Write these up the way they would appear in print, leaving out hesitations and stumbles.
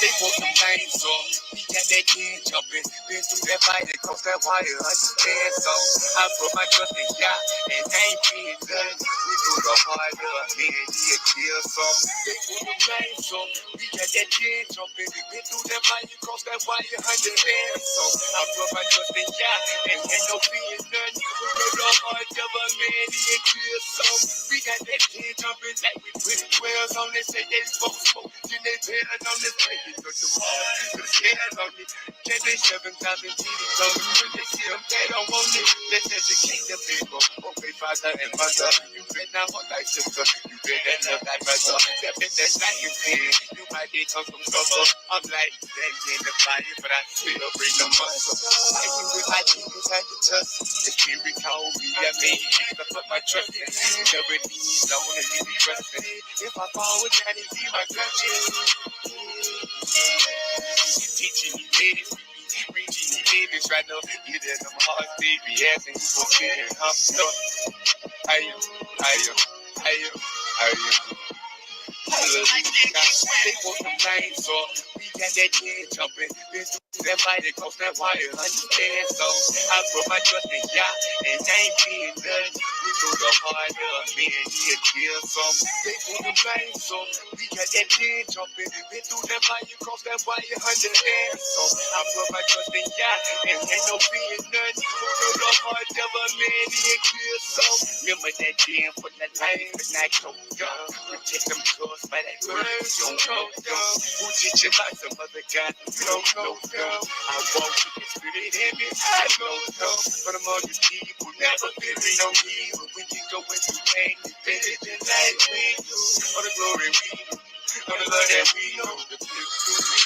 They want the pain, so we got that kid jumping. Been through that fight and crossed that wire, understand? So I put my trust in God, and I ain't being done. We do the hard love, man, he a kill some. They want the pain, so we got that kid jumping. Been through that fight and crossed that wire, understand? So I put my trust in God, and ain't no being done. We do the hard love, man, he a kill some. We got that kid jumping like we put 12s on this, say they smoke. Then they been on this way. Put the scares on me. Can't they 7,000 TVs on me? When they see them, they don't want it. Let's educate the people. Okay, father and mother. You been out on like sister. You been that love like brother. That bitch that's not you feel. You might be come from trouble. I'm like, that in the fire, but I still bring the muscle. I can with my demons at the touch. The spirit told me I made it. I put my trust in. Never need alone and leave me resting. If I fall with Daddy, be my clutches. Teaching me ladies, reaching me babies right now. You did them hard, baby, asking for feeling, I'm stuck. Are you? They want the pain, so we got that kid jumping. Been through that fight and crossed that wire, understand? So I put my trust in God, and I ain't being done. We do the hard love, man, he a kill some. They want the pain, so we got that kid jumping. Been through that fight and crossed that wire, understand? So I put my trust in God, and ain't no being done. We do the hard love, man, he a kill some. Remember that jam for that life, and I told y'all, protect them cause by that word, you don't know, who teach you about some other God, you don't know, I walk with the spirit in me, I don't know, but among the people, never feeling no evil, when you go into pain, you feel it in life, we do, all the glory we do, all the love that we know, the blue,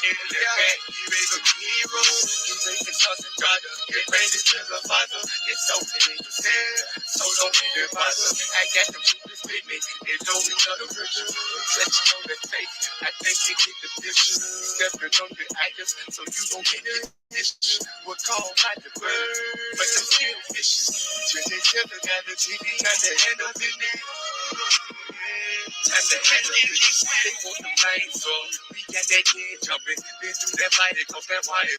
and the back, you make a hero, you make the sons and daughters, get ready to the father, it's so many percent, so don't be the father, I got them shooters with me, they know we know the virtue, touching on the face, I think they get the picture, stepping on the items, so you gon' get the dish, we're called by the bird, but them still fishes, just they never got the TV, got the hand up in there. Time to handle this. They want the pain, so we got that kid jumping. Been through that fight and crossed that wire.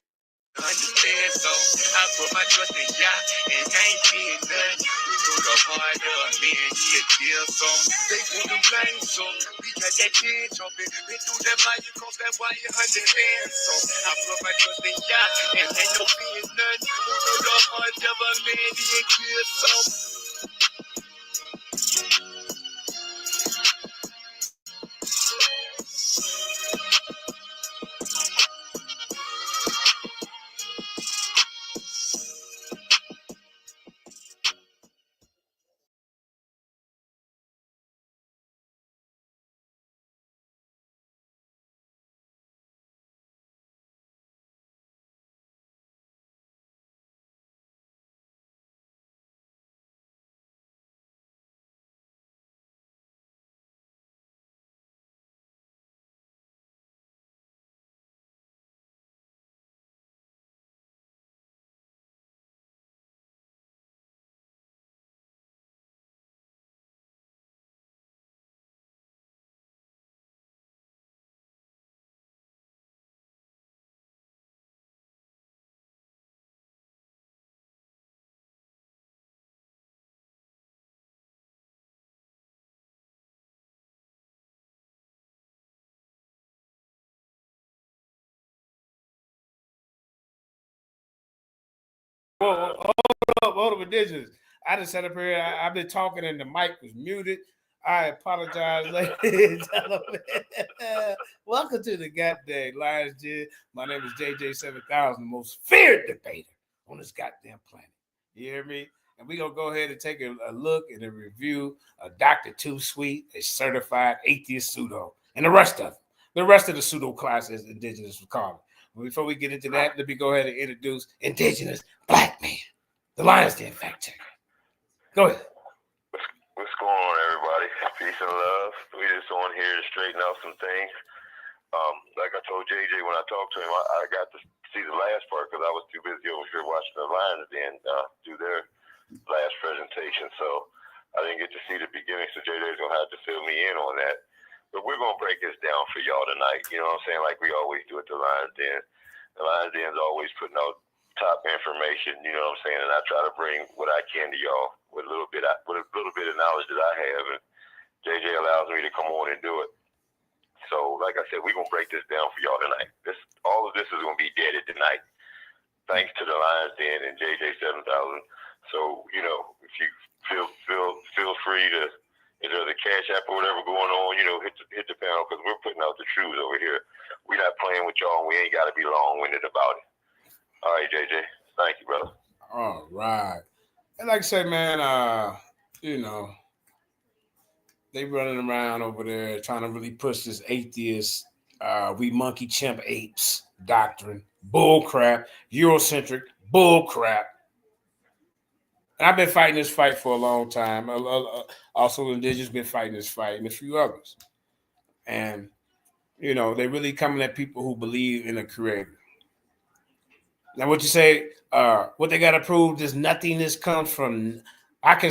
Understand, so I put my trust in God, and I ain't being done. We do the hard love, man, he a kill some. They want the pain, so we got that kid jumping. Been through that fight and crossed that wire. Understand, so I put my trust in God, and ain't no being done. We do the hard love, man, he a kill some. Well, hold up, indigenous. I just sat up here. I've been talking and the mic was muted. I apologize, ladies and gentlemen. Welcome to the goddamn Lions Den. My name is JJ7000, the most feared debater on this goddamn planet. You hear me? And we're going to go ahead and take a look and a review of Dr. Too Sweet, a certified atheist pseudo, and the rest of them. The rest of the pseudo class, as indigenous would call it. Before we get into that, let me go ahead and introduce indigenous black man, the Lions Den fact checker. Go ahead. What's going on, everybody? Peace and love. We just on here to straighten out some things. Like I told JJ when I talked to him, I got to see the last part because I was too busy over here watching the Lions then do their last presentation. So I didn't get to see the beginning. So JJ's going to have to fill me in on that. But we're going to break this down for y'all tonight. You know what I'm saying? Like we always do at the Lions Den. The Lions Den's always putting out top information. You know what I'm saying? And I try to bring what I can to y'all with a little bit of knowledge that I have. And JJ allows me to come on and do it. So, like I said, we're going to break this down for y'all tonight. All of this is going to be deaded tonight, thanks to the Lions Den and JJ 7000. So, you know, if you feel free to, the Cash App or whatever going on, hit the panel because we're putting out the truths over here. We're not playing with y'all, and we ain't got to be long-winded about it. All right, JJ. Thank you, brother. All right. And like I say, man, they running around over there trying to really push this atheist, we monkey chimp apes doctrine. Bull crap. Eurocentric bull crap. And I've been fighting this fight for a long time. Also, Indigenous been fighting this fight and a few others. And, they're really coming at people who believe in a creator. Now, what you say, what they got to prove is nothingness comes from,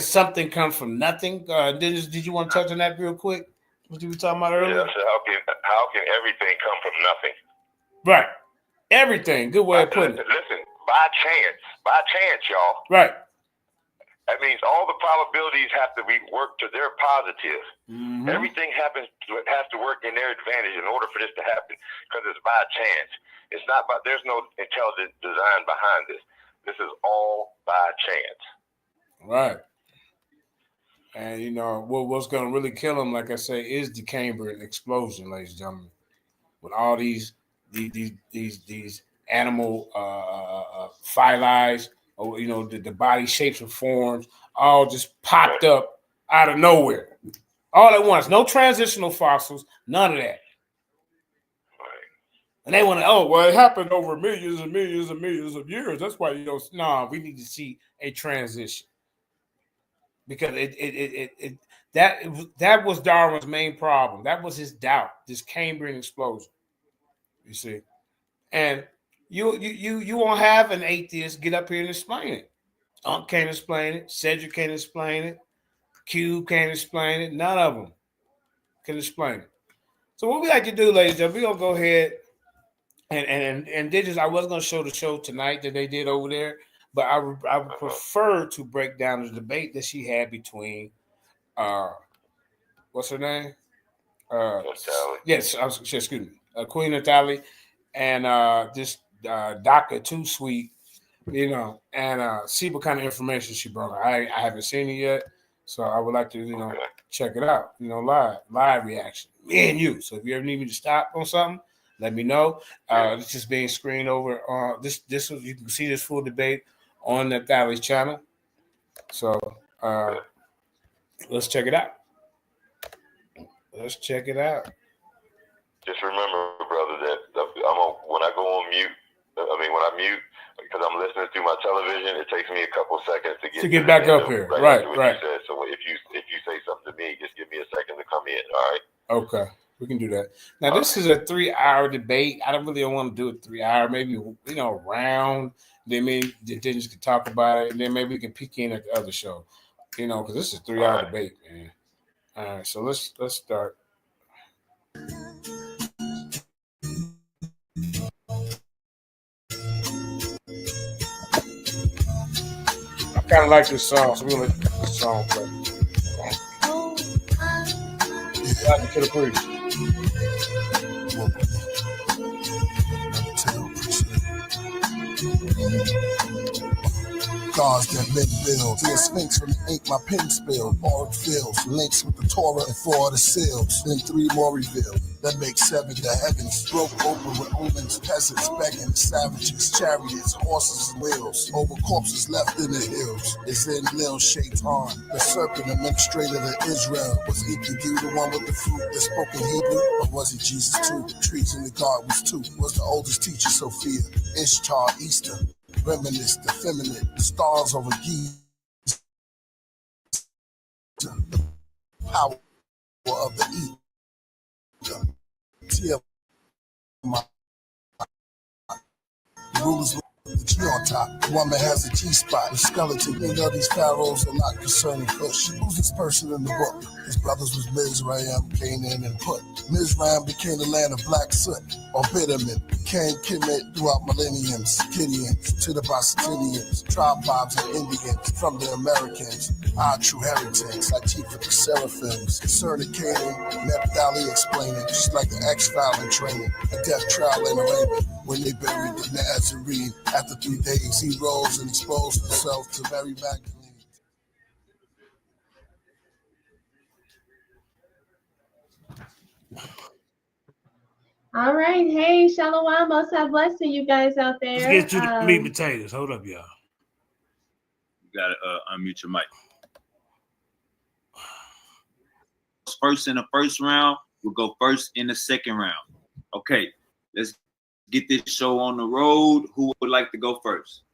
something come from nothing? Did you want to touch on that real quick? What you were talking about earlier? Yeah, so how can everything come from nothing? Right. Everything. Good way of putting it. Listen, by chance, y'all. Right. That means all the probabilities have to be worked to their positive. Mm-hmm. Everything has to work in their advantage in order for this to happen because it's by chance. It's not there's no intelligent design behind this. This is all by chance. Right. And what's going to really kill them, like I say, is the Cambrian explosion, ladies and gentlemen. With all these animal phyli, or the body shapes and forms, all just popped up out of nowhere, all at once. No transitional fossils, none of that. And they want to, it happened over millions and millions and millions of years. That's why we need to see a transition. Because that was Darwin's main problem. That was his doubt, this Cambrian explosion. You see, and you won't have an atheist get up here and explain it. Unc can't explain it. Cedric can't explain it. Q can't explain it. None of them can explain it. So what we like to do, ladies and gentlemen, we're gonna go ahead and Digits. I was gonna show the show tonight that they did over there. But I would prefer to break down the debate that she had between, what's her name? Yes, excuse me, Queen Natalie, and this Doctah Too Sweet, and see what kind of information she brought. I haven't seen it yet, so I would like to check it out. Live reaction, me and you. So if you ever need me to stop on something, let me know. It's just being screened over. This you can see this full debate on Nathalie's channel. So let's check it out. Just remember, brother, that when I go on mute, when I mute, because I'm listening through my television, it takes me a couple seconds to get back up here. Right. You said. So if you say something to me, just give me a second to come in. All right. Okay. We can do that. Now, this is a 3-hour debate. I don't really want to do it 3 hour, maybe, round. Then maybe the Digits can talk about it, and then maybe we can peek in at the other show, because this is a 3-hour debate, man. All right, so let's start. I kind of like this song, so we're going to let this song play. Back to the preacher. Gods that men build. See a sphinx from the ink my pen spilled. Borrowed fills, links with the Torah and 4 of the seals. Then 3 more revealed. That makes 7 the heavens. Broke open with omens, peasants begging, savages, chariots, horses and wheels. Over corpses left in the hills. It's in Lil Shaitan, the serpent administrator of Israel. Was Enkidu the one with the fruit that spoke in Hebrew? Or was he Jesus too? Treason the God was 2. Was the oldest teacher Sophia? Ishtar, Easter. Reminisce, the feminine, the stars over Giza, the power of the ether. The rulers with the G on top. The woman has a G-spot. The skeleton. You know these pharaohs are not concerning Kush. Who's this person in the book? His brothers was Mizraim, Canaan, and Put. Mizraim became the land of black soot, or bitterman. Became Kemet throughout millenniums. Gideons to the Bosnians, tribe mobs and Indians from the Americans. Our true heretics, like Chief of the Seraphims. Concerning Canaan, Naphtali explaining, just like the X-File in training, a death trial in Arabia. When they buried the Nazarene, after 3 days, he rose and exposed himself to Mary Magdalene. All right. Hey, Shalom. Most have blessed to you guys out there. Let's get to the meat and potatoes. Hold up, y'all. You gotta unmute your mic. First in the first round, we'll go first in the second round. Okay, let's get this show on the road. Who would like to go first?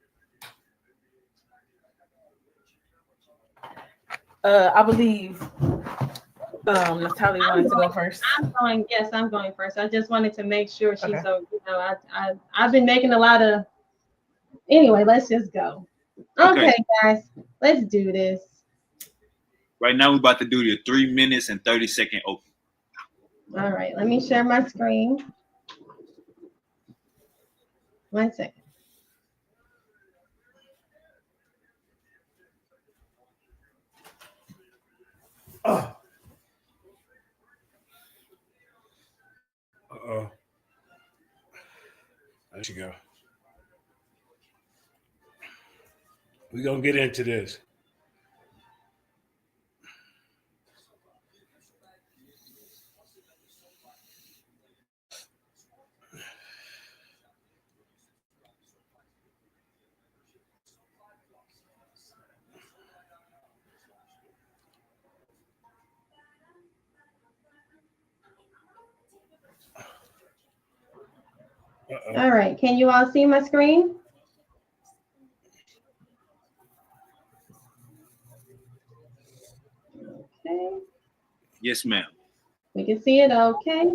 I believe Natalie wanted to go first. I'm going first. I just wanted to make sure she's I've been making a lot of. Anyway, let's just go. Okay, guys, let's do this. Right now, we're about to do the 3 minutes and 30-second open. All right, let me share my screen. 1 second. Oh. Uh-oh. There you go. We're going to get into this. Uh-oh. All right, can you all see my screen? Okay. Yes, ma'am. We can see it, okay.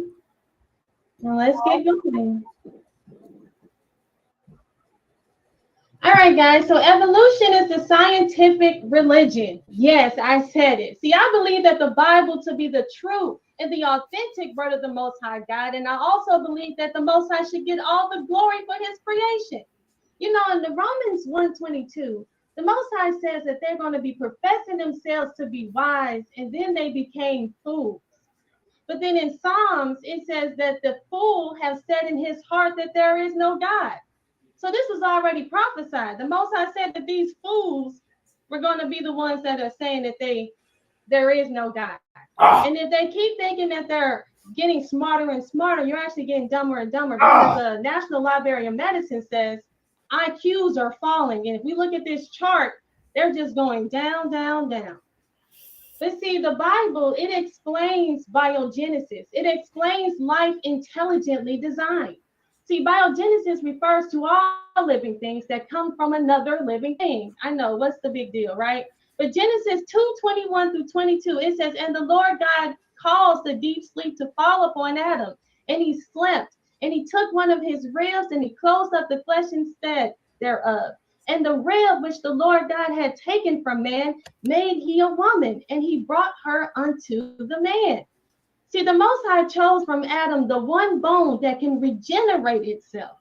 Now let's get going. All right, guys, so evolution is the scientific religion. Yes, I said it. See, I believe that the Bible to be the true and the authentic word of the Most High God, and I also believe that the Most High should get all the glory for his creation. You know, in the Romans 1:22, the Most High says that they're going to be professing themselves to be wise, and then they became fools. But then in Psalms, it says that the fool has said in his heart that there is no God. So this was already prophesied. The Most High said that these fools were going to be the ones that are saying that there is no God. And if they keep thinking that they're getting smarter and smarter, you're actually getting dumber and dumber, because the National Library of Medicine says IQs are falling. And if we look at this chart, they're just going down, down, down. But see, the Bible, it explains biogenesis. It explains life intelligently designed. See, biogenesis refers to all living things that come from another living thing. I know, what's the big deal, right? But Genesis 2:21-22, it says, and the Lord God caused the deep sleep to fall upon Adam, and he slept, and he took one of his ribs, and he closed up the flesh instead thereof. And the rib which the Lord God had taken from man, made he a woman, and he brought her unto the man. See, the Most High chose from Adam the one bone that can regenerate itself.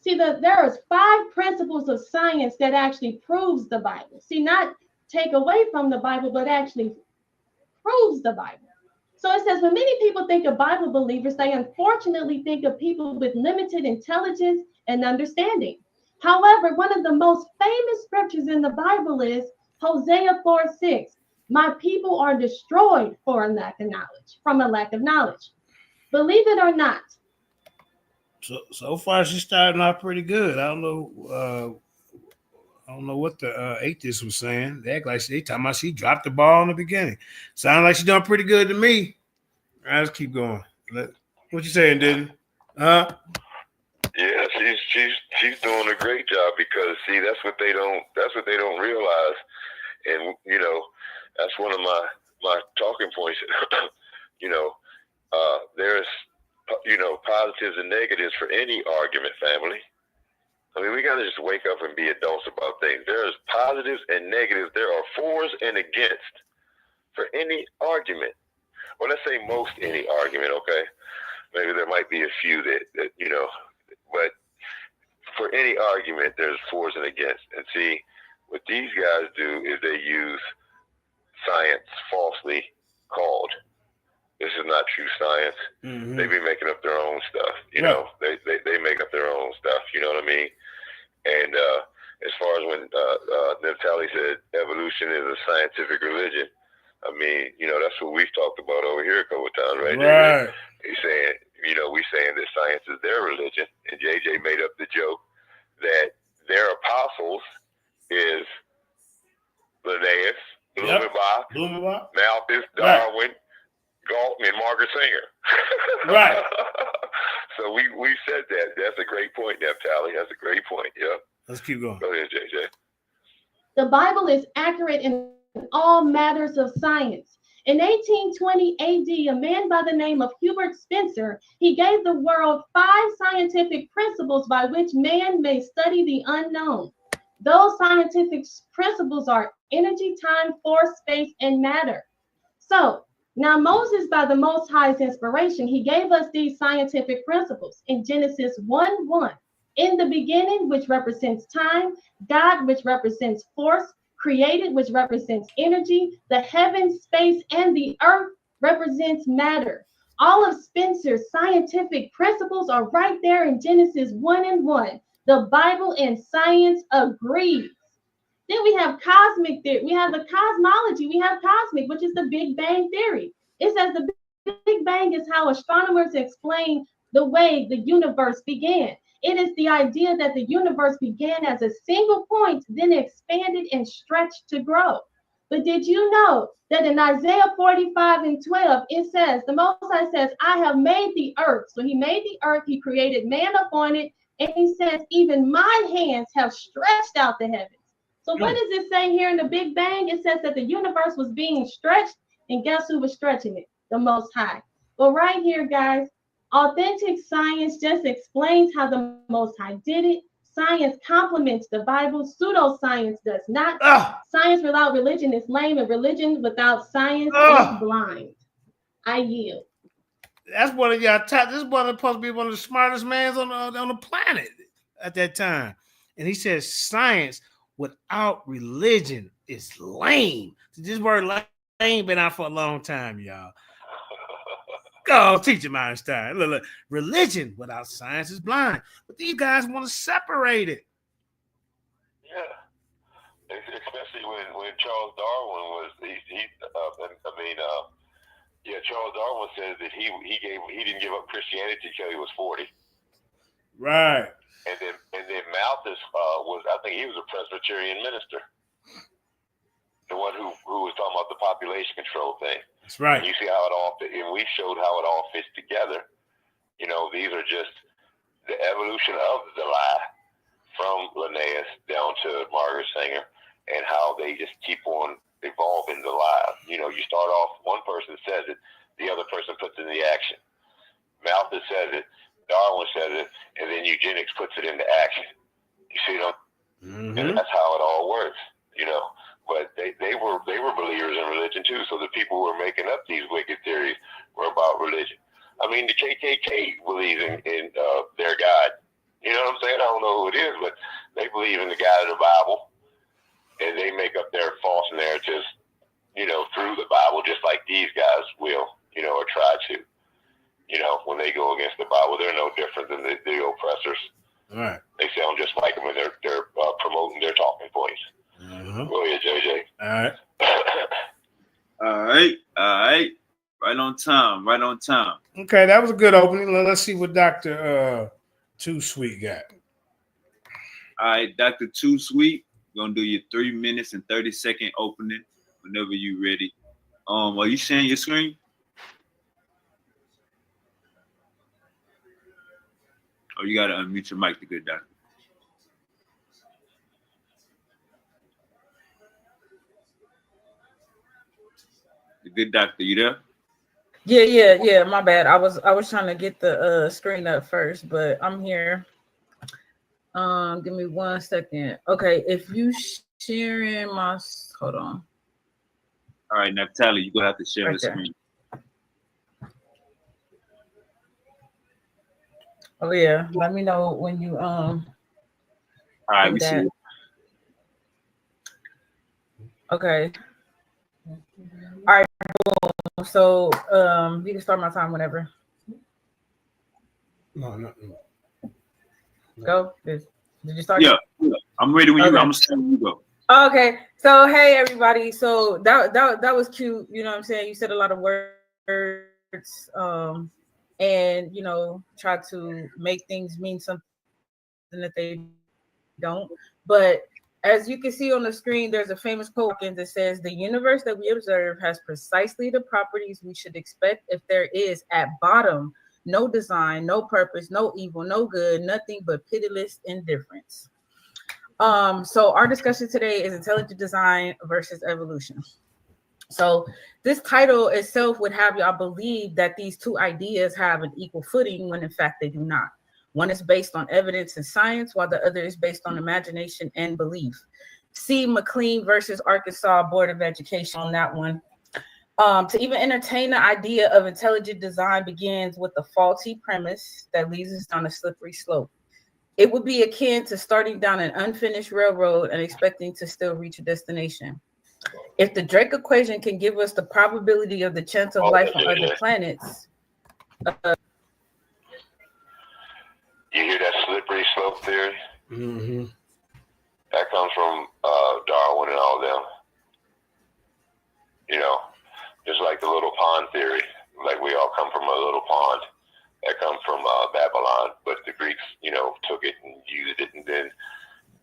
See, there is 5 principles of science that actually proves the Bible. See, not take away from the Bible, but actually proves the Bible. So it says, when many people think of Bible believers, they unfortunately think of people with limited intelligence and understanding. However, one of the most famous scriptures in the Bible is Hosea 4:6. My people are destroyed for a lack of knowledge, from a lack of knowledge. Believe it or not. So far, she's starting off pretty good. I don't know what the atheist was saying. They act like they talking about she dropped the ball in the beginning. Sounds like she's doing pretty good to me. All right, let's keep going. What you saying, Diddy? Yeah, she's doing a great job, because see, that's what they don't realize, and you know, that's one of my talking points. You know, there's positives and negatives for any argument, family. I mean, we got to just wake up and be adults about things. There's positives and negatives. There are fors and against for any argument. Well, let's say most any argument, okay? Maybe there might be a few that but for any argument, there's fors and against. And see, what these guys do is they use science falsely called. This is not true science. Mm-hmm. They be making up their own stuff, you know. They make up their own stuff, you know what I mean? And as far as when Natalie said evolution is a scientific religion, I mean, that's what we've talked about over here a couple of times, right? Right. He's saying, we saying that science is their religion, and JJ made up the joke that their apostles is Linnaeus, Blumenbach, Malthus, Darwin, Galton, and Margaret Sanger. Right. So we said that. That's a great point, Naphtali. That's a great point. Yeah. Let's keep going. Go ahead, JJ. The Bible is accurate in all matters of science. In 1820 AD, a man by the name of Hubert Spencer, he gave the world 5 scientific principles by which man may study the unknown. Those scientific principles are energy, time, force, space, and matter. So, now Moses, by the Most High's inspiration, he gave us these scientific principles in Genesis 1:1. In the beginning, which represents time, God, which represents force, created, which represents energy, the heavens, space, and the earth represents matter. All of Spencer's scientific principles are right there in Genesis 1:1. The Bible and science agrees. Then we have cosmic theory. We have the cosmology. We have cosmic, which is the Big Bang theory. It says the Big Bang is how astronomers explain the way the universe began. It is the idea that the universe began as a single point, then expanded and stretched to grow. But did you know that in Isaiah 45:12, it says, the Most High says, I have made the earth. So he made the earth, he created man upon it, and he says, even my hands have stretched out the heavens. So what does it say here in the Big Bang? It says that the universe was being stretched, and guess who was stretching it? The Most High. But right here, guys, authentic science just explains how the Most High did it. Science complements the Bible. Pseudoscience does not. Science without religion is lame, and religion without science is blind. I yield. That's one of y'all. This one supposed to be one of the smartest men on the planet at that time, and he says science without religion is lame. This word lame been out for a long time, y'all. Go teach him Einstein. Look, religion without science is blind. But these guys want to separate it. Yeah, especially when Charles Darwin was Charles Darwin says that he didn't give up Christianity until he was 40. Right. And then Malthus I think he was a Presbyterian minister. The one who was talking about the population control thing. That's right. And you see how it all fit, and we showed how it all fits together. These are just the evolution of the lie from Linnaeus down to Margaret Sanger, and how they just keep on evolving the lie. You start off, one person says it, the other person puts it in the action. Malthus says it, Darwin says it, and then eugenics puts it into action. You see, and that's how it all works. But they were believers in religion too. So the people who were making up these wicked theories were about religion. I mean, the KKK believes in their God. You know what I'm saying? I don't know who it is, but they believe in the God of the Bible, and they make up their false narratives, through the Bible, just like these guys will, or try to. When they go against the Bible, they're no different than the oppressors. All right. They sound just like them, and they're promoting their talking points. Go ahead, JJ. All right. Right on time. Okay, that was a good opening. Let's see what Dr. Too Sweet got. All right, Dr. Too Sweet, gonna do your 3 minutes and 30-second opening whenever you ready. Are you sharing your screen? Oh, you gotta unmute your mic, the good doctor. The good doctor, you there? Yeah. My bad. I was trying to get the screen up first, but I'm here. Give me 1 second. Okay, if you sharing my, hold on. All right, Natalie, you're gonna have to share Right the there. screen. Oh yeah, let me know when you All right, we see that. it. Okay. All right, boom. So you can start my time whenever. No. Go. Did you start? Yeah, I'm ready when you. Okay. I'm saying you go. Okay, so hey everybody. So that was cute. You know what I'm saying? You said a lot of words, and you know, try to make things mean something that they don't. But as you can see on the screen, there's a famous quote that says, "The universe that we observe has precisely the properties we should expect if there is at bottom no design, no purpose, no evil, no good, nothing but pitiless indifference." So our discussion today is intelligent design versus evolution. So this title itself would have y'all believe that these two ideas have an equal footing when in fact they do not. One is based on evidence and science, while the other is based on imagination and belief. See McLean versus Arkansas Board of Education on that one. To even entertain the idea of intelligent design begins with a faulty premise that leads us down a slippery slope. It would be akin to starting down an unfinished railroad and expecting to still reach a destination. If the Drake equation can give us the probability of the chance of life on other planets. You hear that slippery slope theory? Mm-hmm. That comes from Darwin and all them. You know, just like the little pond theory. Like we all come from a little pond. That comes from Babylon, but the Greeks, you know, took it and used it, and then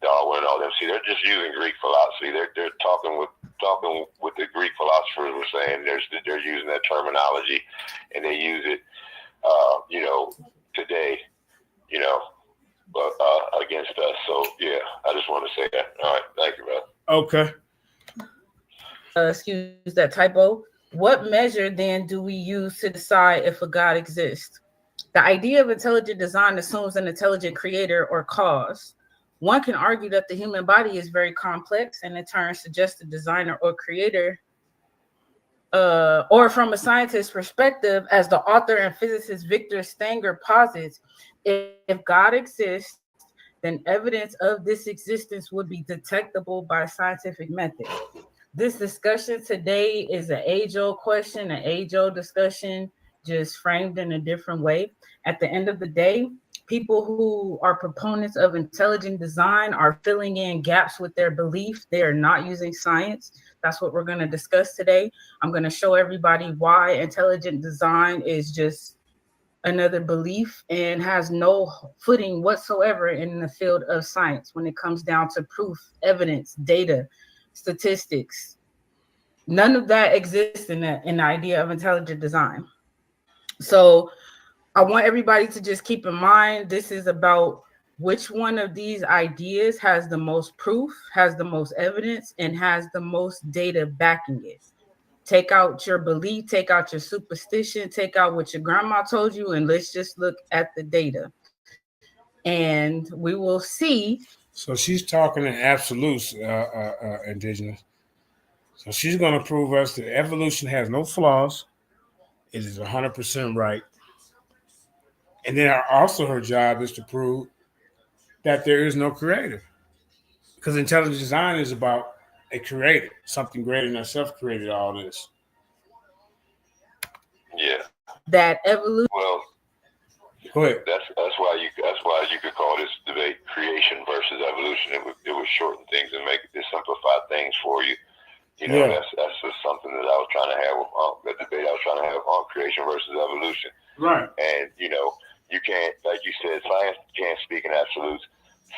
Darwin and all them. See, they're just using Greek philosophy. They're talking with the Greek philosophers were saying. They're using that terminology, and they use it, you know, today, you know, but against us. So yeah, I just want to say that. All right, thank you, man. Okay. Excuse that typo. What measure then do we use to decide if a God exists? The idea of intelligent design assumes an intelligent creator or cause. One can argue that the human body is very complex and in turn suggests a designer or creator, or from a scientist's perspective, as the author and physicist Victor Stenger posits, if God exists, then evidence of this existence would be detectable by scientific method. This discussion today is an age-old question, an age-old discussion, just framed in a different way. At the end of the day, people who are proponents of intelligent design are filling in gaps with their belief. They are not using science. That's what we're going to discuss today. I'm going to show everybody why intelligent design is just another belief and has no footing whatsoever in the field of science when it comes down to proof, evidence, data, statistics. None of that exists in the idea of intelligent design. So I want everybody to just keep in mind, this is about which one of these ideas has the most proof, has the most evidence, and has the most data backing it. Take out your belief, take out your superstition, take out what your grandma told you, and let's just look at the data. And we will see. So she's talking in absolutes, indigenous. So she's going to prove us that evolution has no flaws. It is 100% right. And then also her job is to prove that there is no creator. Because intelligent design is about a creator. Something greater than herself created all this. Yeah. That evolution. Well, go ahead. That's why you could call this debate creation versus evolution. It would shorten things and make it simplify things for you. You know, that's just something that I was trying to have the debate I was trying to have on creation versus evolution. Right. And you know, you can't, like you said, science can't speak in absolutes.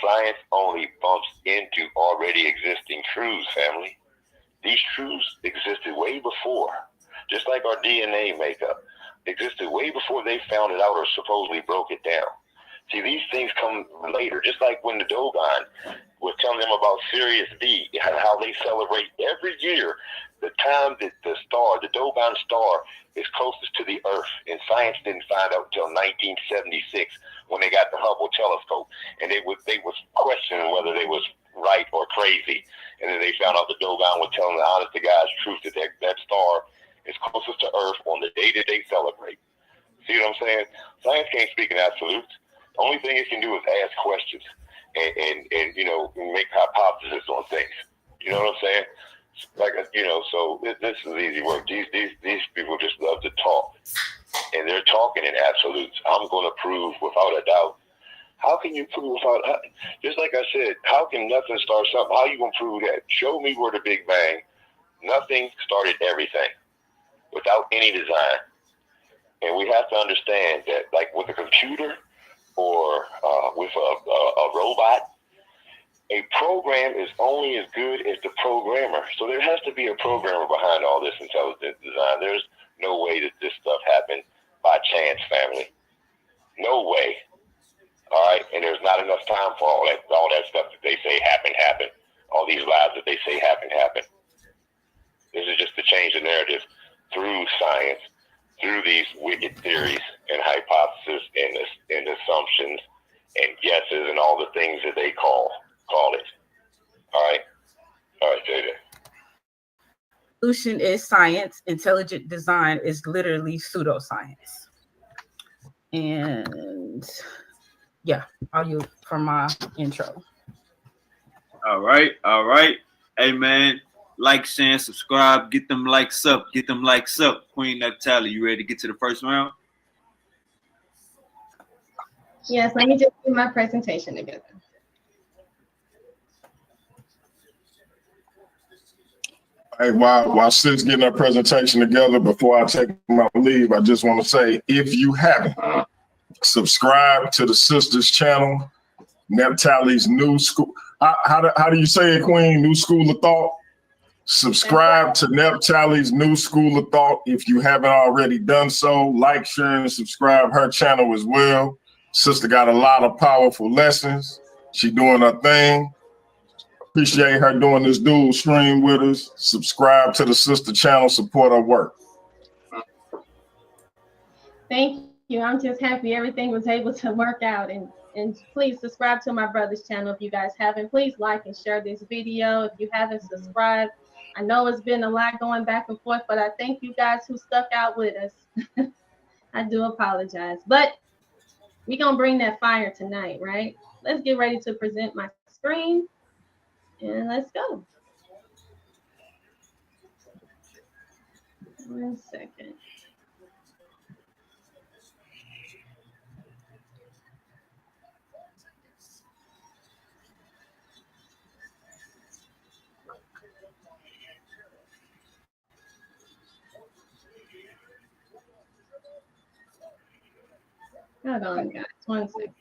Science only bumps into already existing truths, family. These truths existed way before, just like our DNA makeup existed way before they found it out or supposedly broke it down. See, these things come later, just like when the Dogon was telling them about Sirius B, how they celebrate every year the time that the Dogon star is closest to the Earth, and science didn't find out until 1976 when they got the Hubble telescope, and they was questioning whether they was right or crazy, and then they found out the Dogon was telling the honest to God's truth that star is closest to Earth on the day that they celebrate. See what I'm saying? Science can't speak in absolutes. The only thing it can do is ask questions and make hypotheses on things. You know what I'm saying? So this is easy work. These people just love to talk, and they're talking in absolutes. I'm going to prove without a doubt. How can you prove without? Just like I said, how can nothing start something? How you going to prove that? Show me where the Big Bang, nothing started everything without any design. And we have to understand that, like with a computer or with a robot, a program is only as good as the programmer. So there has to be a programmer behind all this intelligent design. There's no way that this stuff happened by chance, family. No way. All right, and there's not enough time for all that stuff that they say happened. All these lies that they say happened. This is just to change the narrative through science, through these wicked theories and hypotheses and assumptions and guesses and all the things that they call it. All right, JJ. Evolution is science. Intelligent design is literally pseudoscience. And yeah, I'll use for my intro. All right. Hey man, like, share, and subscribe. Get them likes up. Queen Natalia, you ready to get to the first round? Yes, let me just do my presentation together. Hey, while sis getting her presentation together, before I take my leave, I just want to say, if you haven't, subscribe to the sister's channel, Neptali's New School. How do you say it, Queen? New School of Thought? Subscribe to Neptali's New School of Thought if you haven't already done so. Like, share, and subscribe her channel as well. Sister got a lot of powerful lessons. She doing her thing. Appreciate her doing this dual stream with us. Subscribe to the sister channel, support her work. Thank you. I'm just happy everything was able to work out. And please subscribe to my brother's channel if you guys haven't. Please like and share this video if you haven't subscribed. I know it's been a lot going back and forth, but I thank you guys who stuck out with us. I do apologize. But we're going to bring that fire tonight, right? Let's get ready to present my screen. And let's go. 1 second. Hold on, guys. 1 second.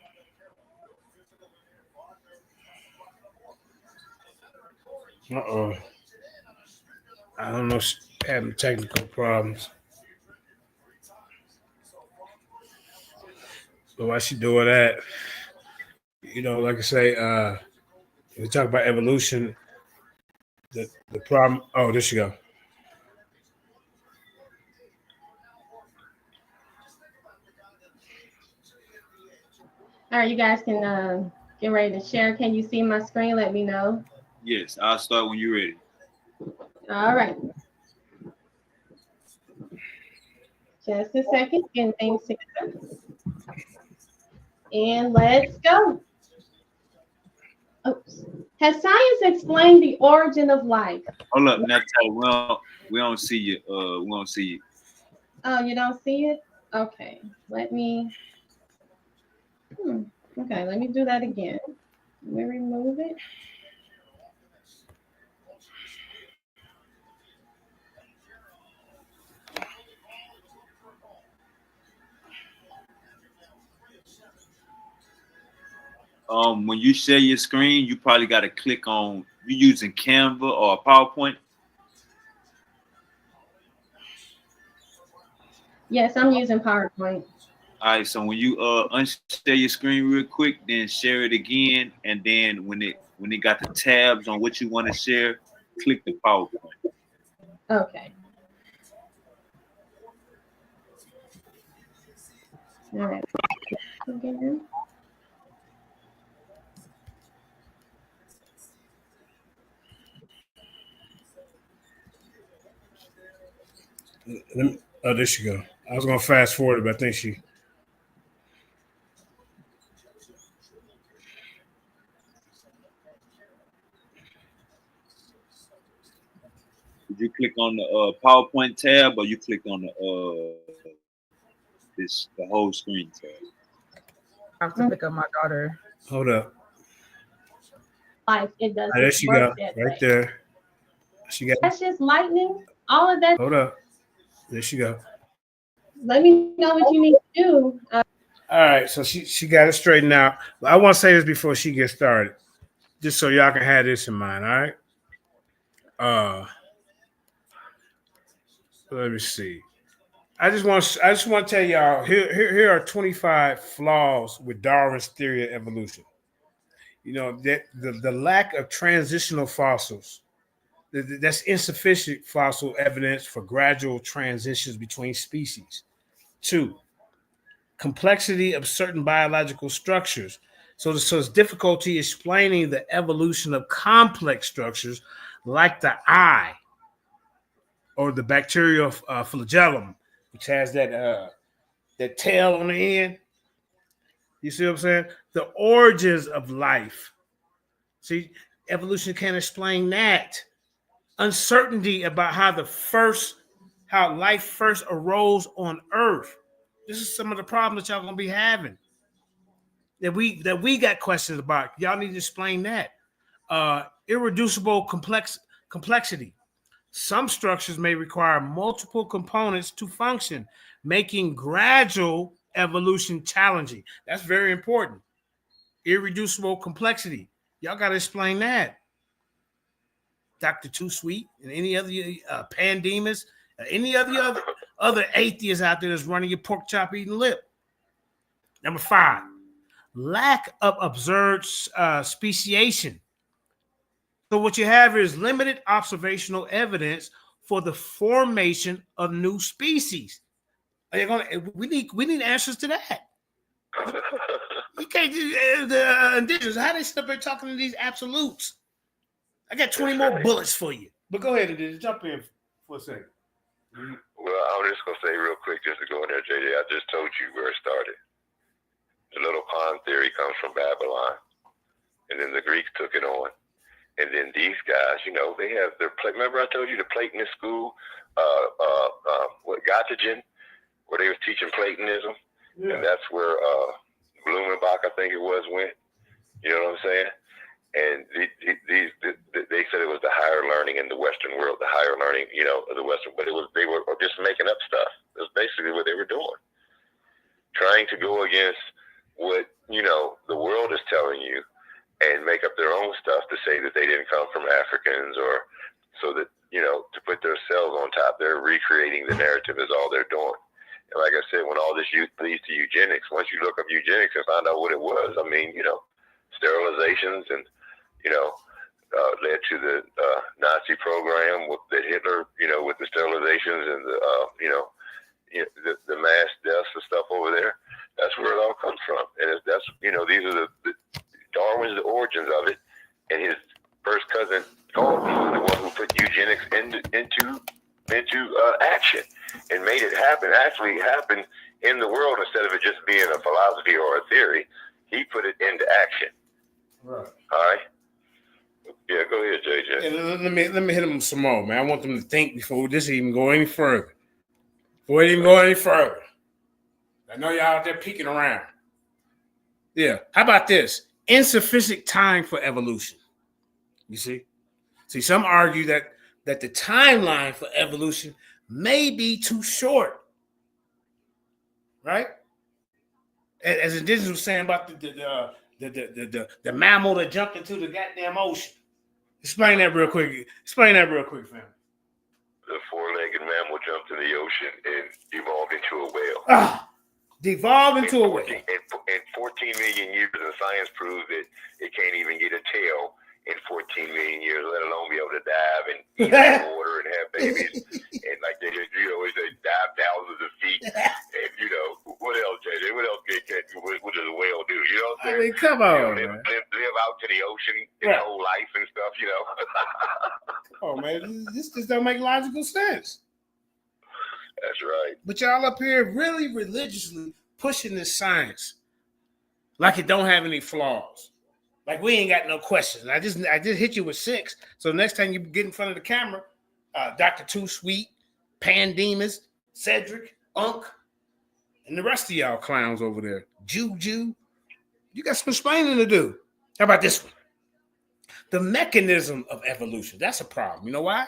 I don't know. Having technical problems. So while she doing that, like I say, we talk about evolution. The problem. Oh, there she go. All right, you guys can get ready to share. Can you see my screen? Let me know. Yes, I'll start when you're ready. All right. Just a second, getting things together. And let's go. Oops. Has science explained the origin of life? Hold up, Natalia, we don't see you. We don't see you. Oh, you don't see it? Okay. Let me. Okay, let me do that again. Let me remove it. When you share your screen, you probably got to click on, you using Canva or PowerPoint? Yes, I'm using PowerPoint. All right, so when you unshare your screen real quick, then share it again, and then when it got the tabs on what you want to share, click the PowerPoint. Okay. All right. Again. Oh, there she go. I was gonna fast forward it, but I think she. Did you click on the PowerPoint tab, or you clicked on the whole screen tab? I have to pick up my daughter. Hold up. Life, it Oh, doesn't there she work go. that Right way. there. She got. That's just lightning. All of that. Hold up. There she go. Let me know what you need to do. All right. So she got it straightened out. I want to say this before she gets started, just so y'all can have this in mind. All right. Let me see. I just want to tell y'all here are 25 flaws with Darwin's theory of evolution. You know that the lack of transitional fossils, that's insufficient fossil evidence for gradual transitions between species. 2, complexity of certain biological structures. So it's difficulty explaining the evolution of complex structures like the eye or the bacterial flagellum, which has that tail on the end. You see what I'm saying? The origins of life. See, evolution can't explain that. Uncertainty about how life first arose on Earth. This is some of the problems that y'all gonna be having. That we got questions about. Y'all need to explain that. Irreducible complexity. Some structures may require multiple components to function, making gradual evolution challenging. That's very important. Irreducible complexity. Y'all got to explain that. Dr. Too Sweet and any other pandemas, any other atheists out there that's running your pork chop eating lip. Number 5, lack of observed speciation. So what you have is limited observational evidence for the formation of new species. We need answers to that. You can't do the indigenous. How they sit up there talking to these absolutes? I got 20 more bullets for you. But go ahead, indigenous. Jump in for a second. Well, I'm just going to say real quick, just to go in there, JJ, I just told you where it started. The little pond theory comes from Babylon. And then the Greeks took it on. And then these guys, you know, they have their, remember I told you the Platonist school, Göttingen, where they was teaching Platonism? Yeah. And that's where Blumenbach, I think it was, went. You know what I'm saying? And they said it was the higher learning in the Western world, the higher learning, you know, of the Western, but they were just making up stuff. That's basically what they were doing. Trying to go against what, you know, the world is telling you and make up their own stuff to say that they didn't come from Africans, or so that, you know, to put themselves on top. They're recreating the narrative is all they're doing. And like I said, when all this leads to eugenics, once you look up eugenics and find out what it was, I mean, you know, sterilizations and, you know, led to the Nazi program that Hitler, you know, with the sterilizations and the, you know, the mass deaths and stuff over there. That's where it all comes from. And that's, you know, these are the Darwin's the origins of it, and his first cousin Galton was the one who put eugenics into action and made it happen. Actually happen in the world instead of it just being a philosophy or a theory. He put it into action. Right. All right. Yeah, go ahead, JJ. And let me hit them some more, man. I want them to think before this even go any further. Before it even go any further. I know y'all out there peeking around. Yeah. How about this? Insufficient time for evolution. You see? Some argue that the timeline for evolution may be too short. Right? As indigenous was saying about the mammal that jumped into the goddamn ocean. Explain that real quick. Fam. The four-legged mammal jumped in the ocean and evolved into a whale. Devolved into a whale. In 14 million years, and science proves that it can't even get a tail in 14 million years, let alone be able to dive and eat water and have babies and like they just, they dive thousands of feet, and what else, JJ? What else what does a whale do? You know what I'm saying? I mean, come on, man. Live out to the ocean its whole life and stuff, Oh man, this just don't make logical sense. That's right. But y'all up here really religiously pushing this science like it don't have any flaws. Like we ain't got no questions. I just hit you with 6. So next time you get in front of the camera, Dr. Too Sweet, Pandemus, Cedric, Unk, and the rest of y'all clowns over there, Juju, you got some explaining to do. How about this one? The mechanism of evolution. That's a problem. You know why?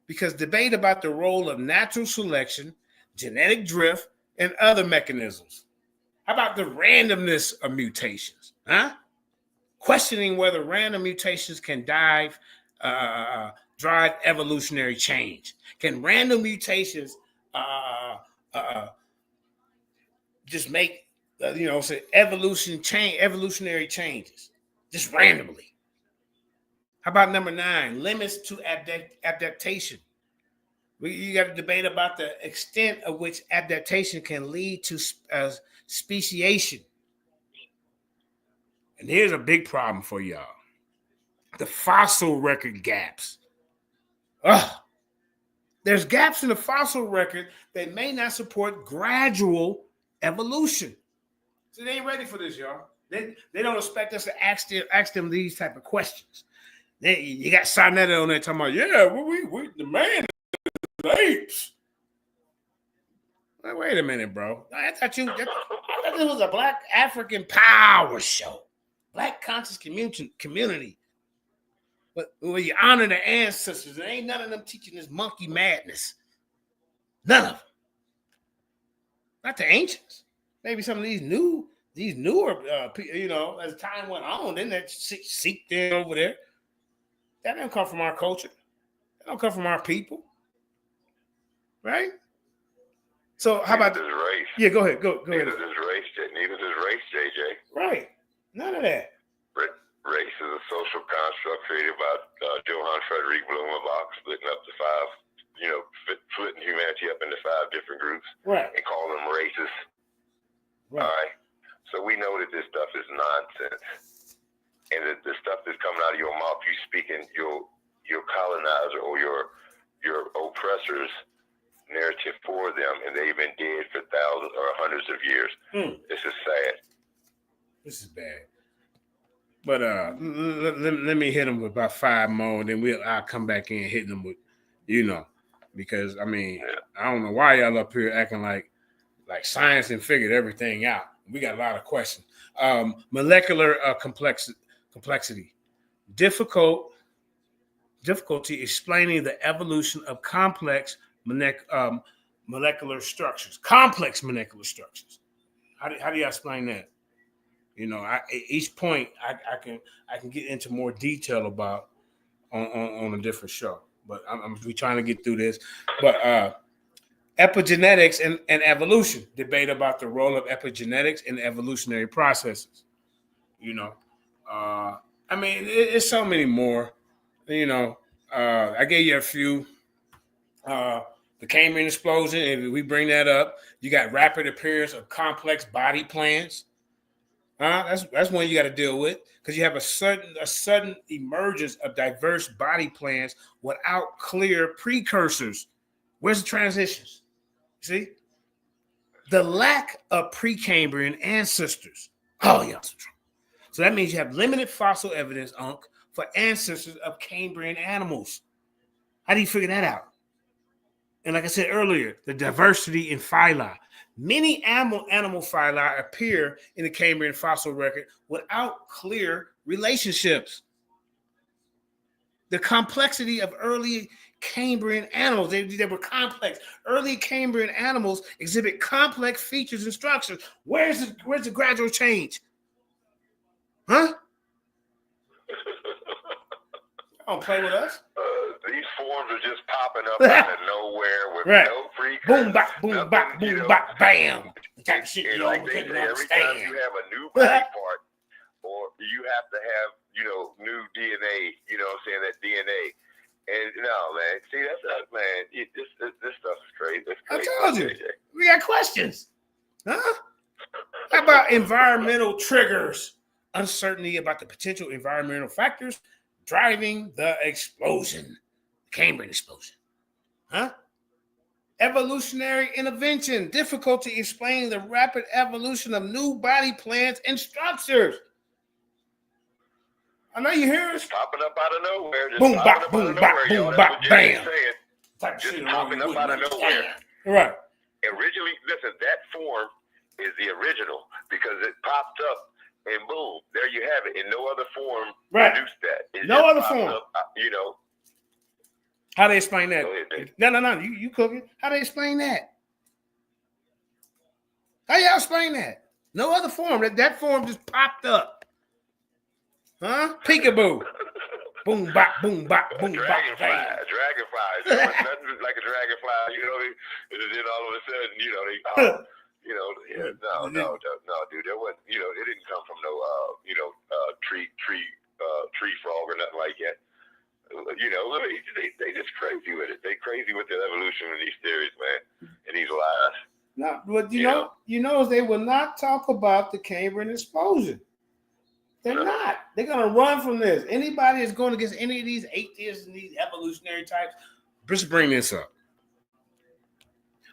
Because debate about the role of natural selection, genetic drift, and other mechanisms. How about the randomness of mutations? Huh? Questioning whether random mutations can drive evolutionary change. Can random mutations just make evolutionary changes just randomly? How about number 9, limits to adaptation? You got to debate about the extent of which adaptation can lead to speciation. And here's a big problem for y'all. The fossil record gaps. There's gaps in the fossil record that may not support gradual evolution. So they ain't ready for this, y'all. They don't expect us to ask them these type of questions. You got Sarnetta on there talking about, we the man is apes. Wait a minute, bro. I thought this was a Black African power show. Black conscious community. But where you honor the ancestors, there ain't none of them teaching this monkey madness. None of them. Not the ancients. Maybe some of these newer, as time went on, then that seeped in over there. That don't come from our culture. That don't come from our people. Right? So how about this race? Yeah, go ahead. Go ahead. Neither does race, JJ. Right. None of that. Race is a social construct created by Johann Friedrich Blumenbach, splitting up the 5, splitting humanity up into 5 different groups, right, and calling them races. Right. All right. So we know that this stuff is nonsense, and that the stuff that's coming out of your mouth, you speaking your colonizer or your oppressors' narrative for them, and they've been dead for thousands or hundreds of years. This is sad. This is bad. But let me hit them with about 5 more, and then I'll come back in hitting them with, because I don't know why y'all up here acting like science and figured everything out. We got a lot of questions. Molecular complexity, difficulty explaining the evolution of complex molecular structures. Complex molecular structures. How do you explain that? Each point I can get into more detail about on a different show, but we're trying to get through this. But epigenetics and evolution, debate about the role of epigenetics in evolutionary processes. It's so many more. I gave you a few. The Cambrian explosion, if we bring that up, you got rapid appearance of complex body plans. That's one you got to deal with, because you have a sudden emergence of diverse body plans without clear precursors. Where's the transitions? See? The lack of Precambrian ancestors. Oh, yeah. So that means you have limited fossil evidence, for ancestors of Cambrian animals. How do you figure that out? And like I said earlier, the diversity in phyla. Many animal phyla appear in the Cambrian fossil record without clear relationships. The complexity of early Cambrian animals, they were complex. Early Cambrian animals exhibit complex features and structures. Where's the gradual change? Huh? Don't play with us. These forms are just popping up out of nowhere with no precursors. Boom, bop, boom, bop, boom, bop, bam. Type of shit you like don't they say, every understand. time you have a new body part, or you have to have, new DNA, that DNA. And no, man. See, that's man. This stuff is crazy. It's crazy. I told you. We got questions. Huh? How about environmental triggers? Uncertainty about the potential environmental factors driving the explosion. Cambrian explosion. Huh? Evolutionary intervention. Difficulty explaining the rapid evolution of new body plans and structures. I know you hear us. Popping up out of nowhere. Just Boom, popping bop, up boom, out of bop, nowhere, boom, y'all. bop, That's what Jay's bam. saying. Just popping up out of nowhere. Right. Originally, listen, that form is the original because it popped up and boom, there you have it. In no other form produced that. It no other form. Up, you know. How they explain that? Go ahead, No. You cook it. How they explain that? How y'all explain that? No other form. That form just popped up. Huh? Peekaboo. Boom, bop, boom, bop, boom, bop. Dragonfly. There was nothing like a dragonfly, you know. And then all of a sudden, you know, no, dude. There wasn't, you know, it didn't come from no, tree frog or nothing like that. You know, they just crazy with it. They crazy with the evolution of these theories, man, and these lies. No, but you know, they will not talk about the Cambrian explosion. They're not. They're gonna run from this. Anybody that's going against any of these atheists and these evolutionary types, just bring this up.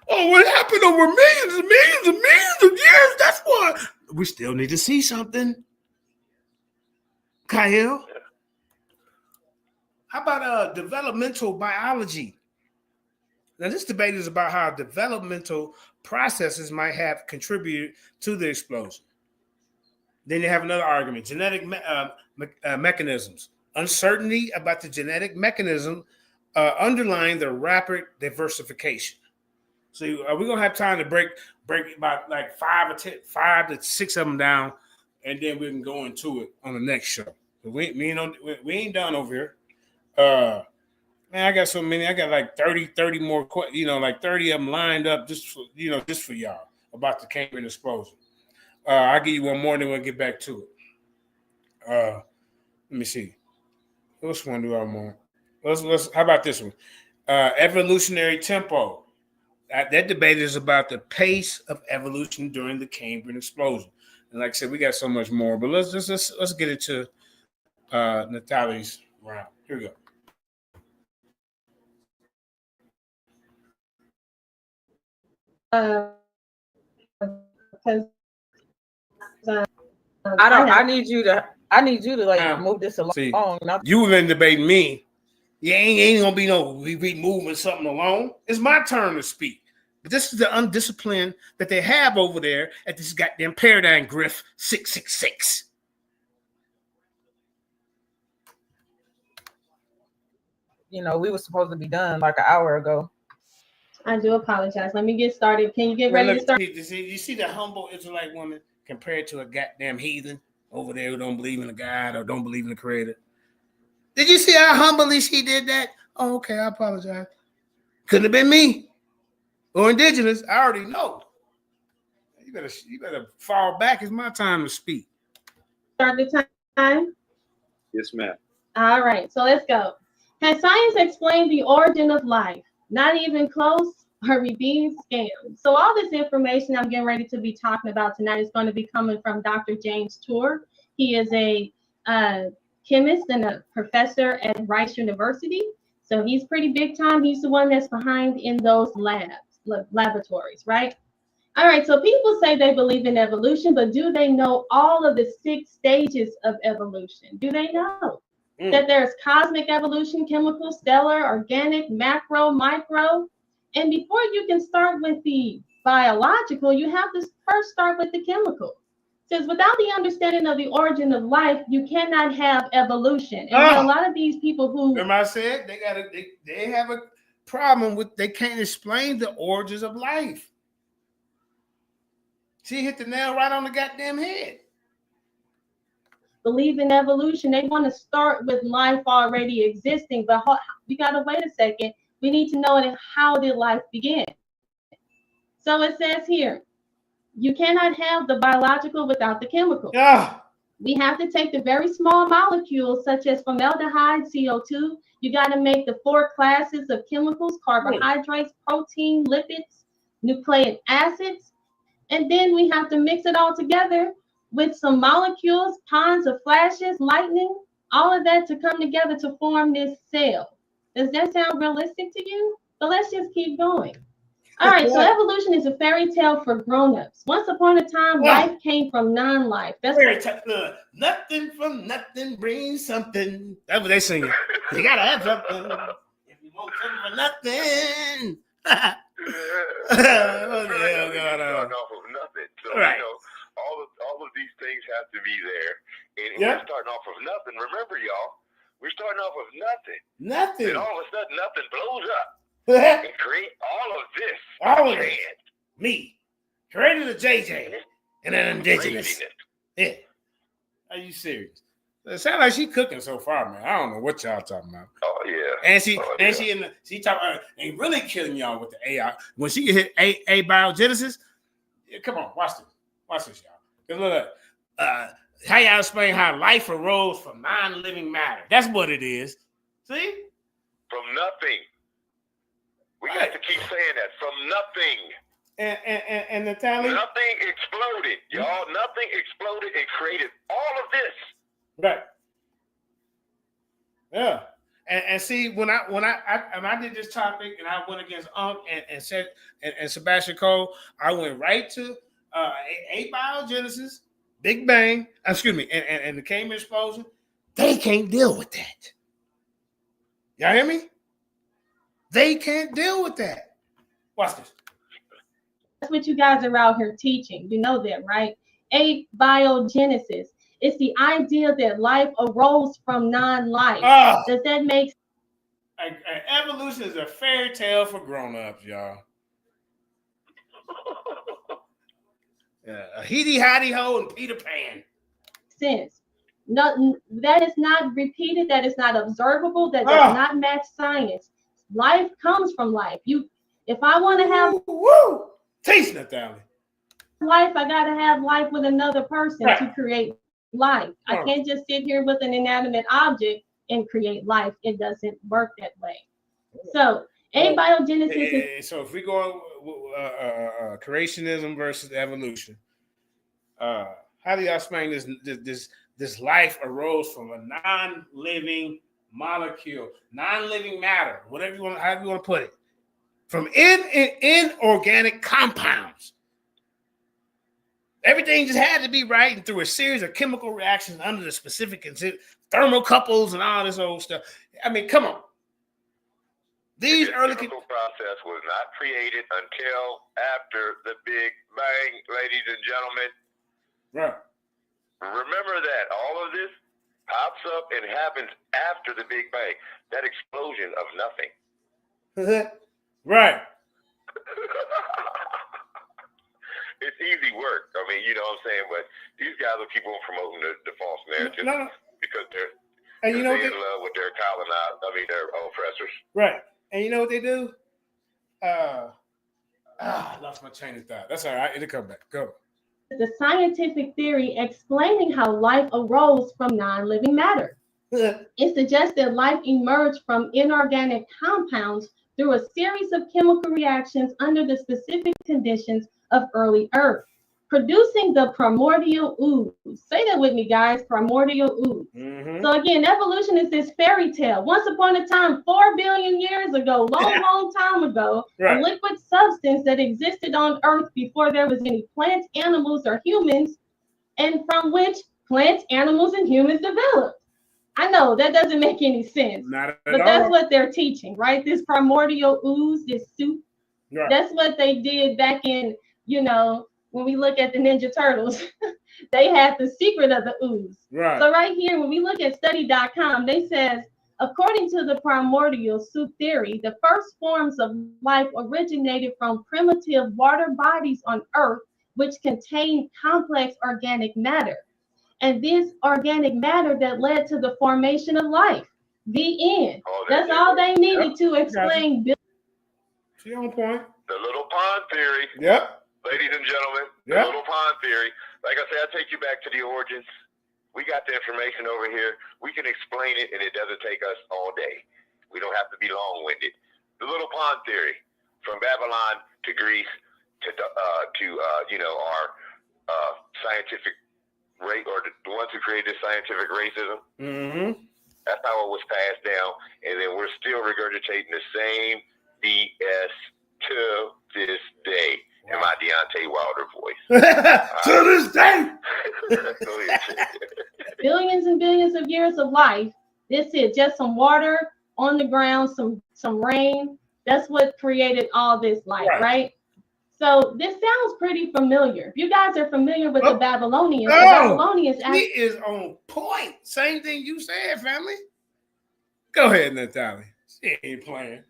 Oh, what happened over millions and millions and millions of years? That's why we still need to see something. Kyle, how about developmental biology? Now, this debate is about how developmental processes might have contributed to the explosion. Then you have another argument, genetic mechanisms. Uncertainty about the genetic mechanism underlying the rapid diversification. So we're going to have time to break about like 5 to 6 of them down, and then we can go into it on the next show. We ain't done over here. Man, I got so many. I got like 30 more, like 30 of them lined up just for y'all about the Cambrian explosion. I'll give you one more, and then we'll get back to it. Let me see. Which one do I want? Let's. How about this one? Evolutionary tempo. That debate is about the pace of evolution during the Cambrian explosion. And like I said, we got so much more, but let's get into Natalie's round. Here we go. I need you to like move this along. See, you were gonna debate me. You ain't gonna be we moving something along. It's my turn to speak. But this is the undiscipline that they have over there at this goddamn paradigm griff 666. You know, we were supposed to be done like an hour ago. I do apologize. Let me get started. Can you get ready to start? You see the humble Israelite woman compared to a goddamn heathen over there who don't believe in a God or don't believe in the Creator. Did you see how humbly she did that? Oh, okay, I apologize. Couldn't have been me or indigenous. I already know. You better fall back. It's my time to speak. Start the time. Yes, ma'am. All right, so let's go. Has science explained the origin of life? Not even close. Are we being scammed? So all this information I'm getting ready to be talking about tonight is going to be coming from Dr. James Tour. He is a chemist and a professor at Rice University. So he's pretty big time. He's the one that's behind in those laboratories, right? All right, so people say they believe in evolution, but do they know all of the 6 stages of evolution? Do they know that there's cosmic evolution, chemical, stellar, organic, macro, micro? And before you can start with the biological, you have to first start with the chemical. It says without the understanding of the origin of life, you cannot have evolution. And a lot of these people who remember I said they have a problem with they can't explain the origins of life. She hit the nail right on the goddamn head. Believe in evolution, they want to start with life already existing, but we got to wait a second. We need to know how did life begin. So it says here, you cannot have the biological without the chemical. We have to take the very small molecules such as formaldehyde, CO2. You got to make the 4 classes of chemicals: carbohydrates, protein, lipids, nucleic acids. And then we have to mix it all together with some molecules, ponds of flashes, lightning, all of that to come together to form this cell. Does that sound realistic to you? But let's just keep going. All right, so evolution is a fairy tale for grown-ups. Once upon a time, life came from non-life. That's fairy tale. Nothing from nothing brings something. That's what they singing. You gotta have something. If you want something for nothing. What the hell going on? Off of nothing. So, right. You know, all of these things have to be there. And we're starting off of nothing. Remember, y'all, we're starting off of nothing. Nothing. And all of a sudden, nothing blows up. And create all of this. All of it. Me. Created a JJ and an indigenous. Yeah. Are you serious? It sounds like she cooking so far, man. I don't know what y'all talking about. Oh yeah. And she talking about ain't really killing y'all with the AI. When she hit abiogenesis, come on, watch this. Watch this, y'all. Because look, how y'all explain how life arose from non-living matter? That's what it is. See? From nothing. We got to keep saying that. From nothing. And Natalia? Nothing exploded, y'all. Nothing exploded and created all of this. Right. Yeah. And see, when I did this topic and I went against and Sebastian Cole, I went right to abiogenesis, Big Bang, and the Cayman explosion. They can't deal with that. Y'all hear me? They can't deal with that. Watch this. That's what you guys are out here teaching. You know that, right? Abiogenesis. It's the idea that life arose from non-life. Does that make sense? Evolution is a fairy tale for grown-ups, y'all. A hiddy-hiddy-ho and Peter Pan. Sense. No, that is not repeated. That is not observable. That does not match science. Life comes from life. If I want to have taste Natalia. Life, I gotta have life with another person to create life. I can't just sit here with an inanimate object and create life. It doesn't work that way. So abiogenesis so if we go creationism versus evolution, how do y'all explain this life arose from a non-living molecule, non-living matter, however you want to put it, from inorganic compounds. Everything just had to be right, and through a series of chemical reactions under the specific thermocouples and all this old stuff. I mean, come on. These early chemical process was not created until after the Big Bang, ladies and gentlemen. Right. Remember that all of this pops up and happens after the Big Bang. That explosion of nothing. Right. It's easy work. I mean, you know what I'm saying? But these guys will keep on promoting the false narrative because they're in love with their their oppressors. Right. And you know what they do? I lost my train of thought. That's all right. It'll come back. Go. The scientific theory explaining how life arose from non-living matter. It suggests that life emerged from inorganic compounds through a series of chemical reactions under the specific conditions of early Earth, producing the primordial ooze. Say that with me, guys, primordial ooze. Mm-hmm. So again, evolution is this fairy tale. Once upon a time, 4 billion years ago, long time ago, a liquid substance that existed on Earth before there was any plants, animals, or humans, and from which plants, animals, and humans developed. I know that doesn't make any sense, but that's what they're teaching, right? This primordial ooze, this soup. Right. That's what they did back in, when we look at the Ninja Turtles, they had the secret of the ooze. Right. So right here, when we look at study.com, they says, according to the primordial soup theory, the first forms of life originated from primitive water bodies on Earth, which contained complex organic matter. And this organic matter that led to the formation of life. The end. That's all they needed to explain. She on point. The little pond theory. Yep. Ladies and gentlemen, the little pond theory. Like I said, I take you back to the origins. We got the information over here. We can explain it, and it doesn't take us all day. We don't have to be long-winded. The little pond theory, from Babylon to Greece to our scientific rate, or the ones who created scientific racism. Mm-hmm. That's how it was passed down, and then we're still regurgitating the same BS to this day. In my Deontay Wilder voice. To this day. Billions and billions of years of life. This is just some water on the ground, some rain. That's what created all this life, right? So this sounds pretty familiar. If you guys are familiar with the Babylonians, the Babylonians he is on point. Same thing you said, family. Go ahead, Natalie. She ain't playing.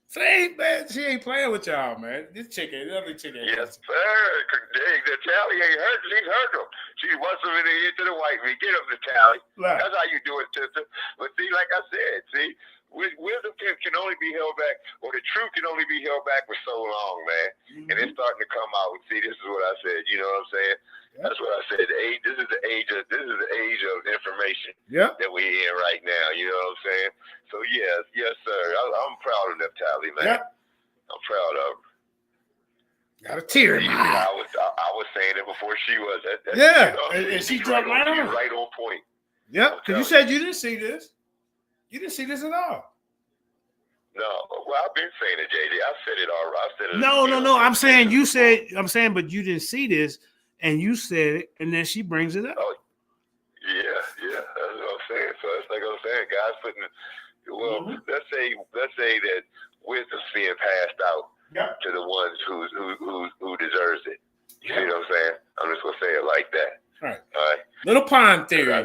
She ain't playing with y'all, man. This chicken, lovely chicken. Yes, sir. Natalie ain't hurt. She's hurt them. She wants them in the ear to the white meat. Get them, Natalie. Right. That's how you do it, sister. But see, like I said, wisdom can only be held back, or the truth can only be held back for so long, man. Mm-hmm. And it's starting to come out. See, this is what I said. You know what I'm saying? Yep. That's what I said. This is the age of information that we're in right now. You know what I'm saying? So yes, sir. I'm proud of Natalie, man. Yep. I'm proud of her. Got a tear. I was saying it before she was. And she jumped right on. Right on point. Yep. Because you said you didn't see this. You didn't see this at all. No, well, I've been saying it, JD. I said it all right. I said it. No. I'm saying but you didn't see this, and you said it, and then she brings it up. Oh, yeah. That's what I'm saying. So that's like I'm saying, guys putting. Well, let's say that wisdom's being passed out to the ones who deserves it. You see what I'm saying? I'm just gonna say it like that. All right. Little pond theory.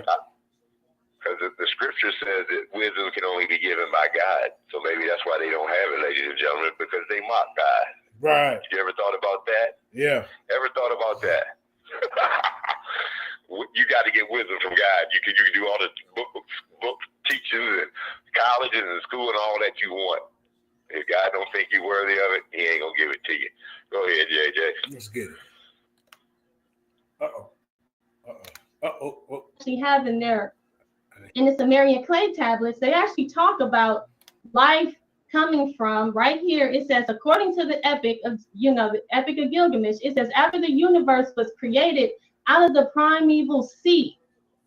Because the scripture says that wisdom can only be given by God. So maybe that's why they don't have it, ladies and gentlemen, because they mock God. Right. You ever thought about that? Yeah. Ever thought about that? You got to get wisdom from God. You can do all the book teachings and colleges and school and all that you want. If God don't think you're worthy of it, he ain't going to give it to you. Go ahead, JJ. Let's get it. She has in there, in the Sumerian clay tablets, they actually talk about life coming from, right here, it says, according to the epic of, the Epic of Gilgamesh, it says, after the universe was created out of the primeval sea,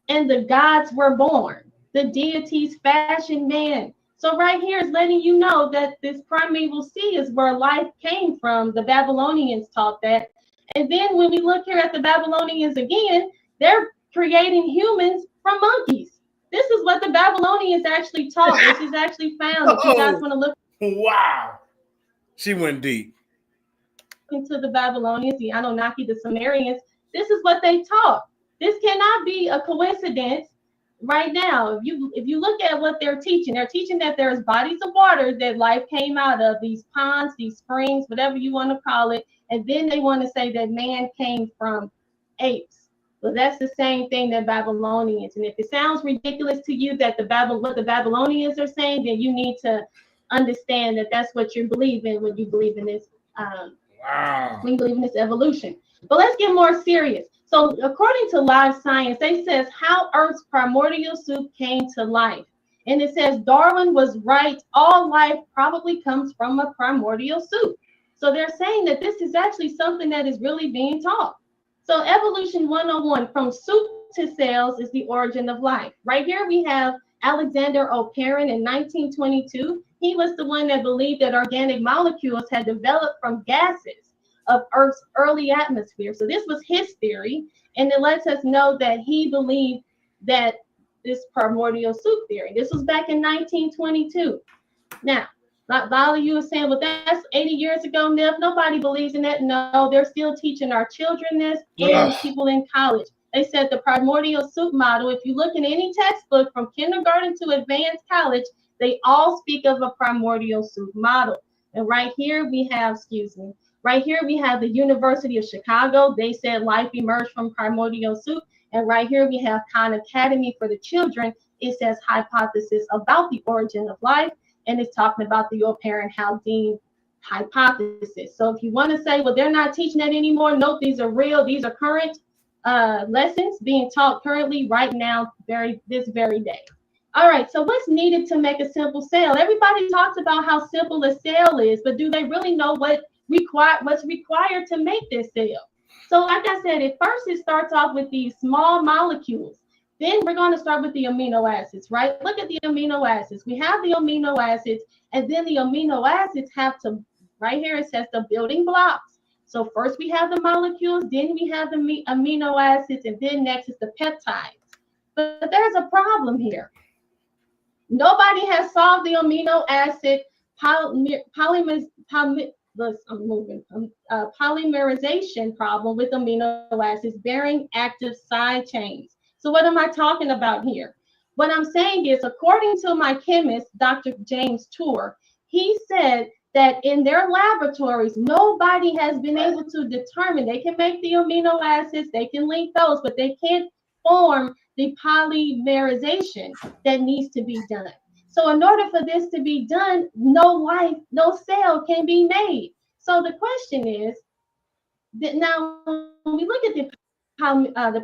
and the gods were born, the deities fashioned man. So right here is letting you know that this primeval sea is where life came from. The Babylonians taught that. And then when we look here at the Babylonians again, they're creating humans from monkeys. This is what the Babylonians actually taught. This is actually found. If you guys want to look. Wow. She went deep. Into the Babylonians, the Anunnaki, the Sumerians, this is what they taught. This cannot be a coincidence right now. If you look at what they're teaching that there's bodies of water that life came out of, these ponds, these springs, whatever you want to call it. And then they want to say that man came from apes. Well, that's the same thing that Babylonians. And if it sounds ridiculous to you that what the Babylonians are saying, then you need to understand that that's what you're believing when you believe in this. When you believe in this evolution. But let's get more serious. So according to Live Science, they says how Earth's primordial soup came to life. And it says Darwin was right. All life probably comes from a primordial soup. So they're saying that this is actually something that is really being taught. So evolution 101, from soup to cells is the origin of life. Right here we have Alexander O'Parin in 1922. He was the one that believed that organic molecules had developed from gases of Earth's early atmosphere. So this was his theory, and it lets us know that he believed that this primordial soup theory. This was back in 1922. Now, Valerie, you were saying, well, that's 80 years ago, Nev. Nobody believes in that. No, they're still teaching our children this and people in college. They said the primordial soup model, if you look in any textbook from kindergarten to advanced college, they all speak of a primordial soup model. And right here we have, right here we have the University of Chicago. They said life emerged from primordial soup. And right here we have Khan Academy for the children. It says hypothesis about the origin of life. And it's talking about the O'Parin-Haldane hypothesis. So if you want to say, well, they're not teaching that anymore. Nope, these are real. These are current. lessons being taught currently right now, this very day. All right, so what's needed to make a simple sale? Everybody talks about how simple a sale is, but do they really know what's required to make this sale? So like I said, at first it starts off with these small molecules. Then we're going to start with the amino acids, right? Look at the amino acids. We have the amino acids, and then the amino acids have to, right here it says the building blocks. So first we have the molecules, then we have the amino acids, and then next is the peptides. But there's a problem here. Nobody has solved the amino acid polymerization problem with amino acids bearing active side chains. So what am I talking about here? What I'm saying is, according to my chemist, Dr. James Tour, he said that in their laboratories, nobody has been able to determine. They can make the amino acids, they can link those, but they can't form the polymerization that needs to be done. So in order for this to be done, no cell can be made. So the question is, that now when we look at the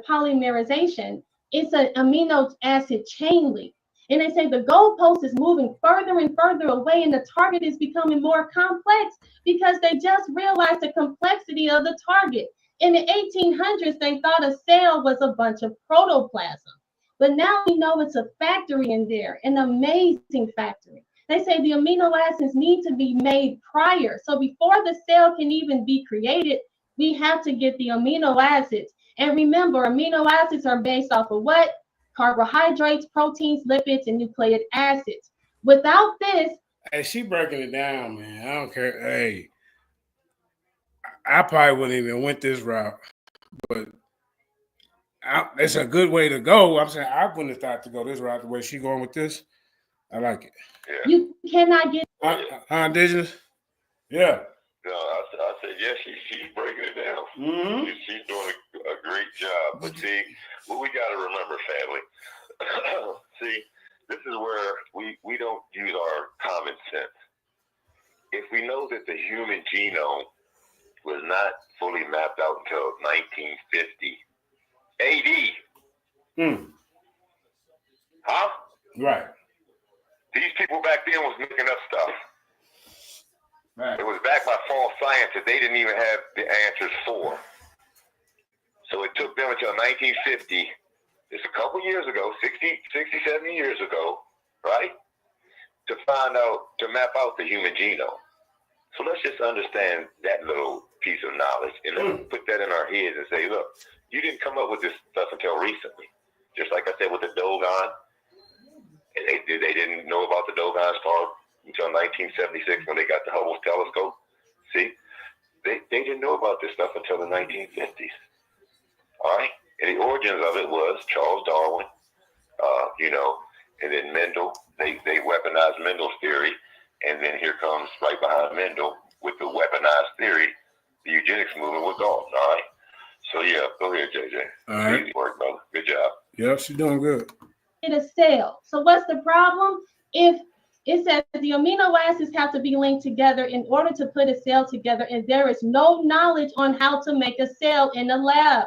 polymerization, it's an amino acid chain link. And they say the goalpost is moving further and further away, and the target is becoming more complex because they just realized the complexity of the target. In the 1800s, they thought a cell was a bunch of protoplasm. But now we know it's a factory in there, an amazing factory. They say the amino acids need to be made prior. So before the cell can even be created, we have to get the amino acids. And remember, amino acids are based off of what? Carbohydrates, proteins, lipids, and nucleic acids. Without this... Hey, she breaking it down, man. I don't care. Hey, I probably wouldn't even went this route, but it's a good way to go. I'm saying I wouldn't have thought to go this route the way she's going with this. I like it. Yeah. You cannot get indigenous. Yeah. No, I said yes. She's breaking it down. Mm-hmm. She's doing a great job. But see, what we got to remember, family. See, this is where we don't use our common sense. If we know that the human genome was not fully mapped out until 1950 AD. Huh? Right. These people back then was making up stuff. Right. It was backed by false science that they didn't even have the answers for. So it took them until 1950, just a couple years ago, 60, 70 years ago, right? To find out, to map out the human genome. So let's just understand that little piece of knowledge and let's put that in our heads and say, look, you didn't come up with this stuff until recently. Just like I said with the Dogon, and they didn't know about the Dogon star until 1976 when they got the Hubble telescope. See, they didn't know about this stuff until the 1950s. All right, and the origins of it was Charles Darwin, and then Mendel. They weaponized Mendel's theory, and then here comes right behind Mendel with the weaponized theory, the eugenics movement was gone. All right. So yeah, go ahead, JJ. All right. Easy work, brother. Good job. Yep, she's doing good. A cell. So what's the problem? If it says the amino acids have to be linked together in order to put a cell together, and there is no knowledge on how to make a cell in a lab.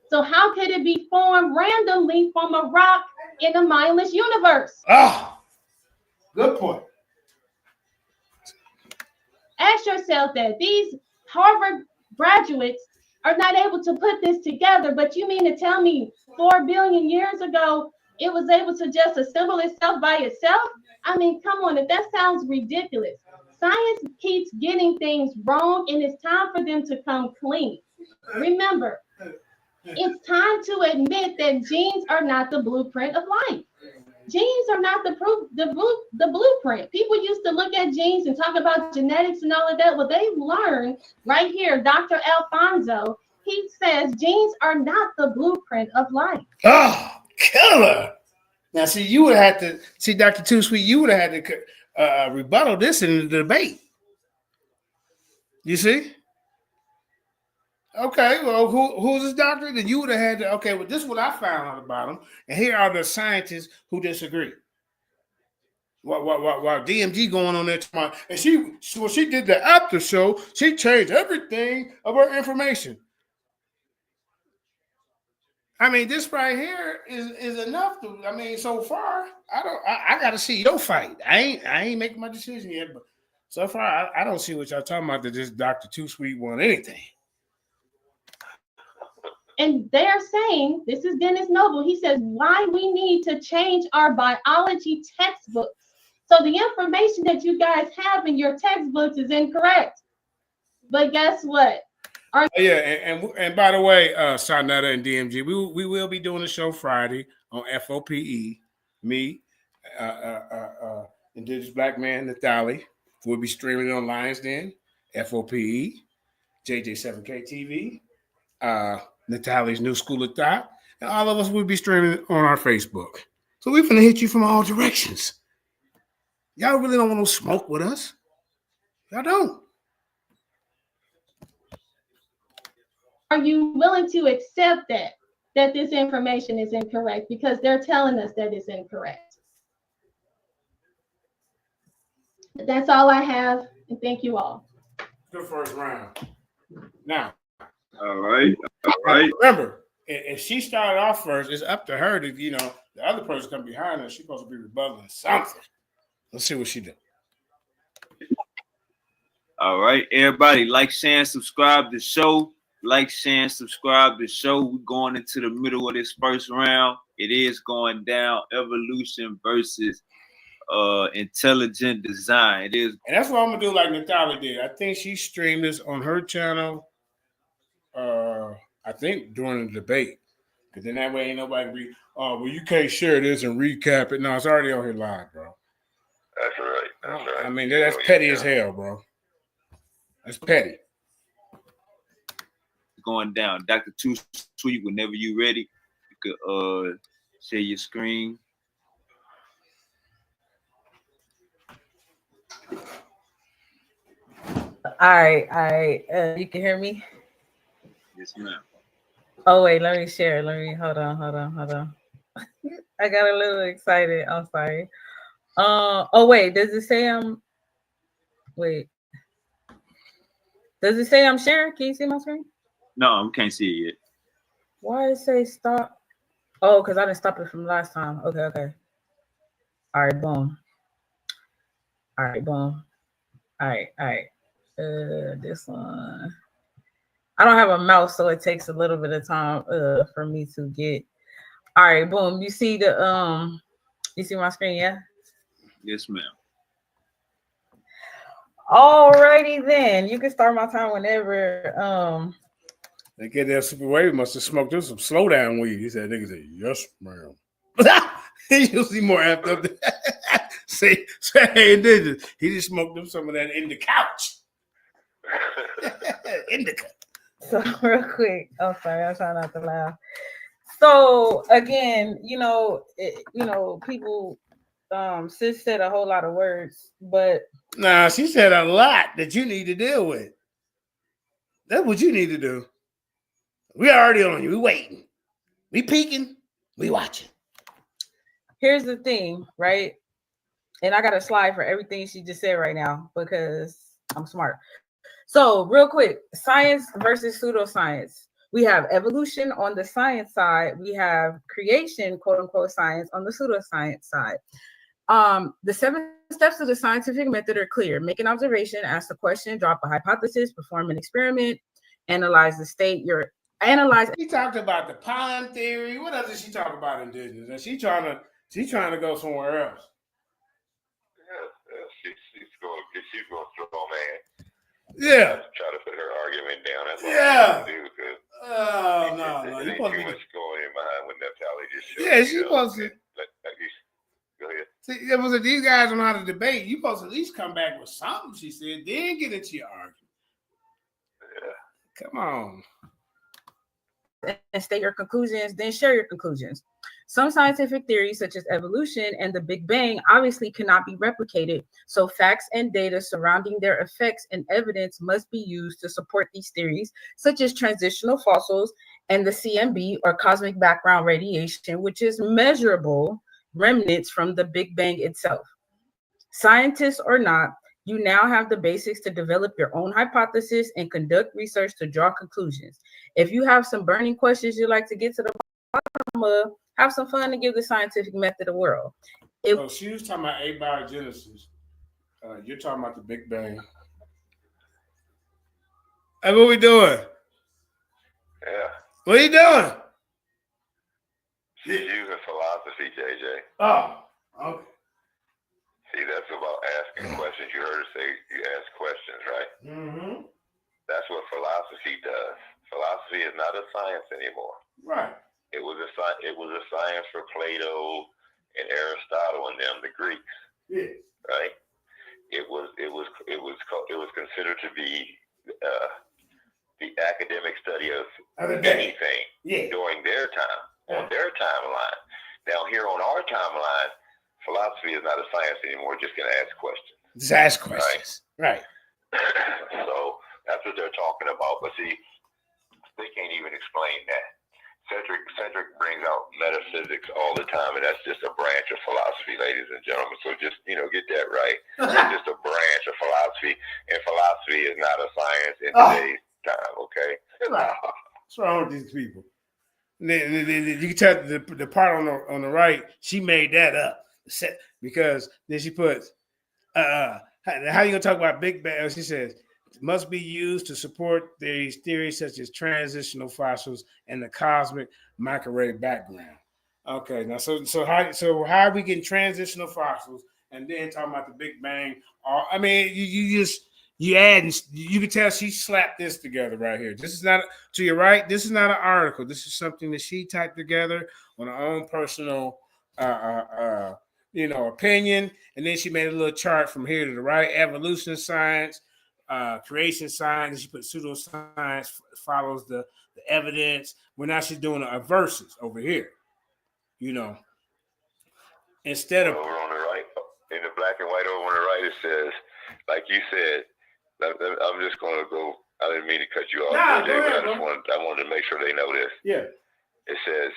So how could it be formed randomly from a rock in a mindless universe? Ah, good point. Ask yourself that. These Harvard graduates are not able to put this together, but you mean to tell me 4 billion years ago it was able to just assemble itself by itself? I mean, come on, if that sounds ridiculous. Science keeps getting things wrong, and it's time for them to come clean. Remember, it's time to admit that genes are not the blueprint of life. Genes are not the blueprint. People used to look at genes and talk about genetics and all of that. Well, they've learned right here, Dr. Alfonso, he says genes are not the blueprint of life. Oh, killer. Now, see, you would have to, see, Dr. Too Sweet, you would have had to rebuttal this in the debate. You see? Okay, well, who's this doctor? Then you would have had to, okay, well, this is what I found out about him. And here are the scientists who disagree. While DMG going on there tomorrow. And she did the after show, she changed everything of her information. I mean, this right here is enough to. I mean, so far, I got to see your fight. I ain't making my decision yet, but so far, I don't see what y'all talking about that this Dr. Too Sweet won anything. And they're saying, this is Dennis Noble. He says, why we need to change our biology textbooks. So the information that you guys have in your textbooks is incorrect. But guess what? And by the way, Sarnetta and DMG, we will be doing a show Friday on FOPE. Me, Indigenous Black Man Natali. We'll be streaming on Lions Den, FOPE, JJ7K TV, Natali's New School of Thought, and all of us will be streaming on our Facebook. So we're gonna hit you from all directions. Y'all really don't want no smoke with us. Y'all don't. Are you willing to accept that this information is incorrect? Because they're telling us that it's incorrect. That's all I have, and thank you all. Good first round. Now, all right. Remember, if she started off first, it's up to her to, the other person come behind her. She's supposed to be rebutting something. Let's see what she does. All right, everybody, like, share, and subscribe to the show. Like, share, and subscribe to the show. We're going into the middle of this first round. It is going down. Evolution versus intelligent design. It is, and that's what I'm gonna do. Like Natalia did. I think she streamed this on her channel. I think during the debate, because then that way ain't nobody read. Oh, well, you can't share this and recap it. No, it's already on here live, bro. That's right. That's right. I mean, that's petty as hell, bro. That's petty. Going down. Dr. Too Sweet, whenever you're ready, you could share your screen. All right. You can hear me? Yes, ma'am. Oh, wait, let me share. Hold on. I got a little excited. I'm sorry. Wait, does it say does it say I'm sharing? Can you see my screen? No, we can't see it yet. Why does it say stop? Oh, because I didn't stop it from last time. Okay. All right, boom. All right. This one. I don't have a mouse, so it takes a little bit of time for me to get. All right, boom. You see you see my screen, yeah? Yes, ma'am. Alrighty then. You can start my time whenever. They get that super wave must have smoked them some slow down weed. He said, nigga said, yes, ma'am. You'll see more amped up. Say, Indigenous. He just smoked them some of that in the couch. Indica. So real quick. Oh, sorry, I'm trying not to laugh. So again, people sis said a whole lot of words, but nah, she said a lot that you need to deal with. That's what you need to do. We already on you. We waiting. We peeking. We watching. Here's the thing, right? And I got a slide for everything she just said right now because I'm smart. So real quick, science versus pseudoscience. We have evolution on the science side. We have creation, quote unquote, science on the pseudoscience side. The 7 steps of the scientific method are clear. Make an observation, ask a question, drop a hypothesis, perform an experiment, analyze the state. She talked about the pond theory. What else did she talk about, Indigenous? And she's trying to go somewhere else. Yeah, she's going strong, man. Yeah. Try to put her argument down. That's all yeah. I do because no. There's too much going in behind when Natalia just showed. Yeah, she's supposed to. Go ahead. See, it was that these guys don't know how to debate. You supposed to at least come back with something, she said, then get into your argument. Yeah. Come on. And state your conclusions, then share your conclusions. Some scientific theories, such as evolution and the Big Bang, obviously cannot be replicated, so facts and data surrounding their effects and evidence must be used to support these theories, such as transitional fossils and the CMB, or cosmic background radiation, which is measurable remnants from the Big Bang itself. Scientists or not, you now have the basics to develop your own hypothesis and conduct research to draw conclusions. If you have some burning questions you'd like to get to the have some fun and give the scientific method a whirl. Oh, she was talking about abiogenesis. You're talking about the Big Bang. Hey, what we doing? Yeah. What are you doing? She's using philosophy, JJ. Oh, okay. See, that's about asking questions. You heard her say you ask questions, right? Mm-hmm. That's what philosophy does. Philosophy is not a science anymore. Right. It was a science for Plato and Aristotle and them, the Greeks. Yeah. Right. It was considered to be the academic study of anything during their time, on their timeline. Now here on our timeline, philosophy is not a science anymore. Just going to ask questions. Just ask questions. Right. So that's what they're talking about. But see, they can't even explain that. Cedric brings out metaphysics all the time, and that's just a branch of philosophy, ladies and gentlemen. So just, get that right. It's just a branch of philosophy, and philosophy is not a science in today's time, okay? What's wrong with these people? You can tell the part on the right, she made that up. Because then she puts, how are you going to talk about Big Bang? She says, must be used to support these theories such as transitional fossils and the cosmic microwave background. Okay, now so how are we getting transitional fossils and then talking about the Big Bang? I mean, you add, and you can tell she slapped this together right here. This is not, to your right, this is not an article. This is something that she typed together on her own personal opinion, and then she made a little chart from here to the right: evolution science, creation science. She put pseudoscience follows the evidence. Well, now she's doing a verses over here. Instead of over on the right, in the black and white over on the right, it says, like you said. I'm just going to go. I didn't mean to cut you off, JJ, but I wanted to make sure they know this. Yeah. It says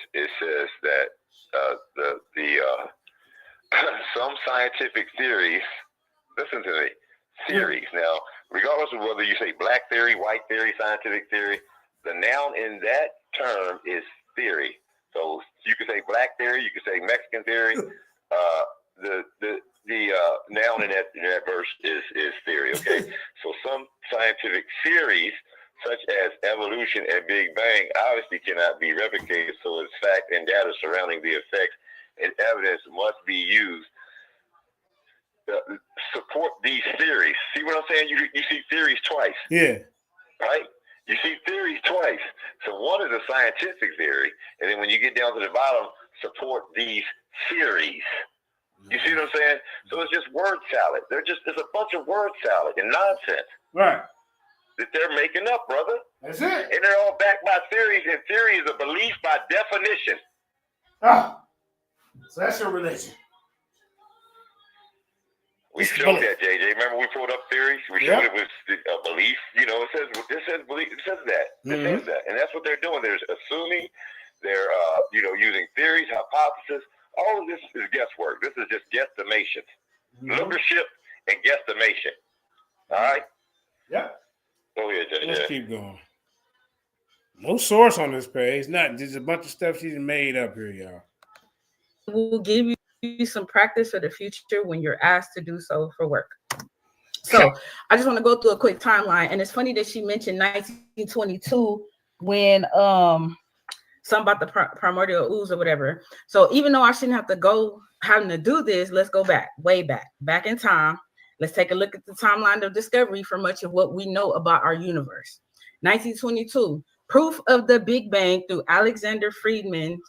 that some scientific theories. Listen to me. Theories. Now, regardless of whether you say black theory, white theory, scientific theory, the noun in that term is theory. So you could say black theory, you could say Mexican theory. The noun in that verse is theory. Okay. So some scientific theories, such as evolution and Big Bang, obviously cannot be replicated. So its fact and data surrounding the effects and evidence must be used to support these theories. See what I'm saying? You see theories twice. Yeah. Right? You see theories twice. So one is a scientific theory, and then when you get down to the bottom, support these theories. You see what I'm saying? So it's just word salad. It's a bunch of word salad and nonsense. Right. That they're making up, brother. That's it. And they're all backed by theories, and theory is a belief by definition. So that's your religion. We showed that, JJ. Remember we pulled up theories? We showed it was a belief. It says belief. It says that. It says that. And that's what they're doing. They're assuming. They're using theories, hypotheses. All of this is guesswork. This is just guesstimations. Leadership and guesstimation. All right? Yeah. Go ahead, JJ. Let's keep going. No source on this page. Nothing. There's a bunch of stuff she's made up here, y'all. We'll give you some practice for the future when you're asked to do so for work. So I just want to go through a quick timeline. And it's funny that she mentioned 1922 when something about the primordial ooze or whatever. So even though I shouldn't have to go having to do this, let's go way back in time. Let's take a look at the timeline of discovery for much of what we know about our universe. 1922, proof of the Big Bang through Alexander Friedman's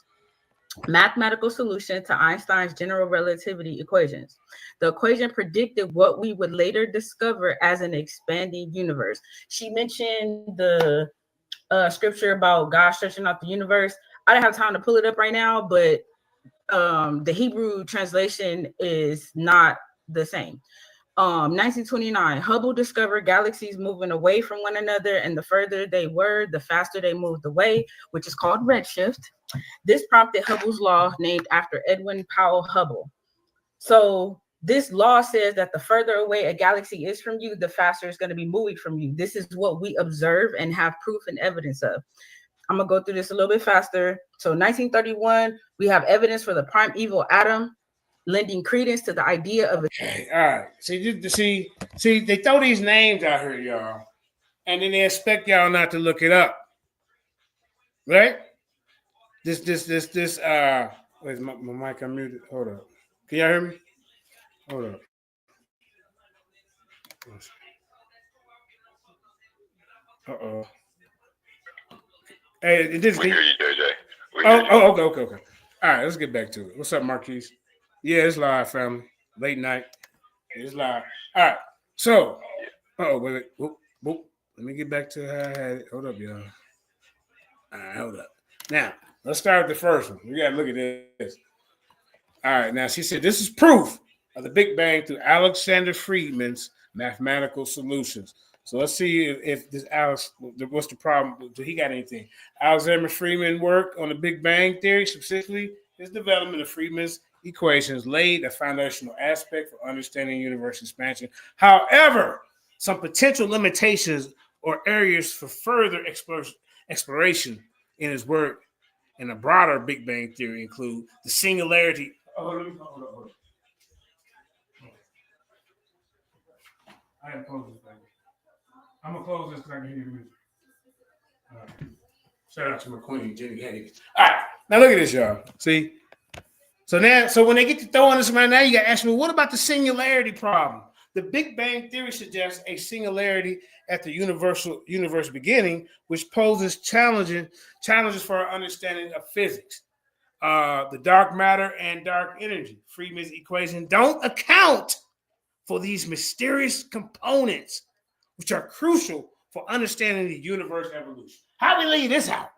mathematical solution to Einstein's general relativity equations. The equation predicted what we would later discover as an expanding universe. She mentioned the scripture about God stretching out the universe. I don't have time to pull it up right now, but the Hebrew translation is not the same. 1929, Hubble discovered galaxies moving away from one another, and the further they were, the faster they moved away, which is called redshift. This prompted Hubble's law, named after Edwin Powell Hubble. So this law says that the further away a galaxy is from you, the faster it's going to be moving from you. This is what we observe and have proof and evidence of. I'm gonna go through this a little bit faster. So 1931, we have evidence for the primeval atom, lending credence to the idea of Okay, all right. See, they throw these names out here, y'all, and then they expect y'all not to look it up, right? This. Wait, my mic unmuted. Hold up. Can y'all hear me? Hold up. Uh-oh. Hey, this. We hear you, JJ. Okay. All right, let's get back to it. What's up, Marquise? Yeah, it's live, family. Late night. It's live. All right. So, wait. Whoop. Let me get back to how I had it. Hold up, y'all. All right, hold up. Now, let's start with the first one. We got to look at this. All right, now she said this is proof of the Big Bang through Alexander Friedman's mathematical solutions. So let's see if this Alex, what's the problem? Do he got anything? Alexander Friedman work on the Big Bang theory, specifically his development of Friedman's equations laid a foundational aspect for understanding universe expansion. However, some potential limitations or areas for further exploration in his work in a broader Big Bang theory include the singularity. Hold on. I gotta close this thing. I'm gonna close this because I can hear you music. Shout out to my queen, Jenny Hagen. All right, now look at this, y'all. See? So when they get to throwing this around, now you gotta ask me, what about the singularity problem? The Big Bang theory suggests a singularity at the universe beginning, which poses challenges for our understanding of physics. The dark matter and dark energy. Friedman's equation don't account for these mysterious components, which are crucial for understanding the universe evolution. How do we leave this out?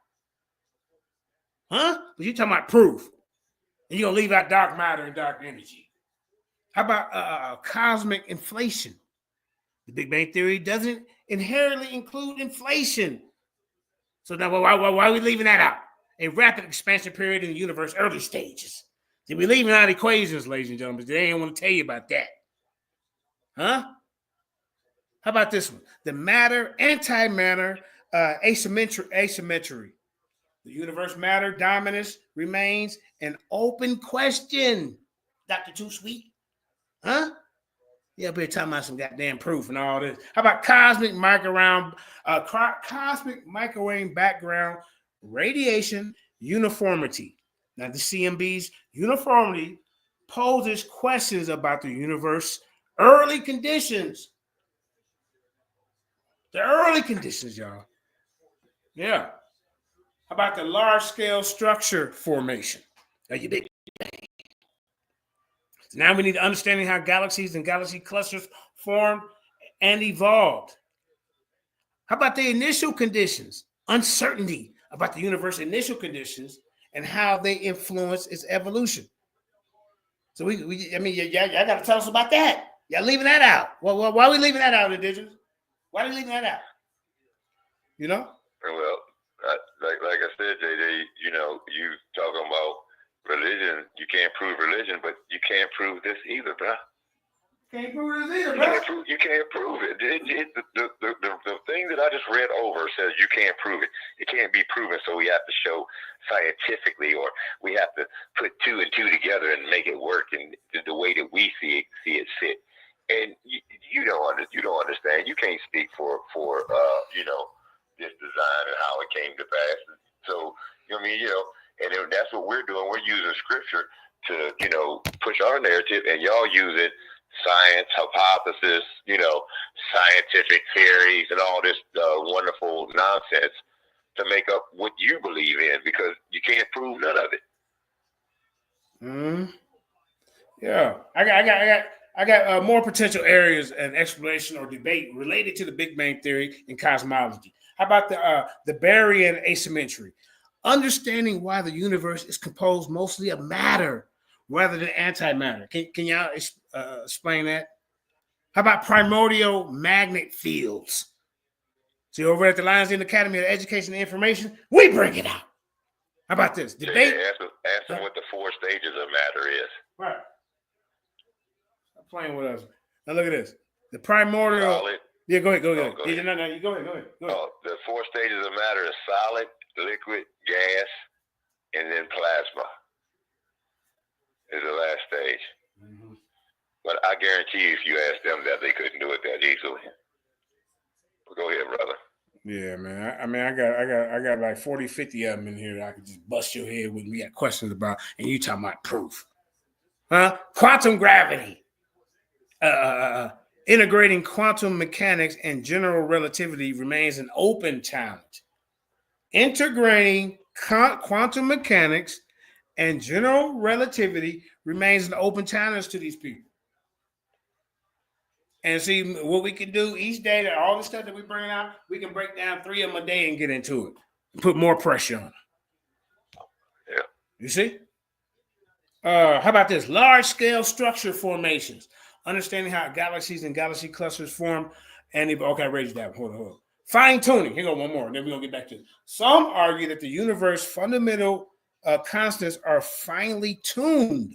Huh? But you're talking about proof. And you're going to leave out dark matter and dark energy. How about cosmic inflation? The Big Bang theory doesn't inherently include inflation. So now why are we leaving that out? A rapid expansion period in the universe early stages. See, we're leaving out equations, ladies and gentlemen. They ain't want to tell you about that. Huh? How about this one? The matter, antimatter, asymmetry. The universe matter dominance remains an open question. Dr. Too Sweet? Huh? Yeah, I've been talking about some goddamn proof and all this. How about cosmic microwave background radiation uniformity? Now, the CMB's uniformity poses questions about the universe early conditions. The early conditions, y'all. Yeah. How about the large-scale structure formation? Are you big? So now we need understanding how galaxies and galaxy clusters formed and evolved. How about the initial conditions? Uncertainty about the universe's initial conditions and how they influence its evolution. So y'all got to tell us about that. Y'all leaving that out. Well, why are we leaving that out, Indigenous? Why are we leaving that out? You know? Well, like I said, JJ, you talking about religion. You can't prove religion, but you can't prove this either, bro. Can't prove this either, bro. You can't prove it. The thing that I just read over says you can't prove it. It can't be proven, so we have to show scientifically, or we have to put two and two together and make it work in the way that we see it fit. And you don't understand. You can't speak for this design and how it came to pass. So and that's what we're doing. We're using scripture to push our narrative, and y'all use it. Science, hypothesis, scientific theories, and all this wonderful nonsense to make up what you believe in, because you can't prove none of it. Yeah, I got more potential areas and exploration or debate related to the Big Bang theory and cosmology. How about the Barrier asymmetry? Understanding why the universe is composed mostly of matter rather than antimatter. Can y'all explain that? How about primordial magnet fields? See, over at the Lions Den Academy of Education and Information, we bring it out. How about this? Debate. Ask them what the 4 stages of matter is. Right. I'm playing with us. Now look at this. The primordial. Yeah, go ahead. Go Oh, ahead. go ahead. No, you go ahead. Go ahead. The 4 stages of matter is solid, liquid, gas, and then plasma is the last stage. Mm-hmm. But I guarantee you, if you ask them that, they couldn't do it that easily. But go ahead, brother. Yeah, man. I mean, I got like 40, 50 of them in here that I could just bust your head with. We got questions about, and you talking about proof. Huh? Quantum gravity. Integrating quantum mechanics and general relativity remains an open challenge. Integrating quantum mechanics and general relativity remains an open challenge to these people. And see what we can do each day, that all the stuff that we bring out, we can break down 3 of them a day and get into it. Put more pressure on them. Yeah. You see? How about this? Large-scale structure formations. Understanding how galaxies and galaxy clusters form. Okay, I raised that. Hold on. Fine-tuning. Here go one more. Then we're going to get back to it. Some argue that the universe's fundamental constants are finely tuned.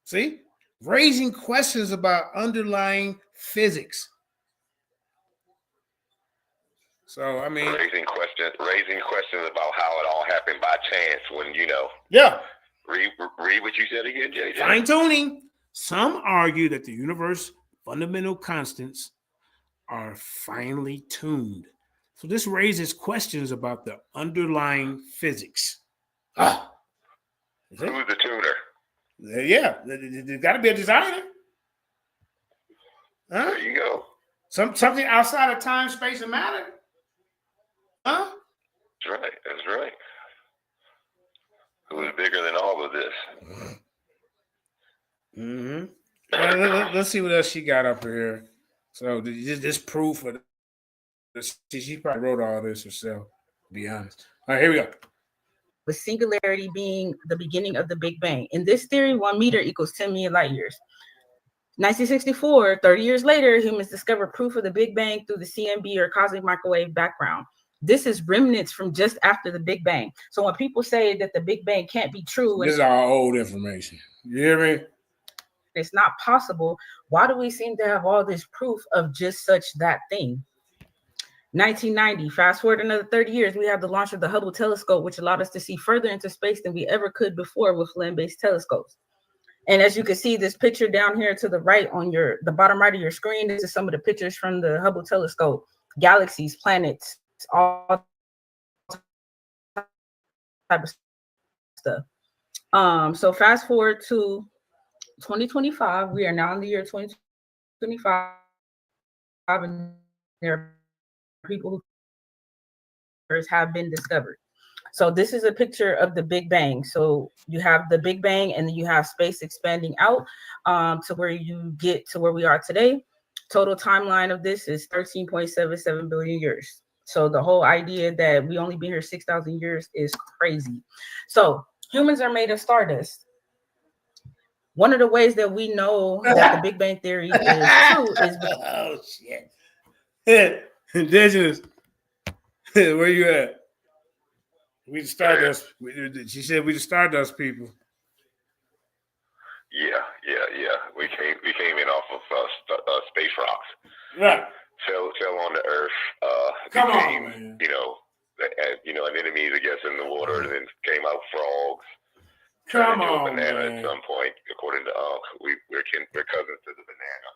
See? Raising questions about underlying physics. So, I mean, raising questions about how it all happened by chance when, yeah. Read what you said again, JJ. Fine-tuning. Some argue that the universe's fundamental constants are finely tuned. So this raises questions about the underlying physics. Who's the tuner? Yeah, there's got to be a designer. Huh? There you go. Something outside of time, space, and matter. Huh? That's right. Who is bigger than all of this? Mm-hmm. Let's see what else she got up here. So this proof of this. She probably wrote all this herself, to be honest. All right, here we go. With singularity being the beginning of the Big Bang. In this theory, 1 meter equals 10 million light years. 1964, 30 years later, humans discovered proof of the Big Bang through the CMB or cosmic microwave background. This is remnants from just after the Big Bang. So when people say that the Big Bang can't be true, this is all old information. You hear me? It's not possible. Why do we seem to have all this proof of just such that thing? 1990, fast forward another 30 years, we have the launch of the Hubble telescope, which allowed us to see further into space than we ever could before with land-based telescopes. And as you can see, this picture down here to the right on the bottom right of your screen, this is some of the pictures from the Hubble telescope, galaxies, planets, all type of stuff. So fast forward to 2025, we are now in the year 2025, and there are people who have been discovered. So this is a picture of the Big Bang. So you have the Big Bang and then you have space expanding out to where you get to where we are today. Total timeline of this is 13.77 billion years. So the whole idea that we only been here 6,000 years is crazy. So humans are made of stardust. One of the ways that we know that the Big Bang Theory is true is because oh shit. Indigenous. Where you at? We the Stardust. She said we the Stardust people. Yeah. We came in off of space rocks. Right. Fell on the Earth. Come became, on, man. anemones, I guess, in the water, and then came out frogs. Come on, banana man. At some point, according to we're cousins to the banana.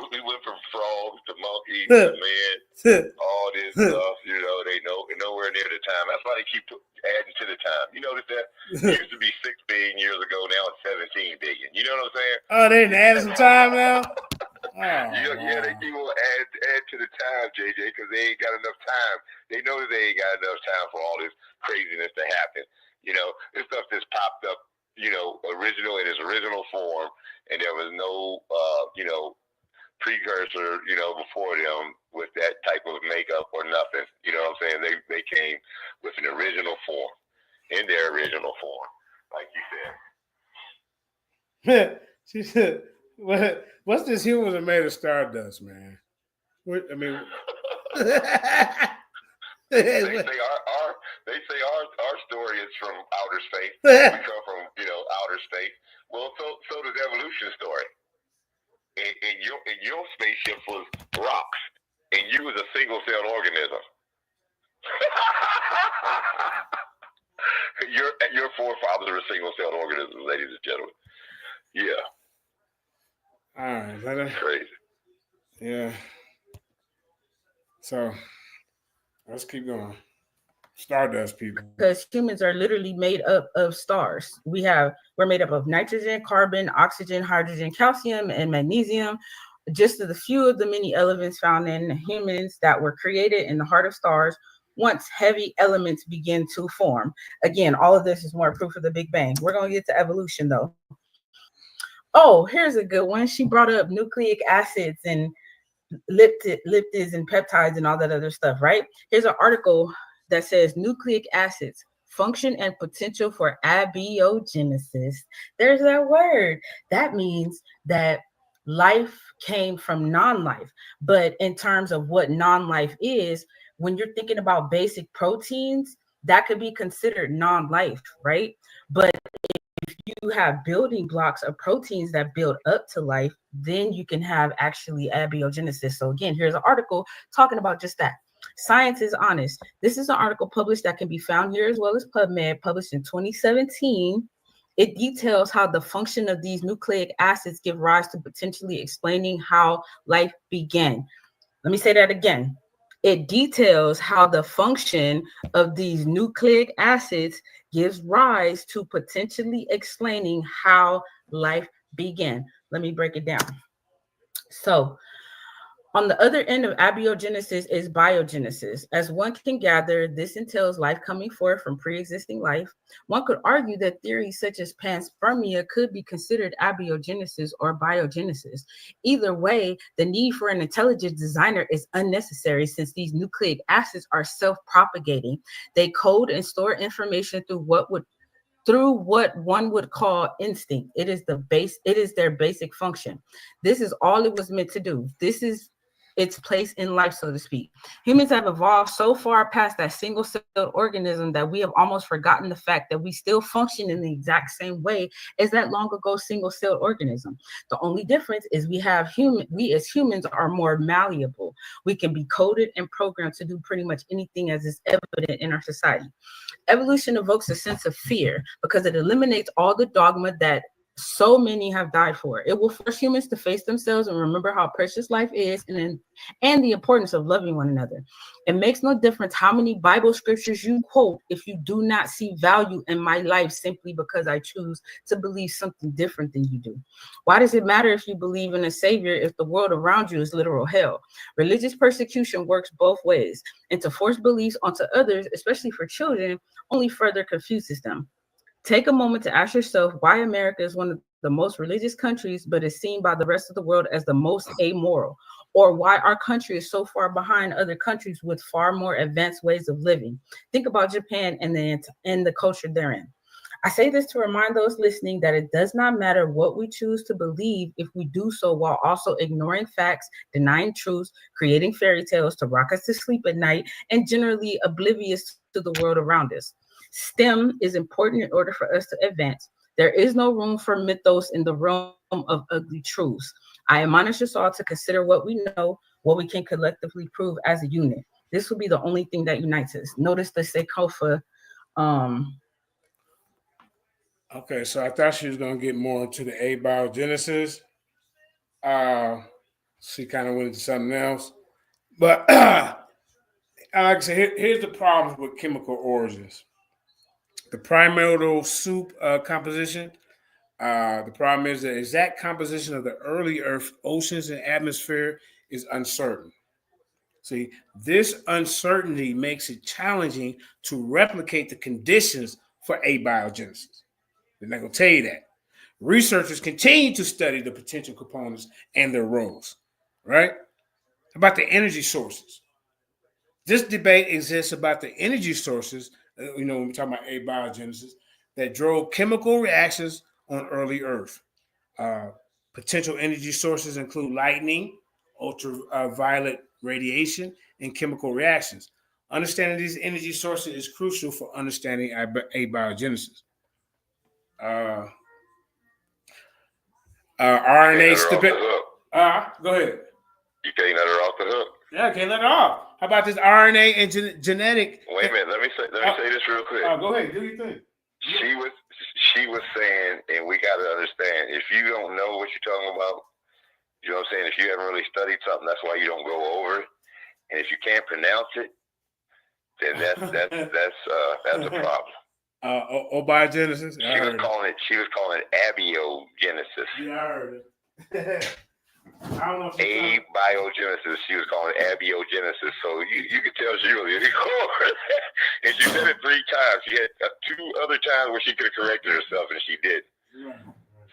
We went from frogs to monkeys to man, all this stuff. They nowhere near the time. That's why they keep adding to the time. You notice that it used to be 6 billion years ago. Now it's 17 billion. You know what I'm saying? Oh, they didn't add some time now. Yeah, they keep on add to the time, JJ, because they ain't got enough time. They know that they ain't got enough time for all this craziness to happen. This stuff just popped up, original in its original form, and there was no, precursor, before them with that type of makeup or nothing. You know what I'm saying? They came with an original form, in their original form, like you said. She said, what's this humans are made of stardust, man? I mean... They say our story is from outer space. We come from outer space. Well, so does evolution story. and your spaceship was rocks, and you was a single-celled organism. Your forefathers were single-celled organisms, ladies and gentlemen. Yeah. All right, brother. Crazy. Yeah. So let's keep going. Stardust people. Because humans are literally made up of stars. We're made up of nitrogen, carbon, oxygen, hydrogen, calcium, and magnesium. Just the few of the many elements found in humans that were created in the heart of stars once heavy elements begin to form. Again, all of this is more proof of the Big Bang. We're going to get to evolution though. Oh, here's a good one. She brought up nucleic acids and lipids and peptides and all that other stuff, right? Here's an article that says nucleic acids, function and potential for abiogenesis. There's that word. That means that life came from non-life. But in terms of what non-life is, when you're thinking about basic proteins, that could be considered non-life, right? But if you have building blocks of proteins that build up to life, then you can have actually abiogenesis. So again, here's an article talking about just that. Science is honest. This is an article published that can be found here as well as PubMed, published in 2017. It details how the function of these nucleic acids give rise to potentially explaining how life began. Let me say that again. It details how the function of these nucleic acids gives rise to potentially explaining how life began. Let me break it down. So, on the other end of abiogenesis is biogenesis. As one can gather, this entails life coming forth from pre-existing life. One could argue that theories such as panspermia could be considered abiogenesis or biogenesis. Either way, the need for an intelligent designer is unnecessary since these nucleic acids are self-propagating. They code and store information through what one would call instinct. It is their basic function. This is all it was meant to do. This is its place in life, so to speak. Humans have evolved so far past that single-celled organism that we have almost forgotten the fact that we still function in the exact same way as that long ago single-celled organism. The only difference is we as humans are more malleable. We can be coded and programmed to do pretty much anything as is evident in our society. Evolution evokes a sense of fear because it eliminates all the dogma that so many have died for. It will force humans to face themselves and remember how precious life is and the importance of loving one another. It makes no difference how many Bible scriptures you quote if you do not see value in my life simply because I choose to believe something different than you do. Why does it matter if you believe in a savior if the world around you is literal hell? Religious persecution works both ways, and to force beliefs onto others, especially for children, only further confuses them. Take a moment to ask yourself why America is one of the most religious countries, but is seen by the rest of the world as the most amoral, or why our country is so far behind other countries with far more advanced ways of living. Think about Japan and the culture therein. I say this to remind those listening that it does not matter what we choose to believe if we do so while also ignoring facts, denying truths, creating fairy tales to rock us to sleep at night, and generally oblivious to the world around us. STEM is important in order for us to advance. There is no room for mythos in the realm of ugly truths. I admonish us all to consider what we know, what we can collectively prove as a unit. This will be the only thing that unites us. Notice the Sekofa. Okay, so I thought she was going to get more into the abiogenesis. She kind of went into something else. But like I said, here's the problems with chemical origins. The primordial soup composition. The problem is the exact composition of the early Earth, oceans, and atmosphere is uncertain. See, this uncertainty makes it challenging to replicate the conditions for abiogenesis. They're not going to tell you that. Researchers continue to study the potential components and their roles, right? About the energy sources. This debate exists about the energy sources, when we're talking about abiogenesis, that drove chemical reactions on early Earth. Potential energy sources include lightning, ultraviolet radiation, and chemical reactions. Understanding these energy sources is crucial for understanding abiogenesis. RNA stability. Go ahead. You can't let her off the hook. Yeah, I can't let her off. How about this RNA and genetic? Wait a minute. Let me say this real quick. Go ahead. Do your thing. She was saying, and we got to understand, if you don't know what you're talking about, you know what I'm saying? If you haven't really studied something, that's why you don't go over it. And if you can't pronounce it, then that's a problem. Obiogenesis. She was calling it abiogenesis. Yeah, I heard it. I don't know. Abiogenesis. She was calling it abiogenesis. So you can tell she really and she said it 3 times. She had 2 other times where she could have corrected herself, and she did. Right.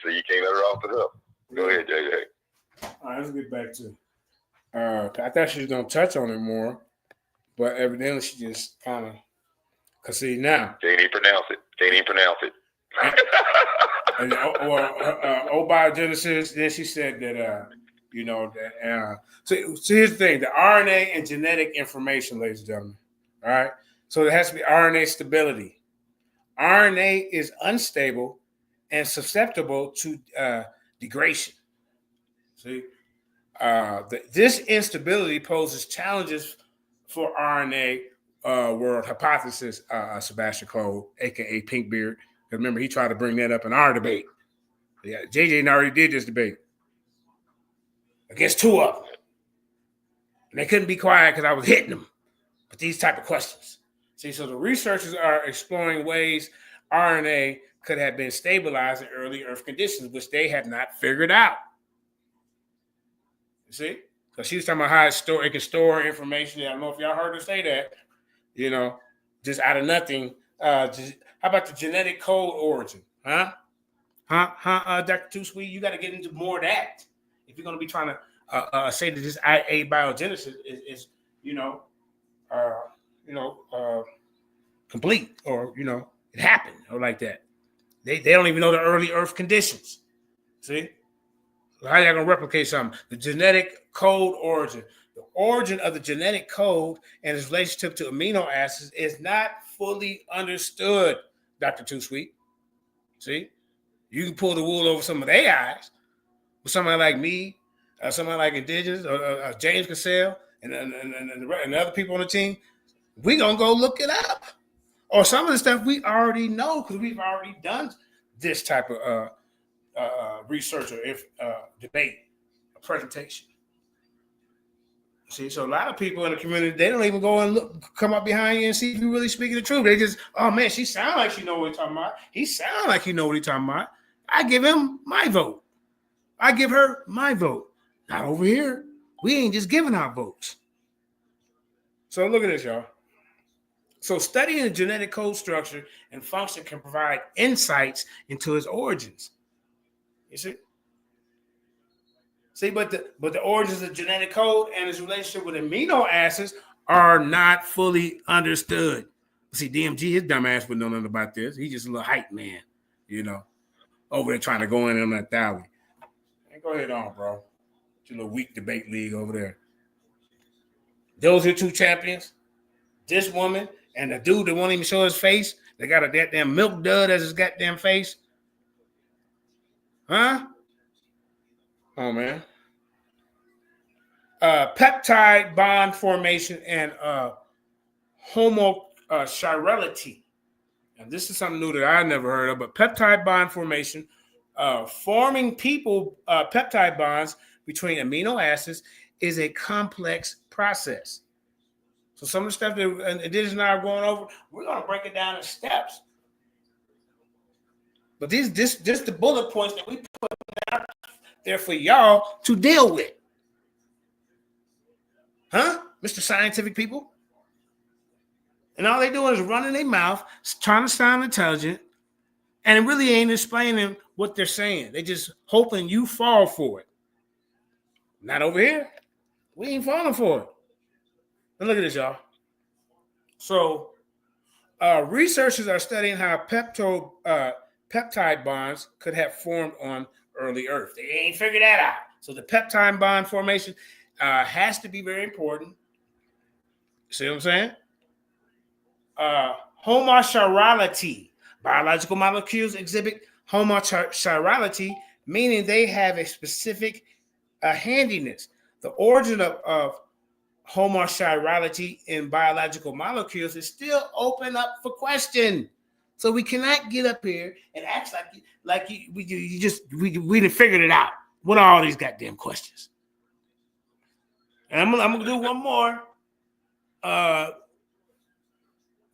So you can't let her off the hook. Go ahead, JJ. All right, let's get back to. I thought she was gonna touch on it more, but evidently she just kind of. Cause see now. Can't even pronounce it. And obiogenesis. Then she said that So here's the thing: the RNA and genetic information, ladies and gentlemen. All right. So there has to be RNA stability. RNA is unstable and susceptible to degradation. See, this instability poses challenges for RNA world hypothesis. Sebastian Cole, aka Pinkbeard. Remember, he tried to bring that up in our debate. Yeah, JJ already did this debate against 2 of them. And they couldn't be quiet because I was hitting them with these type of questions. See, so the researchers are exploring ways RNA could have been stabilized in early Earth conditions, which they have not figured out. You see? Because she was talking about how it can store information. I don't know if y'all heard her say that, just out of nothing. How about the genetic code origin? Dr. Too Sweet, you got to get into more of that if you're going to be trying to say that this abiogenesis is complete, or it happened, or like that. They don't even know the early Earth conditions. See, so how y'all gonna replicate something? The genetic code origin, the origin of the genetic code and its relationship to amino acids is not fully understood, Dr. Too Sweet. See, you can pull the wool over some of their eyes, but somebody like me, somebody like Indigenous, or James Cassell, and the other people on the team, we gonna go look it up. Or some of the stuff we already know because we've already done this type of research or debate, a presentation. See, so a lot of people in the community, they don't even go and come up behind you and see if you're really speaking the truth. They just, oh man, she sounds like she know what he's talking about. He sounds like he know what he's talking about. I give him my vote. I give her my vote. Not over here. We ain't just giving our votes. So look at this, y'all. So studying the genetic code structure and function can provide insights into its origins. You see? See, but the origins of genetic code and its relationship with amino acids are not fully understood. See, DMG, his dumb ass wouldn't know nothing about this. He's just a little hype man, over there trying to go in on that thally. Hey, go ahead on, bro. It's your little weak debate league over there. Those are 2 champions. This woman and the dude that won't even show his face. They got a goddamn milk dud as his goddamn face. Huh? Oh, man. Peptide bond formation and homochirality. And this is something new that I never heard of, but peptide bond formation, forming peptide bonds between amino acids is a complex process. So some of the stuff that Indigenous and I are going over, we're going to break it down in steps. But this the bullet points that we put out there for y'all to deal with. Huh? Mr. Scientific people? And all they doing is running their mouth, trying to sound intelligent, and it really ain't explaining what they're saying. They just hoping you fall for it. Not over here. We ain't falling for it. But look at this, y'all. So researchers are studying how peptide bonds could have formed on early Earth. They ain't figured that out. So the peptide bond formation has to be very important. See what I'm saying? Homochirality. Biological molecules exhibit homochirality, meaning they have a specific handiness. The origin of homosexuality in biological molecules is still open up for question. So we cannot get up here and act like we done figured it out. What are all these goddamn questions? And I'm gonna do one more.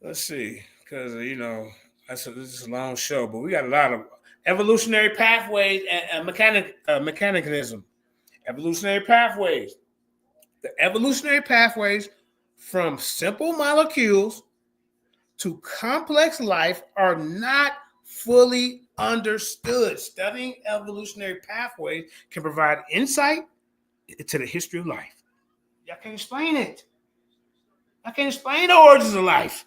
Let's see, because this is a long show, but we got a lot of evolutionary pathways and mechanism. Evolutionary pathways. The evolutionary pathways from simple molecules to complex life are not fully understood. Studying evolutionary pathways can provide insight into the history of life. Y'all can't explain it. I can't explain the origins of life.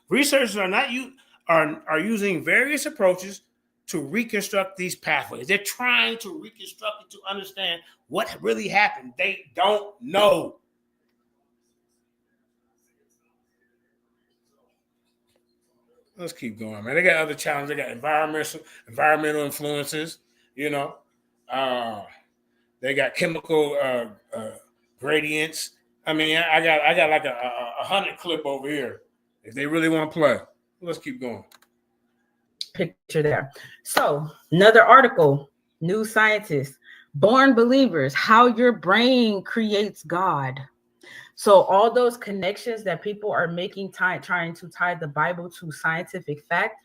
Researchers are using various approaches to reconstruct these pathways. They're trying to reconstruct it to understand what really happened. They don't know. Let's keep going, man. They got other challenges. They got environmental influences. They got chemical gradients. I mean, I got like a 100 clip over here. If they really want to play, let's keep going. Picture there. So another article, New Scientist, Born Believers, How Your Brain Creates God. So all those connections that people are making, trying to tie the Bible to scientific fact,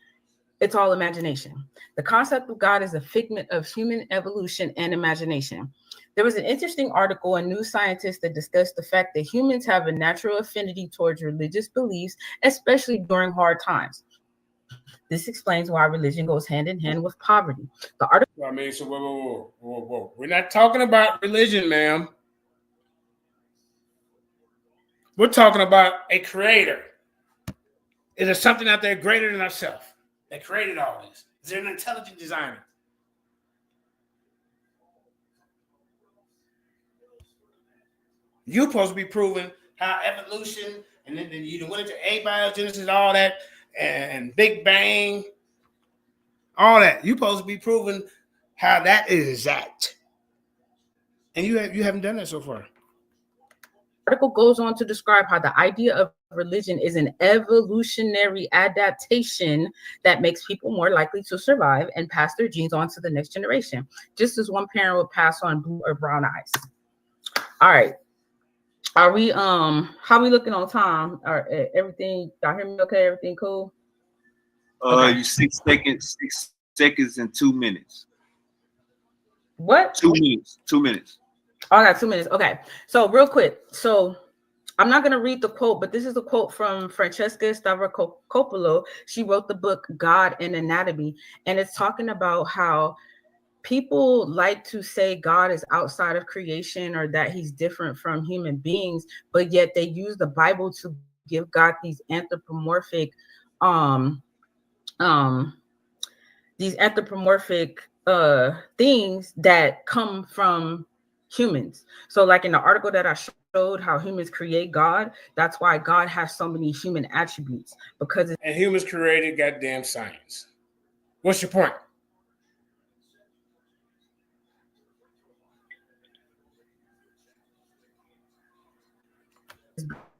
it's all imagination. The concept of God is a figment of human evolution and imagination. There was an interesting article in New Scientist that discussed the fact that humans have a natural affinity towards religious beliefs, especially during hard times. This explains why religion goes hand in hand with poverty. The article. I mean, so whoa. We're not talking about religion, ma'am. We're talking about a creator. Is there something out there greater than ourselves that created all this? Is there an intelligent designer? You're supposed to be proving how evolution, and then you went into abiogenesis, all that, and Big Bang, all that. You're supposed to be proving how that is exact. And you haven't done that so far. The article goes on to describe how the idea of religion is an evolutionary adaptation that makes people more likely to survive and pass their genes on to the next generation, just as one parent would pass on blue or brown eyes. All right. Are we how we looking on time? Everything, y'all hear me okay? Everything cool? Okay. You 6 seconds and 2 minutes. What? 2 minutes. 2 minutes. Oh, I got 2 minutes. Okay. So real quick. So I'm not going to read the quote, but this is a quote from Francesca Stavrakopoulos. She wrote the book God and Anatomy, and it's talking about how people like to say God is outside of creation or that he's different from human beings, but yet they use the Bible to give God these anthropomorphic things that come from humans. So like in the article that I showed how humans create God, that's why God has so many human attributes, because and humans created goddamn science. What's your point?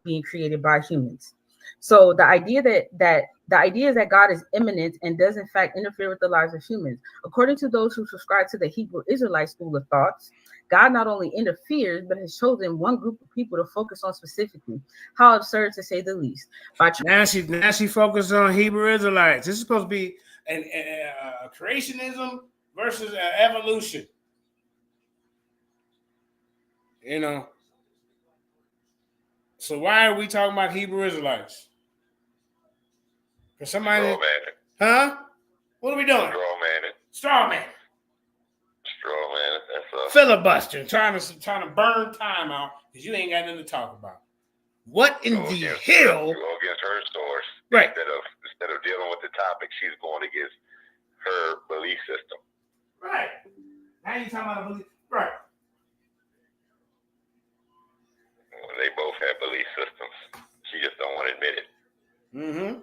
being created by humans. So the idea is that God is immanent and does in fact interfere with the lives of humans. According to those who subscribe to the Hebrew Israelite school of thoughts, God not only interferes, but has chosen one group of people to focus on specifically. How absurd, to say the least. Now she focused on Hebrew Israelites. This is supposed to be a creationism versus evolution. So why are we talking about Hebrew Israelites? Because somebody, huh? What are we doing? Straw man. That's filibuster, trying to burn time out because you ain't got nothing to talk about. What in the hell? You go against her source, right? Instead of dealing with the topic, she's going against her belief system. Right. Now you talking about a belief, right? They both have belief systems. She just don't want to admit it. Mm-hmm.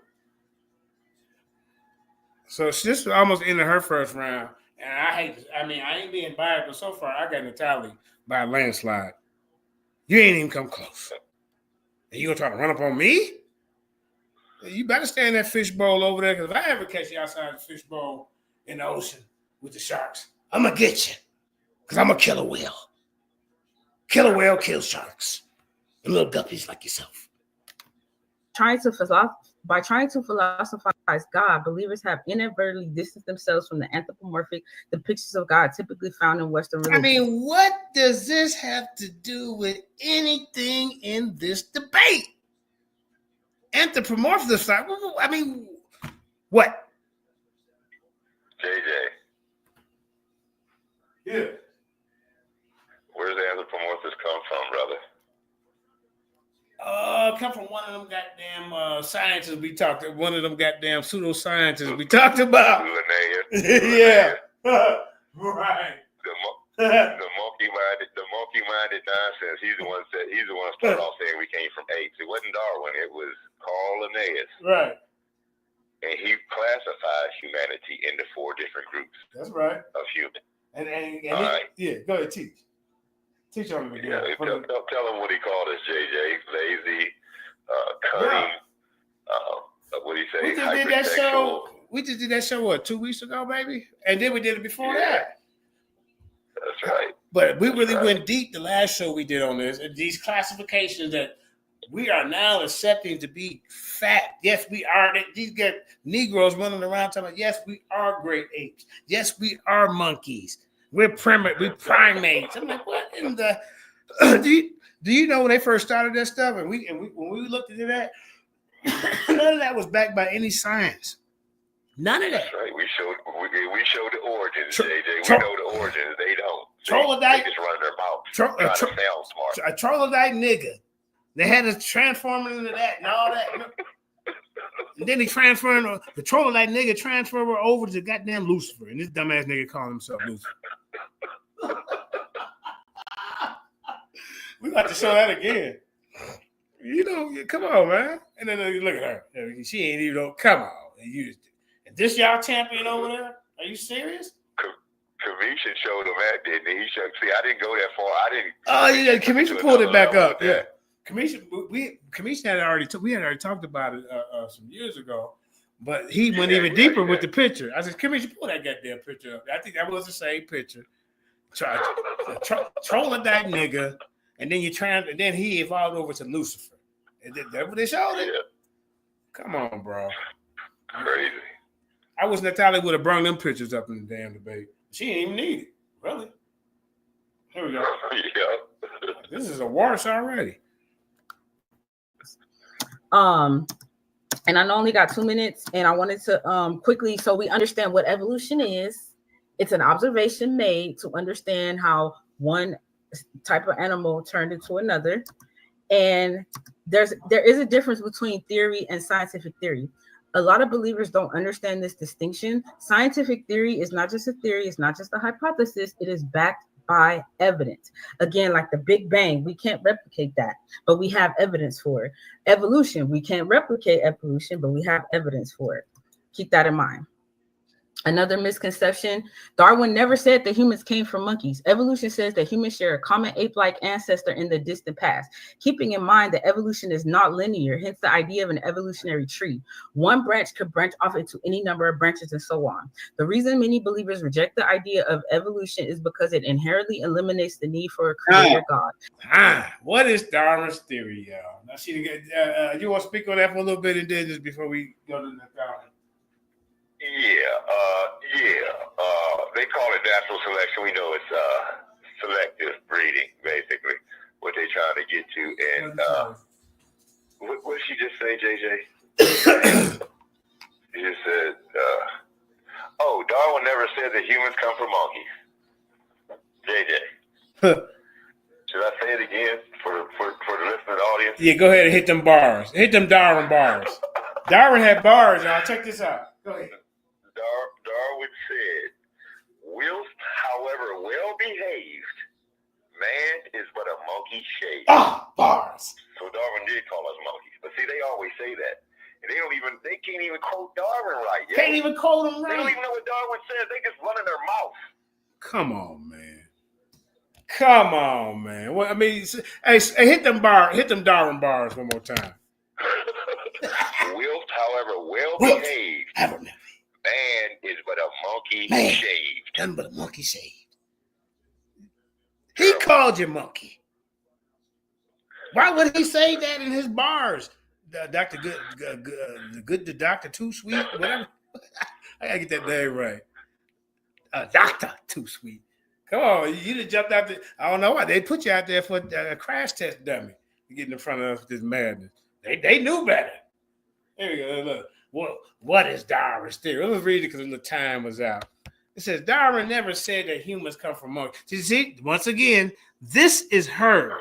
So this was almost into her first round. And I hate this. I mean, I ain't being biased, but so far I got Natalie by a landslide. You ain't even come close. And you gonna try to run up on me? You better stay in that fishbowl over there, because if I ever catch you outside the fishbowl in the ocean with the sharks, I'm gonna get you. Because I'm a killer whale. Killer whale kills sharks. And little guppies like yourself. By trying to philosophize God, believers have inadvertently distanced themselves from the anthropomorphic depictions of God typically found in Western religion. I mean, what does this have to do with anything in this debate? Anthropomorphism, I mean, what? JJ. Yeah. Where's the anthropomorphism come from, brother? Come from one of them goddamn scientists we talked. One of them goddamn pseudoscientists we talked about. Yeah. Right. The monkey-minded nonsense. He's the one started off saying we came from apes. It wasn't Darwin. It was Carl Linnaeus. Right. And he classified humanity into 4 different groups. That's right. Of humans. And all right. Yeah. Go ahead, teach. Teach on him again. Yeah, tell him what he called us, JJ. Lazy, cunning. What do you say? We just did that show. We just did that show, what, 2 weeks ago, baby? And then we did it before that. That's right. But we really went deep the last show we did on this. And these classifications that we are now accepting to be fat. Yes, we are. These get Negroes running around talking about, yes, we are great apes. Yes, we are monkeys. We're primates. I'm like, what in the? Do you know when they first started that stuff? And when we looked into that, none of that was backed by any science. None of that. That's right. We showed the origins, JJ. We know the origins. They don't. Troglodyte. They just run their mouth. Trying to sound smart. A troglodyte nigga. They had to transform it into that and all that. And then they transferred the troglodyte nigga transferred over to goddamn Lucifer. And this dumbass nigga called himself Lucifer. We got to show that again. You know, come on, man. And then look at her. She ain't even, come on. And this y'all champion over there? Are you serious? Kamisha showed him that, didn't he? See, I didn't go that far. Oh, yeah. Kamisha pulled it back up. Yeah. Kamisha had already talked about it some years ago, but he went even deeper with the picture. I said, Kamisha, pull that goddamn picture up. I think that was the same picture. Trolling that nigga, and then he evolved over to Lucifer. And that's what they showed it. Yeah. Come on, bro. Crazy. I wish Natalia would have brought them pictures up in the damn debate. She didn't even need it. Really? Here we go. Yeah. This is a wash already. And I only got 2 minutes, and I wanted to quickly, so we understand what evolution is. It's an observation made to understand how one type of animal turned into another. And there is a difference between theory and scientific theory. A lot of believers don't understand this distinction. Scientific theory is not just a theory, it's not just a hypothesis, it is backed by evidence. Again, like the Big Bang, we can't replicate that, but we have evidence for it. Evolution, we can't replicate evolution, but we have evidence for it. Keep that in mind. Another misconception, Darwin never said that humans came from monkeys. Evolution says that humans share a common ape-like ancestor in the distant past, keeping in mind that evolution is not linear, hence the idea of an evolutionary tree. One branch could branch off into any number of branches and so on. The reason many believers reject the idea of evolution is because it inherently eliminates the need for a creator God. What is Darwin's theory, y'all? Now, you want to speak on that for a little bit and then just before we go to the Darwin? They call it natural selection. We know it's selective breeding, basically, what they're trying to get to. And what did she just say, JJ? She just said, Darwin never said that humans come from monkeys. JJ. Should I say it again for the listening audience? Yeah, go ahead and hit them bars. Hit them Darwin bars. Darwin had bars, y'all. Check this out. Go ahead. Darwin said, whilst, however, well-behaved, man is but a monkey shape. Bars. So Darwin did call us monkeys. But see, they always say that. And they can't even quote Darwin right. Yeah? Can't even quote him They don't right. even know what Darwin says. They just running their mouth. Come on, man. Come on, man. Well, I mean, hey, hit them Darwin bars one more time. Well behaved. Man is but a monkey shaved. Nothing but a monkey shaved. He called you monkey. Why would he say that in his bars? Dr. Good, the Doctor Too Sweet, whatever. I gotta get that name right. Doctor Too Sweet. Come on, you just jumped out there. I don't know why they put you out there for a crash test dummy. You get in front of us with this madness. They knew better. Here we go. Look. What is Darwin's theory? Let's read it because the time was out. It says Darwin never said that humans come from monkeys. You see, once again, this is her.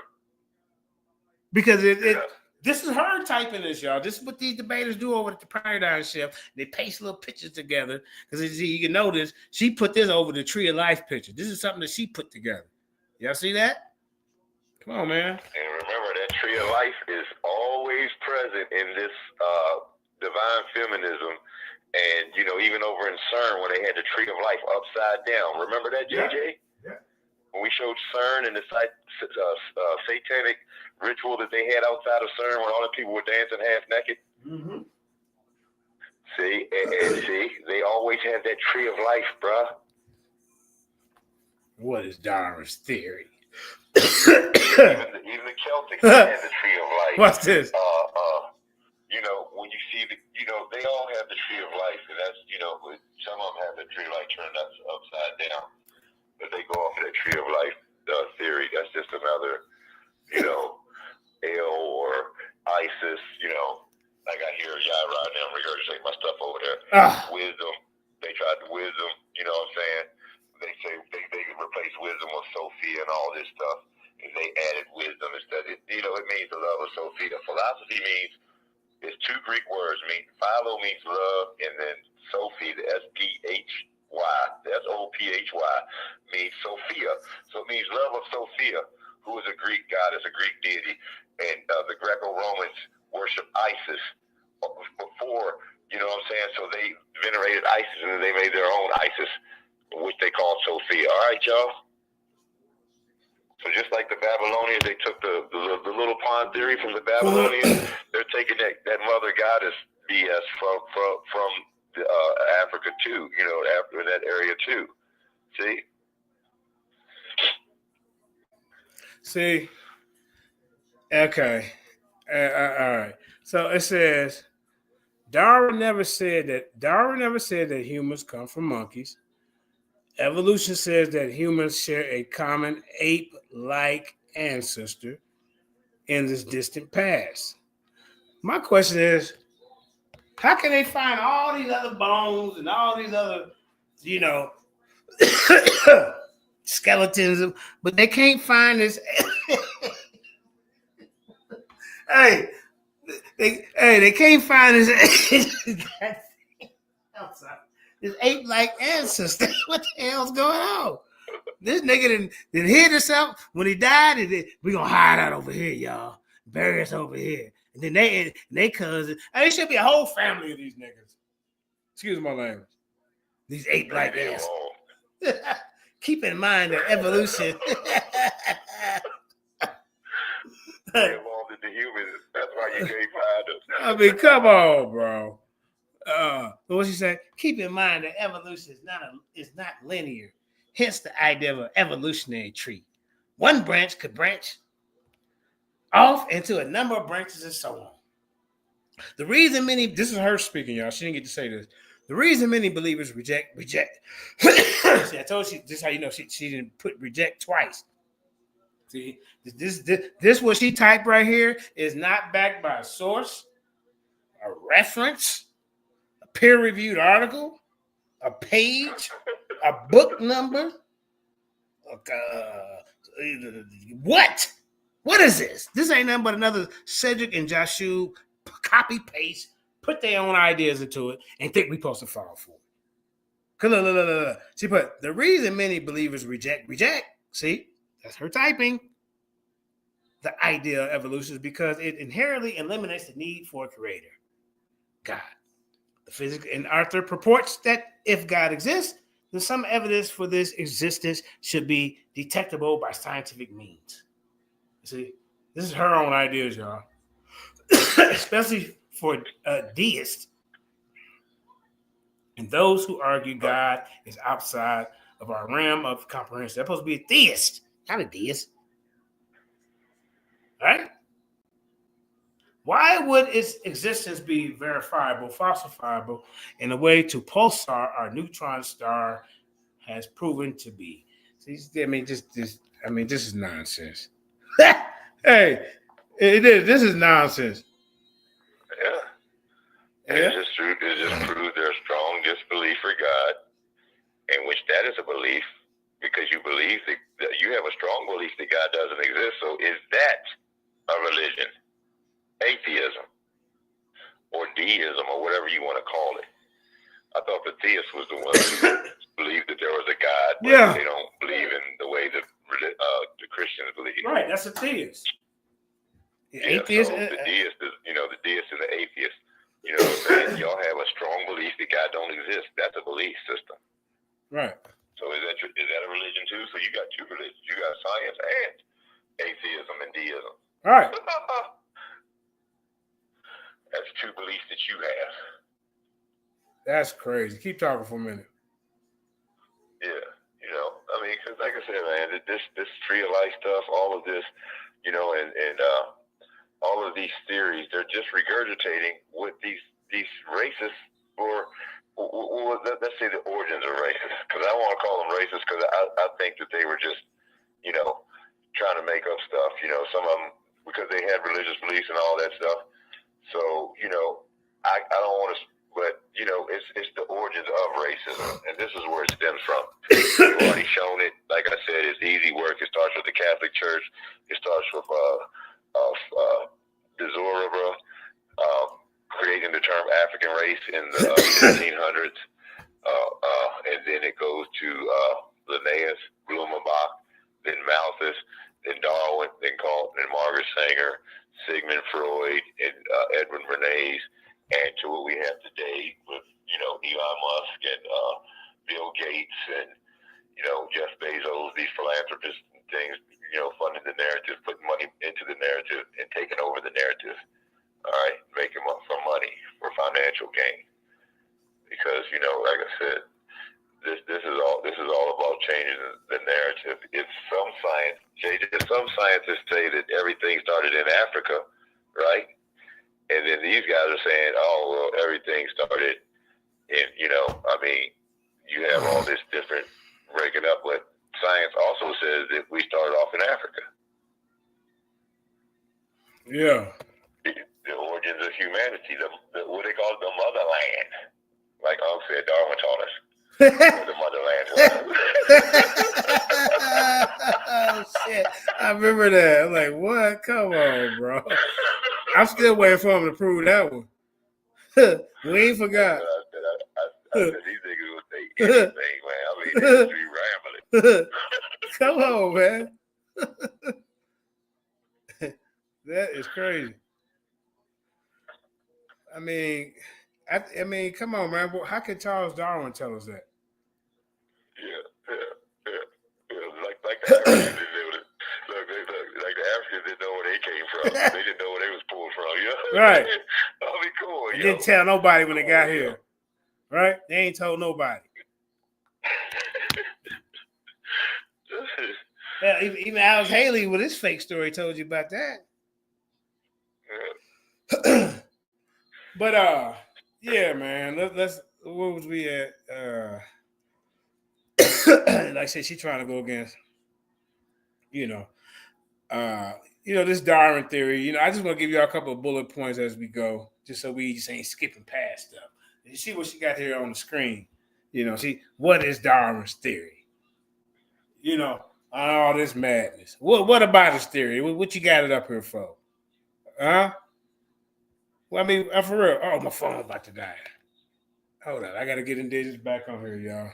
Because this is her typing this, y'all. This is what these debaters do over at the Paradigm Shift. They paste little pictures together. Because you can notice she put this over the Tree of Life picture. This is something that she put together. Y'all see that? Come on, man. And remember, that Tree of Life is always present in this divine feminism. And, even over in CERN when they had the Tree of Life upside down. Remember that, JJ? Yeah. When we showed CERN and the satanic ritual that they had outside of CERN when all the people were dancing half naked. Mm-hmm. See, and see, they always had that Tree of Life, bruh. What is Darwin's theory? even the Celtics had the Tree of Life. What's this? When you see they all have the Tree of Life, and that's, some of them have the Tree of Life turned upside down. But they go off of that Tree of Life theory. That's just another, Ale or ISIS, like I hear y'all right now regurgitate my stuff over there. Wisdom. They tried the wisdom, you know what I'm saying? They say they could replace wisdom with Sophia and all this stuff. And they added wisdom instead. It means the love of Sophia. Philosophy means, it's two Greek words. Philo means love, and then Sophie, the S-P-H-Y, the S-O-P-H-Y, means Sophia. So it means love of Sophia, who is a Greek goddess, a Greek deity. And the Greco-Romans worship Isis before, you know what I'm saying? So they venerated Isis, and then they made their own Isis, which they called Sophia. All right, y'all? So just like the Babylonians, they took the little pond theory from the Babylonians. They're taking that mother goddess BS from Africa too. In that area too. See. Okay. All right. So it says Darwin never said that humans come from monkeys. Evolution says that humans share a common ape-like ancestor in this distant past. My question is, how can they find all these other bones and all these other, skeletons, but they can't find this? They can't find this. I'm sorry. This ape-like ancestor. What the hell's going on? This nigga didn't hit himself when he died. We gonna hide out over here, y'all. Bury us over here. And then they cousin. There should be a whole family of these niggas. Excuse my language. These ape-like ancestors. Keep in mind that evolution. They evolved into humans. That's why you can't find us. I mean, come on, bro. What she said? Keep in mind that evolution is not linear. Hence the idea of an evolutionary tree. One branch could branch off into a number of branches and so on. The reason this is her speaking, y'all. She didn't get to say this. The reason many believers reject. See, I told you this is how you know she didn't put reject twice. See, this what she typed right here is not backed by a source, a reference, a peer-reviewed article, a page, a book number. What? What is this? This ain't nothing but another Cedric and Joshua copy paste, put their own ideas into it, and think we supposed to fall for it. Look. She put the reason many believers reject. See, that's her typing. The idea of evolution is because it inherently eliminates the need for a creator. God. The physics and Arthur purports that if God exists, then some evidence for this existence should be detectable by scientific means. See, this is her own ideas, y'all. Especially for deists and those who argue God is outside of our realm of comprehension. They're supposed to be a theist, not a deist. Right? Why would its existence be verifiable, falsifiable in a way to pulsar our neutron star has proven to be? See, I mean, this is nonsense. Hey, it is. This is nonsense. Yeah. It's just true. It just proves there's strong disbelief for God, in which that is a belief because you believe that you have a strong belief that God doesn't exist. So is that a religion? Atheism or deism or whatever you want to call it. I thought the theist was the one who believed that there was a God, but they don't believe in the way that the Christians believe. Right, that's a theist. Atheist. So the deist is, the deist is an atheist. You know what I'm saying? Y'all have a strong belief that God don't exist. That's a belief system. Right. So is that a religion too? So you got two religions. You got science and atheism and deism. All right. That's two beliefs that you have. That's crazy. Keep talking for a minute. Yeah, because like I said, man, this tree of life stuff, all of this, and all of these theories, they're just regurgitating what these racists, or let's say the origins of racists, because I don't want to call them racist, because I think that they were just, trying to make up stuff, some of them, because they had religious beliefs and all that stuff. So, I don't want to, but, it's the origins of racism, and this is where it stems from. We've already shown it. Like I said, it's easy work. It starts with the Catholic Church. It starts with the Zorba, creating the term African race in the 1500s, and then it goes to Linnaeus, Blumenbach, then Malthus, then Darwin, then Galton, and Margaret Sanger, Sigmund Freud, and Edwin Bernays, and to what we have today with, Elon Musk and Bill Gates and, Jeff Bezos, these philanthropists and things, funding the narrative, putting money into the narrative and taking over the narrative, all right, making some money for financial gain. Because, like I said, this is all about changing the narrative. It's some science, JJ, some scientists say that everything started in Africa, right? And then these guys are saying, oh, well, everything started in, you have all this different breaking up, but science also says that we started off in Africa. Yeah. The origins of humanity, what they call it, the motherland. Like Unc said, Darwin taught us. The motherland. Oh, shit. I remember that. I'm like, what? Come on, bro. I'm still waiting for him to prove that one. We ain't forgot. I said these niggas would say anything, man. They just be rambling. Come on, man. That is crazy. I mean, come on, man. How can Charles Darwin tell us that? Yeah. Like the Africans didn't know like the Africans didn't know where they came from. They didn't know where they was pulled from. Right. I mean, cool. They didn't tell nobody when they got here. Right? They ain't told nobody. Yeah, even Alex Haley with his fake story told you about that. Yeah. But yeah, man. Let's where was we at? Like I said, she trying to go against, this Darwin theory. I just want to give you a couple of bullet points as we go, just so we just ain't skipping past stuff. You see what she got here on the screen. See what is Darwin's theory? All this madness. What about his theory? What you got it up here for? Huh? Well, for real. Oh, my phone about to die. Hold on, I gotta get Indigenous back on here, y'all.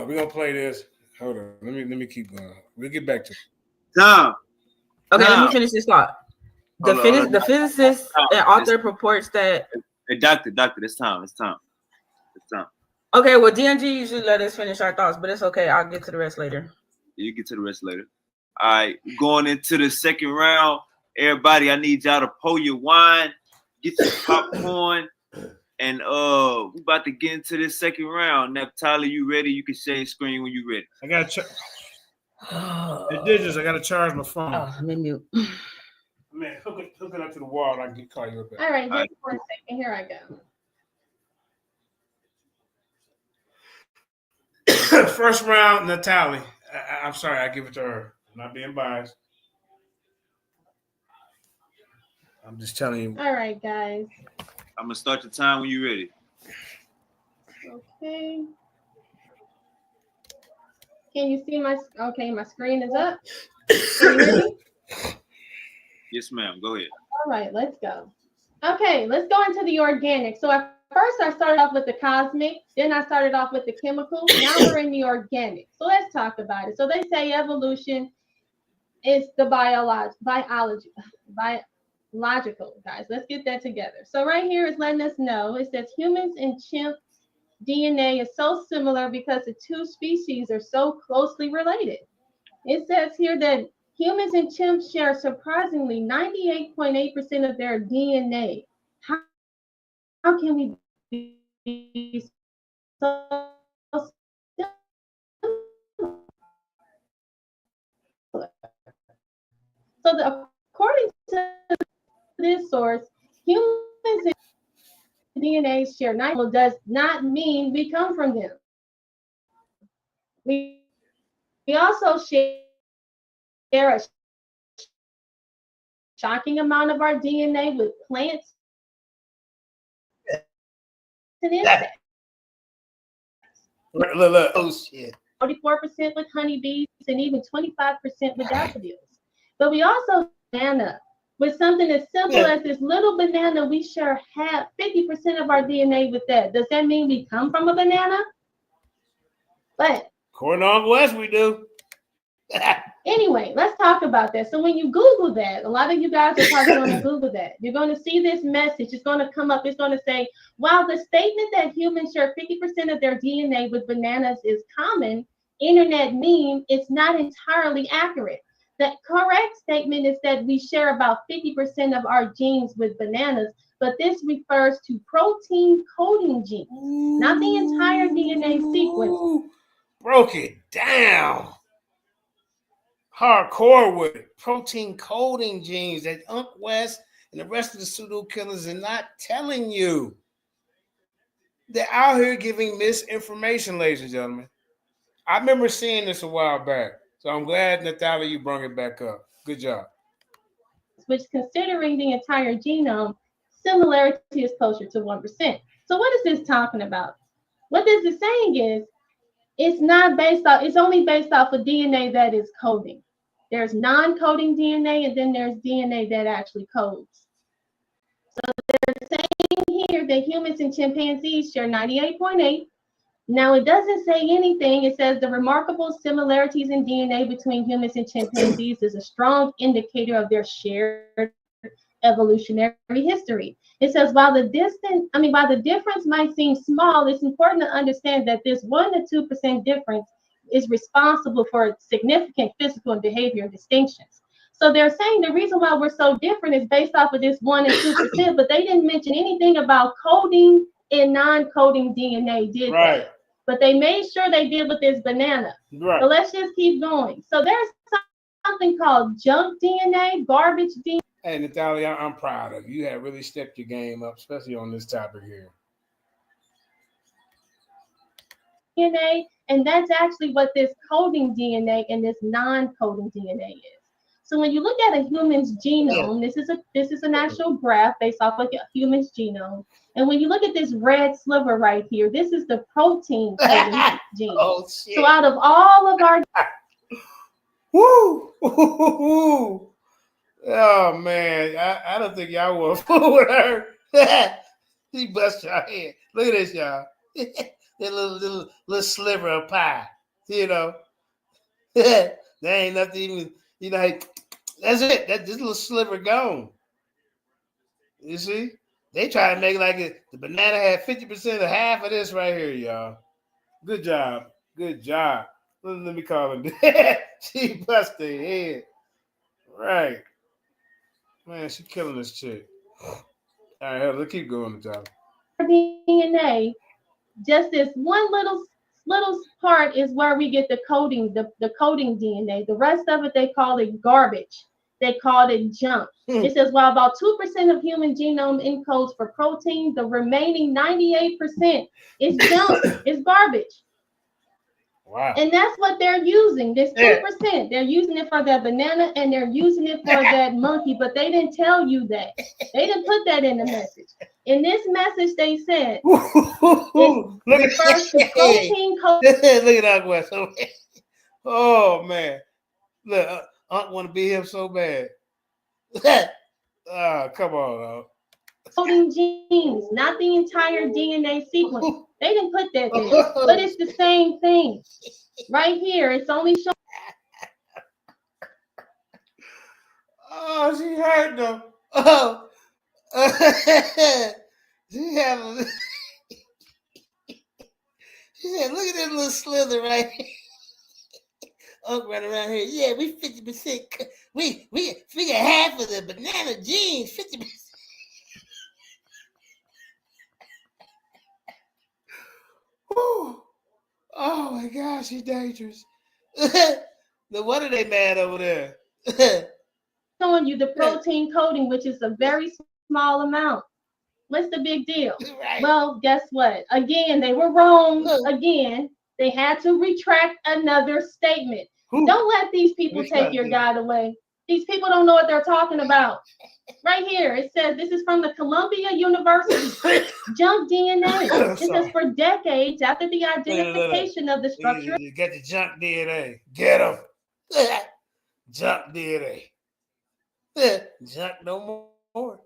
We're gonna play this. Hold on, let me keep going. We'll get back to it. Tom. Okay, let me finish this thought. The physicist and author purports that Hey, doctor, it's time. Okay, well, DNG usually let us finish our thoughts, but it's okay. I'll get to the rest later. You get to the rest later. All right, going into the second round. Everybody, I need y'all to pour your wine, get your popcorn, and we about to get into this second round. Naphtali, you ready? You can share your screen when you're ready. I got the digits. I got to charge my phone. Oh, let me mute. Man, hook it up to the wall. And I can call you up. All right, just 1 second. Here I go. First round, Natalie. I'm sorry, I give it to her. I'm not being biased. I'm just telling you. All right, guys. I'm gonna start the time when you're ready. Okay. Can you see my? Okay, my screen is up. Can you hear me? Yes, ma'am. Go ahead. All right, let's go. Okay, let's go into the organic. So at first I started off with the cosmic, then I started off with the chemical. Now we're in the organic. So let's talk about it. So they say evolution is the biological, guys. Let's get that together. So right here is letting us know, it says humans and chimps DNA is so similar because the two species are so closely related. It says here that humans and chimps share surprisingly 98.8% of their DNA. How can we be so similar? So according to this source, humans and DNA share 9 does not mean we come from them. We also share a shocking amount of our DNA with plants and insects. Look. Oh shit. 44% with honeybees and even 25% with daffodils. But we also banana with something as simple as this little banana. We share 50% of our DNA with that. Does that mean we come from a banana? But according to Uncle West, we do. Anyway, let's talk about that. So when you Google that, a lot of you guys are probably going to Google that. You're going to see this message. It's going to come up. It's going to say, while the statement that humans share 50% of their DNA with bananas is common, internet meme, it's not entirely accurate. The correct statement is that we share about 50% of our genes with bananas, but this refers to protein coding genes, not the entire DNA sequence. Broke it down. Hardcore with it. Protein coding genes that Uncle West and the rest of the pseudo killers are not telling you. They're out here giving misinformation, ladies and gentlemen. I remember seeing this a while back. So I'm glad, Natalia, you brought it back up. Good job. Which, considering the entire genome, similarity is closer to 1%. So what is this talking about? What this is saying is, it's only based off of DNA that is coding. There's non-coding DNA, and then there's DNA that actually codes. So they're saying here that humans and chimpanzees share 98.8. Now, it doesn't say anything. It says the remarkable similarities in DNA between humans and chimpanzees is a strong indicator of their shared evolutionary history. It says while the difference might seem small, it's important to understand that this 1 to 2% difference is responsible for significant physical and behavior distinctions. So they're saying the reason why we're so different is based off of this 1 and 2%, but they didn't mention anything about coding and non-coding DNA, did they? But they made sure they did with this banana. Right. So let's just keep going. So there's something called junk DNA, garbage DNA. Hey, Natalia, I'm proud of you. You have really stepped your game up, especially on this topic here. DNA, and that's actually what this coding DNA and this non-coding DNA is. So when you look at a human's genome, this is an actual graph based off of a human's genome. And when you look at this red sliver right here, this is the protein coding gene. Oh, shit. So out of all of our oh man, I don't think y'all will fool with her. He bust your head. Look at this, y'all. That little sliver of pie, you know. There ain't nothing even, you know. That's it. That this little sliver gone. You see? They try to make it like the banana had 50% of half of this right here, y'all. Good job. Good job. Let me call him. She busted her head. Right. Man, she killing this chick. All right, let's keep going, John. DNA, just this one little part is where we get the coding, the coding DNA. The rest of it, they call it garbage. They called it junk. It says while about 2% of human genome encodes for protein, the remaining 98% is junk. It's garbage. Wow. And that's what they're using. This 2%. They're using it for that banana and they're using it for that monkey, but they didn't tell you that. They didn't put that in the message. In this message, they said it refers to protein code. Look at that West. Oh man. Look, I want to be him so bad. Come on, coding genes, not the entire DNA sequence. They didn't put that there, but it's the same thing. Right here, it's only showing. Oh, she hurt them. Oh, she had a. She said, "Look at this little slither right here." Uncle right around here. Yeah, we 50%. We got half of the banana genes. 50%. Oh my gosh, she's dangerous. Then what are they mad over there? Showing you the protein coding, which is a very small amount. What's the big deal? Right. Well, guess what? Again, they were wrong. Again, they had to retract another statement. Don't let these people take your God away. These people don't know what they're talking about. Right here, it says this is from the Columbia University. Junk DNA. It says for decades after the identification of the structure. You get the junk DNA. Get them. Junk DNA. Junk no more.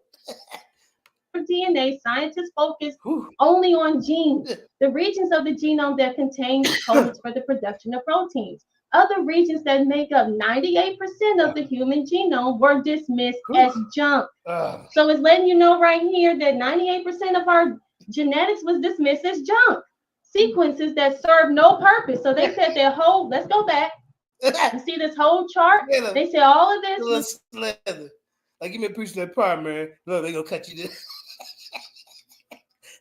DNA, scientists focus only on genes, the regions of the genome that contain codes for the production of proteins. Other regions that make up 98% of the human genome were dismissed as junk. So it's letting you know right here that 98% of our genetics was dismissed as junk. Sequences that serve no purpose. So they said their whole, let's go back. You see this whole chart? They said all of this was slither. Like, give me a piece of that part, man. Look, they gonna cut you this.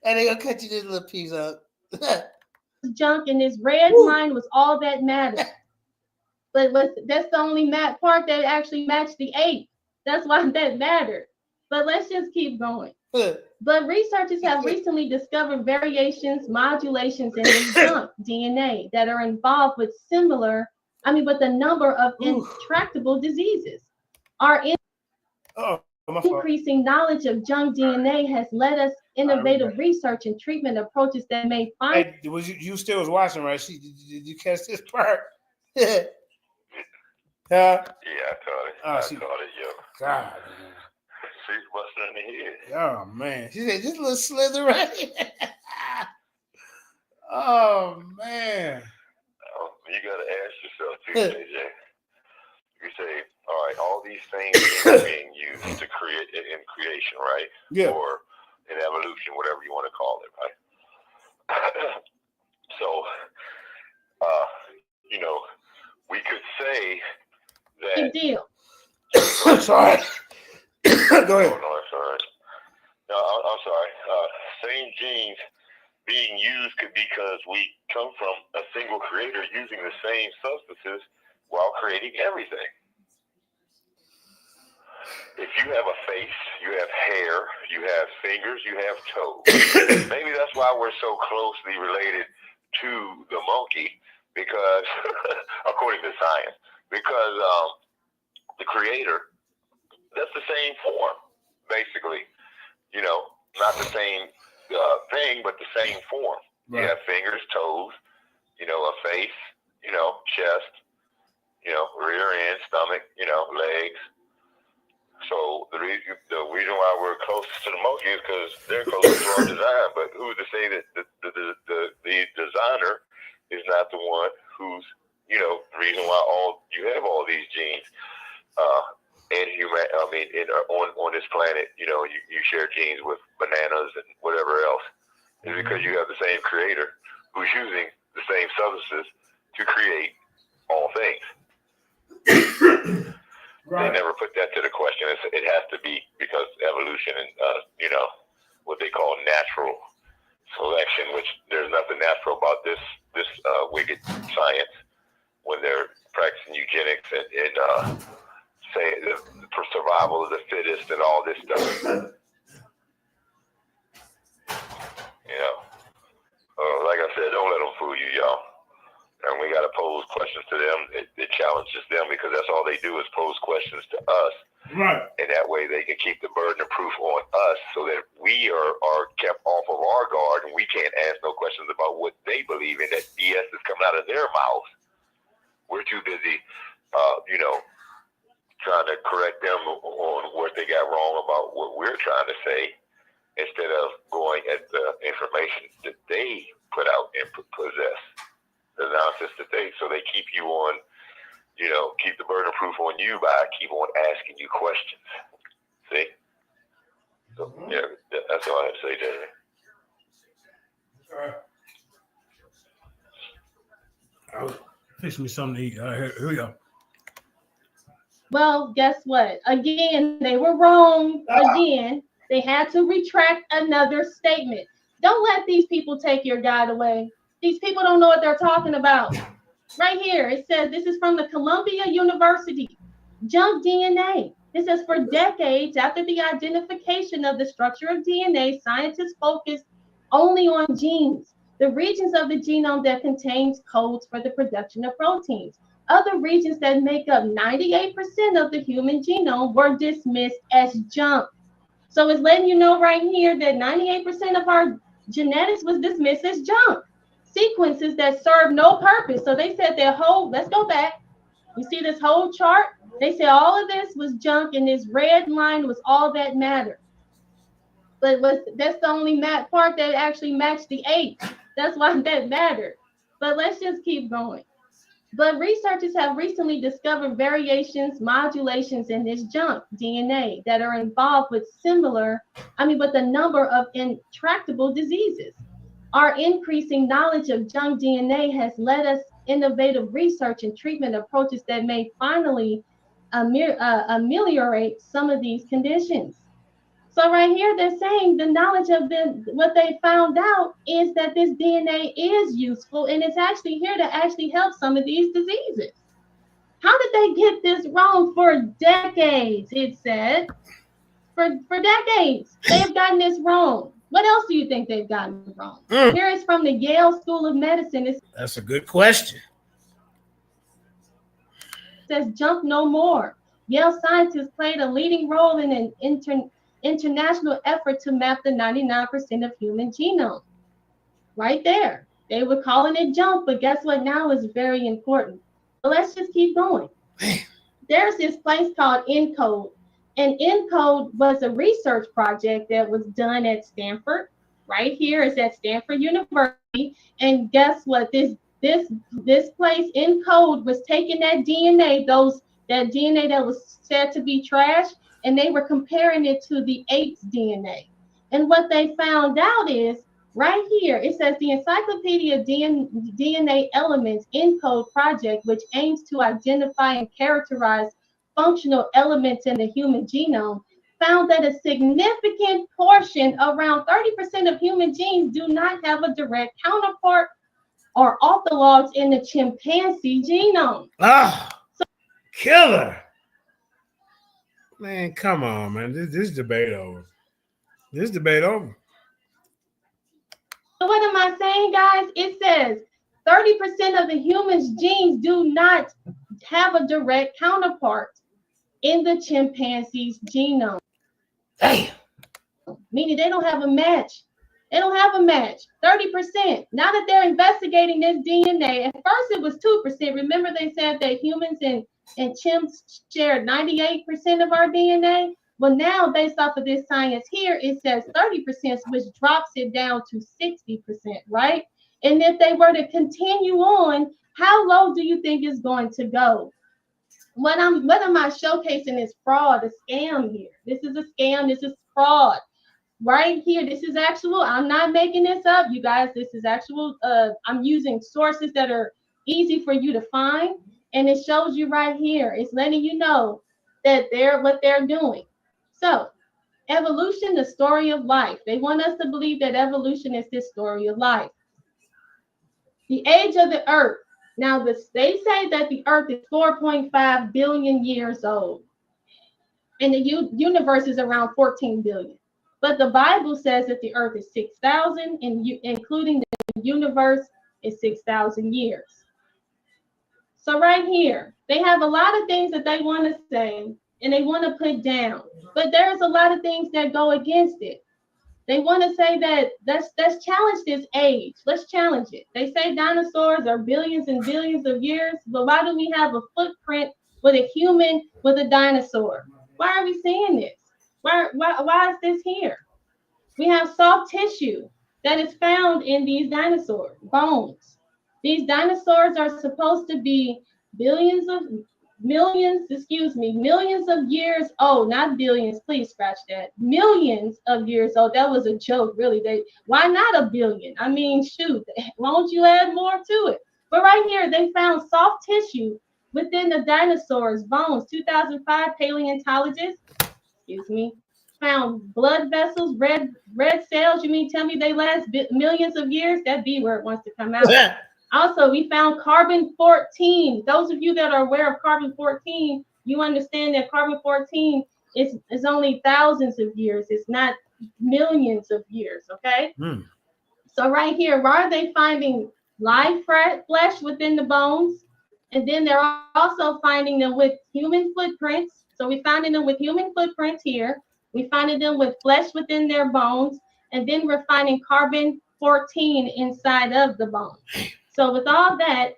And they gonna cut you this little piece out. Junk, and this red line was all that mattered. But that's the only part that actually matched the 8. That's why that mattered. But let's just keep going. But researchers have recently discovered variations, modulations in the junk DNA that are involved with with a number of intractable diseases. Increasing knowledge of junk DNA has led us innovative research and treatment approaches that may find. Hey, you still was watching, right? Did you catch this part? Yeah, I caught it. I caught it, yo. God. She's busting in the head. Oh man, she said this little slither right here. Oh man. You gotta ask yourself too, JJ. You say, all right, all these things are being used to create in creation, right? Yeah. Or in evolution, whatever you want to call it, right? So, we could say that. Big deal. Sorry. Go ahead. No, that's all right. No, I'm sorry. Same genes being used could because we come from a single creator using the same substances while creating everything. If you have a face, you have hair, you have fingers, you have toes. Maybe that's why we're so closely related to the monkey, because, according to science, because the creator, that's the same form, basically. Not the same thing, but the same form. Right. You have fingers, toes, a face, chest, rear end, stomach, legs. So the reason why we're closest to the monkey is because they're closest to our design. But who's to say that the designer is not the one who's the reason why you have all these genes in on this planet, you know, you share genes with bananas and whatever else, is because you have the same creator who's using the same substances to create all things. Right. They never put that to the question. It has to be because evolution and, you know, what they call natural selection, which there's nothing natural about this wicked science when they're practicing eugenics and saying the survival of the fittest and all this stuff. You know, like I said, don't let them fool you, y'all. And we got to pose questions to them. It challenges them because that's all they do is pose questions to us. Right. And that way they can keep the burden of proof on us so that we are kept off of our guard and we can't ask no questions about what they believe in. That BS is coming out of their mouths. We're too busy, you know, trying to correct them on what they got wrong about what we're trying to say instead of going at the information that they put out and possess. The nonsense that so they keep you on, you know, keep the burden of proof on you by keep on asking you questions. See? So, yeah, that's all I have to say, Jeremy. All right. Fix me something to eat. Here we go. Well, guess what? Again, they were wrong. Again, they had to retract another statement. Don't let these people take your God away. These people don't know what they're talking about. Right here, it says this is from the Columbia University. Junk DNA. It says for decades after the identification of the structure of DNA, scientists focused only on genes, the regions of the genome that contains codes for the production of proteins. Other regions that make up 98% of the human genome were dismissed as junk. So it's letting you know right here that 98% of our genetics was dismissed as junk. Sequences that serve no purpose. So they said their whole, let's go back. You see this whole chart? They said all of this was junk and this red line was all that mattered. But that's the only part that actually matched the 8. That's why that mattered. But let's just keep going. But researchers have recently discovered variations, modulations in this junk DNA that are involved with with a number of intractable diseases. Our increasing knowledge of junk DNA has led us innovative research and treatment approaches that may finally ameliorate some of these conditions. So right here, they're saying the knowledge of what they found out is that this DNA is useful and it's actually here to actually help some of these diseases. How did they get this wrong for decades? It said for decades, they have gotten this wrong. What else do you think they've gotten wrong? Here is from the Yale School of Medicine. That's a good question. It says junk no more. Yale scientists played a leading role in an international effort to map the 99% of human genome. Right there. They were calling it junk, but guess what? Now it's very important. So let's just keep going. There's this place called ENCODE. And ENCODE was a research project that was done at Stanford. Right here is at Stanford University. And guess what? This place, ENCODE, was taking that DNA, that DNA that was said to be trash, and they were comparing it to the apes' DNA. And what they found out is, right here, it says the Encyclopedia of DNA Elements ENCODE project, which aims to identify and characterize functional elements in the human genome, found that a significant portion, around 30% of human genes, do not have a direct counterpart or orthologs in the chimpanzee genome. Killer. Man, come on, man. This debate over. This debate over. So what am I saying, guys? It says 30% of the human's genes do not have a direct counterpart in the chimpanzee's genome. Damn. Meaning they don't have a match. They don't have a match. 30%. Now that they're investigating this DNA, at first it was 2%. Remember they said that humans and chimps shared 98% of our DNA? Well, now based off of this science here, it says 30%, which drops it down to 60%, right? And if they were to continue on, how low do you think it's going to go? what am I showcasing is fraud, a scam here. This is a scam. This is fraud. Right here, this is actual. I'm not making this up, you guys. This is actual. I'm using sources that are easy for you to find, and it shows you right here. It's letting you know that what they're doing. So, evolution, the story of life. They want us to believe that evolution is this story of life. The age of the Earth. Now, they say that the Earth is 4.5 billion years old, and the universe is around 14 billion. But the Bible says that the earth is 6,000, and including the universe is 6,000 years. So right here, they have a lot of things that they want to say and they want to put down. But there's a lot of things that go against it. They want to say that let's challenge this age. Let's challenge it. They say dinosaurs are billions and billions of years, but why do we have a footprint with a human with a dinosaur? Why are we seeing this? Why is this here? We have soft tissue that is found in these dinosaur bones. These dinosaurs are supposed to be millions of years old, not billions. Please scratch that. Millions of years old. That was a joke, really. Why not a billion? I mean, shoot, won't you add more to it? But right here, they found soft tissue within the dinosaurs' bones. 2005 paleontologists, found blood vessels, red cells. You mean tell me they last millions of years? That B word wants to come out. Also, we found carbon-14. Those of you that are aware of carbon-14, you understand that carbon-14 is only thousands of years. It's not millions of years, okay? So right here, why are they finding live flesh within the bones? And then they're also finding them with human footprints. So we're finding them with human footprints here. We're finding them with flesh within their bones. And then we're finding carbon-14 inside of the bone. So with all that,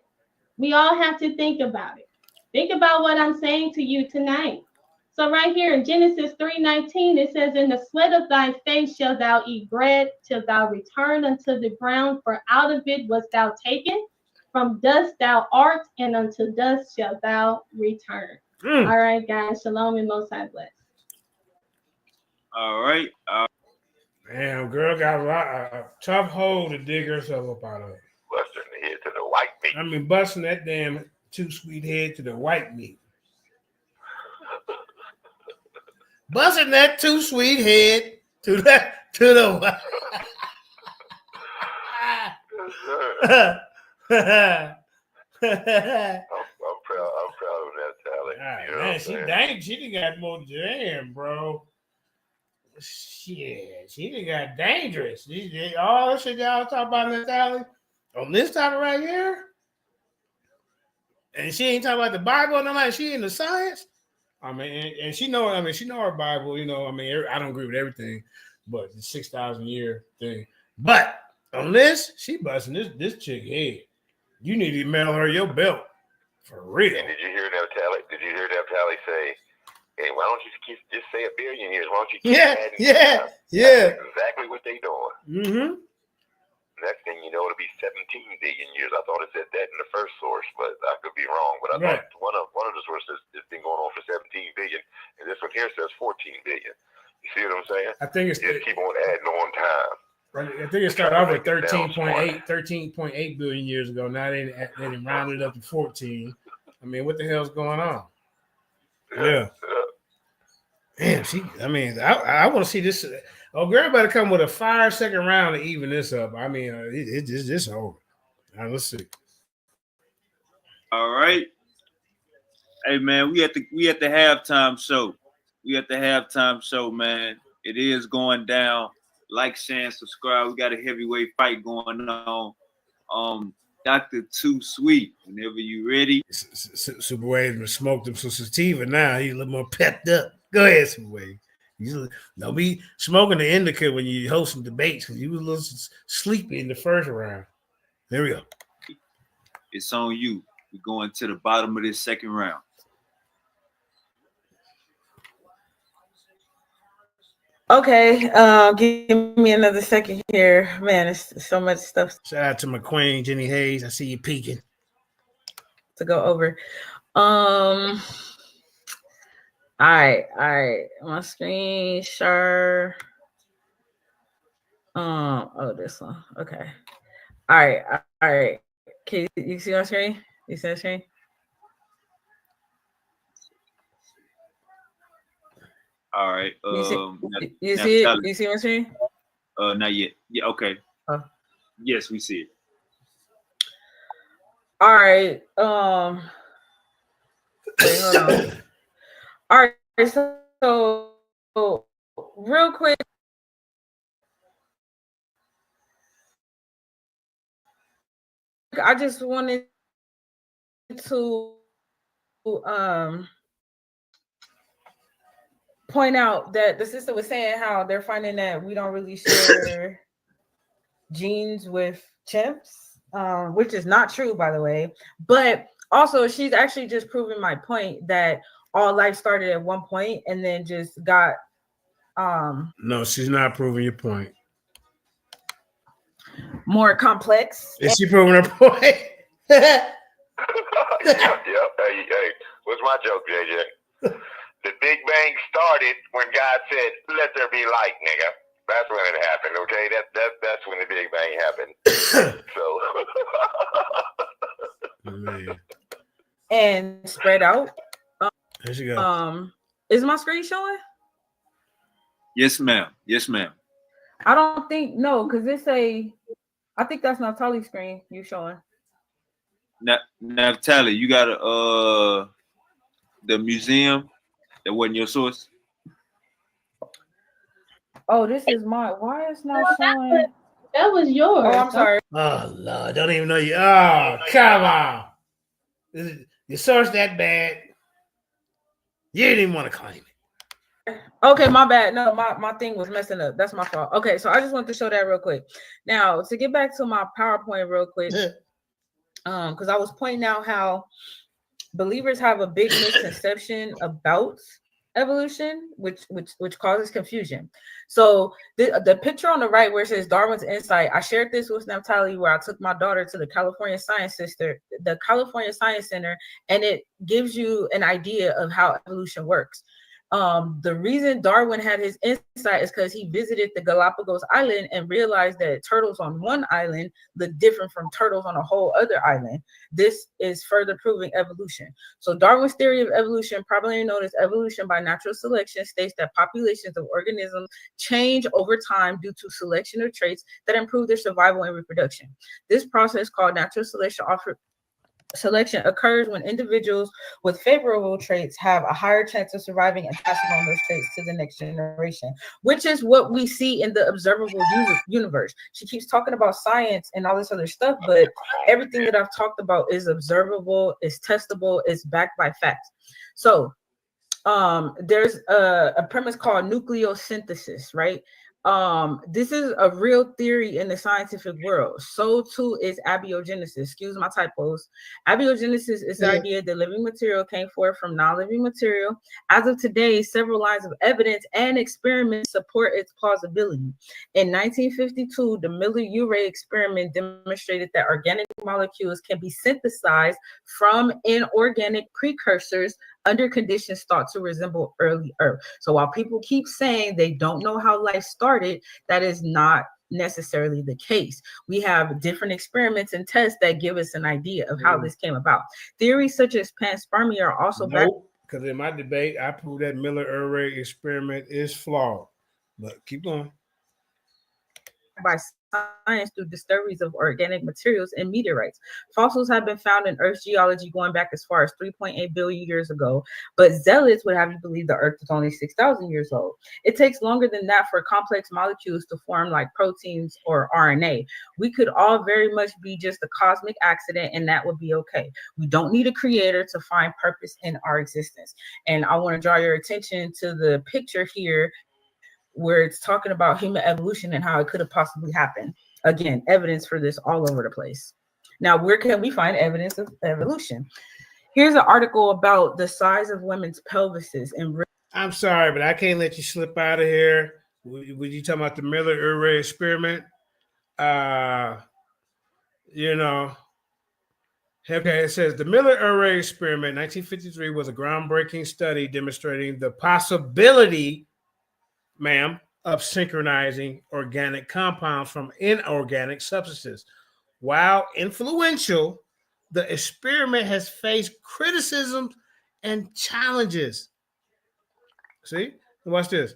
we all have to think about it. Think about what I'm saying to you tonight. So right here in Genesis 3:19, it says, "In the sweat of thy face shalt thou eat bread, till thou return unto the ground, for out of it wast thou taken. From dust thou art, and unto dust shalt thou return." All right, guys. Shalom and Most High bless. All right. Damn, girl got a tough hole to dig herself up out of. Busting the head to the white meat. I mean, busting that damn too sweet head to the white meat. Busting that too sweet head to the white. I'm proud of that, Tally. You know man, she done got more jam, bro. Shit, she done got dangerous. All that shit y'all talk about in Natalie on this title right here, and she ain't talking about the Bible. No, like she in the science. I mean, and she know. I mean, she know her Bible. You know, I mean, I don't agree with everything, but the 6,000 year thing. But on this, she busting this chick head. You need to mail her your belt for real. And did you hear Tally? Did you hear Tally say, "Hey, why don't you just say a billion years? Why don't you keep adding time?" That's exactly what they doing. Mm-hmm. Next thing you know, it'll be 17 billion years. I thought it said that in the first source, but I could be wrong. But I thought one of the sources has been going on for 17 billion, and this one here says 14 billion. You see what I'm saying? I think it's just keep on adding on time. I think it started off at 13.8 billion years ago. Now they rounded it up to 14. I mean, what the hell's going on? Yeah. Damn, I want to see this. Oh, girl, better come with a 5-second round to even this up. I mean, it's just over. Now, let's see. All right. Hey, man, we at the halftime show. Man. It is going down. Like, share, and subscribe. We got a heavyweight fight going on. Doctah Too Sweet. Whenever you ready. Superwave smoked him some sativa. Now he's a little more pepped up. Go ahead, Superwave. Don't be smoking the indica when you host some debates because you was a little sleepy in the first round. There we go. It's on you. We're going to the bottom of this second round. Okay, give me another second here. Man, it's so much stuff. Shout out to my queen, Jenny Hayes. I see you peeking. To go over. All right. My screen share. Oh, this one. Okay. All right. Can you see my screen? You see my screen? All right. You see Natalia. it? You see my screen? Not yet. Yeah. Okay. Oh. Yes, we see it. All right. Wait, hold on. All right. So real quick. I just wanted to point out that the sister was saying how they're finding that we don't really share genes with chimps, which is not true, by the way. But also, she's actually just proving my point that all life started at one point and then just got. No, she's not proving your point. More complex. Is she proving her point? Yep. Hey, what's my joke, JJ? The Big Bang started when God said, "Let there be light, nigga." That's when it happened. Okay, that's when the Big Bang happened. So. Man. And spread out. There she go. Is my screen showing? Yes, ma'am. Yes, ma'am. I don't think because I think that's Natalia's screen you showing. Natalia, you got the museum that wasn't your source? Oh, this is mine. Why is not showing? That was yours. Oh, I'm sorry. Oh Lord, don't even know you. Oh, come on. Your source that bad. You didn't even want to claim it. Okay, my bad. No, my thing was messing up. That's my fault. Okay, so I just want to show that real quick. Now, to get back to my PowerPoint real quick, because I was pointing out how believers have a big misconception about evolution, which causes confusion. So the picture on the right where it says Darwin's Insight, I shared this with Natalia where I took my daughter to the California Science Center, and it gives you an idea of how evolution works. The reason Darwin had his insight is because he visited the Galapagos Island and realized that turtles on one island look different from turtles on a whole other island. This is further proving evolution. So Darwin's theory of evolution, probably known as evolution by natural selection, states that populations of organisms change over time due to selection of traits that improve their survival and reproduction. This process, called natural selection, occurs when individuals with favorable traits have a higher chance of surviving and passing on those traits to the next generation, which is what we see in the observable universe. She keeps talking about science and all this other stuff, but everything that I've talked about is observable, is testable, is backed by facts. So there's a premise called nucleosynthesis, right? This is a real theory in the scientific world. So too is abiogenesis. Excuse my typos. Abiogenesis is the idea that living material came forth from non-living material. As of today, several lines of evidence and experiments support its plausibility. In 1952, the Miller-Urey experiment demonstrated that organic molecules can be synthesized from inorganic precursors under conditions thought to resemble early Earth. So while people keep saying they don't know how life started, that is not necessarily the case. We have different experiments and tests that give us an idea of how this came about. Theories such as panspermia are also because in my debate, I proved that Miller-Urey experiment is flawed. But keep going. By science through discoveries of organic materials and meteorites. Fossils have been found in Earth's geology going back as far as 3.8 billion years ago, but zealots would have you believe the Earth is only 6,000 years old. It takes longer than that for complex molecules to form, like proteins or RNA. We could all very much be just a cosmic accident, and that would be okay. We don't need a creator to find purpose in our existence. And I want to draw your attention to the picture here where it's talking about human evolution and how it could have possibly happened. Again, evidence for this all over the place. Now, where can we find evidence of evolution? Here's an article about the size of women's pelvises. I'm sorry, but I can't let you slip out of here. When you talking about the Miller-Urey experiment, Okay, it says the Miller-Urey experiment, 1953, was a groundbreaking study demonstrating the possibility, ma'am, of synchronizing organic compounds from inorganic substances. While influential, the experiment has faced criticisms and challenges. See, watch this.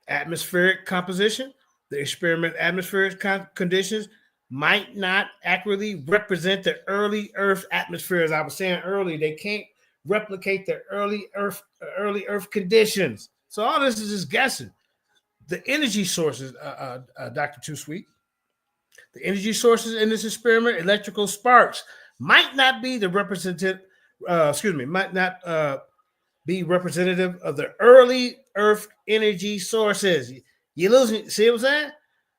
Atmospheric composition. The experiment atmospheric conditions might not accurately represent the early Earth atmosphere. As I was saying earlier, they can't replicate the early Earth conditions. So all this is just guessing. The energy sources, Dr. Too Sweet, the energy sources in this experiment, electrical sparks, might not be the representative. Might not be representative of the early Earth energy sources. You losing? See what I'm saying?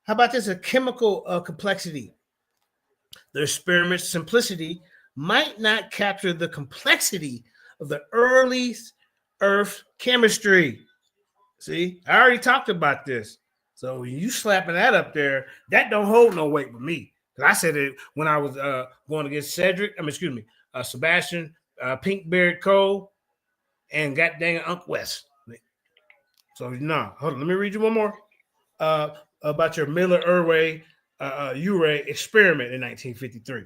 How about this? A chemical complexity. The experiment's simplicity might not capture the complexity of the early Earth chemistry. See, I already talked about this. So you slapping that up there, that don't hold no weight with me. Because I said it when I was going against Sebastian, Pinkbeard Cole, and got dang Unc West. So no, hold on. Let me read you one more about your Miller-Urey Urey experiment in 1953.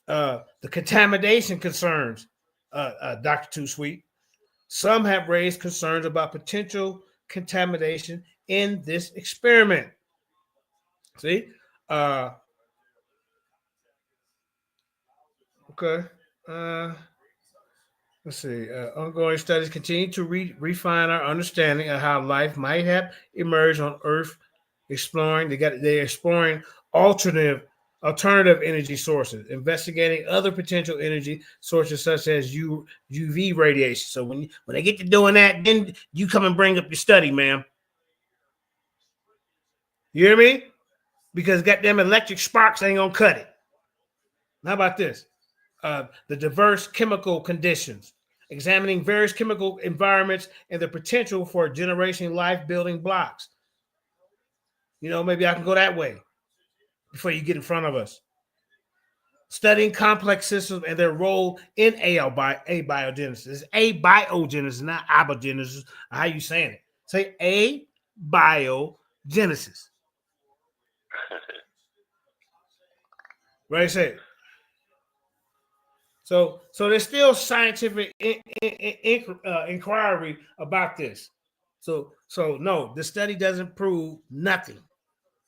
The contamination concerns, Dr. Too Sweet. Some have raised concerns about potential contamination in this experiment. See? Okay. Let's see. Ongoing studies continue to refine our understanding of how life might have emerged on Earth. They're exploring alternative energy sources, investigating other potential energy sources such as UV radiation. So when they get to doing that, then you come and bring up your study, ma'am. You hear me? Because goddamn electric sparks ain't gonna cut it. How about this? The diverse chemical conditions, examining various chemical environments and the potential for generating life-building blocks. You know, maybe I can go that way before you get in front of us. Studying complex systems and their role in abiogenesis. It's abiogenesis, not abogenesis. How you saying it? Say abiogenesis. Right? Say it. So there's still scientific inquiry about this. So no, the study doesn't prove nothing.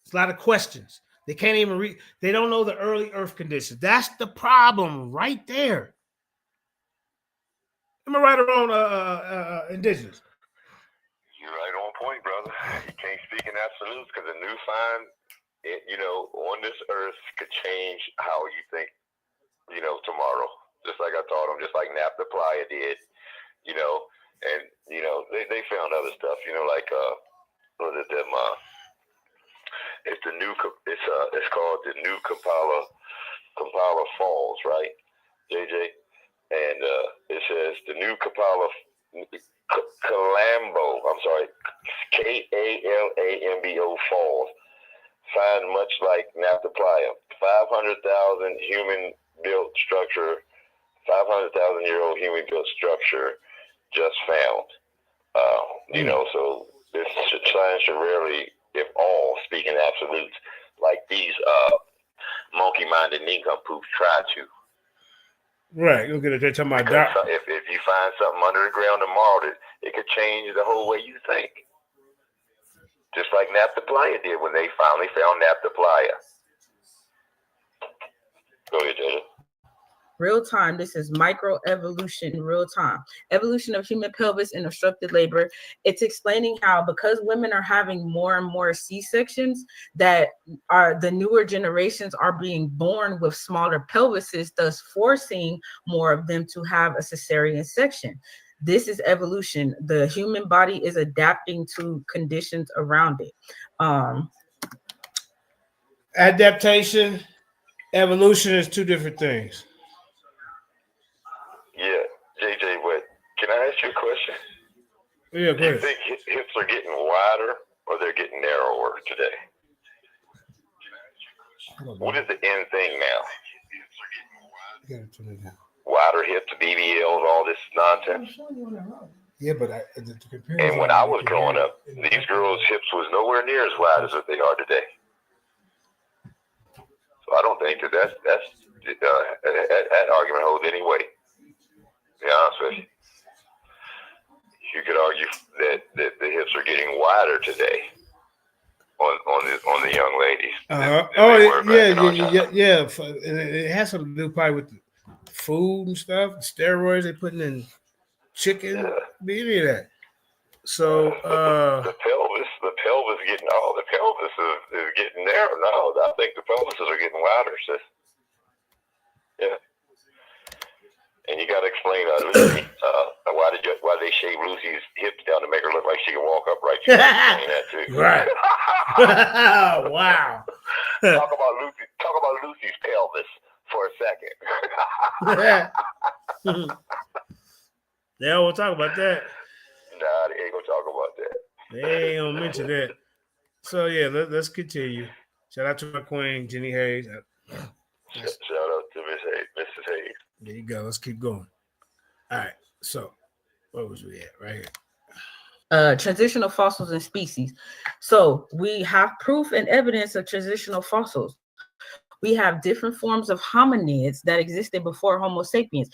It's a lot of questions. They can't even read. They don't know the early Earth conditions. That's the problem right there. Am I right or wrong, indigenous? You're right on point, brother. You can't speak in absolutes because a new sign, on this earth could change how you think, tomorrow. Just like I taught them, just like Naphtha Playa did, and they found other stuff, like what is it, them? It's called the New Kampala Falls, right, JJ? And it says the New Kalambo, Kalambo Falls, find much like Naphtha Playa, 500,000 human-built structure, 500,000-year-old human-built structure just found. So this science should rarely, if all, speak in absolutes, like these monkey-minded nincompoops try to. Right. Look at it. They're talking about if you find something under the ground tomorrow, it could change the whole way you think. Just like Naphtha Playa did when they finally found Naphtha Playa. Go ahead, Jada. Real time. This is microevolution in real time. Evolution of human pelvis and obstructed labor. It's explaining how because women are having more and more C-sections, that the newer generations are being born with smaller pelvises, thus forcing more of them to have a cesarean section. This is evolution. The human body is adapting to conditions around it. adaptation, evolution is two different things. Yeah, JJ, but can I ask you a question? Yeah, Do you think hips are getting wider or they're getting narrower today? What is the end thing now? wider hips, BBLs, all this nonsense. Yeah, but and when I was growing up, these girls' hips was nowhere near as wide as they are today. So I don't think that argument holds any weight. To be honest with you. You could argue that the hips are getting wider today on the young ladies. Yeah. It has something to do probably with the food and stuff, the steroids they putting in chicken, any of that. So the pelvis getting the pelvis is getting narrow now. I think the pelvises are getting wider, sis. Yeah. And you got to explain Lucy, why they shave Lucy's hips down to make her look like she can walk upright. You got to explain that too. Right. Wow. Talk about Lucy's pelvis for a second. They won't talk about that. Nah, they ain't gonna talk about that. They ain't gonna mention that. So yeah, let's continue. Shout out to my queen, Jenny Hayes. Shout out to Mrs. Hayes. There you go. Let's keep going. All right. So, what was we at right here? Transitional fossils and species. So we have proof and evidence of transitional fossils. We have different forms of hominids that existed before Homo sapiens.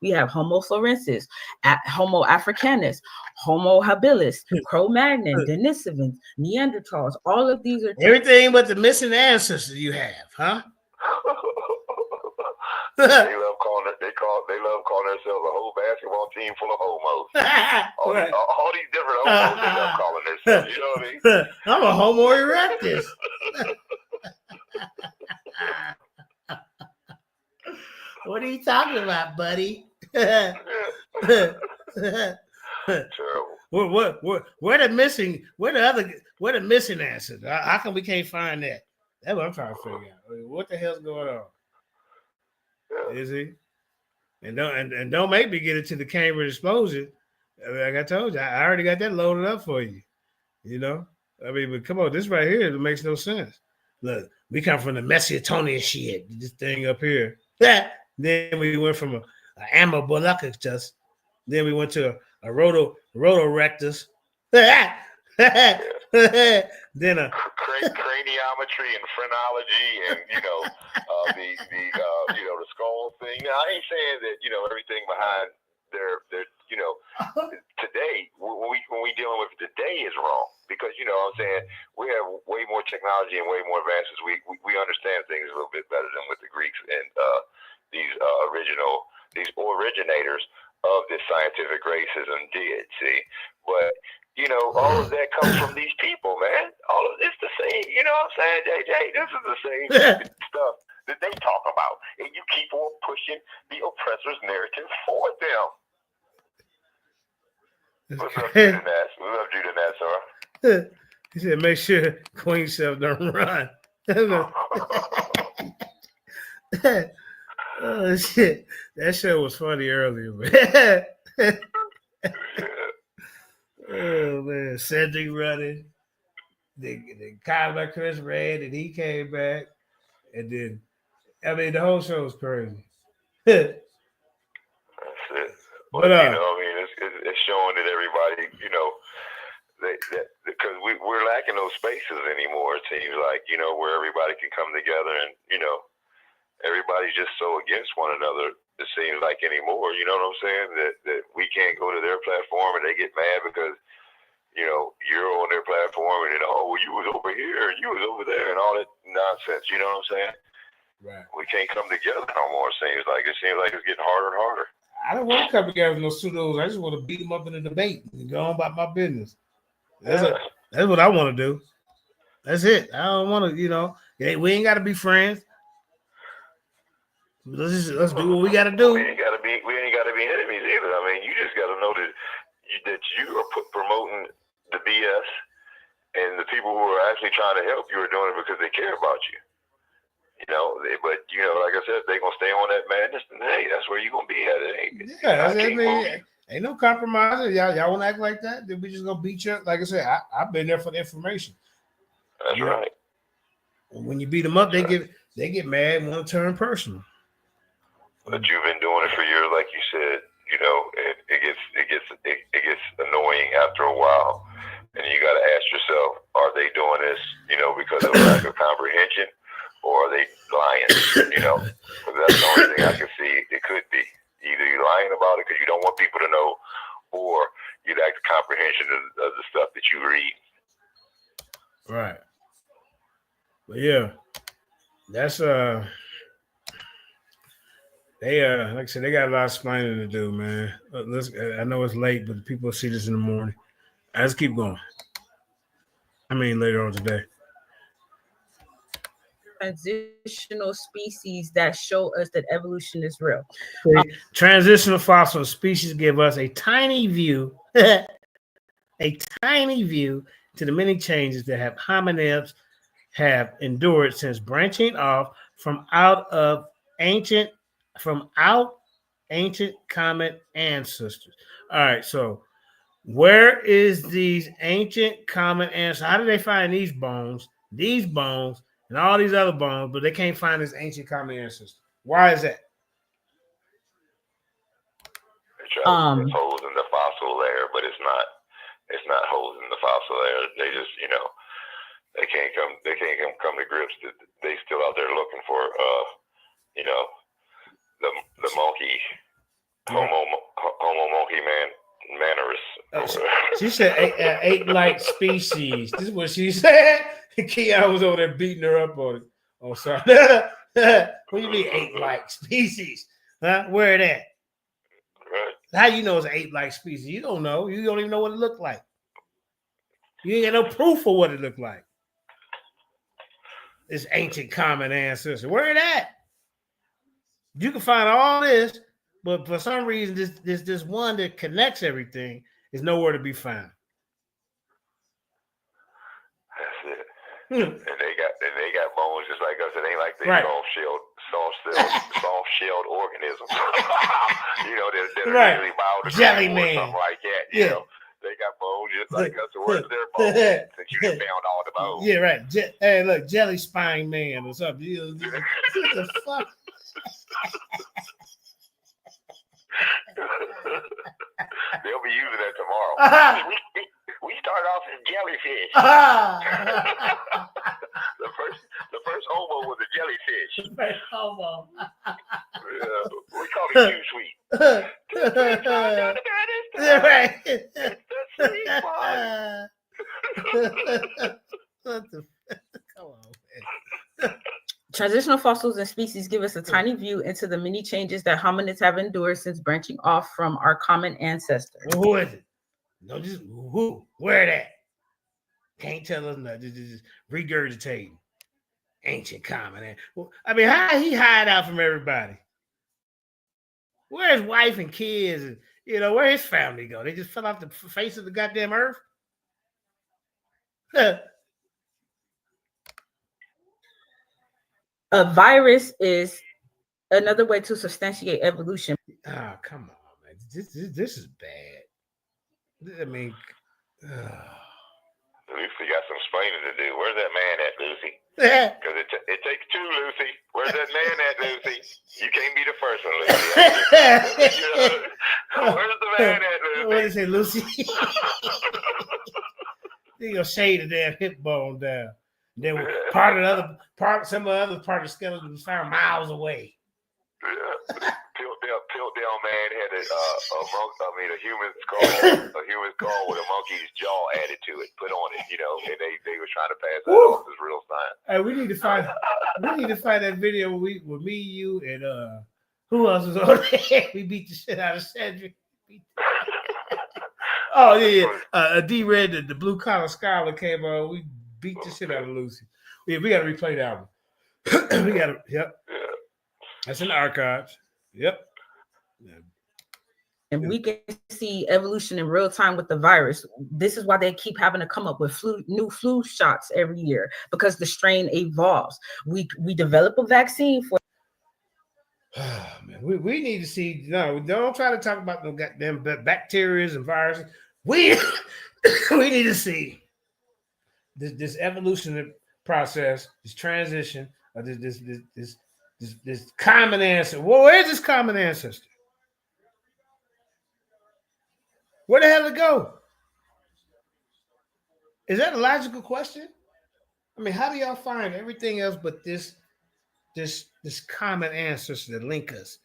We have Homo florensis, Homo africanus, Homo habilis, Cro-Magnon, Denisovans, Neanderthals. All of these are everything but the missing ancestors you have, huh? They love calling themselves a whole basketball team full of homos. all these different homos they love calling themselves. You know what I mean? I'm a Homo erectus. What are you talking about, buddy? Terrible. Where the missing answers? How come we can't find that? That's what I'm trying to figure out. What the hell's going on? Yeah. Is he? And don't make me get into the Cambridge explosion. Like I told you, I already got that loaded up for you. You know? I mean, but come on, this right here, it makes no sense. Look, we come from the Mesopotamian shit, this thing up here. Then we went from a Amabulactus, then we went to a Rotorectus. Then a craniometry and phrenology, and the skull thing. Now, I ain't saying that everything behind their today when we dealing with today is wrong, because what I'm saying, we have way more technology and way more advances. We understand things a little bit better than what the Greeks and these originators of this scientific racism did. See, but all of that comes from these people, man. All of it's the same. You know what I'm saying, JJ? This is the same stuff that they talk about, and you keep on pushing the oppressor's narrative for them. What's up, Judah Nassar? He said, make sure Queen Self don't run. Oh, shit. That show was funny earlier, man. Oh, man. Cedric running. Then Kyle Chris ran, and he came back. And then, the whole show was crazy. That's it. But, it's showing that everybody, because we're lacking those spaces anymore, it seems like, where everybody can come together and, everybody's just so against one another, it seems like anymore, you know what I'm saying? That we can't go to their platform and they get mad because, you're on their platform and you was over here and you was over there and all that nonsense, you know what I'm saying? Right. We can't come together no more, it seems like. It seems like it's getting harder and harder. I don't want to come together with no pseudos. I just want to beat them up in a debate and go on about my business. That's what I want to do. That's it. I don't want to, we ain't got to be friends. Let's do what we got to do. We ain't got to be enemies either. I mean, you just got to know that you are promoting the BS, and the people who are actually trying to help you are doing it because they care about you. But like I said, they're gonna stay on that madness, and hey, that's where you're gonna be at. It ain't no compromise. Y'all want to act like that? Then we just gonna beat you up. Like I said, I've been there for the information. That's right. When you beat them up, they get mad and want to turn personal. But you've been doing it for years, like you said. You know, it gets annoying after a while, and you got to ask yourself: are they doing this, you know, because of lack of comprehension, or are they lying? You know, because that's the only thing I can see. It could be either you're lying about it because you don't want people to know, or you lack the comprehension of the stuff that you read. Right. But yeah, that's they like I said, they got a lot of explaining to do, man. I know it's late, but people will see this in the morning. Let's keep going. I mean, later on today. Transitional species that show us that evolution is real. Transitional fossil species give us a tiny view, to the many changes that hominids have endured since branching off from ancient common ancestors. All right, so where is these ancient common ancestors? How do they find these bones, and all these other bones, but they can't find this ancient common ancestor? Why is that? They try to put holes in the fossil layer, but it's not holes in the fossil layer. They just, you know, they can't come to grips that they still out there looking for, you know, the monkey, homo monkey mannerist. She said ape-like species. This is what she said. Keon was over there beating her up on it. Oh, sorry. What do you mean ape-like species? Huh? Where it at? Right. How you know it's an ape-like species? You don't know. You don't even know what it looked like. You ain't got no proof of what it looked like. This ancient common ancestor. Where it at? You can find all this, but for some reason, this one that connects everything is nowhere to be found. That's it. And they got bones just like us. It ain't like they right. soft-shelled organisms. You know, they're right. usually biodegradable Jelly or man. something like that. You know, they got bones just like us. So where's their bones? Since you just found all the bones. Yeah, right. Hey, look, jelly spine man or something. What the fuck? They'll be using that tomorrow. We start off as jellyfish. The first homo was a jellyfish. The first homo. Yeah, we call it too sweet. Right. What the? Come on, man. Transitional fossils and species give us a tiny view into the many changes that hominids have endured since branching off from our common ancestors. Who is it? No, just who? Where that? Can't tell us nothing. Just regurgitating. Ancient common. I mean, how he hide out from everybody? Where his wife and kids? And, you know, where his family go? They just fell off the face of the goddamn earth. A virus is another way to substantiate evolution. Oh, come on, man. This is bad. I mean, Lucy got some explaining to do. Where's that man at, Lucy? Because it takes two, Lucy. Where's that man at, Lucy? You can't be the first one, Lucy. Where's the man at, Lucy? What did they say, Lucy? They gonna shave the damn hip bone down. Then some of the other part of the skeleton was found miles away. Yeah. Piltdown man had a human skull with a monkey's jaw added to it, put on it, you know, and they were trying to pass that off as real science. Hey, we need to find that video with me, you, and who else was on there? We beat the shit out of Cedric. Oh yeah. D-Red, the blue collar scholar came on. We beat the shit out of Lucy. Yeah, we gotta replay that one. Yep. Yeah. That's in the archives. Yep. Yeah. And we can see evolution in real time with the virus. This is why they keep having to come up with new flu shots every year, because the strain evolves. We develop a vaccine for. Man, we need to see. No, don't try to talk about no goddamn bacteria and viruses. We need to see this evolutionary process, this transition, this this common ancestor. Well, where's this common ancestor? Where the hell did it go? Is that a logical question? I mean, how do y'all find everything else but this common ancestor that link us?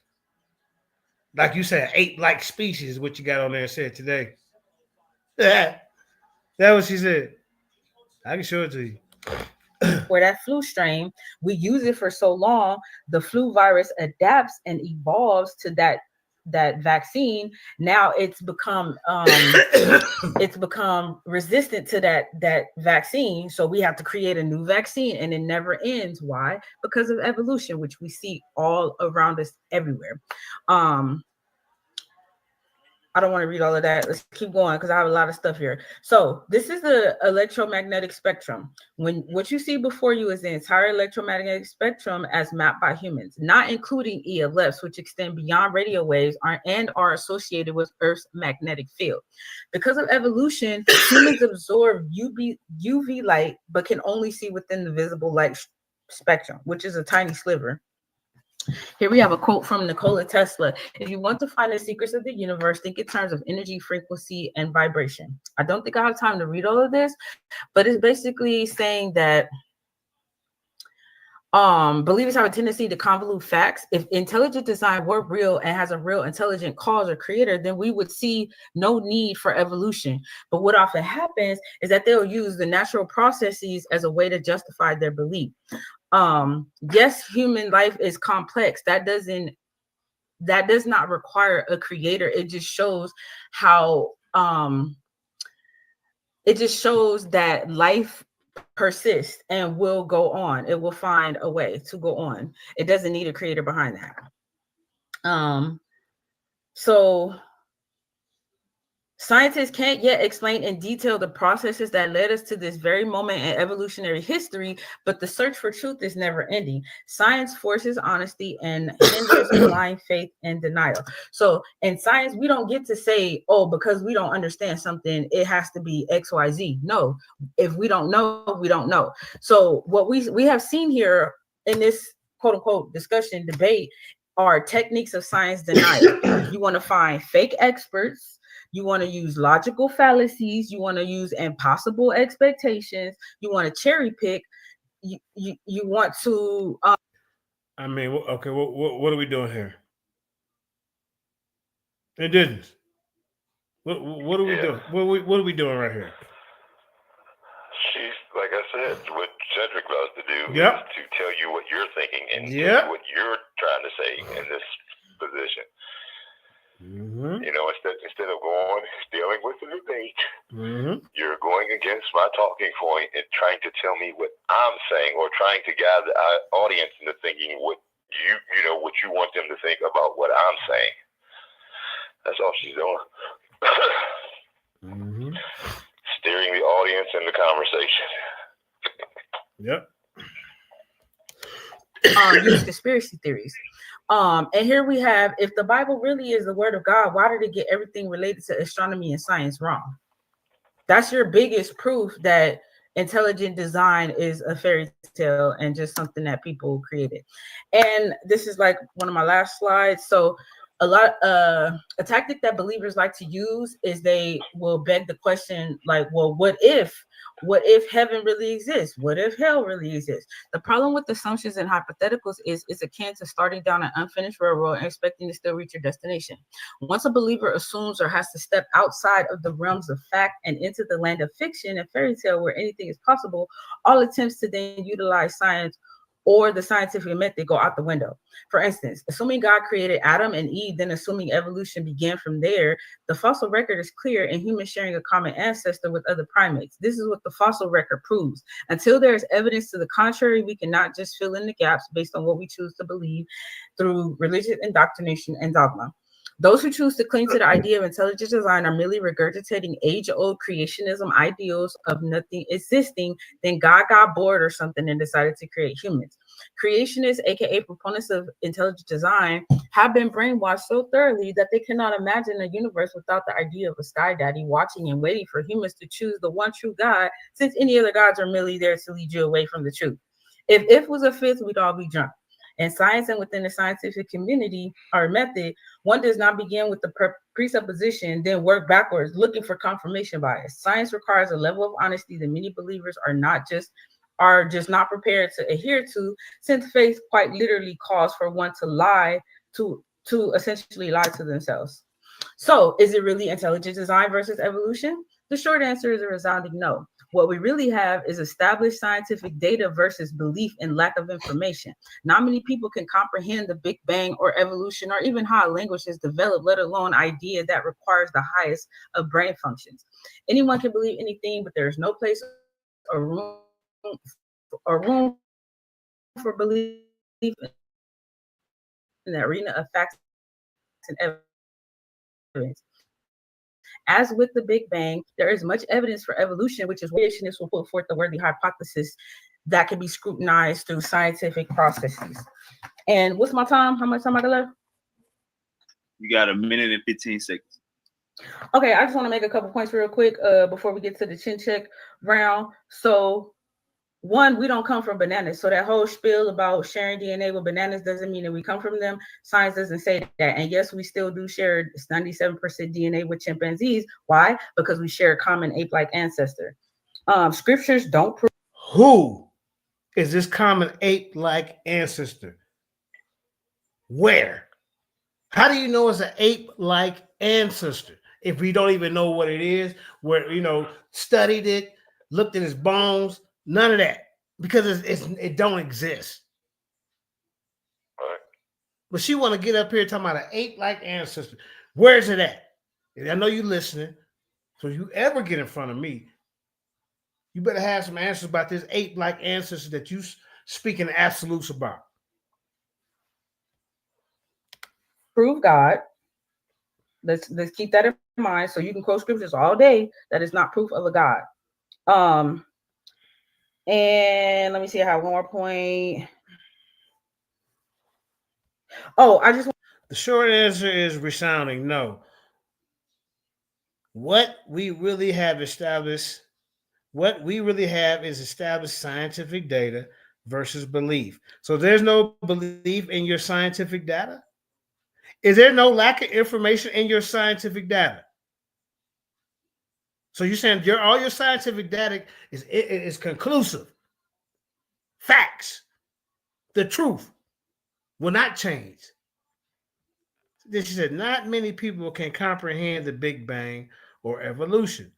Like you said, ape-like species is what you got on there said today. That's what she said. I can show it to you. Where that flu strain, we use it for so long, the flu virus adapts and evolves to that vaccine. Now it's become resistant to that vaccine. So we have to create a new vaccine, and it never ends. Why? Because of evolution, which we see all around us everywhere. I don't want to read all of that. Let's keep going because I have a lot of stuff here. So this is the electromagnetic spectrum. When what you see before you is the entire electromagnetic spectrum as mapped by humans, not including ELFs, which extend beyond radio waves and are associated with Earth's magnetic field. Because of evolution, humans absorb UV light, but can only see within the visible light spectrum, which is a tiny sliver. Here we have a quote from Nikola Tesla. If you want to find the secrets of the universe, think in terms of energy, frequency, and vibration. I don't think I have time to read all of this, but it's basically saying that believers have a tendency to convolute facts. If intelligent design were real and has a real intelligent cause or creator, then we would see no need for evolution. But what often happens is that they'll use the natural processes as a way to justify their belief. Yes, human life is complex. That does not require a creator. It just shows how that life persists and will go on. It will find a way to go on. It doesn't need a creator behind that. So scientists can't yet explain in detail the processes that led us to this very moment in evolutionary history, but the search for truth is never ending. Science forces honesty and hinders blind faith and denial. So in science, we don't get to say, oh, because we don't understand something, it has to be XYZ. No, if we don't know, we don't know. So what we have seen here in this quote unquote discussion debate are techniques of science denial. You want to find fake experts. You want to use logical fallacies. You want to use impossible expectations. You want to cherry pick. You want to. I mean, okay. What are we doing here? It didn't. What are we doing? What are we doing right here? She's, like I said, what Cedric loves to do is to tell you what you're thinking and tell you what you're trying to say in this position. Mm-hmm. You know, instead of dealing with the debate, mm-hmm. you're going against my talking point and trying to tell me what I'm saying, or trying to guide the audience into thinking what what you want them to think about what I'm saying. That's all she's doing. Mm-hmm. Steering the audience in the conversation. Yep. Use conspiracy theories. And here we have, if the Bible really is the word of God, why did it get everything related to astronomy and science wrong? That's your biggest proof that intelligent design is a fairy tale and just something that people created. And this is like one of my last slides. So a tactic that believers like to use is they will beg the question like, well, what if heaven really exists? What if hell really exists? The problem with assumptions and hypotheticals is it's akin to starting down an unfinished railroad and expecting to still reach your destination. Once a believer assumes or has to step outside of the realms of fact and into the land of fiction and fairy tale where anything is possible, all attempts to then utilize science or the scientific method go out the window. For instance, assuming God created Adam and Eve, then assuming evolution began from there, the fossil record is clear in humans sharing a common ancestor with other primates. This is what the fossil record proves. Until there is evidence to the contrary, we cannot just fill in the gaps based on what we choose to believe through religious indoctrination and dogma. Those who choose to cling to the idea of intelligent design are merely regurgitating age-old creationism ideals of nothing existing. Then God got bored or something and decided to create humans. Creationists, aka proponents of intelligent design, have been brainwashed so thoroughly that they cannot imagine a universe without the idea of a sky daddy watching and waiting for humans to choose the one true God, since any other gods are merely there to lead you away from the truth. If was a fifth, we'd all be drunk. In science and within the scientific community or method, one does not begin with the presupposition, then work backwards, looking for confirmation bias. Science requires a level of honesty that many believers are just not prepared to adhere to, since faith quite literally calls for one to lie, to essentially lie to themselves. So, is it really intelligent design versus evolution? The short answer is a resounding no. What we really have is established scientific data versus belief and lack of information. Not many people can comprehend the Big Bang or evolution or even how a language is developed, let alone idea that requires the highest of brain functions. Anyone can believe anything, but there is no place or room for belief in the arena of facts and evidence. As with the Big Bang, there is much evidence for evolution, which is where creationists will put forth the worthy hypothesis that can be scrutinized through scientific processes. And what's my time? How much time I got left? You got 1 minute and 15 seconds. Okay, I just want to make a couple points real quick before we get to the chin check round. So, one, we don't come from bananas. So that whole spiel about sharing DNA with bananas doesn't mean that we come from them. Science doesn't say that. And yes, we still do share 97% DNA with chimpanzees. Why? Because we share a common ape-like ancestor. Scriptures don't prove. Who is this common ape-like ancestor? Where? How do you know it's an ape-like ancestor if we don't even know what it is? Where, studied it, looked at his bones, none of that, because it don't exist. Right. But she want to get up here talking about an ape-like ancestor. Where's it at? And I know you listening, so if you ever get in front of me, you better have some answers about this ape-like ancestor that you speaking absolutes about. Prove God. Let's keep that in mind. So you can quote scriptures all day. That is not proof of a God. And let me see. I have one more point. Oh, the short answer is resounding no. What we really have is established scientific data versus belief. So there's no belief in your scientific data? Is there no lack of information in your scientific data? So you're saying all your scientific data is conclusive. Facts. The truth will not change. Then she said, not many people can comprehend the Big Bang or evolution,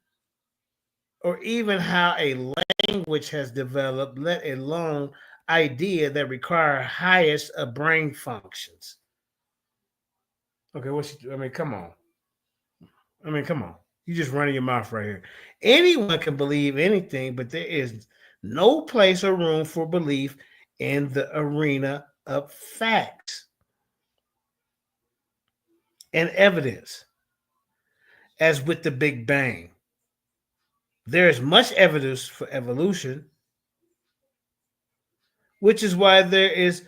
or even how a language has developed, let alone idea that require highest of brain functions. Okay, come on. You just running your mouth right here. Anyone can believe anything, but there is no place or room for belief in the arena of facts and evidence. As with the Big Bang, there is much evidence for evolution, which is why there is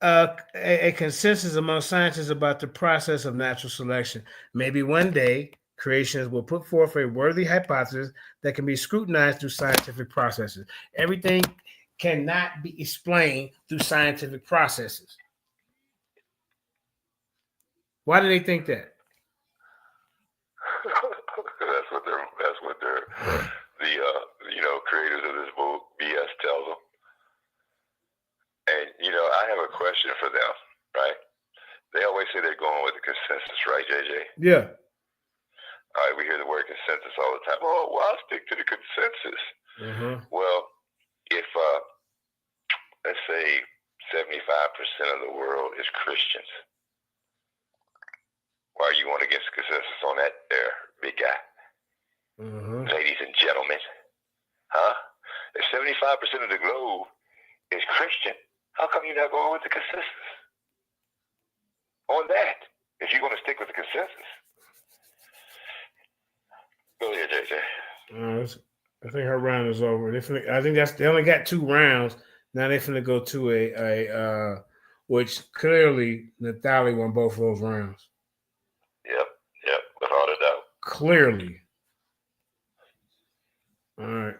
a consensus among scientists about the process of natural selection. Maybe one day creationists will put forth a worthy hypothesis that can be scrutinized through scientific processes. Everything cannot be explained through scientific processes. Why do they think that? that's what the creators of this book BS tells them. And I have a question for them, right? They always say they're going with the consensus, right, JJ? Yeah. All right, we hear the word consensus all the time. Oh, well, I'll stick to the consensus. Mm-hmm. Well, if let's say 75% of the world is Christians, why are you going against the consensus on that there, big guy? Mm-hmm. Ladies and gentlemen, huh? If 75% of the globe is Christian, how come you're not going with the consensus on that? If you're going to stick with the consensus. Go ahead, JJ. I think her round is over. I think they only got 2 rounds. Now they're finna go to a which clearly Nathalie won both of those rounds. Yep, without a doubt. Clearly. All right.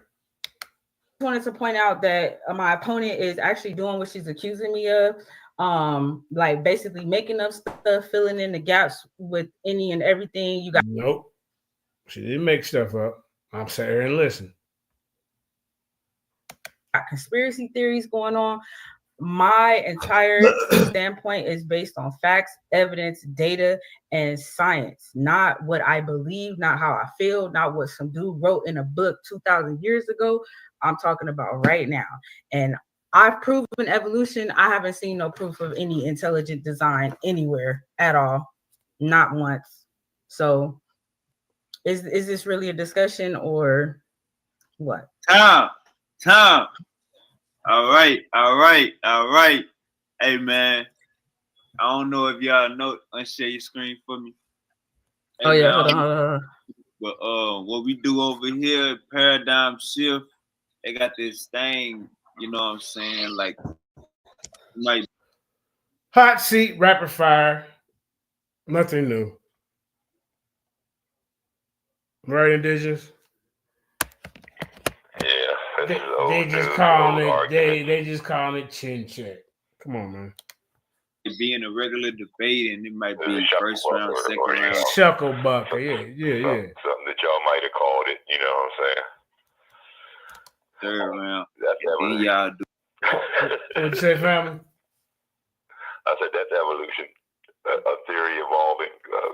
Wanted to point out that my opponent is actually doing what she's accusing me of. like basically making up stuff, filling in the gaps with any and everything. You got Nope. She didn't make stuff up. I'm sitting here and listen. conspiracy theories going on. My entire standpoint is based on facts, evidence, data, and science, not what I believe, not how I feel, not what some dude wrote in a book 2,000 years ago. I'm talking about right now. And I've proven evolution. I haven't seen no proof of any intelligent design anywhere at all, not once. So is this really a discussion or what? Time. All right. Hey man, I don't know if y'all know. Unshare your screen for me. Hey, Oh yeah, man, hold on. But what we do over here, paradigm shift. They got this thing, you know what I'm saying? Like, like Hot seat, rapid fire. Nothing new. Right, Indigenous? Yeah, this is old They news, just calling old it. argument. They just calling it chin check. Come on, man. it being a regular debate, and it might This be is first Shucklebuck round, second or, you round. know, Shucklebucker. Yeah. something that y'all might have called it. You know what I'm saying? Third round. That's Then evolution. y'all do. What'd you say, family? I said that's evolution, a theory evolving.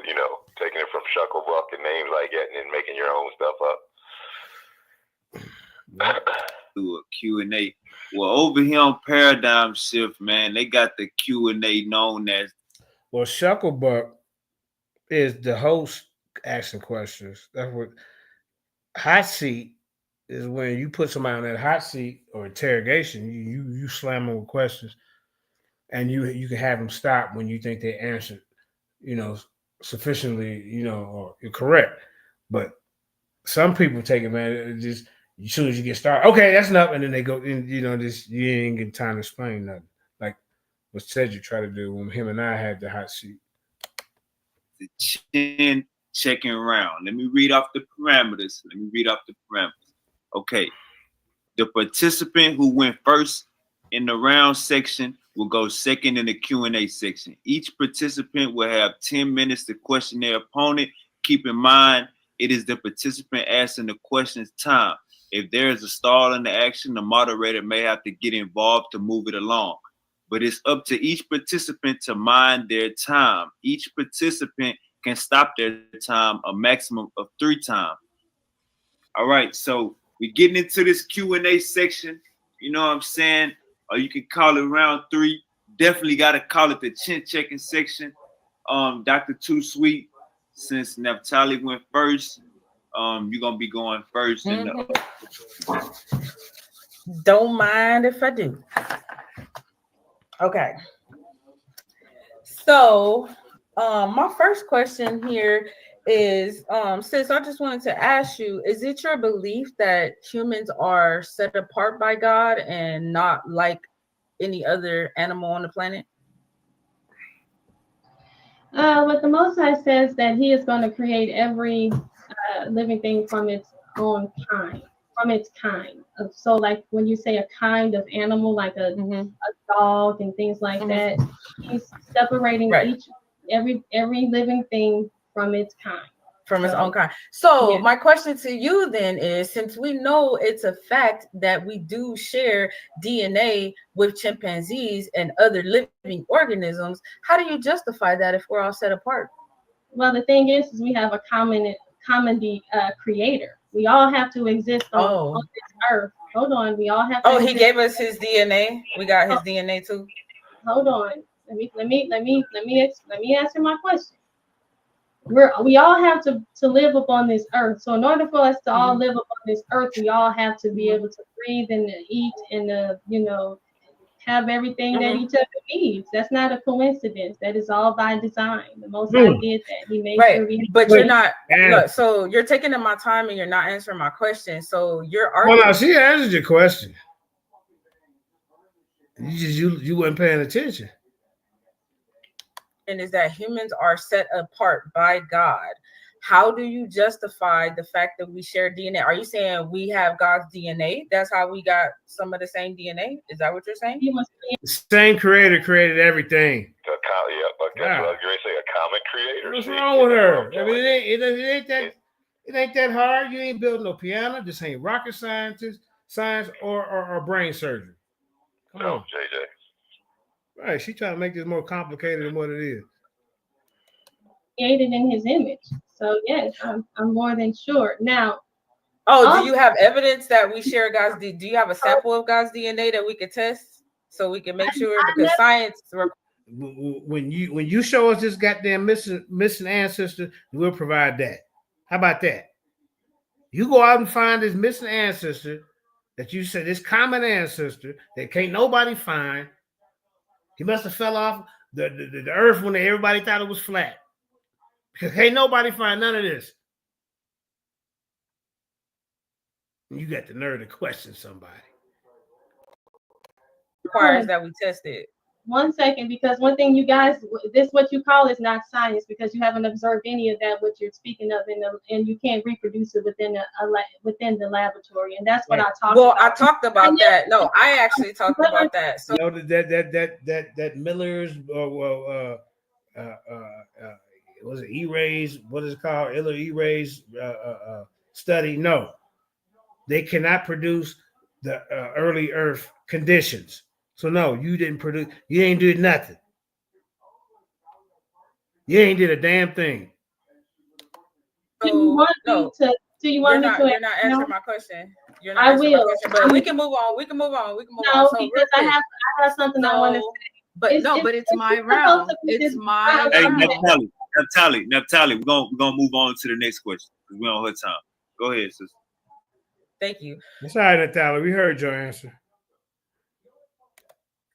You know, taking it from Shucklebuck and names like that, and then making your own stuff up. Do a Q&A. Well, over here on Paradigm Shift, man, they got the Q&A known as. Well, Shucklebuck is the host asking questions. That's what hot seat is when you put somebody on that hot seat or interrogation. You slam them with questions, and you can have them stop when you think they answered, sufficiently, or you're correct. But some people take it, man. It just as soon as you get started, okay, that's enough, and then they go, and this you ain't getting time to explain nothing. Like what said you try to do when him and I had the hot seat. The chin checking round. Let me read off the parameters. Okay. The participant who went first in the round section will go second in the Q&A section. Each participant will have 10 minutes to question their opponent. Keep in mind, it is the participant asking the questions time. If there is a stall in the action, the moderator may have to get involved to move it along. But it's up to each participant to mind their time. Each participant can stop their time a maximum of 3 times. All right, so we're getting into this Q&A section. You know what I'm saying? Or you can call it round 3. Definitely got to call it the chin checking section. Dr. Too Sweet, since Naphtali went first, you're gonna be going first. Don't mind if I do. Okay. So, my first question here is, sis, I just wanted to ask you, is it your belief that humans are set apart by God and not like any other animal on the planet? What the Most High says that He is going to create every living thing from its own kind, So, like when you say a kind of animal, like a dog and things like that, He's separating every living thing from its kind. From its own kind. So my question to you then is, since we know it's a fact that we do share DNA with chimpanzees and other living organisms, how do you justify that if we're all set apart? Well, the thing is we have a common creator. We all have to exist on this earth. Hold on, we all have to he gave us his DNA. We got his DNA too. Hold on. Let me answer my question. We all have to live upon this earth. So in order for us to all live upon this earth, we all have to be able to breathe and to eat and have everything that each other needs. That's not a coincidence. That is all by design. The Most High did that. He made sure we. But you're not. Look, so you're taking in my time and you're not answering my question. So you're arguing. Well, no, she answered your question. You weren't paying attention. And is that humans are set apart by God. how do you justify the fact that we share DNA? Are you saying we have God's DNA? That's how we got some of the same DNA? Is that what you're saying? The same creator created everything. That's what I was going to say. A common creator. What's wrong with her? I mean, it ain't that hard. You ain't building no piano. This ain't rocket science or brain surgery. Come on, JJ. Right? She trying to make this more complicated than what it is. Created in His image. So yes, I'm more than sure. Now, do you have evidence that we share God's DNA? Do you have a sample of God's DNA that we could test so we can make sure? Because science. When you show us this goddamn missing ancestor, we'll provide that. How about that? You go out and find this missing ancestor that you said this common ancestor that can't nobody find. He must have fell off the earth when everybody thought it was flat. Because can't nobody find none of this. You got the nerve to question somebody. Requires that we test it. 1 second, because one thing you guys, this what you call is not science, because you haven't observed any of that what you're speaking of, and you can't reproduce it within the laboratory, and that's what I talked about. Well, I talked about that. No, I actually talked about that. So that Miller's was it E-rays? What is it called? E-rays study? No, they cannot produce the early Earth conditions. So no, you didn't produce. You ain't did nothing. You ain't did a damn thing. Do you want me to? You're not answering my question. You're not answering my question. But we can move on. We can move on. No, so because I have something I want to say. But it's my round. It's my round. Hey, Naphtali, we're gonna move on to the next question. We're on her time. Go ahead, sister. Thank you. That's all right, Naphtali. We heard your answer.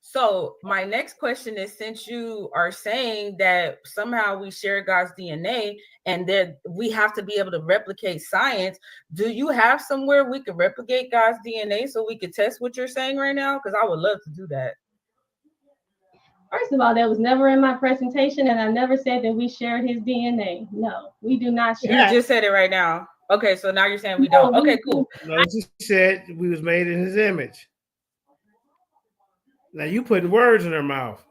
So my next question is, since you are saying that somehow we share God's DNA and that we have to be able to replicate science, do you have somewhere we could replicate God's DNA so we could test what you're saying right now? Because I would love to do that. First of all, that was never in my presentation, and I never said that we shared His DNA. No, we do not share. You just said it right now. Okay, so now you're saying we don't. Okay, cool. No, she said we was made in His image. Now you putting words in her mouth.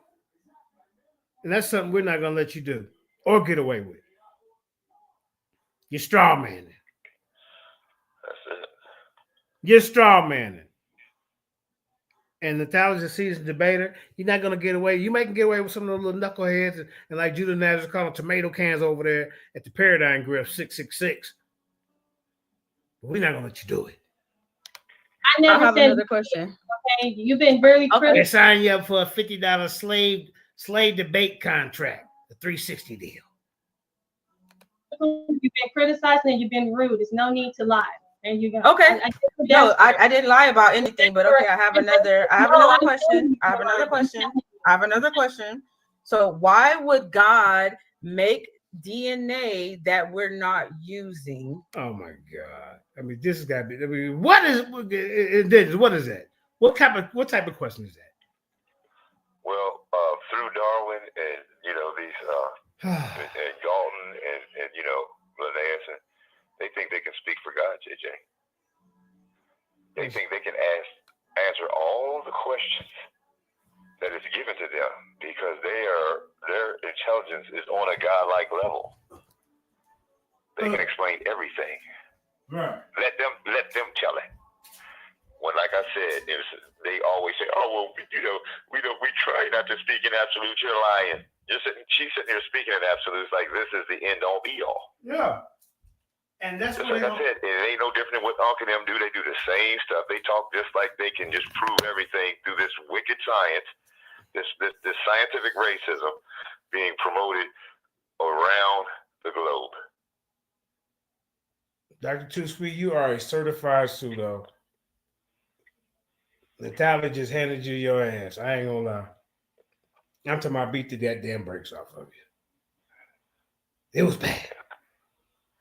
And that's something we're not going to let you do or get away with. You're straw manning. That's it. You're straw manning. And Nathalia's a seasoned debater. You're not going to get away. You may can get away with some of those little knuckleheads and like Judah Nash call them tomato cans over there at the Paradigm Grill 666. But we're not going to let you do it. I never have said another question. Okay, you've been very critical. They sign you up for a $50 slave debate contract, a 360 deal. You've been criticizing and you've been rude. There's no need to lie. And you go. Okay. I didn't lie about anything, but okay, I have another question. So why would God make DNA that we're not using? Oh my God. I mean, this has got to be. I mean, what is that? What type of question is that? Well, through Darwin and these and Galton and Linnaeus, they think they can speak for God, JJ. They think they can answer all the questions that is given to them because their intelligence is on a godlike level. They can explain everything. Right. Let them tell it. When, like I said, they always say, "Oh, well, we try not to speak in absolutes. You're lying." She's sitting there speaking in absolutes like this is the end all be all. Yeah, and that's just like I said. It ain't no different than what Uncle and them do. They do the same stuff. They talk just like they can just prove everything through this wicked science, this scientific racism being promoted around the globe. Dr. Too Sweet, you are a certified pseudo. Natalia just handed you your ass. I ain't gonna lie. I'm talking about beat the goddamn brakes off of you. It was bad.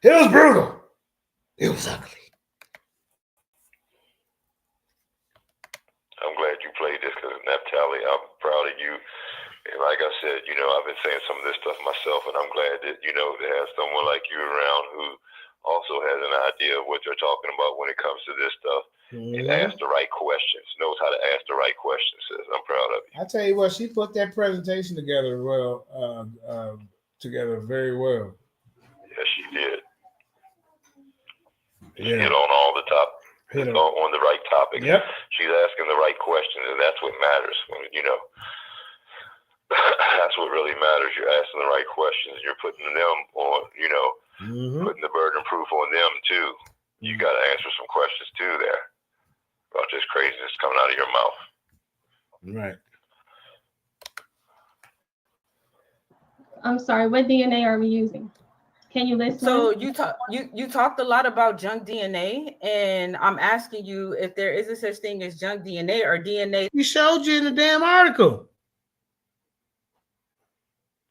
It was brutal. It was ugly. I'm glad you played this because Naphtali, I'm proud of you And like I said, you know, I've been saying some of this stuff myself, and I'm glad that, you know, to have someone like you around who also has an idea of what you're talking about when it comes to this stuff. And ask the right questions, knows how to ask the right questions. Sis. I'm proud of you. I tell you what, she put that presentation together together very well. Yes, she did. Yeah. Hit on all the on the right topic. Yep. She's asking the right questions, and that's what matters. You know, that's what really matters. You're asking the right questions, and you're putting them on, you know, putting the burden of proof on them too. You got to answer some questions too there about this craziness coming out of your mouth. Right. I'm sorry, what DNA are we using? Can you list So one? you talked a lot about junk DNA, and I'm asking you if there is a such thing as junk DNA or DNA. We showed you in the damn article.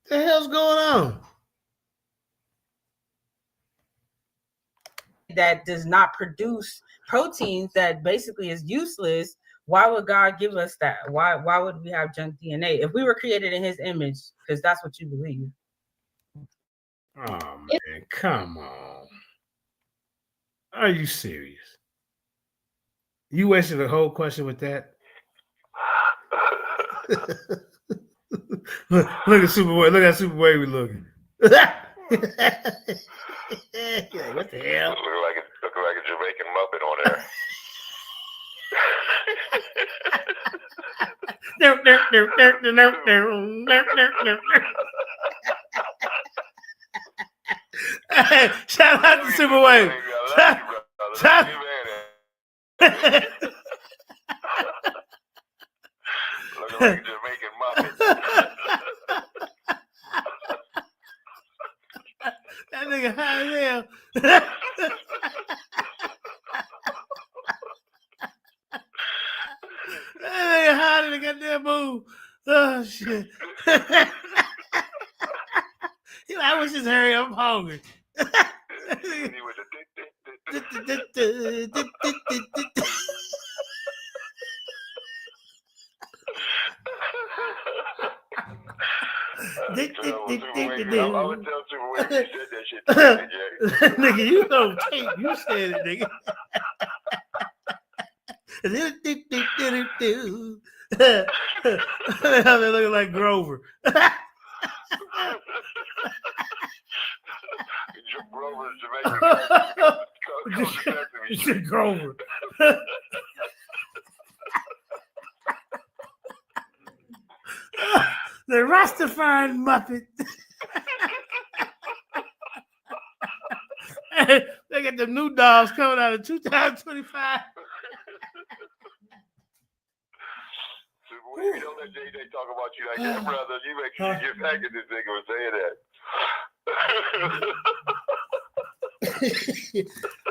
What the hell's going on? That does not produce proteins, that basically is useless. Why would God give us that? Why would we have junk DNA if we were created in his image? Because that's what you believe. Oh man, come on. Are you serious? You wasted the whole question with that? Look at Superboy. Look at Superboy we looking. What the hell? Looking like a Jamaican Muppet on there. Shout out to Superboy. Looking like a Jamaican Muppet. That nigga high as hell. That nigga high than the goddamn move. Oh shit. I wish this hurry up. I'm hungry. Nigga, you know tape. You said it, nigga. They're looking like Grover. Grover. The Rastafarian Muppet. They got the new dolls coming out in 2025. If you don't let JJ talk about you like that, brother, you make sure you get back at this nigga and say that.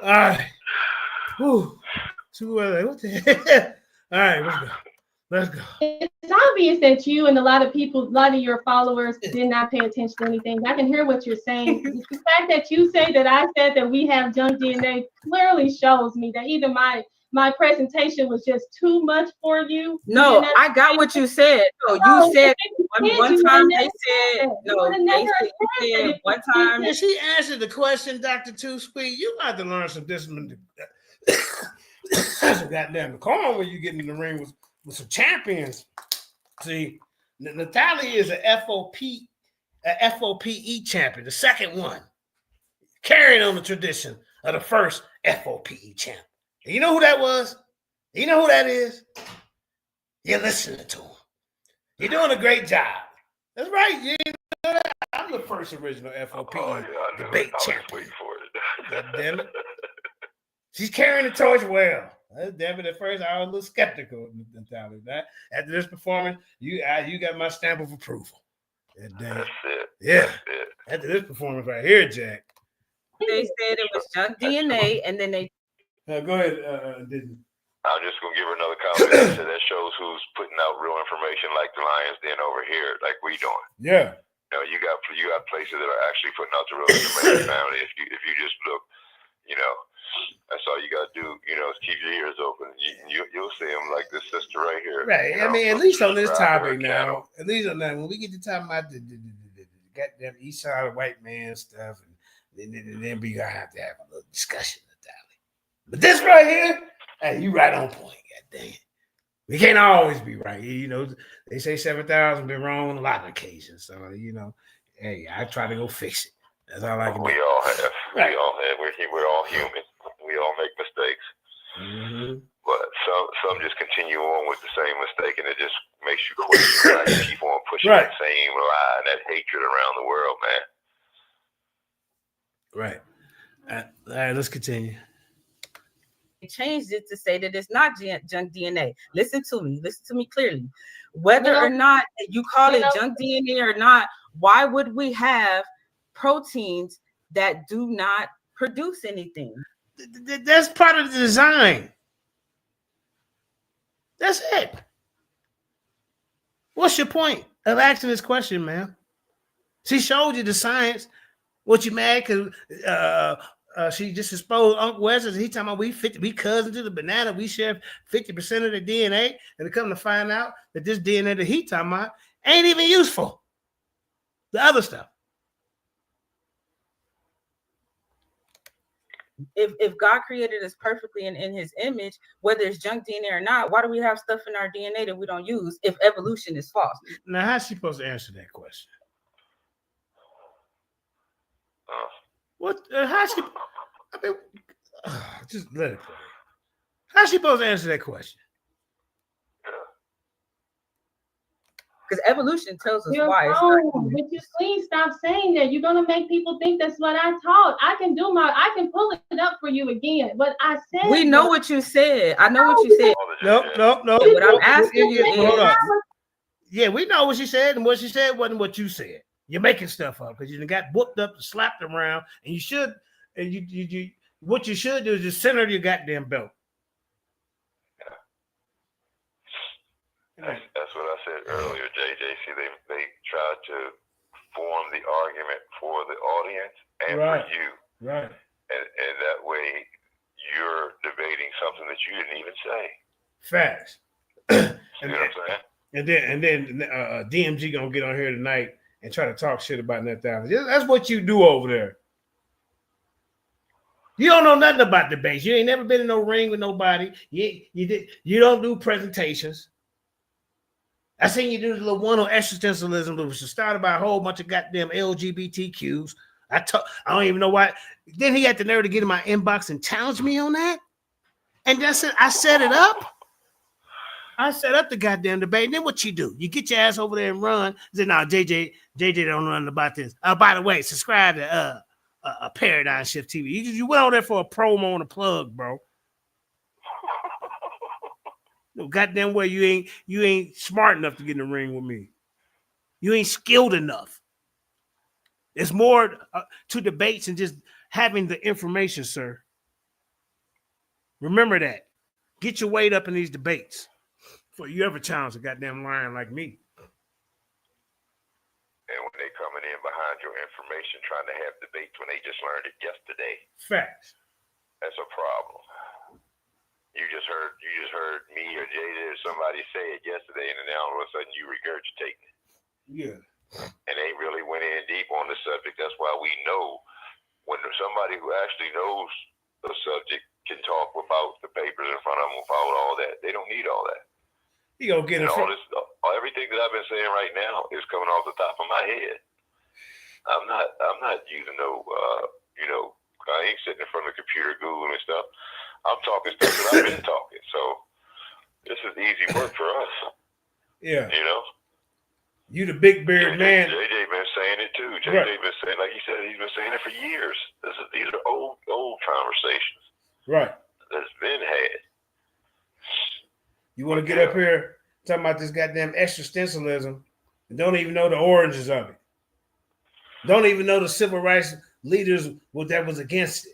All right. Whew. What the hell? All right, let's go. It's obvious that you and a lot of your followers did not pay attention to anything. I can hear what you're saying. The fact that you say that I said that we have junk DNA clearly shows me that either my presentation was just too much for you. No, I got what you said. No, you said one time they said no. They said one time. And she answered the question, Dr. Too Sweet. You got to learn some discipline. That's a goddamn decorum when you get in the ring with some champions. See, Natalia is a FOPE champion, the second one, carrying on the tradition of the first FOPE champ. And you know who that was? You know who that is? You're listening to him. You're doing a great job. That's right. You know that? I'm the first original FOPE debate champion. God damn it. She's carrying the torch well. Damn it, at first I was a little skeptical of Natalia. After this performance, you got my stamp of approval. That's it. Yeah. After this performance right here, Jack. They said it was junk DNA, and then they. Go ahead, Disney. I'm just gonna give her another comment that shows who's putting out real information, like the Lions Den over here, like we doing. Yeah. You know, you got places that are actually putting out the real information. Now, if you just look, you know. That's all you gotta do, you know, is keep your ears open. You'll see them like this sister right here. Right. You know, I mean, at least on this subscribe to her topic now, channel. at least on that, when we get to talking about the goddamn East Side of white man stuff, and then we gonna have to have a little discussion about it. But this right here, hey, you right on point, goddamn. We can't always be right. You know, they say 7,000 been wrong on a lot of occasions. So, you know, hey, I try to go fix it. That's all I can do. We all have. Right. We all have. We're all human. We all make mistakes. Mm-hmm. But some just continue on with the same mistake, and it just makes you question why you keep on pushing Right. that same lie and that hatred around the world, man. Right. All right, let's continue. Changed it to say that it's not junk DNA. Listen to me clearly. Whether or not you call it junk DNA or not, why would we have proteins that do not produce anything? That's part of the design. That's it. What's your point of asking this question, man? She showed you the science. What you mad because she just exposed Uncle Wesley? He talking about we cousins to the banana. We share 50% of the DNA, and they come to find out that this DNA that he talking about ain't even useful. The other stuff. If God created us perfectly in his image, whether it's junk DNA or not, why do we have stuff in our DNA that we don't use if evolution is false? Now, how's she supposed to answer that question? What? How's she? I mean, just let it play. How's she supposed to answer that question? Because evolution tells us You're why. wrong. Would you please stop saying that? You're gonna make people think that's what I taught. I can pull it up for you again. But I said we know what you said. I know what you said. Nope. What I'm asking you is, yeah, we know what she said, and what she said wasn't what you said. You're making stuff up because you got booked up and slapped around, and you should, and you what you should do is just center your goddamn belt. That's what I said earlier, JJ. See, they tried to form the argument for the audience and Right. for you. Right. And that way you're debating something that you didn't even say. Facts. You know what I'm saying? And then DMG gonna get on here tonight and try to talk shit about that. That's what you do over there. You don't know nothing about debates. You ain't never been in no ring with nobody. You don't do presentations. I seen you do the little one on existentialism, which was started by a whole bunch of goddamn LGBTQs. I don't even know why. Then he had the nerve to get in my inbox and challenge me on that. And that's it. I set it up. I set up the goddamn debate. And then what you do? You get your ass over there and run. Say, no, JJ don't know nothing about this. By the way, subscribe to Paradigm Shift TV. You went on there for a promo and a plug, bro. No goddamn way you ain't smart enough to get in the ring with me. You ain't skilled enough. There's more to debates than just having the information, sir. Remember that. Get your weight up in these debates before you ever challenge a goddamn lion like me. And when they coming in behind your information, trying to have debates when they just learned it yesterday. Facts. That's a problem. You just heard me or JJ or somebody say it yesterday, and then all of a sudden you regurgitating it. Yeah. And they really went in deep on the subject. That's why we know when somebody who actually knows the subject can talk without the papers in front of them, without all that. They don't need all that. You gonna get all this, everything that I've been saying right now is coming off the top of my head. I'm not using no, I ain't sitting in front of the computer Googling and stuff. I'm talking stuff that I've been talking. So this is easy work for us. Yeah. You know? You the big beard man. JJ been saying it too. JJ Right. been saying, like he said, he's been saying it for years. These are old conversations. Right. That's been had. You want to get up here talking about this goddamn existentialism and don't even know the origins of it. Don't even know the civil rights leaders that was against it.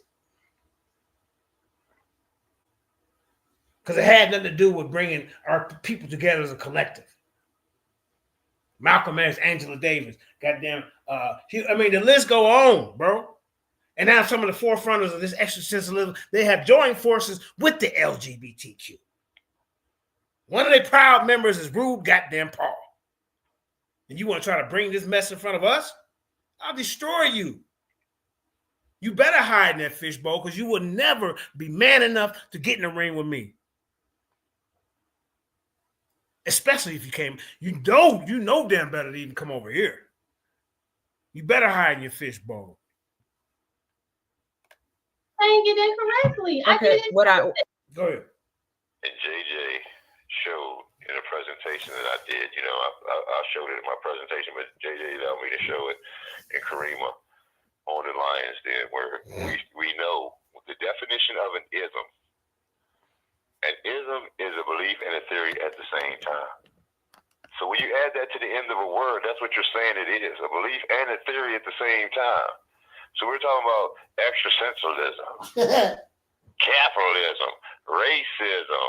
Because it had nothing to do with bringing our people together as a collective. Malcolm X, Angela Davis, goddamn. The list go on, bro. And now some of the forefronters of this existentialism, they have joined forces with the LGBTQ. One of their proud members is Rude Goddamn Paul. And you want to try to bring this mess in front of us? I'll destroy you. You better hide in that fishbowl because you will never be man enough to get in the ring with me. Especially if you came, you know damn better to even come over here. You better hide in your fishbowl. I ain't get it correctly. Okay, Go ahead. And JJ showed in a presentation that I did, you know, I showed it in my presentation, but JJ allowed me to show it in Karima on the Lions Den, where we know the definition of an ism. An ism is a belief and a theory at the same time. So when you add that to the end of a word, that's what you're saying it is, a belief and a theory at the same time. So we're talking about extrasensualism, capitalism, racism,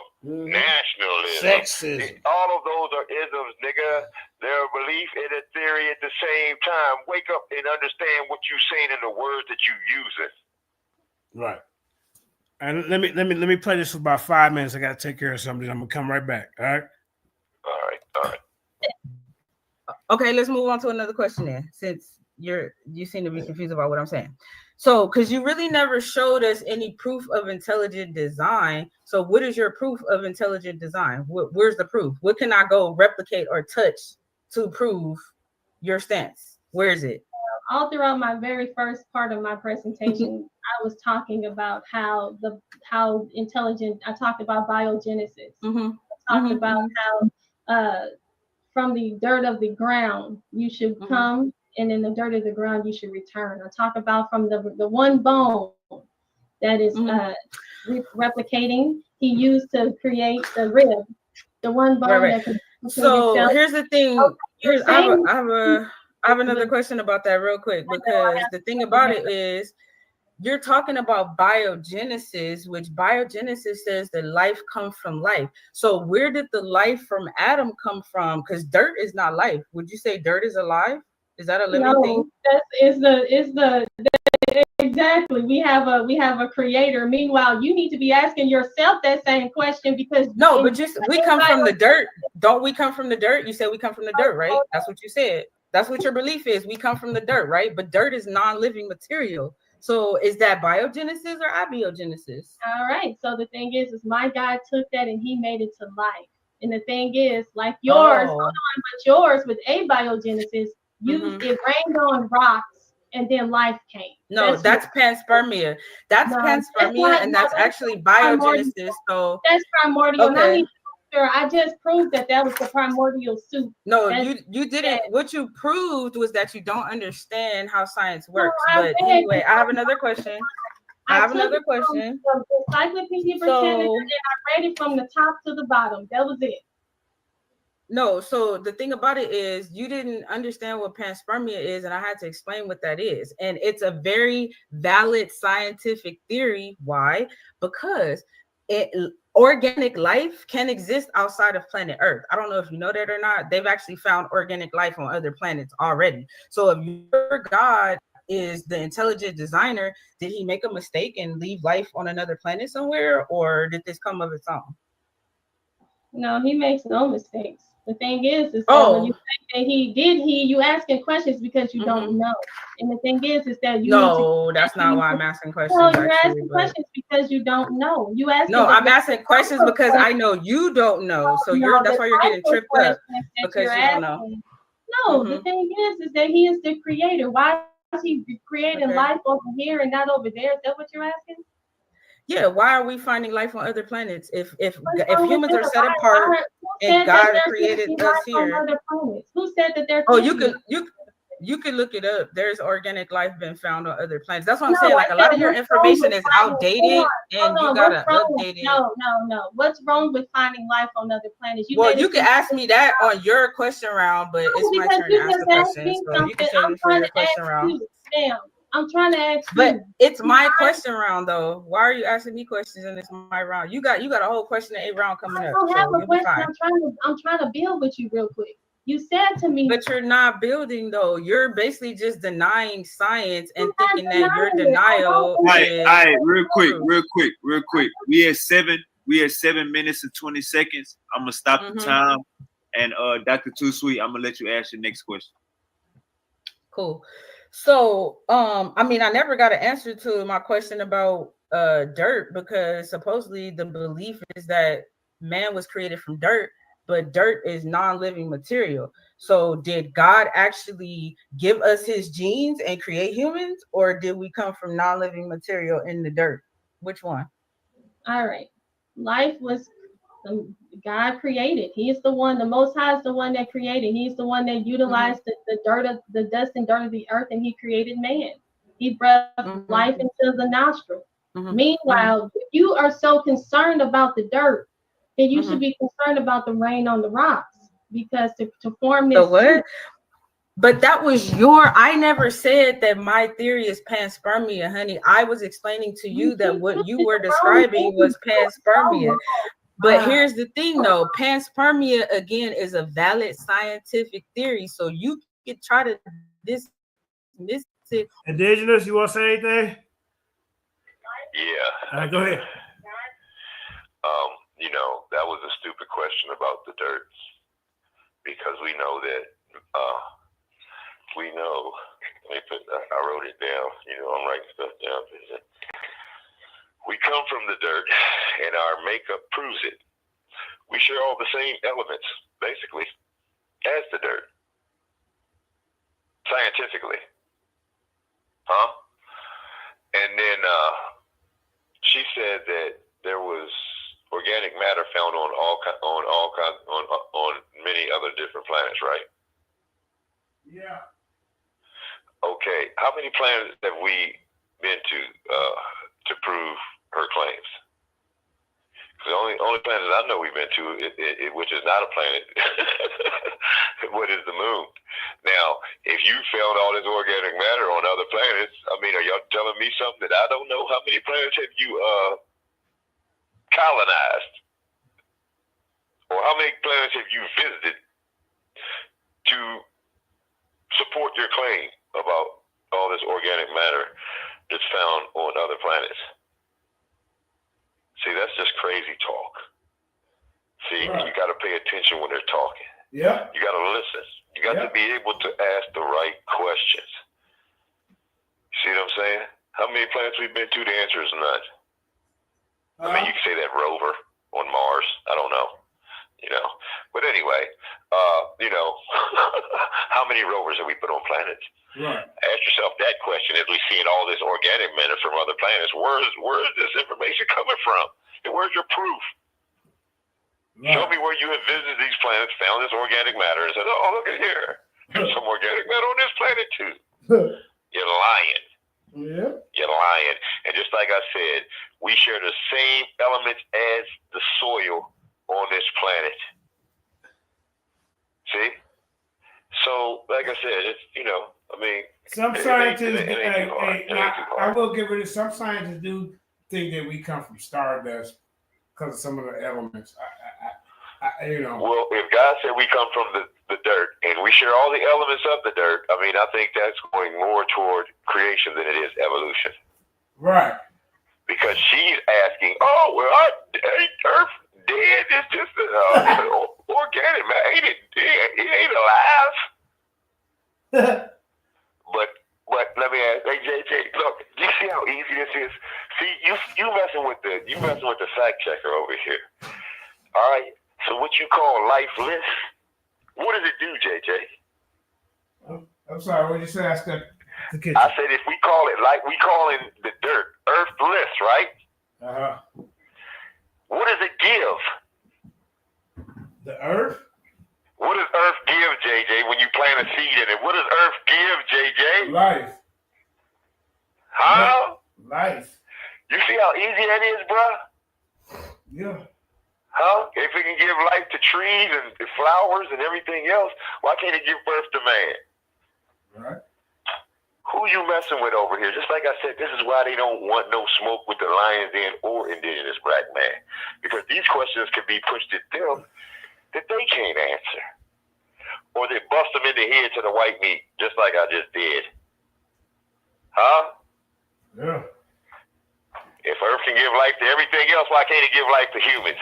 nationalism. Sexism. All of those are isms, nigga. They're a belief and a theory at the same time. Wake up and understand what you're saying in the words that you're using. Right. And let me play this for about 5 minutes. I got to take care of something. I'm gonna come right back. All right. All right. Okay, let's move on to another question then, since you seem to be confused about what I'm saying. So, because you really never showed us any proof of intelligent design. So, what is your proof of intelligent design? Where's the proof? What can I go replicate or touch to prove your stance? Where is it? All throughout my very first part of my presentation, I was talking about how intelligent. I talked about biogenesis. I talked about how from the dirt of the ground you should come, and in the dirt of the ground you should return. I talk about from the one bone that is replicating. He used to create the rib, the one bone that could. So here's the thing. I have another question about that real quick, because the thing about it is you're talking about biogenesis, which biogenesis says that life comes from life. So where did the life from Adam come from? Because dirt is not life. Would you say dirt is alive? Is that a living thing? Exactly. We have a creator. Meanwhile, you need to be asking yourself that same question, because we come from the dirt. Don't we come from the dirt? You said we come from the dirt, right? That's what you said. That's what your belief is. We come from the dirt, right? But dirt is non-living material. So is that biogenesis or abiogenesis? All right. So the thing is my God took that and he made it to life. And the thing is, like yours, but yours with abiogenesis, it rained on rocks and then life came. No, that's panspermia. That's panspermia, and that's actually biogenesis. So that's primordial. Okay. I just proved that was the primordial soup. No, you didn't. What you proved was that you don't understand how science works. But anyway, I have another question. I have another question. The Encyclopedia Britannica, and I read it from the top to the bottom. That was it. No, so the thing about it is you didn't understand what panspermia is, and I had to explain what that is. And it's a very valid scientific theory. Why? Because organic life can exist outside of planet Earth. I don't know if you know that or not. They've actually found organic life on other planets already. So if your God is the intelligent designer, did he make a mistake and leave life on another planet somewhere, or did this come of its own? No, he makes no mistakes. The thing is that when you say that you asking questions because you don't know. And the thing is that you that's not why I'm asking questions. No, you're asking questions because you don't know. I'm asking questions because I know you don't know. So that's why you're getting tripped up, because you don't know. No, the thing is that he is the creator. Why is he creating life over here and not over there? Is that what you're asking? Yeah, why are we finding life on other planets if humans are set apart and God created us here? Who said that they're you can look it up. There's organic life been found on other planets. That's what I'm saying. Like a lot of your information is outdated and you gotta update it. No. What's wrong with finding life on other planets? You can ask me that on your question round, but it's my turn to ask the question. So you can save it for your question round. I'm trying to ask you. But it's my question round though. Why are you asking me questions and it's my round? You got a whole question and 8 round coming up. I don't have a question. I'm trying to build with you real quick. You said to me, but you're not building though. You're basically just denying science and I'm thinking not that your denying it. I denial don't is. All right, real quick. We at 7 minutes and 20 seconds. I'm gonna stop the time. And Dr. Too Sweet, I'm gonna let you ask your next question. Cool. So, I mean, I never got an answer to my question about dirt, because supposedly the belief is that man was created from dirt, but dirt is non-living material. So did God actually give us his genes and create humans, or did we come from non-living material in the dirt? Which one? All right. Life was God created. He's the one, the Most High is the one that created. He's the one that utilized the dirt of the dust and dirt of the earth, and he created man. He breathed life into the nostril. Meanwhile, if you are so concerned about the dirt, then you should be concerned about the rain on the rocks, because to form this. So what? But that was I never said that my theory is panspermia, honey. I was explaining to you that what you were describing was panspermia. But here's the thing though, panspermia again is a valid scientific theory. So you could try to dismiss it. Indigenous, you want to say anything? Yeah. Go ahead. You know, that was a stupid question about the dirt, because we know that I wrote it down. You know, I'm writing stuff down. We come from the dirt, and our makeup proves it. We share all the same elements, basically, as the dirt, scientifically. Huh? And then she said that there was organic matter found on many other different planets, right? Yeah. Okay. How many planets have we been to prove her claims? Because the only planet I know we've been to, which is not a planet, what is the moon? Now, if you found all this organic matter on other planets, I mean, are y'all telling me something that I don't know? How many planets have you colonized? Or how many planets have you visited to support your claim about all this organic matter that's found on other planets? See, that's just crazy talk. See, You got to pay attention when they're talking. Yeah. You got to listen. You got to be able to ask the right questions. See what I'm saying? How many planets we've been to? The answer is none. I mean, you can say that rover on Mars. I don't know. You know. But anyway, you know, how many rovers have we put on planets? Right. Ask yourself that question. As we seeing all this organic matter from other planets, where is this information coming from? And where's your proof? Right. Show me where you have visited these planets, found this organic matter, and said, "Oh, look at here. There's some organic matter on this planet too." You're lying. Yeah. You're lying. And just like I said, we share the same elements as the soil on this planet. See? So, like I said, it's, you know, I mean, some scientists, I will give it. Some scientists do think that we come from stardust because of some of the elements. You know. Well, if God said we come from the dirt and we share all the elements of the dirt, I mean, I think that's going more toward creation than it is evolution. Right. Because she's asking, oh, well, ain't Earth dead? It's just organic, man. Ain't it dead? It ain't alive. But let me ask, hey JJ, look, do you see how easy this is? See, you messing with the fact checker over here. All right. So what you call lifeless, what does it do, JJ? I'm sorry, what did you say? I stepped the kitchen. I said if we call it like we calling the dirt earthless, right? Uh-huh. What does it give? The earth? What does earth give, JJ, when you plant a seed in it? What does earth give, JJ? Life. Huh? Life. You see how easy that is, bruh? Yeah. Huh? If it can give life to trees and flowers and everything else, why can't it give birth to man? Right. Who you messing with over here? Just like I said, this is why they don't want no smoke with the Lions Den or indigenous black man. Because these questions can be pushed at them that they can't answer. or they bust them in the head to the white meat, just like I just did? Huh? Yeah. If Earth can give life to everything else, why can't it give life to humans?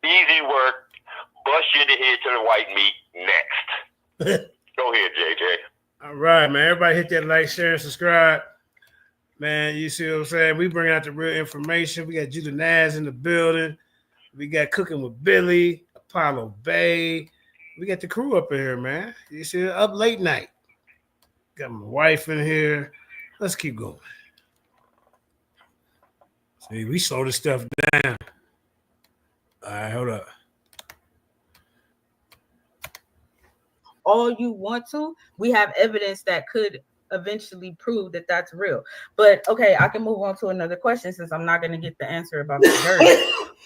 Easy work. Bust you in the head to the white meat. Next. Go ahead, JJ. All right, man. Everybody hit that like, share, and subscribe. Man, you see what I'm saying? We bring out the real information. We got Judah Naz in the building. We got Cooking with Billy, Apollo Bay. We got the crew up in here, man. You see, up late night. Got my wife in here. Let's keep going. See, we slow this stuff down. All right, hold up. All you want to, we have evidence that could eventually prove that that's real. But okay, I can move on to another question since I'm not going to get the answer about the dirt.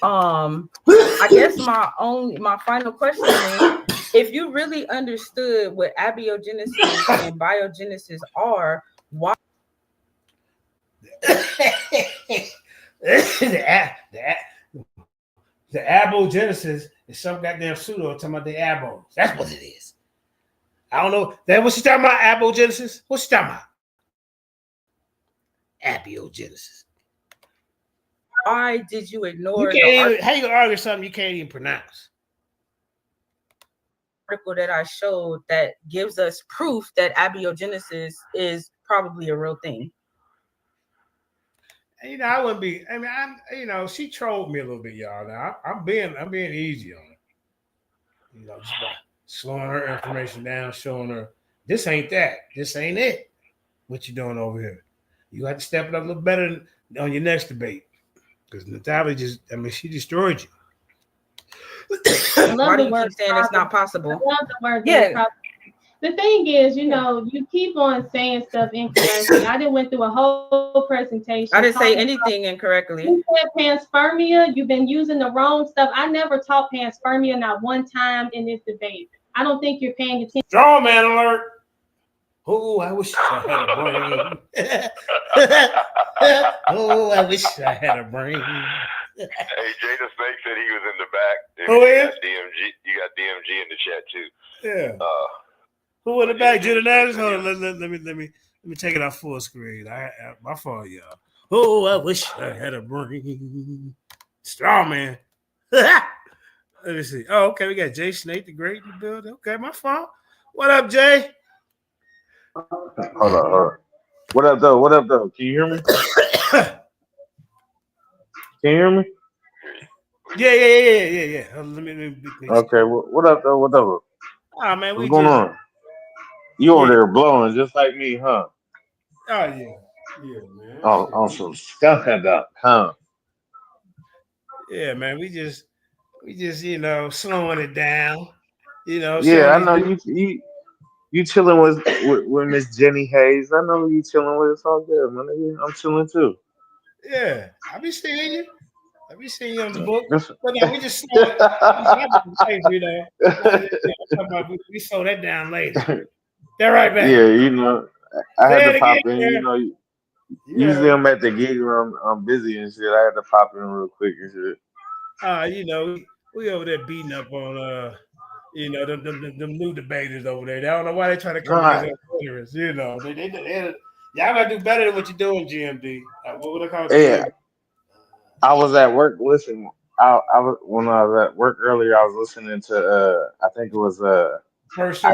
I guess my final question is, if you really understood what abiogenesis and biogenesis are, why the abogenesis is some goddamn pseudo talking about the abos. That's what it is. I don't know. That what she talking about? Abogenesis? What's she talking about? Abiogenesis. why did you ignore You can't the even, how you gonna argue something you can't even pronounce? article that I showed that gives us proof that abiogenesis is probably a real thing? You know, I wouldn't be. I mean, she trolled me a little bit, y'all. Now I'm being easy on her. You know, just by slowing her information down, showing her this ain't that, this ain't it. What you doing over here? You have to step it up a little better on your next debate, because Natalia she destroyed you. Why do you keep saying it's not possible? I love the word. Yeah. The thing is, you know, you keep on saying stuff incorrectly. I done went through a whole presentation. I didn't say anything incorrectly. You said panspermia. You've been using the wrong stuff. I never taught panspermia not one time in this debate. I don't think you're paying attention. Straw man alert. Oh, I wish I had a brain. Oh, I wish I had a brain. Hey, Jada Snake said he was in the back. Oh, yeah? You got DMG in the chat too. Yeah. Who in the back? Judah Naz? Hold on, let me take it off full screen. My fault, y'all. Oh, I wish I had a brain. Straw man. Let me see. Oh, okay. We got Jay Snake the Great in the building. Okay, my fault. What up, Jay? Hold on. What up, though? Can you hear me? Can you hear me? Yeah. Let me okay. What up, though? What up? Oh, man, what's going on? You over there blowing just like me, huh? Oh yeah, man. On some stuff about, huh? Yeah, man. We just slowing it down. Yeah, I know you chilling with Miss Jenny Hayes. I know who you chilling with. It's all good, man. I'm chilling too. Yeah, I be seeing you. On the book. But no, we just slow it. We slow that down later. They're right back. Yeah, I had to pop in. Usually I'm at the gig when I'm busy and shit. I had to pop in real quick and shit. We over there beating up on them new debaters over there. I don't know why they try to come against us. Y'all gotta do better than what you're doing, GMD. What would I call it? Yeah. I was at work. Listen, when I was at work earlier. I was listening to I think it was First show.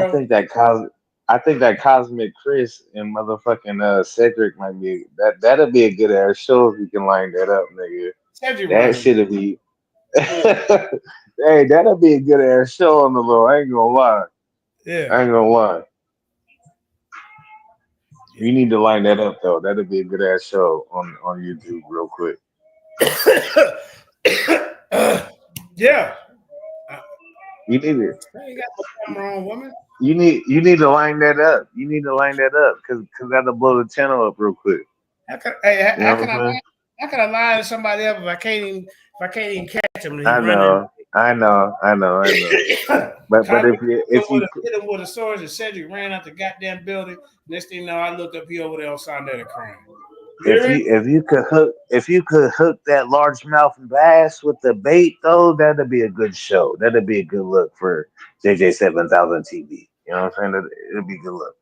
I think that Cosmic Chris and motherfucking Cedric might be that'll be a good ass show if you can line that up, nigga. Cedric that shit'll be. Hey, that'll be a good ass show on the low. I ain't gonna lie. Yeah. I ain't gonna lie. You need to line that up though. That'll be a good ass show on YouTube real quick. Yeah. You need it. You got no wrong, woman. You need to line that up. You need to line that up because that'll blow the channel up real quick. How can I lie to somebody else if I can't even catch him? I know. but if you hit him with a sword and Cedric ran out the goddamn building, next thing you know, I looked up, he over there on Sonnet crying. if you could hook that largemouth bass with the bait though, that'd be a good show. That'd be a good look for JJ 7000 TV. You know what I'm saying? It'd be a good look.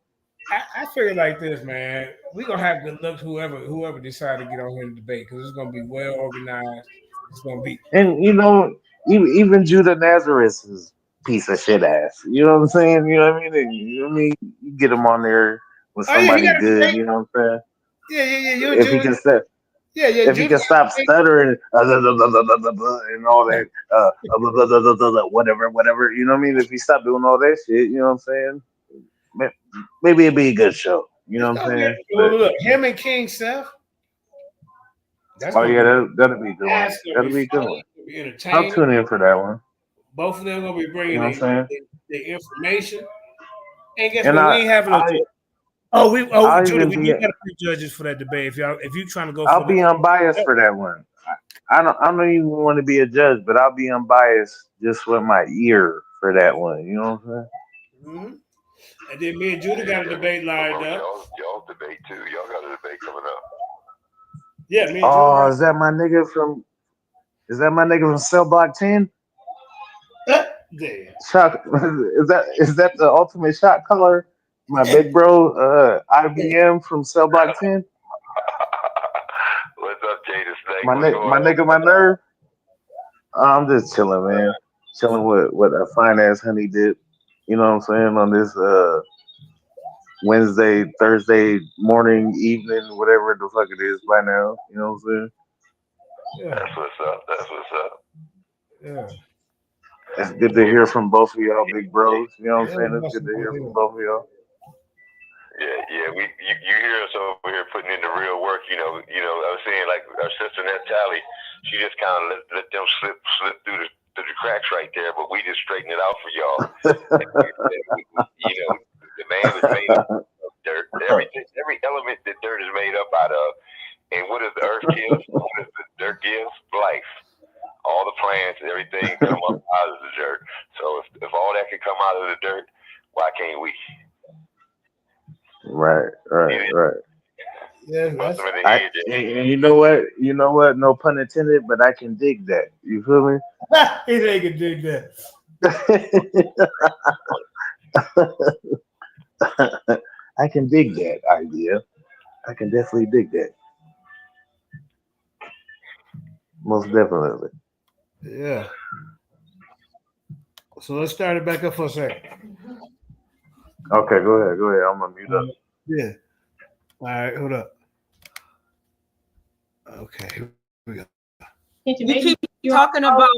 I figure like this, man. We're gonna have good luck whoever decide to get on here and debate because it's gonna be well organized. It's gonna be And you know, even Judah Nazareth is piece of shit ass. You know what I'm saying? You know what I mean? And, you know what I mean? You get him on there with somebody good. You know what I'm saying? Yeah. If he can step. If he can stop stuttering and all that, whatever, you know what I mean? If he stop doing all that shit, you know what I'm saying? Maybe it'd be a good show. You know what I'm saying? Look, him and King Seth. That'll be good. That'll be a good one. I'll tune in for that one. Both of them gonna be bringing you know the information. And guess what? We ain't having a. Judah, you gotta be judges for that debate. If you trying to go, I'll be unbiased for that one. I don't even want to be a judge, but I'll be unbiased just with my ear for that one. You know what I'm saying? Mm-hmm. And then me and Judah got a debate lined up. Y'all debate too. Y'all got a debate coming up. Yeah, me and Judah. Is that my nigga from Cell Block 10? Shot, is that the ultimate shot caller? My big bro, IBM from Cell Block 10. What's up, Jada Snake? My nigga, my nerve. I'm just chilling, man. Chilling with what a fine ass honey dip. You know what I'm saying? On this Wednesday, Thursday morning, evening, whatever the fuck it is by now. You know what I'm saying? Yeah. That's what's up. Yeah. It's good to hear from both of y'all, big bros. You know what I'm saying? It's good to hear from both of y'all. Yeah. You hear us over here putting in the real work. You know. I was saying like our sister Natalie, she just kind of let them slip through the cracks right there, but we just straighten it out for y'all. The man is made up of dirt. Every element that dirt is made up out of. And what does the earth give? What does the dirt give? Life. All the plants and everything come up out of the dirt. So if all that can come out of the dirt, why can't we? Right. Yeah, and you know what? No pun intended, but I can dig that. You feel me? He can dig that. I can dig that idea. I can definitely dig that. Most definitely. Yeah. So let's start it back up for a second. Okay, go ahead. I'm gonna mute up. Yeah. All right, hold up. Okay, here we go. You keep talking about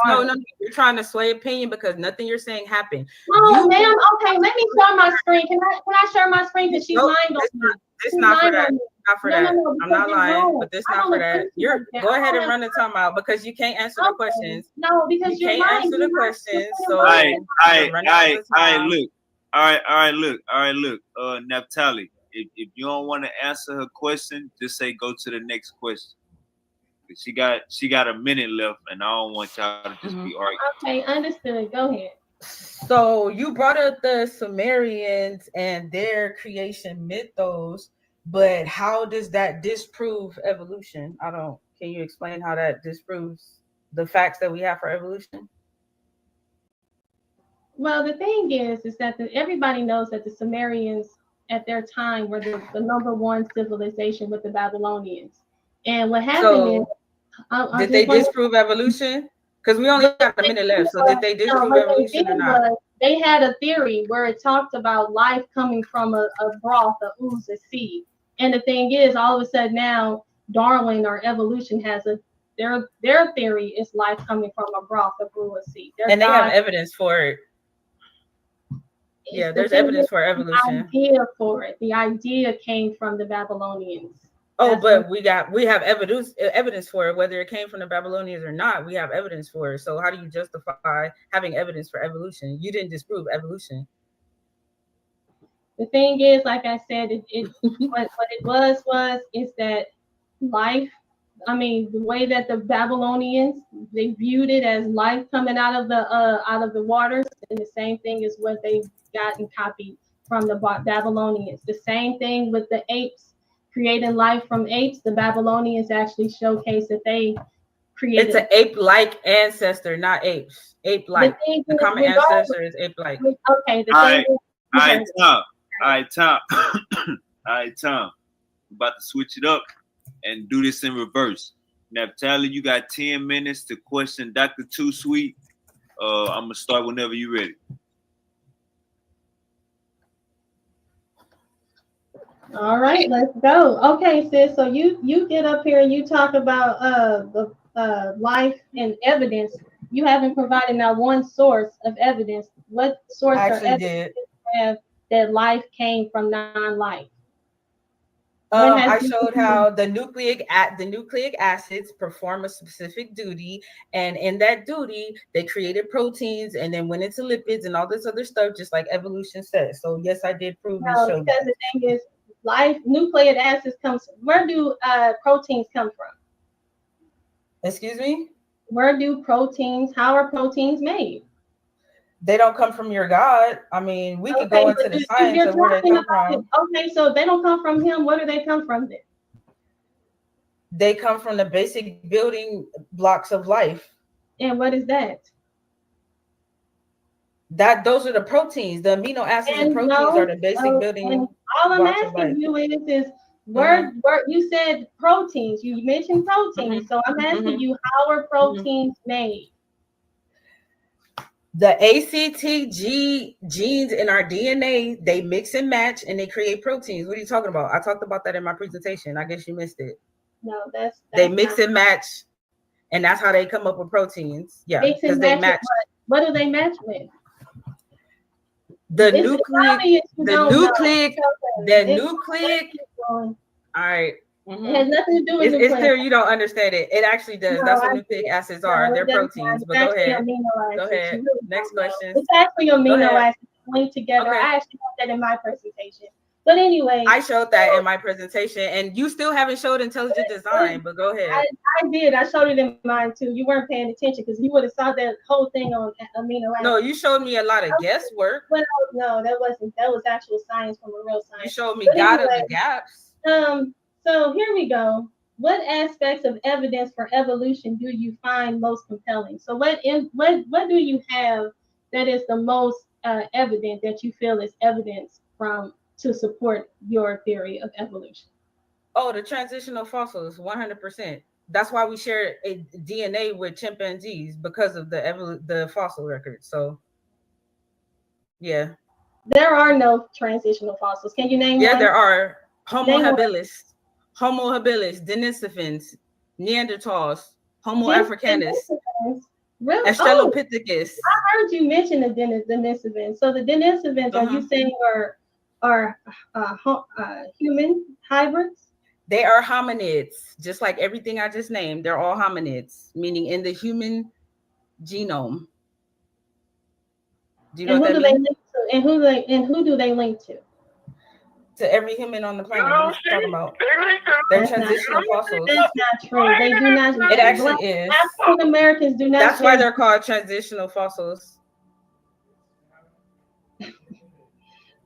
no, you're trying to sway opinion because nothing you're saying happened. Oh, ma'am. Okay, let me share my screen. Can I share my screen? Because she's lying on me. It's not for that. Not for that. I'm not lying, but this not for that. Go ahead and run the time out because you can't answer the questions. No, because you can't answer the questions. So all right, look. All right, look. Naphtali, if you don't want to answer her question, just say go to the next question. She got a minute left, and I don't want y'all to just be arguing. Okay, understood. Go ahead. So you brought up the Sumerians and their creation mythos, but how does that disprove evolution? Can you explain how that disproves the facts that we have for evolution? Well, the thing is that everybody knows that the Sumerians at their time were the number one civilization with the Babylonians. And what happened is, did they disprove evolution? Because we only got a minute left. So did they disprove evolution or not? They had a theory where it talked about life coming from a broth, a ooze, a seed. And the thing is, all of a sudden now, Darwin or evolution has their theory is life coming from a broth, a brew, a seed. And they have evidence for it. Yeah, there's evidence for evolution. The idea came from the Babylonians. Oh, but we have evidence for it, whether it came from the Babylonians or not. We have evidence for it. So how do you justify having evidence for evolution? You didn't disprove evolution. The thing is, like I said, what it was is that life. I mean, the way that the Babylonians, they viewed it as life coming out of the waters, and the same thing is what they got and copied from the Babylonians. The same thing with the apes. creating life from apes. The Babylonians actually showcase that they created. It's an ape-like ancestor, not apes. Ape-like. The common ancestor is ape-like. Okay. All right, Tom. All right, Tom. We're about to switch it up and do this in reverse. Naphtali, you got 10 minutes to question Dr. Too Sweet. I'm gonna start whenever you're ready. All right, let's go. Okay, sis. So you get up here and you talk about the life and evidence. You haven't provided now one source of evidence. What source or evidence do you have that life came from non-life? I showed how the nucleic acids perform a specific duty, and in that duty, they created proteins and then went into lipids and all this other stuff, just like evolution says. So yes, I did prove and show because the thing is, nucleic acids comes. Where do proteins come from? Excuse me? Where do proteins? How are proteins made? They don't come from your God. I mean, we could go into the science of where they come from. Okay, so if they don't come from him, where do they come from then? They come from the basic building blocks of life. And what is that? Those are the proteins. The amino acids and proteins are the basic building. And all I'm asking you is where you said proteins. You mentioned proteins. So I'm asking you, how are proteins made? The ACTG genes in our DNA, they mix and match and they create proteins. What are you talking about? I talked about that in my presentation. I guess you missed it. No, that's they mix and match, and that's how they come up with proteins. Yeah, because they match. What do they match with? The nucleic. All right. It has nothing to do with it's clear you don't understand it. It actually does. No, that's what nucleic acids are. They're proteins. But go ahead. Go ahead. Next question. It's actually amino acids linked together. Okay. I actually put that in my presentation. But anyway, I showed that in my presentation, and you still haven't showed intelligent design. But go ahead. I did. I showed it in mine too. You weren't paying attention because you would have saw that whole thing on amino acids. No, you showed me a lot of guesswork. Well, no, that wasn't. That was actual science from a real science. You showed me God of the gaps. So here we go. What aspects of evidence for evolution do you find most compelling? So what do you have that is the most evident that you feel is evidence to support your theory of evolution? Oh, the transitional fossils, 100%. That's why we share a DNA with chimpanzees, because of the fossil record. So, yeah. There are no transitional fossils. Can you name one? Yeah, there are. Homo habilis, Denisovans, Neanderthals, Homo africanus, really? Australopithecus. I heard you mention the Denisovans. So the Denisovans, are you saying are human hybrids? They are hominids, just like everything I just named. They're all hominids, meaning in the human genome. Do you know what that means? And who do they link to? To every human on the planet. What are you talking about? They're transitional fossils. That's not true. They do not. It actually is. African Americans do not. That's why they're called transitional fossils.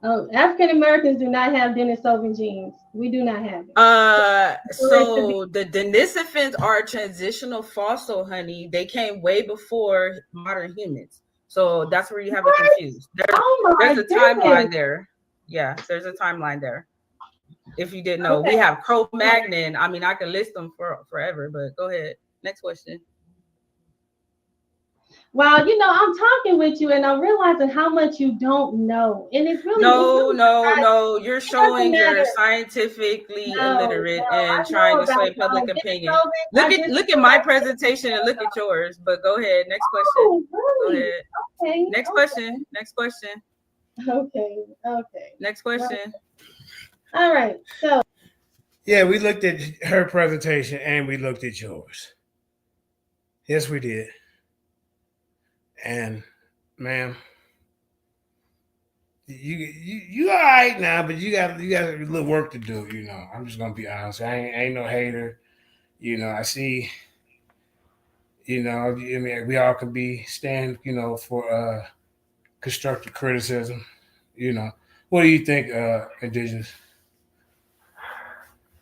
Oh, African Americans do not have Denisovan genes. We do not have it. So the Denisovans are a transitional fossil, honey. They came way before modern humans. So that's where you have it confused. There's a timeline there. Yeah, there's a timeline there. If you didn't know, we have Cro-Magnon. I mean, I could list them forever, but go ahead. Next question. Wow, I'm talking with you and I'm realizing how much you don't know. And it's really no. You're showing you're scientifically illiterate and trying to sway public opinion. Look at my presentation and look at yours. But go ahead. Next question. Go ahead. Okay. Next question. Next question. Okay. Next question. All right. So yeah, we looked at her presentation and we looked at yours. Yes, we did. And ma'am, you all right now, but you got a little work to do. I'm just gonna be honest. I ain't no hater. I see. I mean, we all could stand, for constructive criticism. What do you think, Indigenous?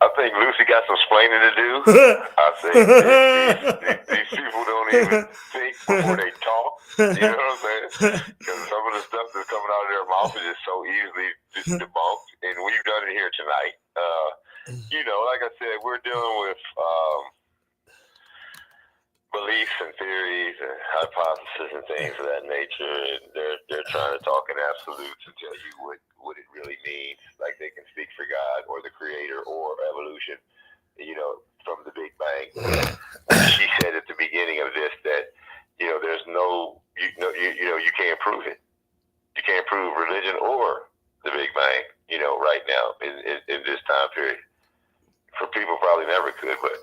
I think Lucy got some explaining to do. I think these people don't even think before they talk. You know what I'm saying? Because some of the stuff that's coming out of their mouth is just so easily debunked, and we've done it here tonight. You know, like I said, we're dealing with beliefs and theories and hypotheses and things of that nature, and they're trying to talk in absolutes and tell you what it really means, like they can speak for God or the Creator or evolution, you know, from the Big Bang. She said at the beginning of this that, you know, there's no, you can't prove it. You can't prove religion or the Big Bang, you know, right now in this time period. For people probably never could, but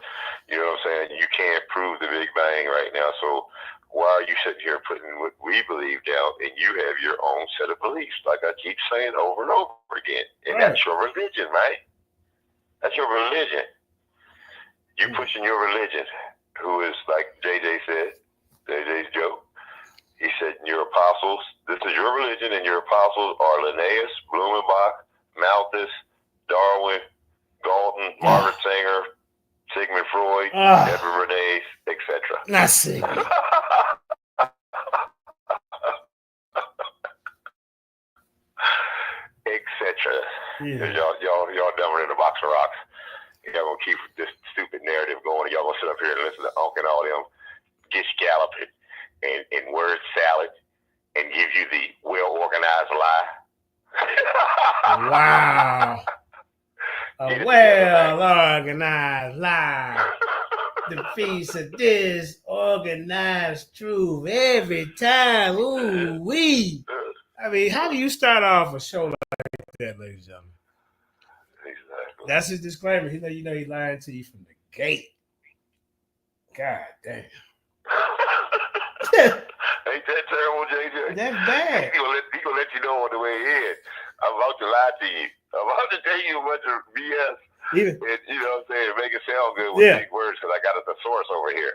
you know what I'm saying? You can't prove the Big Bang right now. So why are you sitting here putting what we believe down, and you have your own set of beliefs, like I keep saying over and over again. And that's your religion, right? That's your religion. You pushing your religion, who is, like JJ said, JJ's joke. He said, your apostles, this is your religion, and your apostles are Linnaeus, Blumenbach, Malthus, Darwin, Galton, Margaret Sanger, Sigmund Freud, Edward Bernays, etc. Not Sigmund. Etc. Y'all dumber than a box of rocks. Y'all gonna keep this stupid narrative going. Y'all gonna sit up here and listen to Unc and all them get scalloped and word salad and give you the well-organized lie. Wow. A well-organized lie defeats a disorganized truth every time. Ooh wee. I mean, how do you start off a show like that, ladies and gentlemen? Exactly. That's his disclaimer. He let you know he lying to you from the gate. God damn. Ain't that terrible, JJ? That's bad. He gonna let you know on the way in. I'm about to lie to you. I'm about to tell you a bunch of BS. Even, and, you know what I'm saying? Make it sound good with big words because I got a thesaurus over here.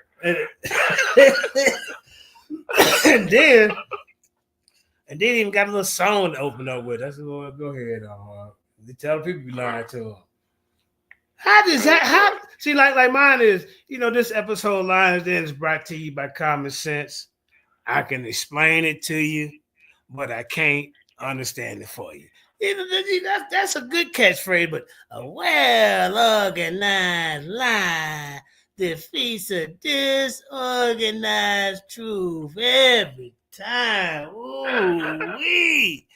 And then even got a little song to open up with. That's what go ahead. They tell the people you lying to them. How does that see like mine is, you know, this episode Lions Den is brought to you by Common Sense. I can explain it to you, but I can't understand it for you. That's a good catchphrase, but a well-organized lie defeats a disorganized truth every time. Ooh wee.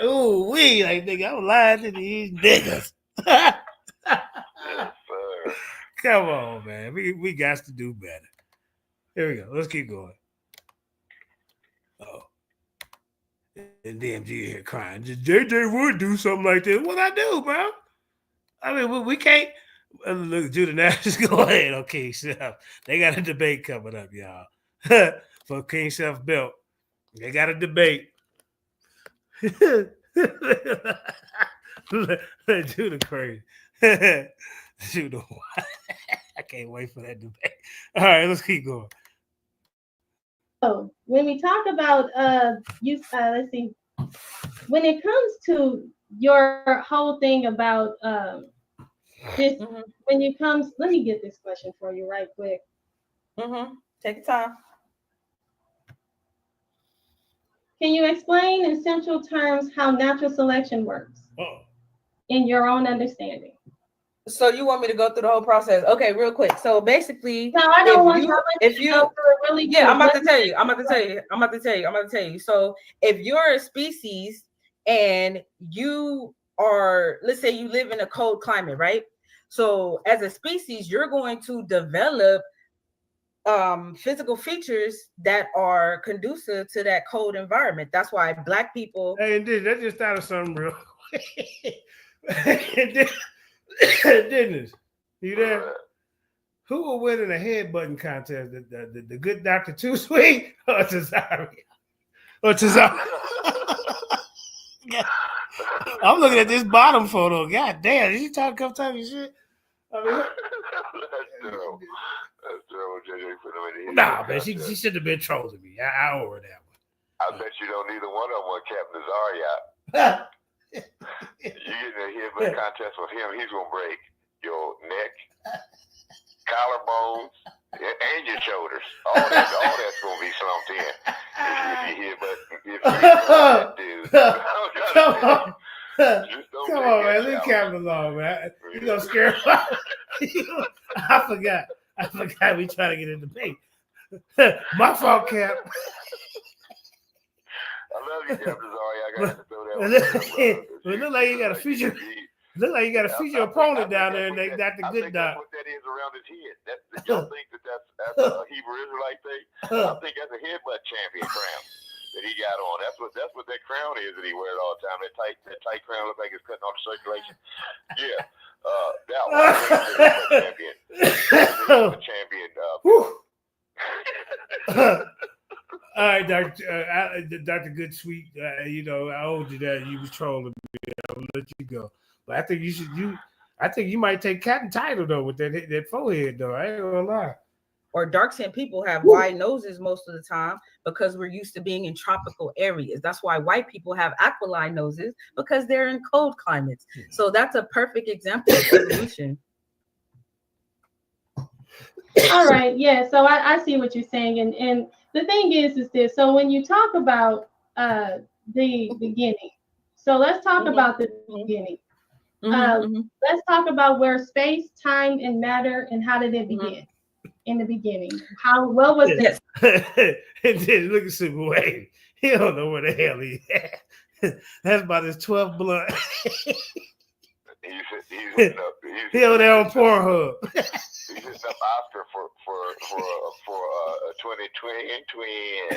Ooh wee. Like nigga, I'm lying to these niggas. Come on, man. We got to do better. Here we go. Let's keep going. Oh. And DMG here crying. JJ would do something like this. What I do, bro? I mean, we can't. Look, Judah Nash, just go ahead on King Chef. They got a debate coming up, y'all. For King Chef belt. They got a debate. Judah crazy. Judah. I can't wait for that debate. All right, let's keep going. So when we talk about let's see, when it comes to your whole thing about this, when it comes, let me get this question for you right quick. Take your time. Can you explain in central terms how natural selection works in your own understanding? So you want me to go through the whole process? Okay, real quick. So basically, no, I don't want you. Really, yeah, I'm about to tell you. So if you're a species and you are, let's say you live in a cold climate, right? So as a species, you're going to develop physical features that are conducive to that cold environment. That's why Black people. Hey, indeed, that just started something real quick. Dennis, you there? Who will win in a headbutting contest? The good Dr. Too Sweet or Tazari? I'm looking at this bottom photo. God damn, did you talk a couple times shit? I mean, That's terrible, JJ. Nah, man, she should have been trolling me. I owe her that one. I bet you don't neither one of them want Captain Zarya. You get in a headbutt contest with him, he's gonna break your neck, collarbones, and your shoulders. All that's gonna be slumped in. If you headbutt that dude. Come on. Just don't Come take on, that man. Leave challenge. cameras alone, man. You gonna scare him. I forgot we trying to get in the debate. My fault, Cap. I love you, Captain Zari. I got to throw that one. It look like you got a future. Look like you got a future opponent down there, and they got the good that's doc. what that is around his head. Y'all think that's a Hebrew Israelite thing? I think that's a headbutt champion crown that he got on. That's what that crown is that he wears all the time. That tight crown looks like it's cutting off the circulation. Yeah, that one. Headbutt champion. All right, Dr. Good Sweet. I owed you that. You was trolling me. I'll let you go. But I think I think you might take captain title though with that forehead though. I ain't gonna lie. Or dark-skinned people have wide noses most of the time because we're used to being in tropical areas. That's why white people have aquiline noses because they're in cold climates. Yeah. So that's a perfect example of evolution. All right, yeah. So I see what you're saying, and the thing is this. So when you talk about the beginning, so let's talk about the beginning. Let's talk about where space, time, and matter, and how did it begin? In the beginning, what was this? And then look at Super Wave. He don't know where the hell he at. That's about his 12th blunt. He over there on Pornhub. He's hitting up Oscar for a 2020 twin.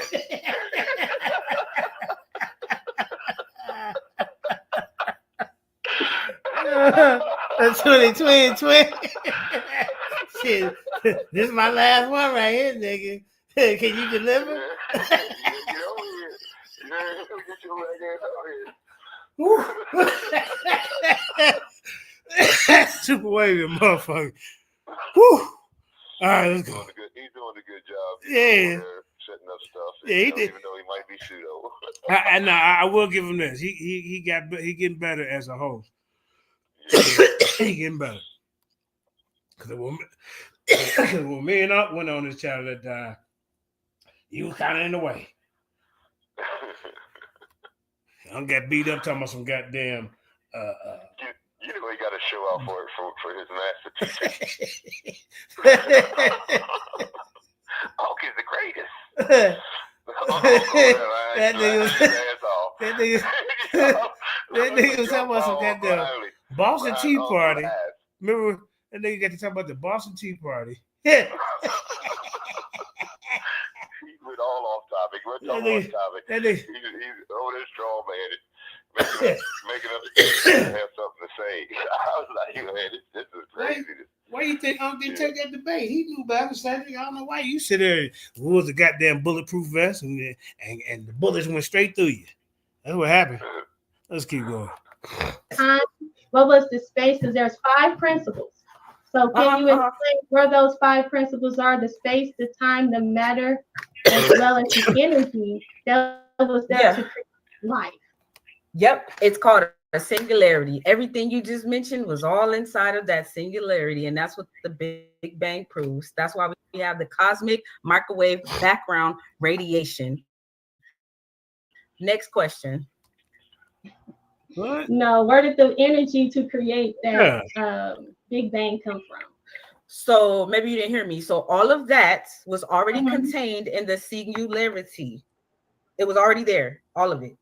That's 2020 twin. Shit, this is my last one right here, nigga. Can you deliver? Super wavy motherfucker. Woo. All right, let's go. He's doing a good job. Yeah. Setting up stuff. Yeah, he did. Even though he might be pseudo. I will give him this. He getting better as a host. He getting better. Because when me and Up went on this channel that time, he was kind of in the way. I got beat up talking about some goddamn. You know he got to show out for his master teacher. Hulk is the greatest. That nigga was talking about some goddamn Boston Tea Party. Remember that nigga got to talk about the Boston Tea Party? Yeah. He went all off topic. We're talking off topic. He's over there strong, man. Making up have something to say. I was like, man, this is crazy. Why you think Unc didn't take that debate? He knew better. I don't know why you sit there. What was the goddamn bulletproof vest, and the bullets went straight through you. That's what happened. Let's keep going. What was the space? Because there's 5 principles. So can you explain where those 5 principles are? The space, the time, the matter, as well as the energy that was there to create life. Yep, it's called a singularity. Everything you just mentioned was all inside of that singularity, and that's what the Big Bang proves. That's why we have the cosmic microwave background radiation. Next question. What? No, where did the energy to create that Big Bang come from? So maybe you didn't hear me. So all of that was already contained in the singularity. It was already there, all of it.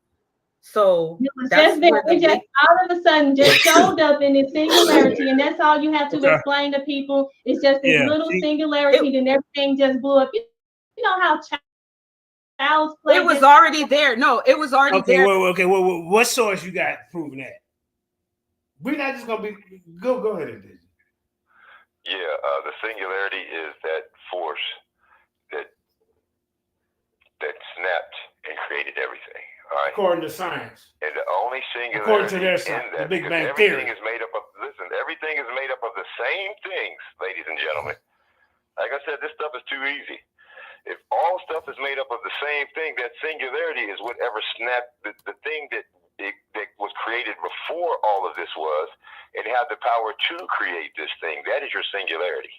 So that's there. It just all of a sudden just showed up in its singularity, and that's all you have to explain to people. It's just this little singularity, and everything just blew up. You know how child's play. It was already there. No, it was already there. Well, what source you got proving that? We're not just gonna be go ahead and do it. Yeah, the singularity is that force that snapped and created everything. All right. According to science. And the only singularity according to their science, the Big Bang Theory. Everything is made up of everything is made up of the same things, ladies and gentlemen. Like I said, this stuff is too easy. If all stuff is made up of the same thing, that singularity is whatever snapped the thing that that was created before all of this was, and have the power to create this thing. That is your singularity.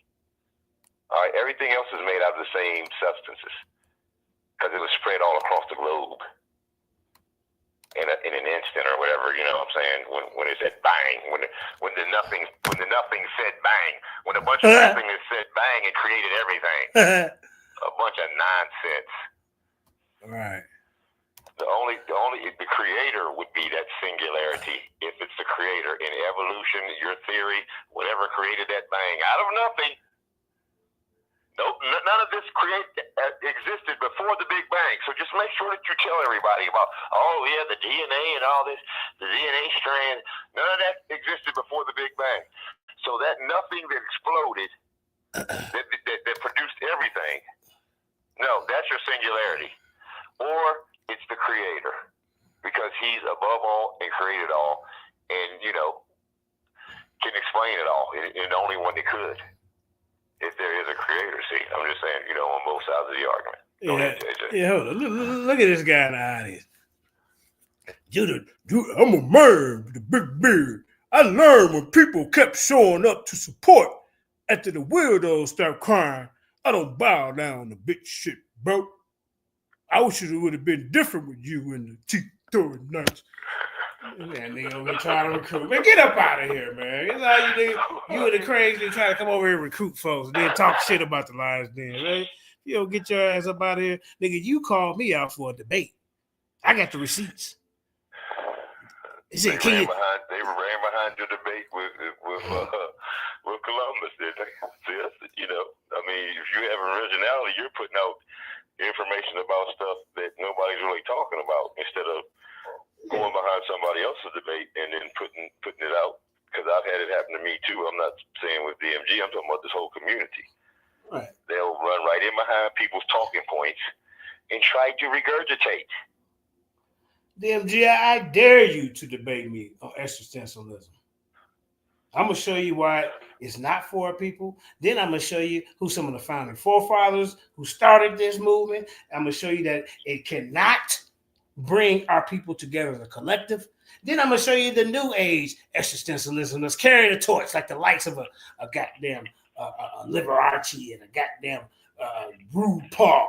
All right, everything else is made out of the same substances because it was spread all across the globe in an instant or whatever. You know what I'm saying? When it said bang, when the nothing said bang, when a bunch of nothingness said bang, it created everything. A bunch of nonsense. Right. The creator would be that singularity. If it's the creator in evolution, your theory, whatever created that bang out of nothing. Nope, none of this existed before the Big Bang. So just make sure that you tell everybody about, the DNA and all this, the DNA strand. None of that existed before the Big Bang. So that nothing that exploded, that produced everything. No, that's your singularity. Or it's the creator, because he's above all and created all, and can explain it all, and the only one that could, if there is a creator. See, I'm just saying, on both sides of the argument. Hold on. Look at this guy in the audience. I'm a man with a big beard. I learned when people kept showing up to support after the weirdos start crying. I don't bow down to bitch shit, bro. I wish it would have been different with you in the teeth throwing nights. That nigga over here trying to recruit. Man, get up out of here, man. You know, you and the crazy trying to come over here and recruit folks and then talk shit about the Lions Den, right? You don't get your ass up out of here. Nigga, you called me out for a debate. I got the receipts. They ran behind your debate with Columbus, didn't they? See, I mean, if you have originality, you're putting out information about stuff that nobody's really talking about instead of going behind somebody else's debate and then putting it out. Because I've had it happen to me too. I'm not saying with DMG. I'm talking about this whole community. Right. They'll run right in behind people's talking points and try to regurgitate. DMG, I dare you to debate me on existentialism. I'm going to show you why it's not for people. Then I'm going to show you who some of the founding forefathers who started this movement. I'm going to show you that it cannot bring our people together as a collective. Then I'm going to show you the new age existentialism that's carrying the torch like the likes of a goddamn Liberace and a goddamn RuPaul.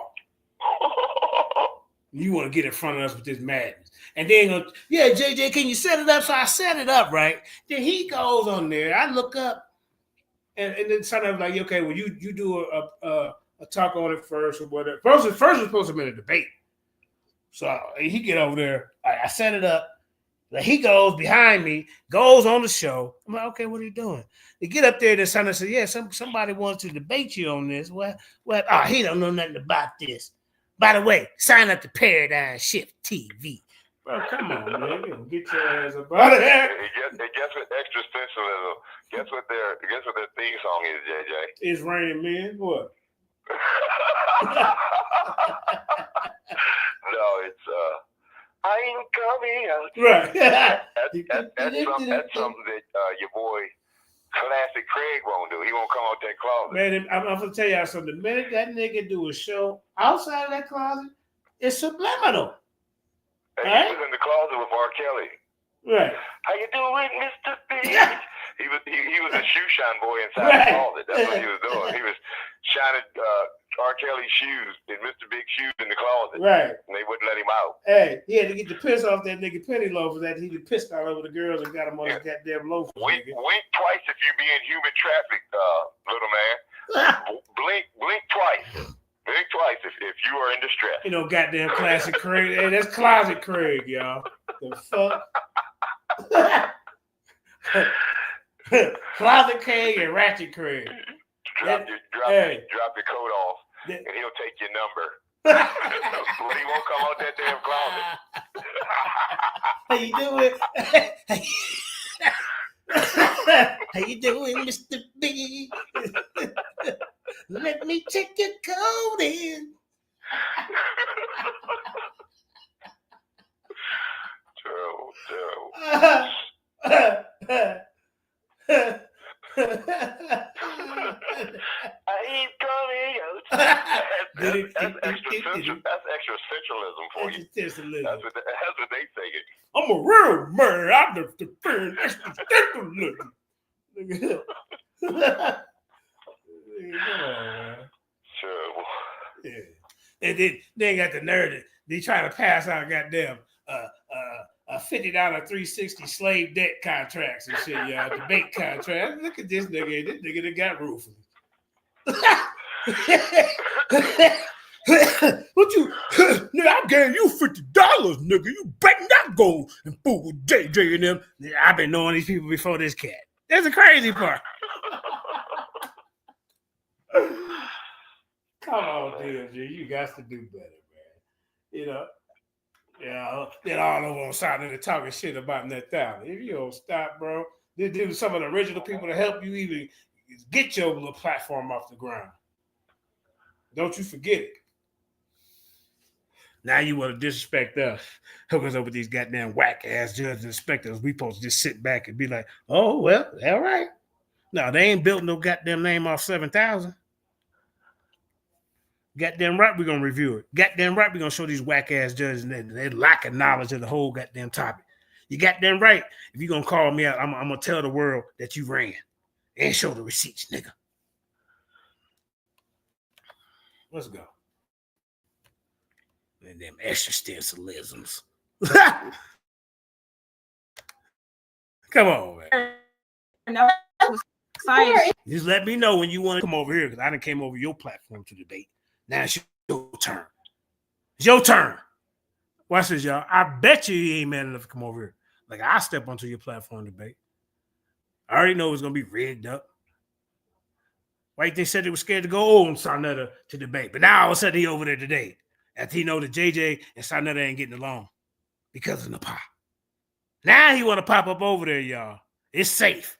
You want to get in front of us with this madness. And then, JJ, can you set it up? So I set it up, right? Then he goes on there. I look up, and then sometimes like, okay, well, you do a talk on it first or whatever. First was supposed to be a debate. So he get over there. I set it up. Like he goes behind me, goes on the show. I'm like, okay, what are you doing? They get up there, and somebody says, yeah, somebody wants to debate you on this. What? Oh, he don't know nothing about this. By the way, sign up to Paradigm Shift TV. Bro, come on, man. Get your ass up out of there. Guess what existentialism, guess what their theme song is, JJ? It's raining, man. What? No, it's I ain't coming out. Right. That's something that your boy Classic Craig won't do. He won't come out that closet. Man, I'm gonna tell y'all something. The minute that nigga do a show outside of that closet, it's subliminal. And right? He was in the closet with R. Kelly. Right. How you doing, Mr. B? He was a shoe shine boy inside the closet. That's what he was doing. He was shining R. Kelly's shoes in Mr. Big shoes in the closet. Right. And they wouldn't let him out. Hey, he had to get the piss off that nigga penny loafers that he pissed all over the girls and got him on his goddamn loafers. Wink twice if you be in human traffic, little man. blink twice. Blink twice if you are in distress. You know, goddamn Classic Craig. Hey, that's Closet Craig, y'all. The fuck? Closet Craig and Ratchet Craig. Drop your coat off, and he'll take your number. He won't come out that damn closet. How you doing? How you doing, Mr. B? Let me check your code in. Terrible. I ain't coming out. That's existentialism for you. That's what they say. I'm a real man. I'm the defend. Nigga. Come on, man. Sure. Yeah. And then they ain't got the nerve. They try to pass out goddamn $50 360 slave debt contracts and shit, y'all. Debate contracts. Look at this nigga. This nigga that got ruthless. What you, nigga, I gave you $50, nigga. You better not go and fool with JJ and them. I've been knowing these people before this cat. That's the crazy part. Come on, DMG. You got to do better, man. You know? Yeah, then all over on side of the talking shit about Nathalie. If you don't stop, bro, these some of the original people to help you even get your little platform off the ground. Don't you forget it. Now you want to disrespect us, hook us up with these goddamn whack ass judges and inspectors. We supposed to just sit back and be like, oh well, all right. No, they ain't built no goddamn name off 7,000. Goddamn right, we're gonna review it. Goddamn right, we're gonna show these whack ass judges and they lack of knowledge of the whole goddamn topic. You goddamn right. If you're gonna call me out, I'm gonna tell the world that you ran and show the receipts, nigga. Let's go. And them existentialisms. Come on, man. Just let me know when you want to come over here because I done came over your platform to debate. Now it's your turn. It's your turn. Watch this, y'all. I bet you ain't man enough to come over here. Like, I'll step onto your platform debate. I already know it's going to be rigged up. Why they said they were scared to go on Sarnetta to debate. But now all of a sudden he over there today. After he know that JJ and Sarnetta ain't getting along because of the pop. Now he want to pop up over there, y'all. It's safe.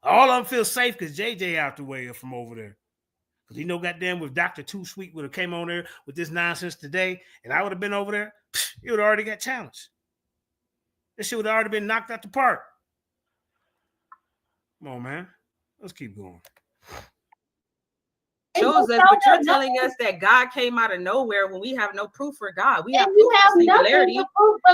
All of them feel safe because JJ out the way from over there. Because he know goddamn if Dr. Too Sweet would have came on there with this nonsense today and I would have been over there, it would have already got challenged. This shit would have already been knocked out the park. Come on, man. Let's keep going. Shows us, but you're telling us that God came out of nowhere when we have no proof for God. We have proof you have for singularity.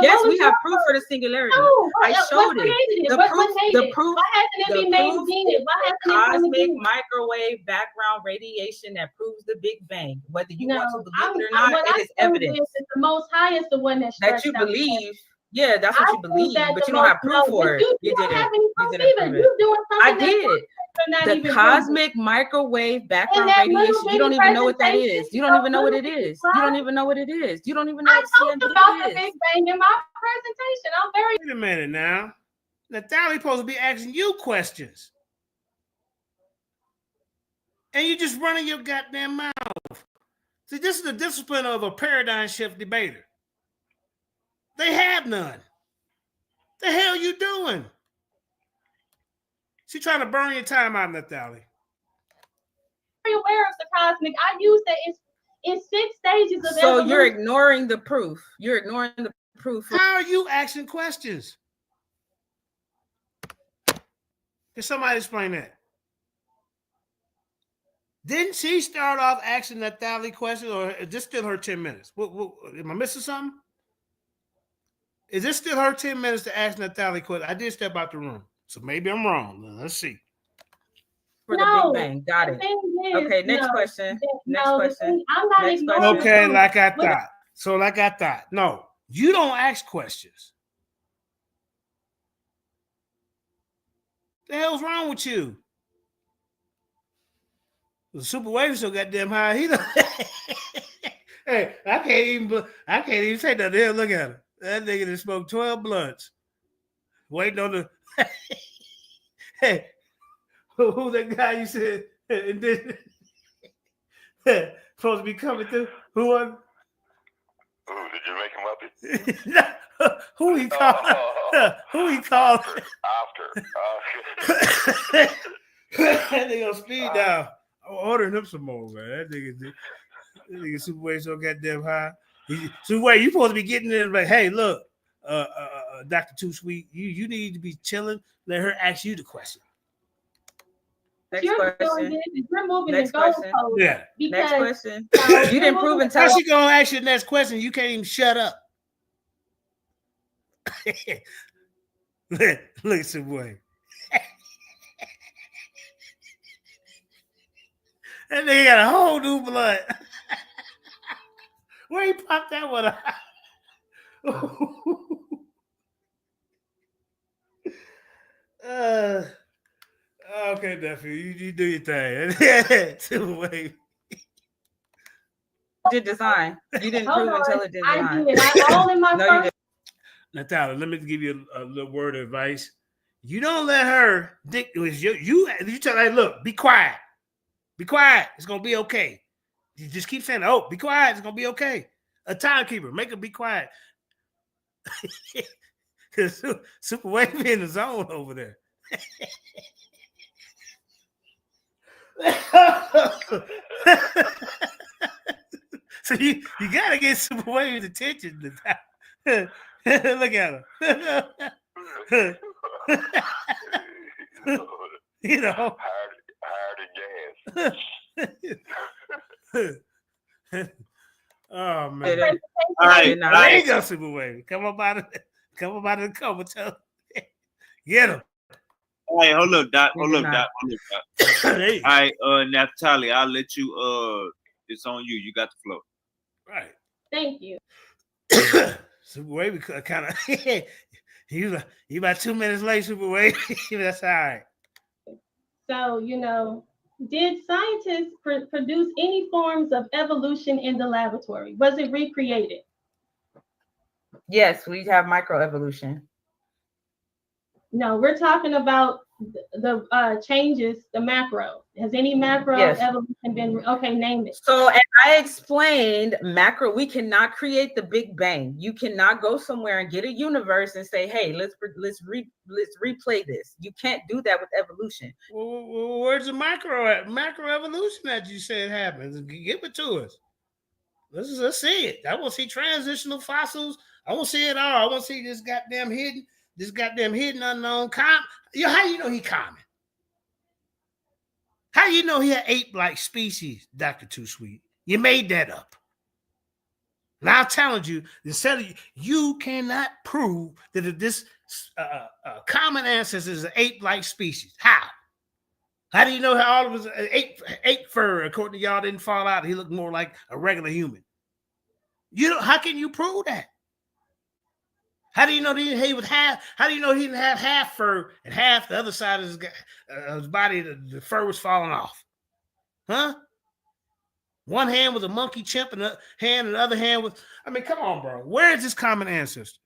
Yes, we have proof for the singularity. No, I showed it. The proof. Why hasn't it been maintained? Why hasn't cosmic microwave background radiation that proves the Big Bang. Whether you want to believe it or not, it is evidence. The Most High is the one that you believe. Yeah, that's what you believe, but you don't have proof for it. You didn't. You didn't prove it. I did. The cosmic microwave background radiation. You don't even know what that is. You don't even know what it is. You don't even know what it is. You don't even know what CND is. I talked about the Big Bang in my presentation. I'm very. Wait a minute now. Nathalie supposed to be asking you questions. And you just running your goddamn mouth. See, this is the discipline of a paradigm shift debater. They have none. The hell you doing? She trying to burn your time out, Nathalie. Very aware of the cosmic. I use that in 6 stages of evolution. You're ignoring the proof. You're ignoring the proof. How are you asking questions? Can somebody explain that? Didn't she start off asking Nathalie questions, or is this still her 10 minutes? Am I missing something? Is this still her 10 minutes to ask Nathalie questions? I did step out the room, so maybe I'm wrong. Let's see. For the Big Bang, got it. Okay, next question. Next question. I'm not ignoring. Okay, like I thought. So, like I thought. No, you don't ask questions. The hell's wrong with you? The super wave so goddamn high. He don't. Hey, I can't even say that. Hell, look at him. That nigga that smoked 12 blunts. Waiting on the. Hey, who that guy you said and then supposed to be coming through? Who was? Ooh, did you make him up? Who he called? Who he called? After. That nigga on speed dial. I'm ordering him some more, man. That nigga super way so goddamn high. So wait, you supposed to be getting in like, hey, look, Dr. Too Sweet, you need to be chilling. Let her ask you the question. Next question. You're moving next the question. Yeah. Next question. You didn't prove and tell. How she gonna ask you the next question? You can't even shut up. Look at some boy. That nigga got a whole new blood. Where he popped that one out? Okay, nephew, you do your thing. Wait. Did design. You didn't Hold prove on. intelligent I design. did. I all in my No, you first. didn't. Natalia, let me give you a little word of advice. You don't let her dick. You tell her, hey, look, be quiet. Be quiet. It's gonna be okay. You just keep saying, oh, be quiet. It's gonna be okay. A timekeeper, make her be quiet. Because Super Wavy in the zone over there. So you gotta get Super Wavy's attention. Look at her. You know. Higher than gas. Oh man! All right, There you go, Super Wavy. Come up out of the cover. Get him. All right, hold up, Doc. All right, Naphtali, I'll let you. It's on you. You got the floor. Right. Thank you. Super Wavy kind of. He about 2 minutes late, Super Wavy. That's all right. So, did scientists produce any forms of evolution in the laboratory? Was it recreated? Yes, we have microevolution. No, we're talking about the changes, the macro. Has any macro evolution been, okay, name it. So, and I explained macro, we cannot create the Big Bang. You cannot go somewhere and get a universe and say, hey, let's replay this. You can't do that with evolution. Well, where's the macro evolution that you said happens? Give it to us. Let's see it. I want to see transitional fossils. I want to see it all. I want to see this goddamn hidden unknown. How you know he common? How you know he had ape-like species, Dr. Too Sweet? You made that up. And I'm telling you, you cannot prove that this common ancestor is an ape-like species. How? How do you know how all of his ape fur, according to y'all, didn't fall out? He looked more like a regular human. How can you prove that? How do you know he was half? How do you know he didn't have half fur and half the other side of his body? The fur was falling off, huh? One hand was a monkey chimp, and the other hand was. I mean, come on, bro. Where is this common ancestor?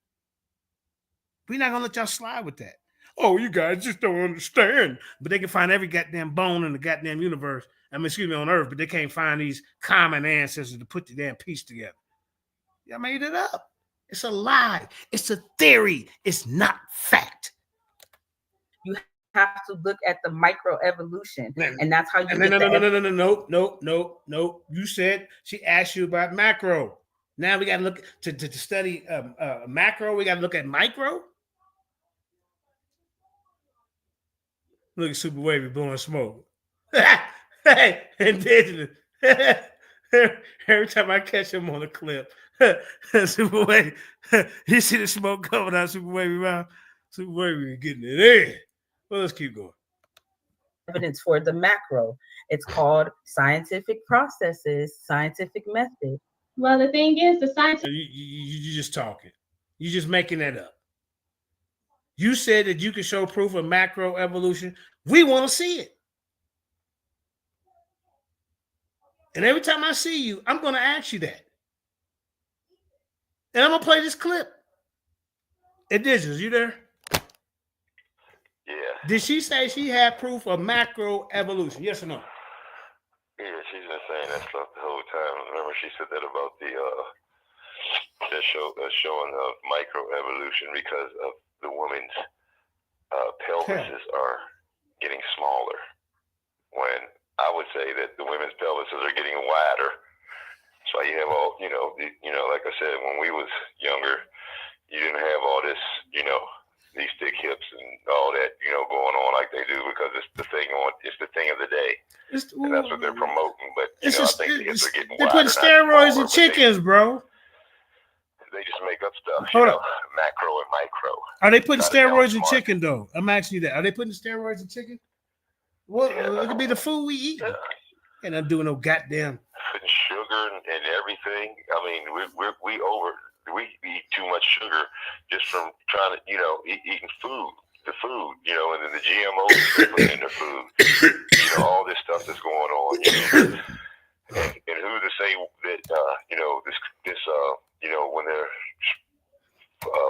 We're not gonna let y'all slide with that. Oh, you guys just don't understand. But they can find every goddamn bone in the goddamn universe. On Earth, but they can't find these common ancestors to put the damn piece together. Y'all made it up. It's a lie. It's a theory. It's not fact. You have to look at the microevolution, and that's how you. No. You said she asked you about macro. Now we got to look to study macro. We got to look at micro. Look at Super Wavy blowing smoke. Hey, indigenous. Every time I catch him on a clip. Super Wavy, you see the smoke coming out Super Wavy mouth. Super Wavy getting it in. Well, let's keep going. Evidence for the macro. It's called scientific processes, scientific method. Well, the thing is, the science. You just talking. You just making that up. You said that you can show proof of macro evolution. We want to see it. And every time I see you, I'm going to ask you that. And I'm going to play this clip. Indigenous, you there? Yeah. Did she say she had proof of macro evolution? Yes or no? Yeah, she's been saying that stuff the whole time. Remember, she said that about the showing of micro evolution because of the women's pelvises are getting smaller. When I would say that the women's pelvises are getting wider. So you have all, like I said, when we was younger, you didn't have all this, these thick hips and all that, going on like they do because it's the thing of the day. And that's what they're promoting. But I think the hips are getting wider. They're putting steroids in chickens, bro. They just make up stuff. Hold you know, up. macro and micro. Are they putting Try to sound steroids in smart. chicken though? I'm asking you that. Are they putting steroids in chicken? Well, it could be the food we eat. Ain't nothing doing no goddamn Putting sugar and everything. I mean, we eat too much sugar just from trying to, you know, eating the food, you know, and then the GMOs they put in the food. You know, all this stuff that's going on. You know? And who to say that, you know, this, you know, when they're,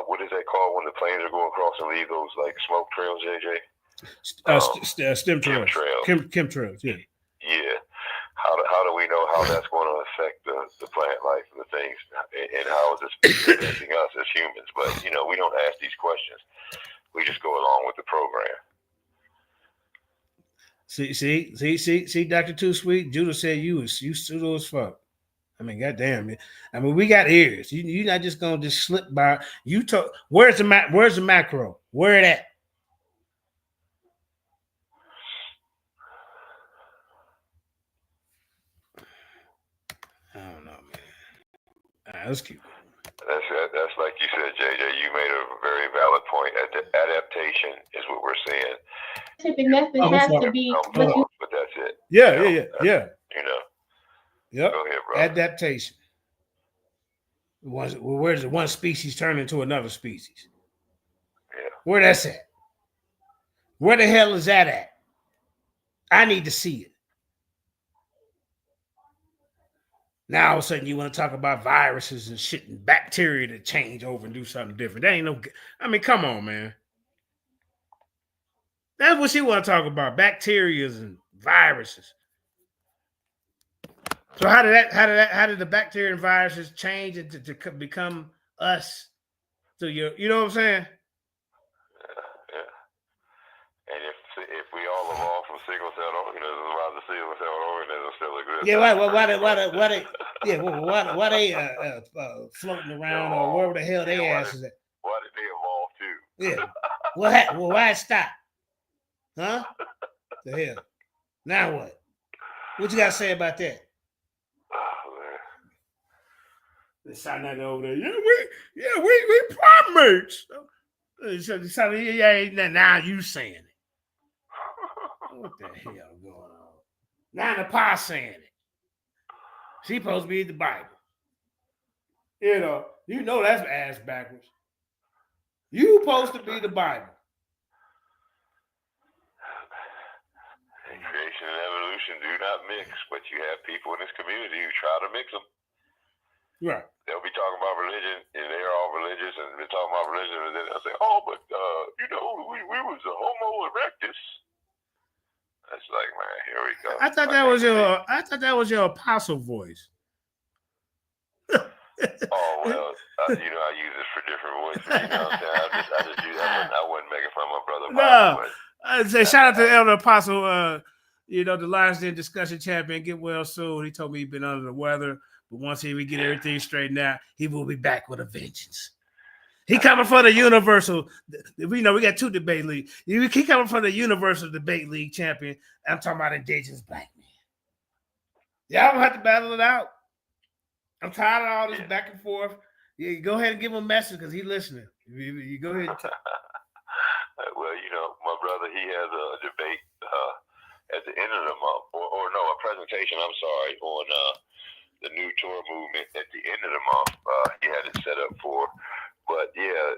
what is that called when the planes are going across and leave those like smoke trails, JJ? stem trails. Chemtrails, yeah. Yeah. How do we know how that's going to affect the plant life and the things, and how is this affecting us as humans? But, you know, we don't ask these questions. We just go along with the program. See, Dr. Too Sweet, Judah said you pseudo as fuck. I mean, goddamn it. I mean, we got ears. You're not just gonna just slip by. You talk. Where's the macro? Where it at? I don't know, man. Let's keep going. That's like you said, JJ. You made a very valid point. Adaptation is what we're saying. Scientific method has to be. But that's it. Yeah. You know. Yep. Go ahead, bro. Adaptation. Where does one species turn into another species? Yeah. Where that's at? Where the hell is that at? I need to see it. Now all of a sudden you want to talk about viruses and shit and bacteria to change over and do something different. That ain't no. I mean, come on, man. That's what you want to talk about: bacteria and viruses. So how did the bacteria and viruses change it to become us? So you know what I'm saying? Yeah. And if we all evolve from single cell organisms, why the single cell organism still exists? Yeah, why they floating around or wherever the hell they asses at? Why did they evolve too? Yeah. What happened? Well, why it stop? Huh? The hell? Now what? What you got to say about that? They sound like over there. We primates. Now you saying it. What the hell going on? Now the pa saying it. She supposed to be the Bible. You know that's ass backwards. You supposed to be the Bible. And creation and evolution do not mix, but you have people in this community who try to mix them. Right. They'll be talking about religion, and they're all religious, and they're talking about religion, and then they'll say, "Oh, but you know, we was a Homo erectus." That's like, man, here we go. I thought that was your apostle voice. Oh well, you know, I use it for different voices. You know what I'm saying? I just use that. I wouldn't make it from my brother. No, I'd say shout out to Elder Apostle. You know, the Lions Den discussion champion. Get well soon. He told me he's been under the weather. But once we get everything straightened out, he will be back with a vengeance. He coming for the universal. We know we got two debate league. He coming for the universal debate league champion. I'm talking about indigenous black men. Y'all gonna have to battle it out. I'm tired of all this back and forth. Yeah, go ahead and give him a message because he's listening. You go ahead. Well, you know, my brother, he has a debate at the end of the month, or no, a presentation. I'm sorry, on the new Torah movement at the end of the month. He had it set up for. But yeah,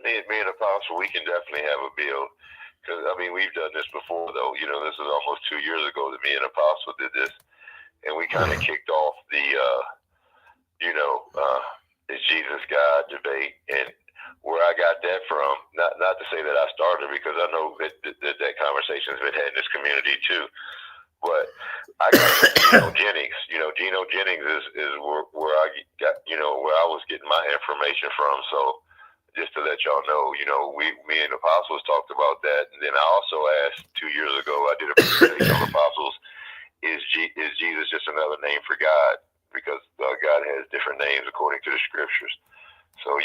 me and Apostle, we can definitely have a build. Because, I mean, we've done this before, though. You know, this is almost 2 years ago that me and Apostle did this. And we kind of kicked off the, is Jesus God debate. And where I got that from, not to say that I started, because I know that conversation has been had in this community, too. But I got Gino Jennings. You know, Gino Jennings is where I got, where I was getting my information from. So just to let y'all know, me and Apostles talked about that. And then I also asked 2 years ago, I did a presentation on Apostles, is Jesus just another name for God? Because God has different names according to the scriptures. So,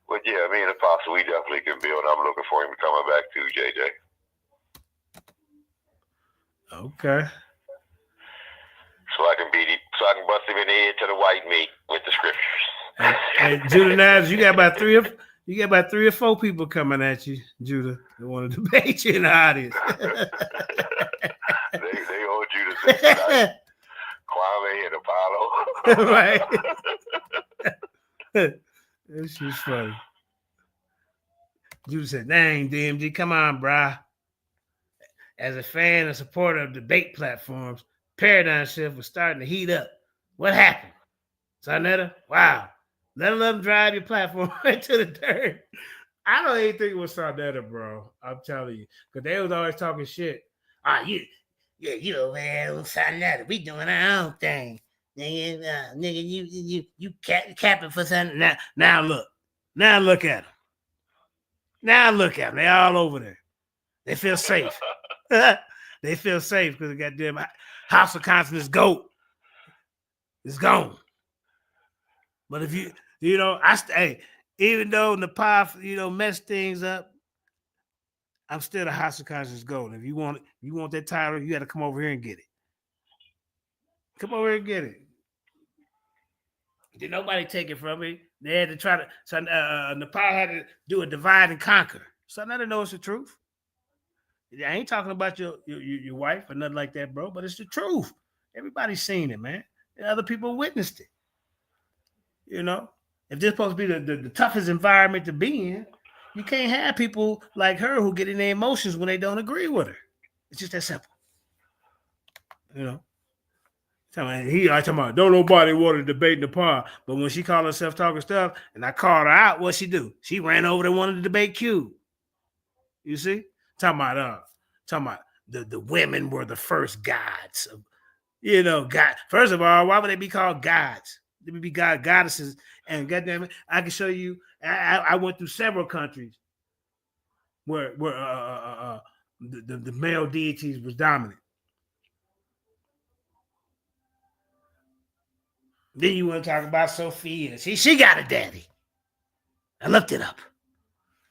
but yeah, me and Apostle, we definitely can build. I'm looking for him coming back too, JJ. Okay. So I can bust him in the head to the white meat with the scriptures. Hey, Judah Naz, you got about three or four people coming at you, Judah. They want to debate you in the audience. they owe Judah tonight. Kwame and Apollo. Right. That's just funny. Judah said, dang, DMG, come on, brah. As a fan and supporter of debate platforms, paradigm shift was starting to heat up. What happened? Sarnetta? Wow. Let them drive your platform into the dirt. I don't even think it was Sarnetta, bro. I'm telling you. Because they was always talking shit. Man, Sarnetta, we doing our own thing. Nigga, you capping for something. Now look. Now look at them. Now look at them. They all over there. They feel safe. They feel safe because the goddamn House of Consonants GOAT is gone. But if even though Nepal, messed things up, I'm still the House of Conscience GOAT. If you want that title, you got to come over here and get it. Come over here and get it. Did nobody take it from me? They had to try to. So Nepal had to do a divide and conquer. So now they know it's the truth. I ain't talking about your wife or nothing like that, bro. But it's the truth. Everybody's seen it, man. And other people witnessed it. If this is supposed to be the toughest environment to be in, you can't have people like her who get in their emotions when they don't agree with her. It's just that simple. Talking about don't nobody want to debate Nepal, but when she called herself talking stuff and I called her out, what she do? She ran over there and wanted to debate Q. You see? Talking about the women were the first gods. God. First of all, why would they be called gods? They would be goddesses. And goddamn it, I can show you. I went through several countries where the male deities was dominant. Then you want to talk about Sophia. She got a daddy. I looked it up.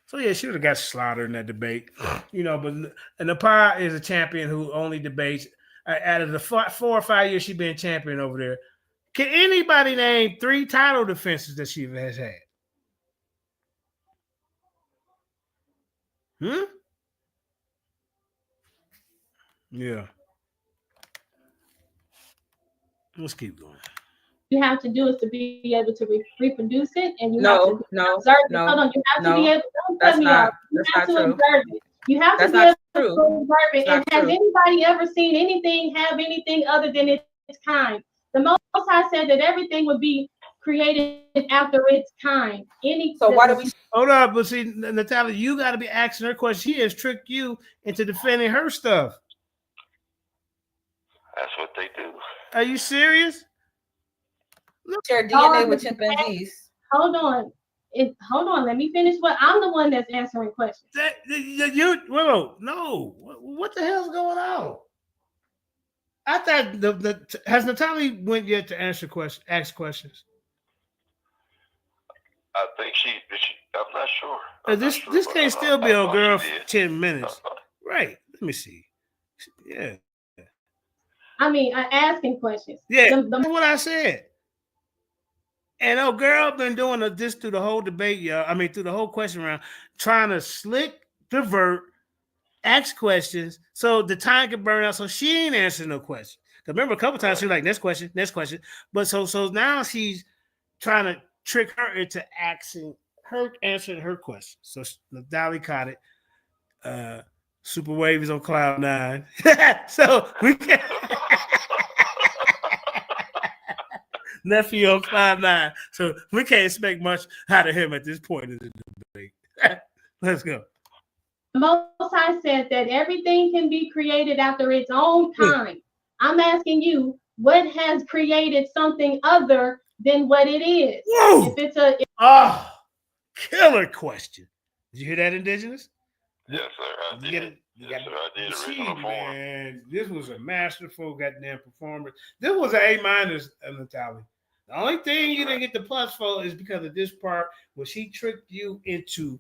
So yeah, she would have got slaughtered in that debate, But Nepal is a champion who only debates. Out of the 4 or 5 years she's been champion over there, can anybody name 3 title defenses that she has had? Yeah. Let's keep going. You have to do is to be able to reproduce it, and you have to observe it. Hold on, you have to be able. Don't cut me off. You have to observe it. You have to be able to observe it. And has anybody ever seen anything have anything other than its kind? The Most High said that everything would be created after its kind. So why do we? Hold up, but see, Natalia, you got to be asking her questions. She has tricked you into defending her stuff. That's what they do. Are you serious? Share DNA with chimpanzees. Hold on. Let me finish. I'm the one that's answering questions. No. What the hell's going on? I thought has Natalia went yet to ask questions? I think she. I'm not sure. This can't still be a girl for 10 minutes, right? Let me see. Yeah. I mean, asking questions. Yeah, that's what I said. And girl been doing this through the whole debate, y'all. I mean, through the whole question round, trying to divert, ask questions so the time can burn out. So she ain't answering no question. Because remember, a couple times she was like, next question. But so now she's trying to trick her into answering her question. So Dolly caught it. Super Wave is on cloud 9. So we can nephew on cloud 9. So we can't expect much out of him at this point in the debate. Let's go. Most High said that everything can be created after its own kind. I'm asking you, what has created something other than what it is? Whoa! If it's killer question. Did you hear that, Indigenous? Yes, sir. I did. Yes, sir. I did. Original form. Man, this was a masterful goddamn performance. This was an A-, Natalia. The only thing you didn't get the plus for is because of this part where she tricked you into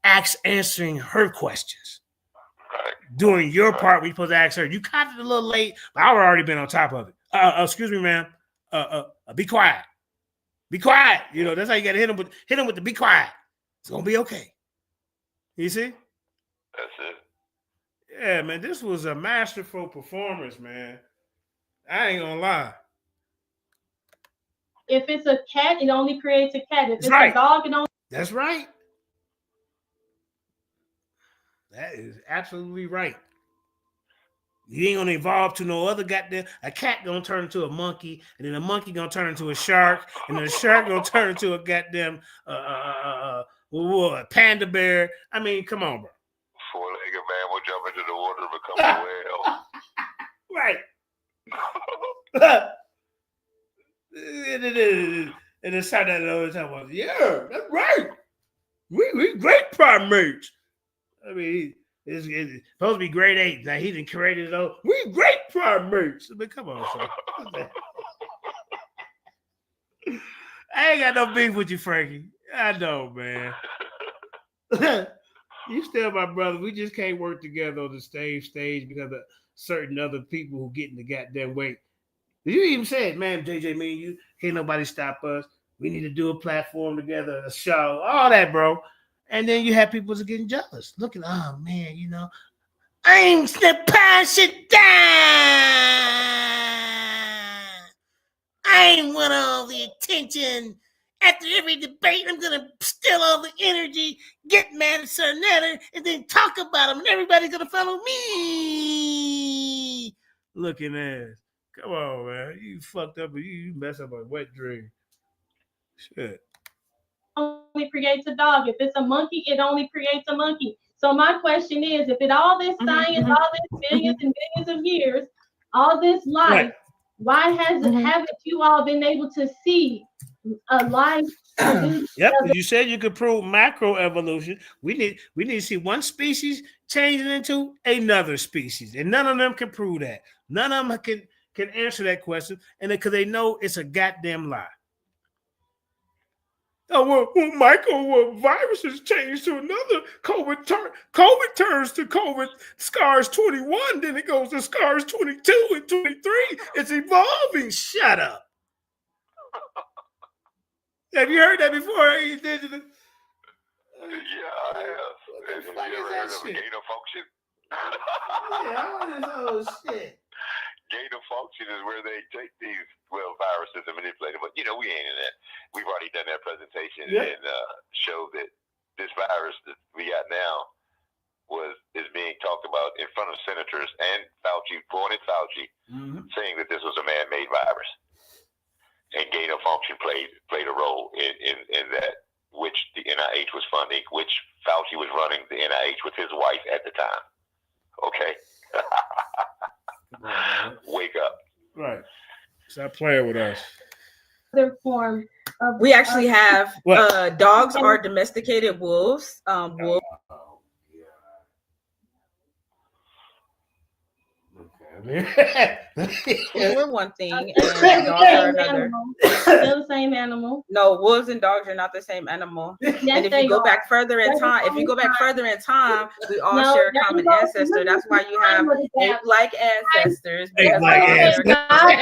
answering her questions. Right. During your part, we supposed to ask her. You caught it a little late, but I would already been on top of it. Excuse me, ma'am. Be quiet. Be quiet. You know, that's how you got to hit him with the be quiet. It's going to be okay. You see? That's it. Yeah, man, this was a masterful performance, man. I ain't gonna lie. If it's a cat, it only creates a cat. If That's it's right. a dog, it only. That's right. That is absolutely right. You ain't gonna evolve to no other goddamn. A cat gonna turn into a monkey, and then a monkey gonna turn into a shark, and then a shark gonna turn into a goddamn panda bear. I mean, come on, bro. Four-legged man will jump into the water to become a whale. Right. And then start that all the time. Yeah, that's right. We great primates. I mean, it's supposed to be grade 8. Now he didn't create it all. We great primates. I mean, come on, son. I ain't got no beef with you, Frankie. I know, man. You still my brother. We just can't work together on the stage because of certain other people who get in the goddamn way. You even said, man, JJ, me and you, can't nobody stop us. We need to do a platform together, a show, all that, bro. And then you have people getting jealous, looking, oh man, you know, I'm the pass it down. I want all the attention. After every debate, I'm gonna steal all the energy, get mad at Sir Netter, and then talk about him, and everybody's gonna follow me. Looking ass. Come on, man. You fucked up, you messed up a wet dream. Shit. Only creates a dog. If it's a monkey, it only creates a monkey. So my question is, if it all this science, all this billions and billions of years, all this life, Right. why haven't you all been able to see a life produce? Yep, you said you could prove macroevolution. We need to see one species changing into another species, and none of them can prove that. None of them can answer that question, and because they know it's a goddamn lie. Oh, well, viruses change to another. COVID turns to COVID SARS 21, then it goes to SARS 22 and 23. It's evolving. Shut up. Have you heard that before? Yeah, I have. What the fuck Have you is ever that heard of shit? gain of function? Oh, shit. Gain of function is where they take these viruses and manipulate them. But you know, we ain't in that. We've already done that presentation and showed that this virus that we got now is being talked about in front of senators and Fauci, pointed Fauci, saying that this was a man-made virus, and gain of function played a role in that, which the NIH was funding, which Fauci was running the NIH with his wife at the time. Okay. Wake up. Right. Stop playing with us. Other form of We actually have dogs and- are domesticated wolves. Wolves. We're one thing and dogs are another. Still the same animal. No, wolves and dogs are not the same animal. Yes, And if they you go are. back further in time, we all share a common ancestor. That's why you have ape-like ancestors. Because we all share a common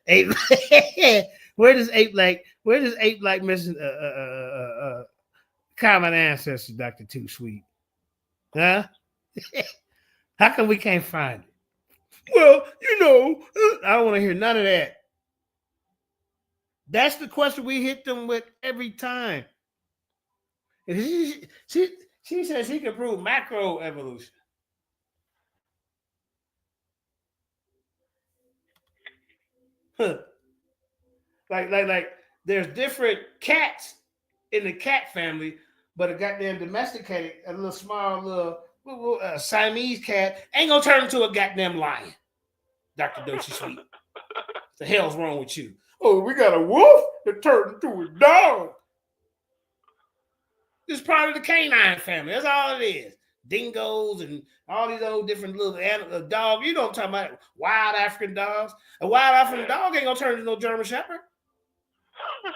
ancestor. Where does ape-like missing common ancestor, Dr. Too Sweet? Huh? How come we can't find it? Well, you know, I don't want to hear none of that. That's the question we hit them with every time. And she says she can prove macroevolution. Huh. Like there's different cats in the cat family, but a goddamn domesticated, a little small little Siamese cat ain't gonna turn into a goddamn lion. Dr. Doshi Sweet. What the hell's wrong with you? Oh, we got a wolf that turned into a dog. This is part of the canine family. That's all it is. Dingoes and all these old different little dogs. You know what I'm talking about? Wild African dogs. A wild African dog ain't gonna turn into no German Shepherd. What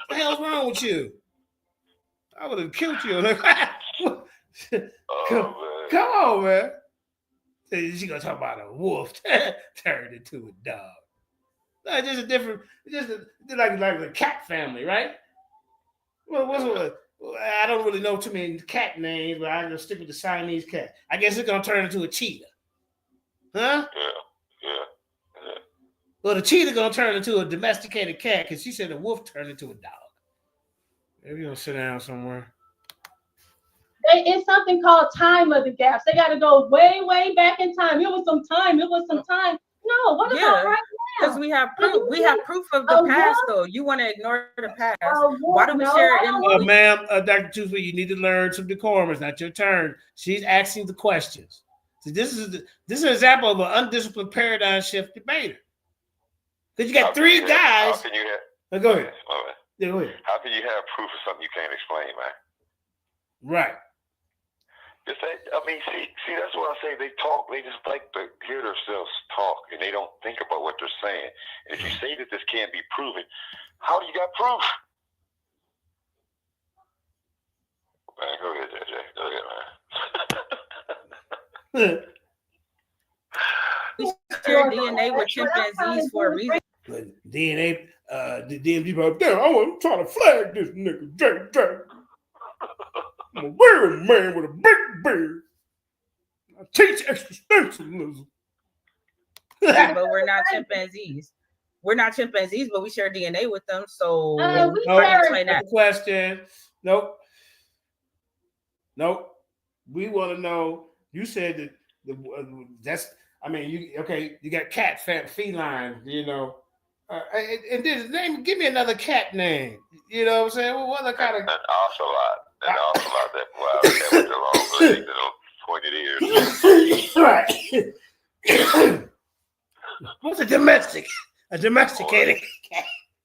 the hell's wrong with you? I would have killed you. Come on, man. She gonna talk about a wolf turned into a dog. No, it's just a different, like the cat family, right? Well, I don't really know too many cat names, but I'm gonna stick with the Siamese cat. I guess it's gonna turn into a cheetah, huh? Yeah. Well, the cheetah gonna turn into a domesticated cat because she said the wolf turned into a dog. Maybe you'll sit down somewhere. It's something called time of the gaps. They got to go way, way back in time. It was some time. No, what about right now? Because we have proof. We have proof of the past, though. You want to ignore the past. Why do we share it? Ma'am, Dr. Tuesday, you need to learn some decorum. It's not your turn. She's asking the questions. See, this is an example of an undisciplined paradigm shift debater. Because you got three guys. How can you have? Go ahead. Yeah, go ahead. How can you have proof of something you can't explain, man? Right. See, that's what I say. They talk. They just like to hear themselves talk, and they don't think about what they're saying. And if you say that this can't be proven, how do you got proof? Man, go ahead, JJ. Go ahead, man. We share DNA with chimpanzees for a reason. DNA, the DMG, I'm trying to flag this nigga, JJ. I'm a weird man with a big beard. I teach existentialism. But we're not chimpanzees. We're not chimpanzees, but we share DNA with them. So we share that question. Nope. We want to know. You said that that's. I mean, you got cat, feline. You know. And then give me another cat name. You know what I'm saying? Well, what other kind of? An ocelot. An ocelot that with the long legs and pointed ears. Right. What's a domesticated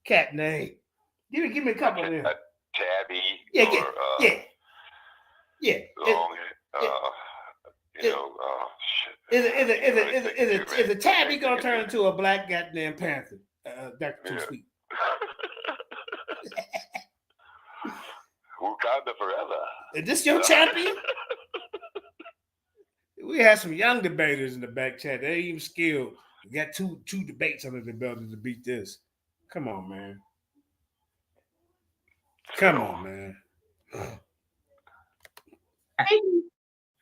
cat name? Give me a couple of them. A tabby. Yeah. Long. Is a tabby gonna turn into a black goddamn panther? Dr. Too Sweet. Wakanda forever. Is this your champion? We had some young debaters in the back chat. They ain't even skilled. We got two debates under the belt to beat this. Come on, man.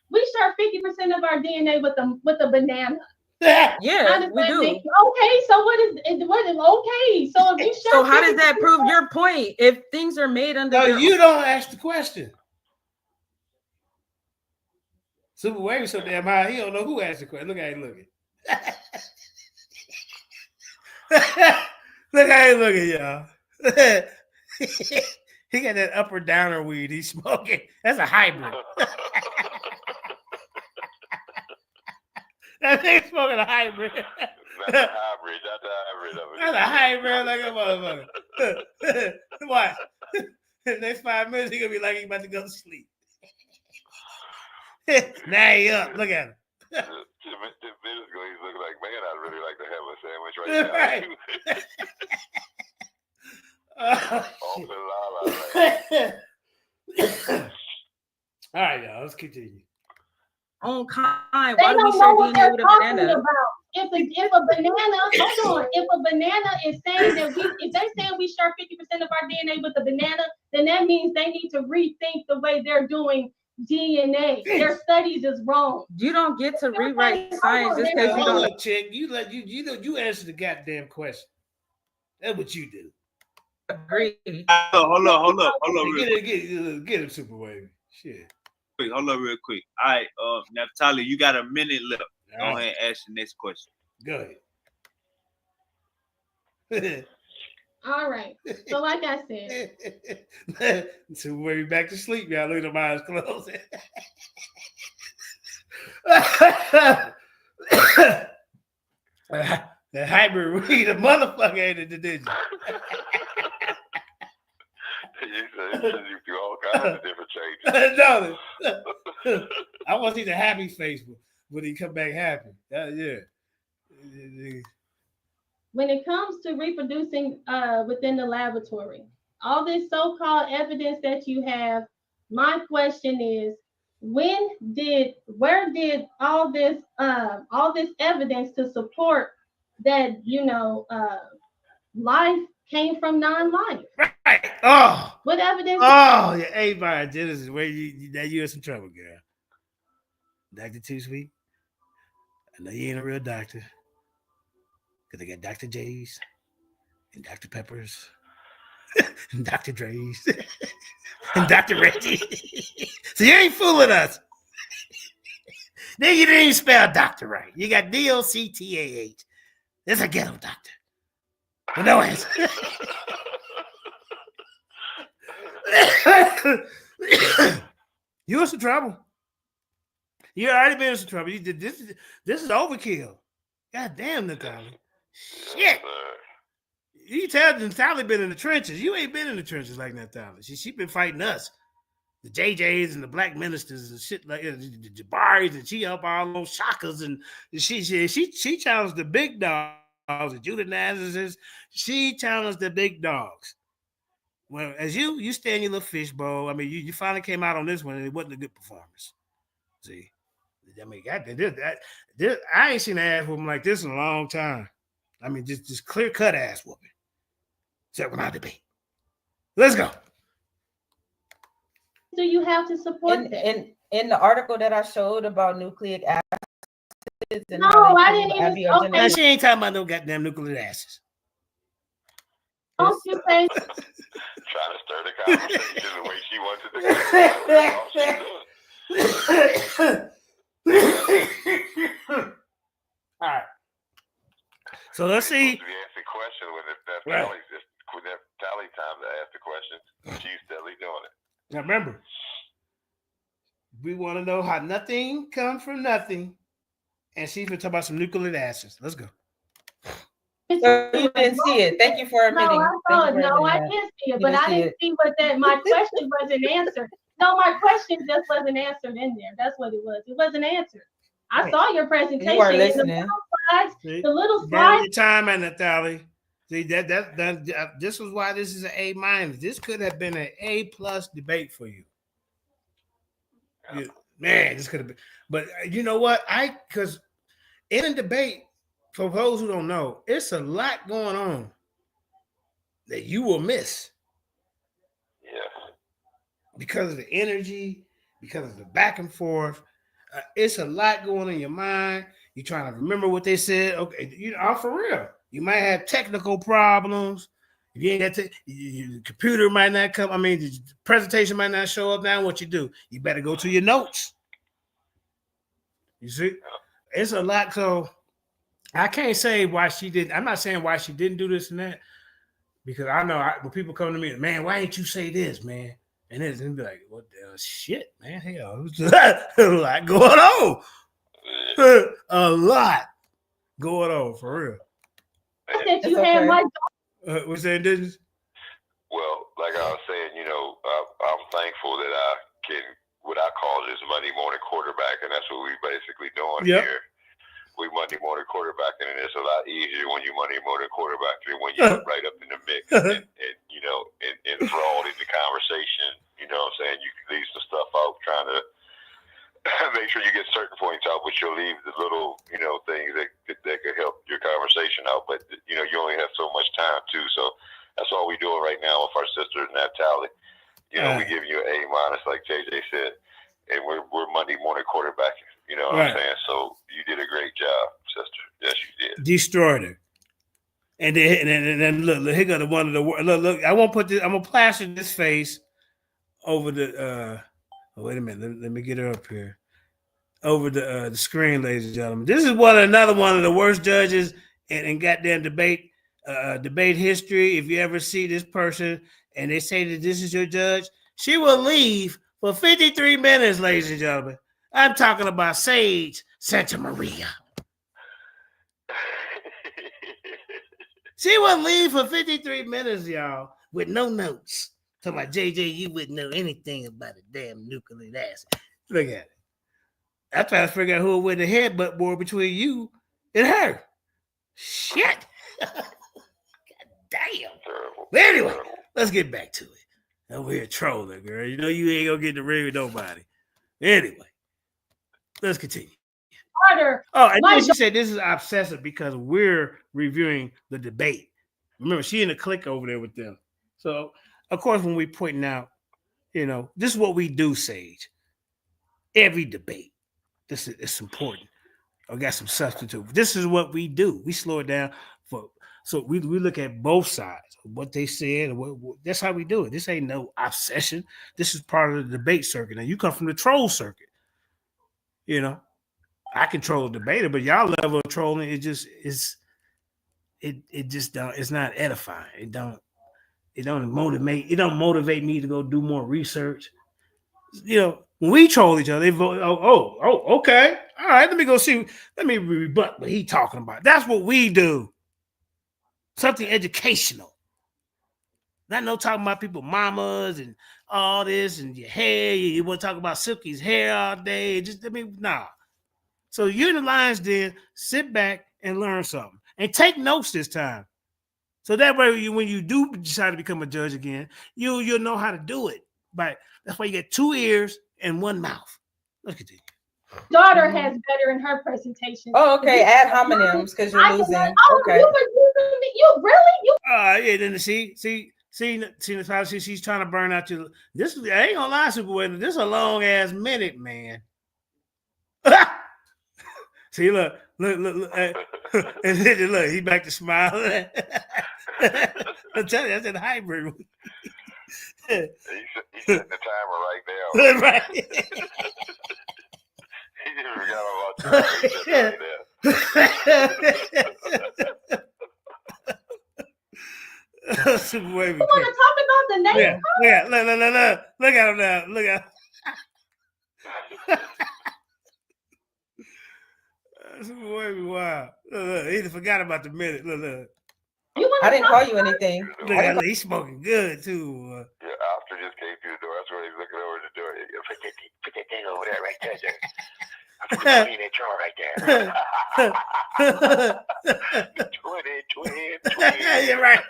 We share 50% of our DNA with the banana. Yeah, we do. Okay, so what is okay? So if you share, so how does that prove your point? If things are made under, you don't ask the question. Super Wave so damn high, he don't know who asked the question. Look at him looking. Look at him looking, y'all. He got that upper downer weed he's smoking. That's a hybrid. That thing's smoking a hybrid. That's a hybrid. That's a hybrid like a motherfucker. What? The next 5 minutes, he's going to be like he's about to go to sleep. Now he up. Look at him. 10 minutes ago, he's looking like, man, I'd really like to have a sandwich right now. All right, y'all. Let's continue. On kind. Why do we share DNA with a banana? If a banana, hold on. If a banana is saying that if they say we share 50% of our DNA with a banana, then that means they need to rethink the way they're doing DNA. Their studies is wrong. You don't get to rewrite science just because you don't. Chick, you answer the goddamn question. That's what you do. Agree. Hold up. Get him, Super Wavy. Shit. Hold up real quick. All right, Naftali, you got a minute left. Go ahead and ask the next question. Go ahead. All right. So like I said. So we're back to sleep, y'all. Look at my eyes closed. The hybrid weed, a motherfucker ain't it, did you? You do all kinds of different changes. No, I want to see the happy face when he come back happy. Yeah. When it comes to reproducing within the laboratory, all this so-called evidence that you have, my question is, where did all this evidence to support that, life came from non-life. Right. Oh. What evidence? Oh, yeah. Hey, my Genesis, where you in some trouble, girl. Dr. Too Sweet. I know you ain't a real doctor. Because they got Dr. J's and Dr. Peppers and Dr. Dre's and Dr. Reggie. So you ain't fooling us. Then you didn't even spell doctor right. You got DOCTAH. That's a ghetto doctor. But no answer. You in some trouble. You already been in some trouble. This is overkill. God damn, Natalie. Shit. You tell Natalie been in the trenches. You ain't been in the trenches like Natalie. She been fighting us. The JJs and the black ministers and shit like the Jabaris, and she up all those shockers, and she challenged the big dogs, the Judaizers. She challenged the big dogs. Well, as you stay in your little fishbowl, I mean, you finally came out on this one, and it wasn't a good performance. See, I mean, I ain't seen an ass whooping like this in a long time. I mean, just clear cut ass whooping. Except when I debate. Let's go. Do you have to support that? In the article that I showed about nucleic acids and no, I didn't even. Okay. Now, she ain't talking about no goddamn nucleic acids. Don't you say? Trying to stir the conversation the way she wanted to. All right. So let's see. We ask the question when that tally time to ask the question. She's steadily doing it. Now remember, we want to know how nothing comes from nothing, and she's been talking about some nucleic acids. Let's go. So you didn't see it. Thank you for admitting. No, I didn't see it, but I didn't see what my question wasn't answered. No, my question just wasn't answered in there. That's what it was. It wasn't answered. I saw your presentation. You are listening. The little slides. Time and Natalie. See that this was why this is an A-. This could have been an A+ debate for you. Man, this could have been. But you know what? Because in a debate, for those who don't know, it's a lot going on that you will miss. Yeah. Because of the energy, because of the back and forth. It's a lot going on in your mind. You're trying to remember what they said. Okay, I'm for real. You might have technical problems. If you ain't got the computer might not come. I mean, the presentation might not show up. Now, what you do? You better go to your notes. You see, it's a lot. So I can't say why she didn't. I'm not saying why she didn't do this and that, because I know when people come to me, man, why didn't you say this, man? And then be like, what the shit, man? Hell, a lot going on. A lot going on for real. That you had my what's that, Indigenous? Well, like I was saying, I'm thankful that I can what I call this Monday morning quarterback, and that's what we basically doing here. We Monday morning quarterbacking, and it's a lot easier when you Monday morning quarterback than when you're right up in the mix and enthralled in the conversation. You know what I'm saying? You can leave some stuff out trying to make sure you get certain points out, but you'll leave the little, things that could help your conversation out. But, you only have so much time, too. So that's all we're doing right now with our sister, Natalie. We give you an A-, like JJ said, and we're Monday morning quarterbacking. You know what I'm saying? So you did a great job, sister. Yes, you did. Destroyed her. And then look, here go the one of the look. I won't put this. I'm gonna plaster this face over the. Wait a minute. Let me get her up here. Over the screen, ladies and gentlemen. This is another one of the worst judges in goddamn debate history. If you ever see this person and they say that this is your judge, she will leave for 53 minutes, ladies and gentlemen. I'm talking about Sage Santa Maria. She will leave for 53 minutes, y'all, with no notes. Talking about JJ, you wouldn't know anything about a damn nucleic acid. Look at it. I'm trying to figure out who would the headbutt war between you and her. Shit. God damn. But anyway, let's get back to it. Over here trolling, girl. You know you ain't gonna get the ring with nobody. Anyway, let's continue. Harder. Oh, and then she said this is obsessive because we're reviewing the debate. Remember, she in the clique over there with them. So, of course, when we pointing out, this is what we do, Sage. Every debate, this is it's important. I got some substitute. This is what we do. We slow it down so we look at both sides, what they said, and what that's how we do it. This ain't no obsession. This is part of the debate circuit. Now you come from the troll circuit. I control the debater, but y'all level of trolling, it just don't, it's not edifying. It don't motivate me to go do more research. When we troll each other, they vote, okay. All right, let me go see. Let me rebut what he talking about. That's what we do. Something educational. Not no talking about people, mamas and all this and your hair. You want to talk about Silky's hair all day. Nah. So you're in the Lions Den, sit back and learn something. And take notes this time. So that way, when you do decide to become a judge again, you'll know how to do it. But that's why you get 2 ears and 1 mouth. Look at this. Daughter has better in her presentation. Oh, okay. Add homonyms because you're losing. Okay. You really? Yeah. Then see, she's trying to burn out your. This I ain't gonna lie, Superwoman. This is a long ass minute, man. See, look. And then look, he back to smiling. I'm telling you, that's an hybrid. He's setting the timer right now. Right. He just forgot about time. Right Super wavy. You want to talk about the name? Yeah. Look at him now. Look at him. Super wavy. Wow. Look, he forgot about the minute. Look. I didn't call you anything. Look, he's smoking good too. Yeah, after just came through the door. That's where he's looking over the door. Put that thing over there, right there. I put it in that drawer right there. 20. You're right.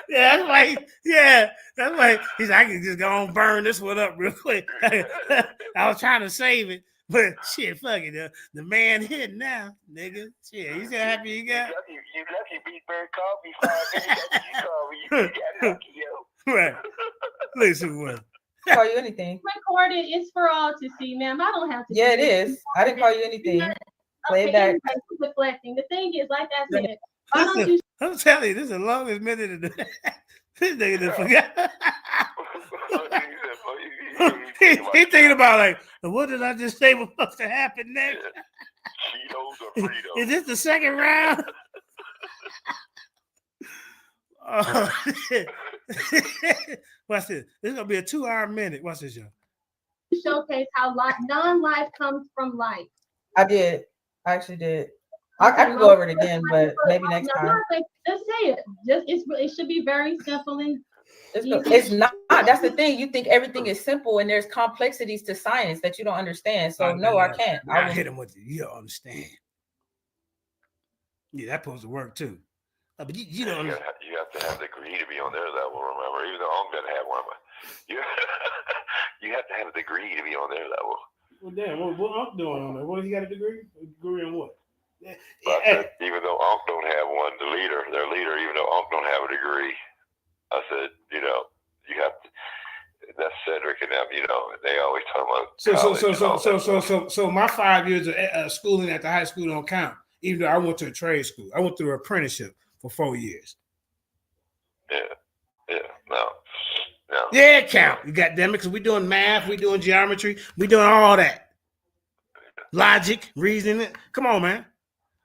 That's why he's like, I can just go on burn this one up real quick. I was trying to save it, but shit, fuck it. The man hit now, nigga. Shit, he's so happy you got. You lucky Big Bird called me 5 minutes after you called me. You got lucky, yo. Right. Listen, what? Call you anything. Recorded. It's for all to see, ma'am. I don't have to. Yeah, it is. I didn't call you anything. Play it back. Deflecting. The thing is, like I said, why don't you? I'm telling you, this is the longest minute of the. This nigga done forgot. He thinking about like, what did I just say was supposed to happen next? Cheetos or Fritos? Is this the second round? Watch this. This is gonna be a 2-hour minute. Watch this, y'all. Showcase how non-life comes from life. I did. I actually did. I can go over it again, but maybe next time. Just say it. It should be very simple and it's not. That's the thing. You think everything is simple, and there's complexities to science that you don't understand. So no, I can't. I hit him with it. You don't understand. Yeah, that's supposed to work too. But you don't. You have to have the degree to be on their level. Remember, even though I'm gonna have one, you have to have a degree to be on their level. Well, damn, what I'm doing on that? What he got a degree? A degree in what? Said, even though Unc don't have one, their leader, even though Unc don't have a degree, I said, you have to. That's Cedric and them, they always talk about. So my 5 years of schooling at the high school don't count, even though I went to a trade school. I went through an apprenticeship for 4 years. No. Yeah, it count. You got them because we doing math, we doing geometry, we doing all that. Logic, reasoning. Come on, man.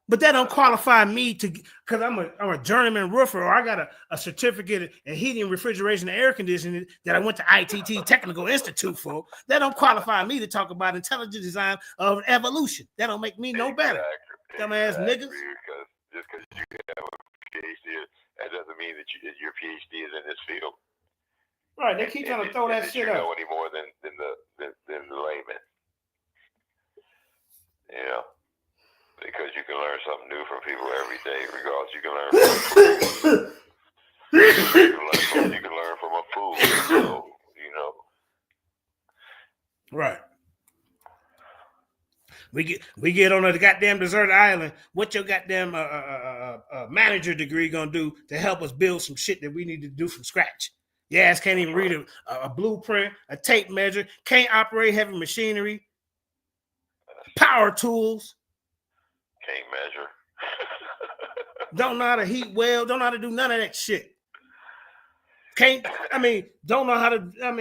But that don't qualify me to, because I'm a journeyman roofer, or I got a certificate in heating, refrigeration, and air conditioning that I went to ITT Technical Institute for. That don't qualify me to talk about intelligent design of evolution. That don't make me no better. Dumbass niggas. Because just because you have a PhD, that doesn't mean that your PhD is in this field. Right, they keep trying to throw that shit up. You know any more than the layman. Because you can learn something new from people every day, regardless. You can learn you can learn from a fool. So, Right. We get on a goddamn deserted island. What your goddamn manager degree gonna do to help us build some shit that we need to do from scratch? Your ass can't even read a blueprint, a tape measure, can't operate heavy machinery, power tools. Can't measure. Don't know how to heat well. Don't know how to do none of that shit. Don't know how to.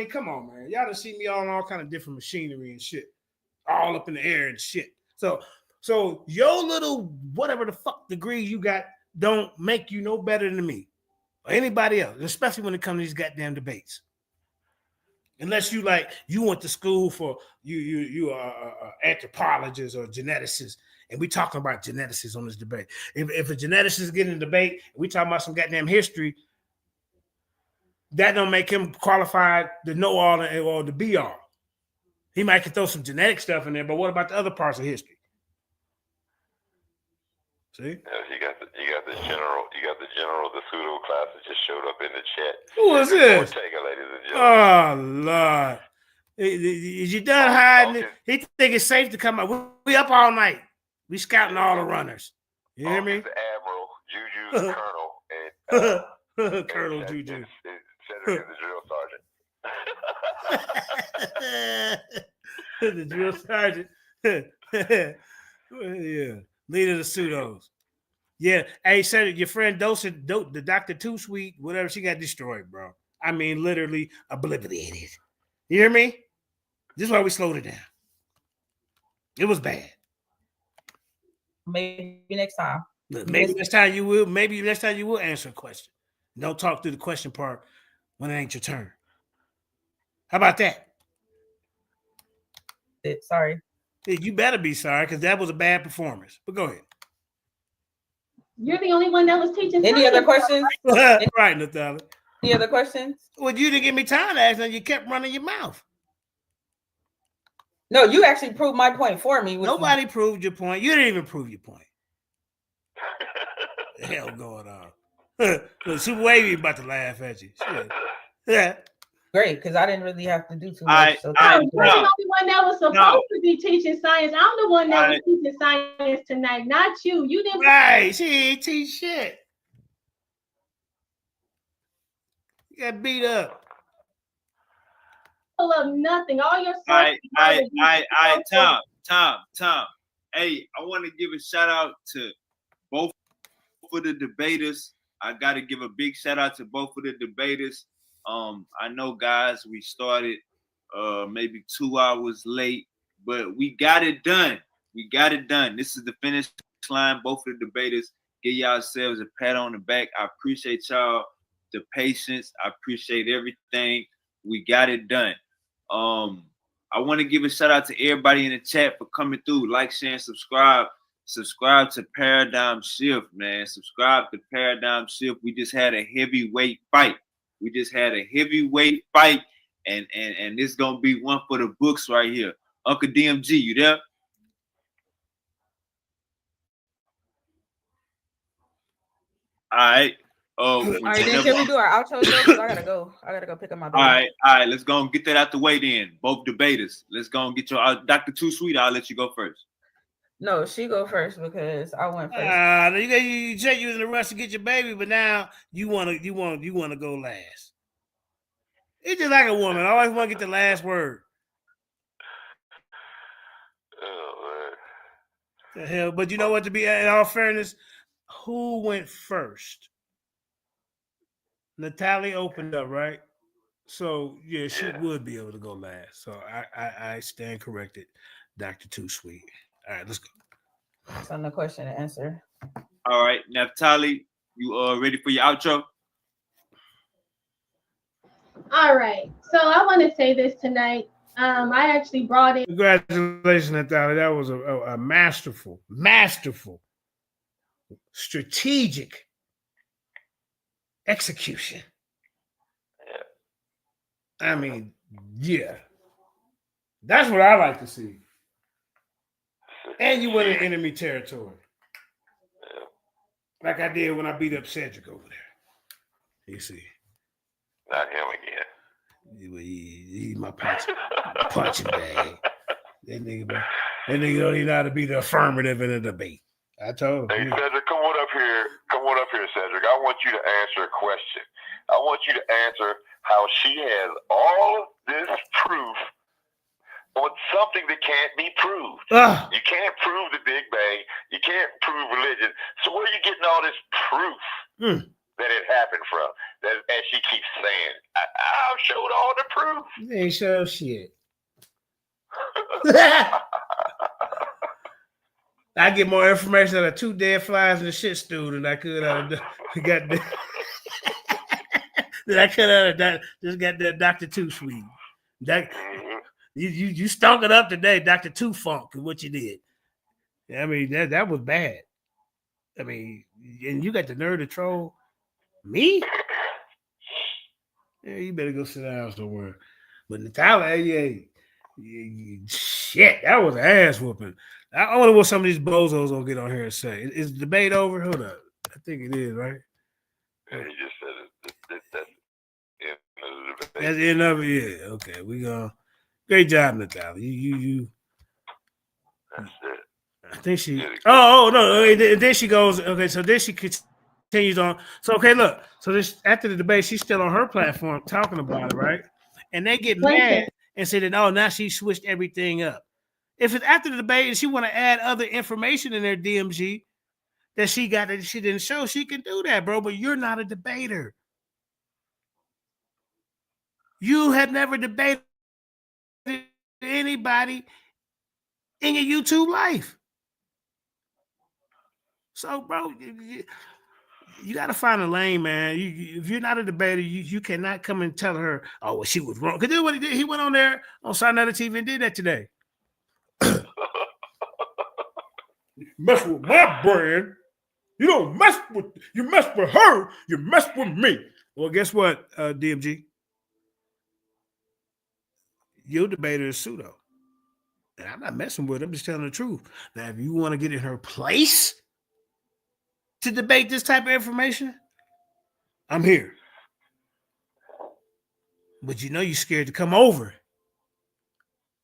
Come on, man. Y'all done see me all kind of different machinery and shit, all up in the air and shit. So your little whatever the fuck degree you got don't make you no better than me or anybody else, especially when it comes to these goddamn debates. Unless you went to school for you are anthropologist or geneticist, and we talking about geneticists on this debate. If a geneticist get in a debate, and we talking about some goddamn history, that don't make him qualified to know all or to be all. He might could throw some genetic stuff in there, but what about the other parts of history? See? You got the general, the pseudo class that just showed up in the chat. Who is this? Ortega, ladies and gentlemen. Oh Lord. Is you done hiding it? He think it's safe to come up. We up all night. We scouting all the runners. You hear me? The Admiral, Juju, the Colonel, and Colonel Juju. Senator, the drill sergeant. The drill sergeant. Yeah. Leader of the Pseudos. Yeah. Hey, Senator, your friend Doctah, the Doctor Too Sweet, whatever, she got destroyed, bro. I mean, literally obliterated. You hear me? This is why we slowed it down. It was bad. Maybe next time. Maybe next time you will. Maybe next time you will answer a question. Don't talk through the question part when it ain't your turn. How about that? Sorry. You better be sorry because that was a bad performance. But go ahead. You're the only one that was teaching. Any other questions? Right, Natalia. Any other questions? Well, you didn't give me time to ask, and you kept running your mouth. No, you actually proved my point for me. Nobody proved your point. You didn't even prove your point. What the hell going on? Super Wavy about to laugh at you. Shit. Yeah. Great, because I didn't really have to do too much. You're the only one that was supposed to be teaching science. I'm the one that was teaching science tonight, not you. You didn't. Right. She ain't teach shit. You got beat up. Of nothing. All your Tom. Hey, I want to give a shout out to both of the debaters. I got to give a big shout out to both of the debaters. I know, guys, we started maybe 2 hours late, but we got it done. This is the finish line. Both of the debaters, give yourselves a pat on the back. I appreciate y'all, the patience. I appreciate everything. We got it done. I want to give a shout out to everybody in the chat for coming through. Like, share, and subscribe. Subscribe to Paradigm Shift, man. Subscribe to Paradigm Shift. We just had a heavyweight fight. And this gonna be one for the books right here. Uncle DMG, you there? All right. All right, then can we do our outro show? Because I gotta go pick up my baby. All right. Let's go and get that out the way then. Both debaters. Let's go and get your Dr. Too Sweet. I'll let you go first. No, she go first because I went first. You said you was in a rush to get your baby, but now you wanna go last. It's just like a woman. I always want to get the last word. Oh, man. The hell, but you know what? To be in all fairness, who went first? Natalia opened up, right? So yeah, she would be able to go last. So I stand corrected, Dr. Too Sweet. All right, let's go. So no question and answer. All right, Natalia, you ready for your outro? All right. So I want to say this tonight. I actually brought in. Congratulations, Natalia. That was a masterful, strategic execution. I mean, yeah. That's what I like to see. And you went in enemy territory. Like I did when I beat up Cedric over there. You see. Not him again. He's my punching bag. That nigga, And then you don't even know how to be the affirmative in a debate. I told Hey, him. Cedric, come on up here. Come on up here, Cedric. I want you to answer a question. I want you to answer how she has all of this proof on something that can't be proved. You can't prove the Big Bang. You can't prove religion. So where are you getting all this proof that it happened from? That, as she keeps saying, I've showed all the proof. You ain't show shit. I get more information out of 2 dead flies in the shit stew than I could out of that I could out of that. Just got that Dr. Two Sweet. You stunk it up today, Dr. Two Funk, is what you did. I mean, that was bad. I mean, and you got the nerve to troll me? Yeah, you better go sit down somewhere. But Natalia, shit, that was an ass whooping. I wonder what some of these bozos will get on here and say. Is the debate over? Hold up. I think it is, right? Yeah, he just said that's the end of the debate. That's the end of it, yeah. Okay, we go. Great job, Natalia. You. That's it. I think she. Oh no! And then she goes. Okay, so then she continues on. So okay, look. So this after the debate, she's still on her platform talking about it, right? And they get mad and say that now she switched everything up. If it's after the debate and she want to add other information in their DMG that she got that she didn't show, she can do that, bro. But you're not a debater. You have never debated anybody in your YouTube life. So, bro, you got to find a lane, man. If you're not a debater, you cannot come and tell her, oh, well, she was wrong. Because then what he did, he went on there on Saturday TV and did that today. Mess with my brand. You don't mess with, you mess with her, you mess with me. Well, guess what, DMG? Your debater is Pseudo. And I'm not messing with her. I'm just telling the truth. Now, if you want to get in her place to debate this type of information, I'm here. But you know you're scared to come over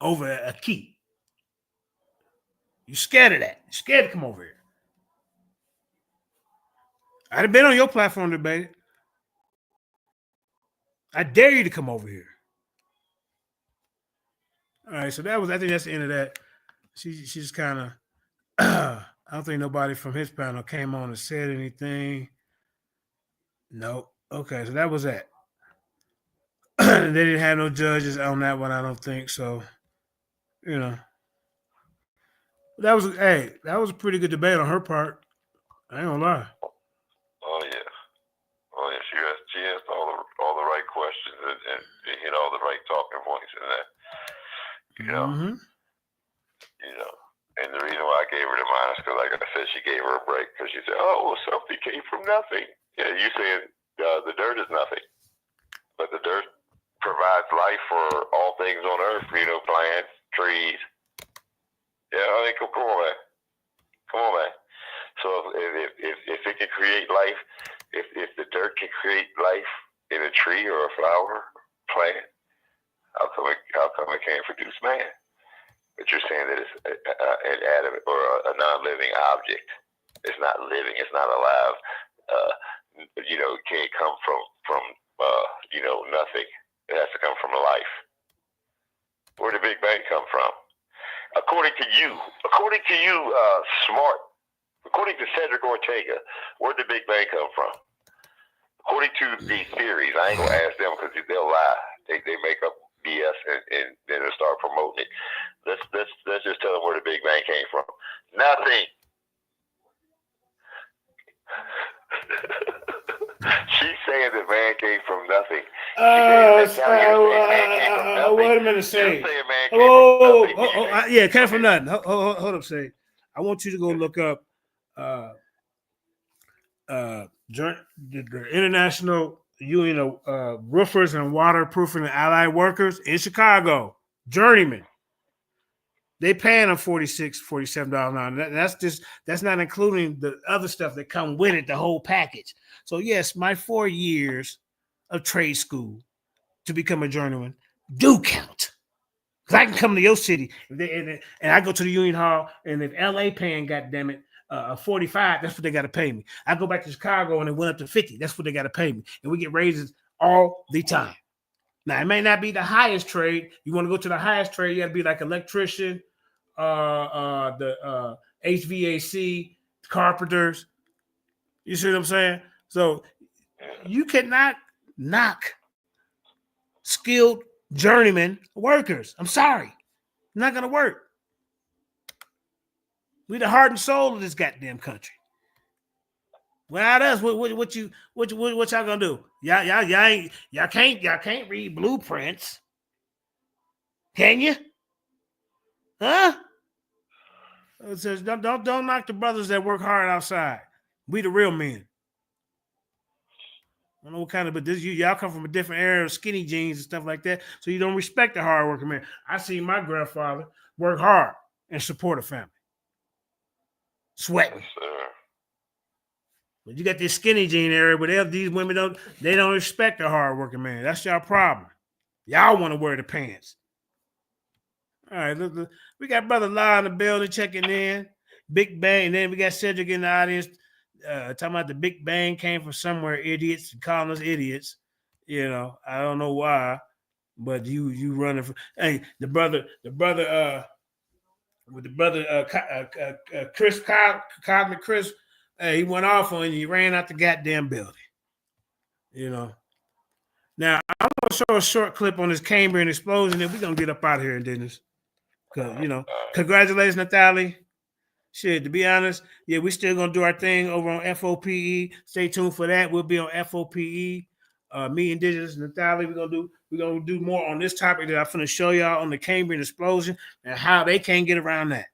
a key. You're scared of that. You're scared to come over here. I'd have been on your platform to debate it. I dare you to come over here. All right, so I think that's the end of that. She's kind of, I don't think nobody from his panel came on and said anything. Nope. Okay, so that was that. They didn't have no judges on that one, I don't think. So, you know. That was a pretty good debate on her part. I ain't gonna lie. Oh yeah. She asked all the right questions and hit all the right talking points in that. You know. You know. And the reason why I gave her the minus, because like I said, she gave her a break because she said, "Oh, well, something came from nothing." Yeah, you saying the dirt is nothing, but the dirt provides life for all things on earth. You know, plants, trees. Yeah, I mean, come on, man. Come on, man. So if it can create life, if the dirt can create life in a tree or a flower, plant, how come it can't produce man? But you're saying that it's an atom or a non-living object. It's not living. It's not alive. You know, it can't come from you know, nothing. It has to come from life. Where did the Big Bang come from? According to you, smart. According to Cedric Ortega, where did the Big Bang come from? According to these theories, I ain't gonna ask them because they'll lie. They make up BS and then they'll start promoting it. Let's just tell them where the Big Bang came from. Nothing. She's saying that man came from nothing. Wait a minute, say. Yeah, came from nothing. Hold up, say. I want you to go look up the International Union of Roofers and Waterproofing and Allied Workers in Chicago, Journeyman. They paying them $46, $47 an hour. That's not including the other stuff that come with it, the whole package. So yes, my 4 years of trade school to become a journeyman do count. Because I can come to your city and I go to the Union Hall, and if LA paying, goddamn it, 45, that's what they got to pay me. I go back to Chicago and it went up to 50. That's what they got to pay me. And we get raises all the time. Now, it may not be the highest trade. You want to go to the highest trade, you got to be like electrician, the HVAC, carpenters. You see what I'm saying? So you cannot knock skilled journeyman workers. I'm sorry. Not going to work. We the heart and soul of this goddamn country. Without us, what y'all gonna do? Y'all can't read blueprints, can you? Huh? It says don't knock the brothers that work hard outside. We the real men. I don't know what kind of, but this y'all come from a different era of skinny jeans and stuff like that, so you don't respect the hard working man. I see my grandfather work hard and support a family, sweating. But you got this skinny jean area, but these women don't respect the hard working man. That's y'all problem. Y'all want to wear the pants. All right, look, we got Brother Law in the building checking in. Big Bang, and then we got Cedric in the audience talking about the Big Bang came from somewhere, idiots, and calling us idiots. You know, I don't know why, but you running for hey the brother Chris Cosmic Chris. Hey, he went off on you. He ran out the goddamn building. You know. Now, I'm going to show a short clip on this Cambrian explosion, and we're going to get up out of here in business. Because, you know, congratulations, Natalie. Shit, to be honest, yeah, we still going to do our thing over on FOPE. Stay tuned for that. We'll be on FOPE. Me, Indigenous, Natalie, we're going to do more on this topic that I'm going to show y'all on the Cambrian explosion and how they can't get around that.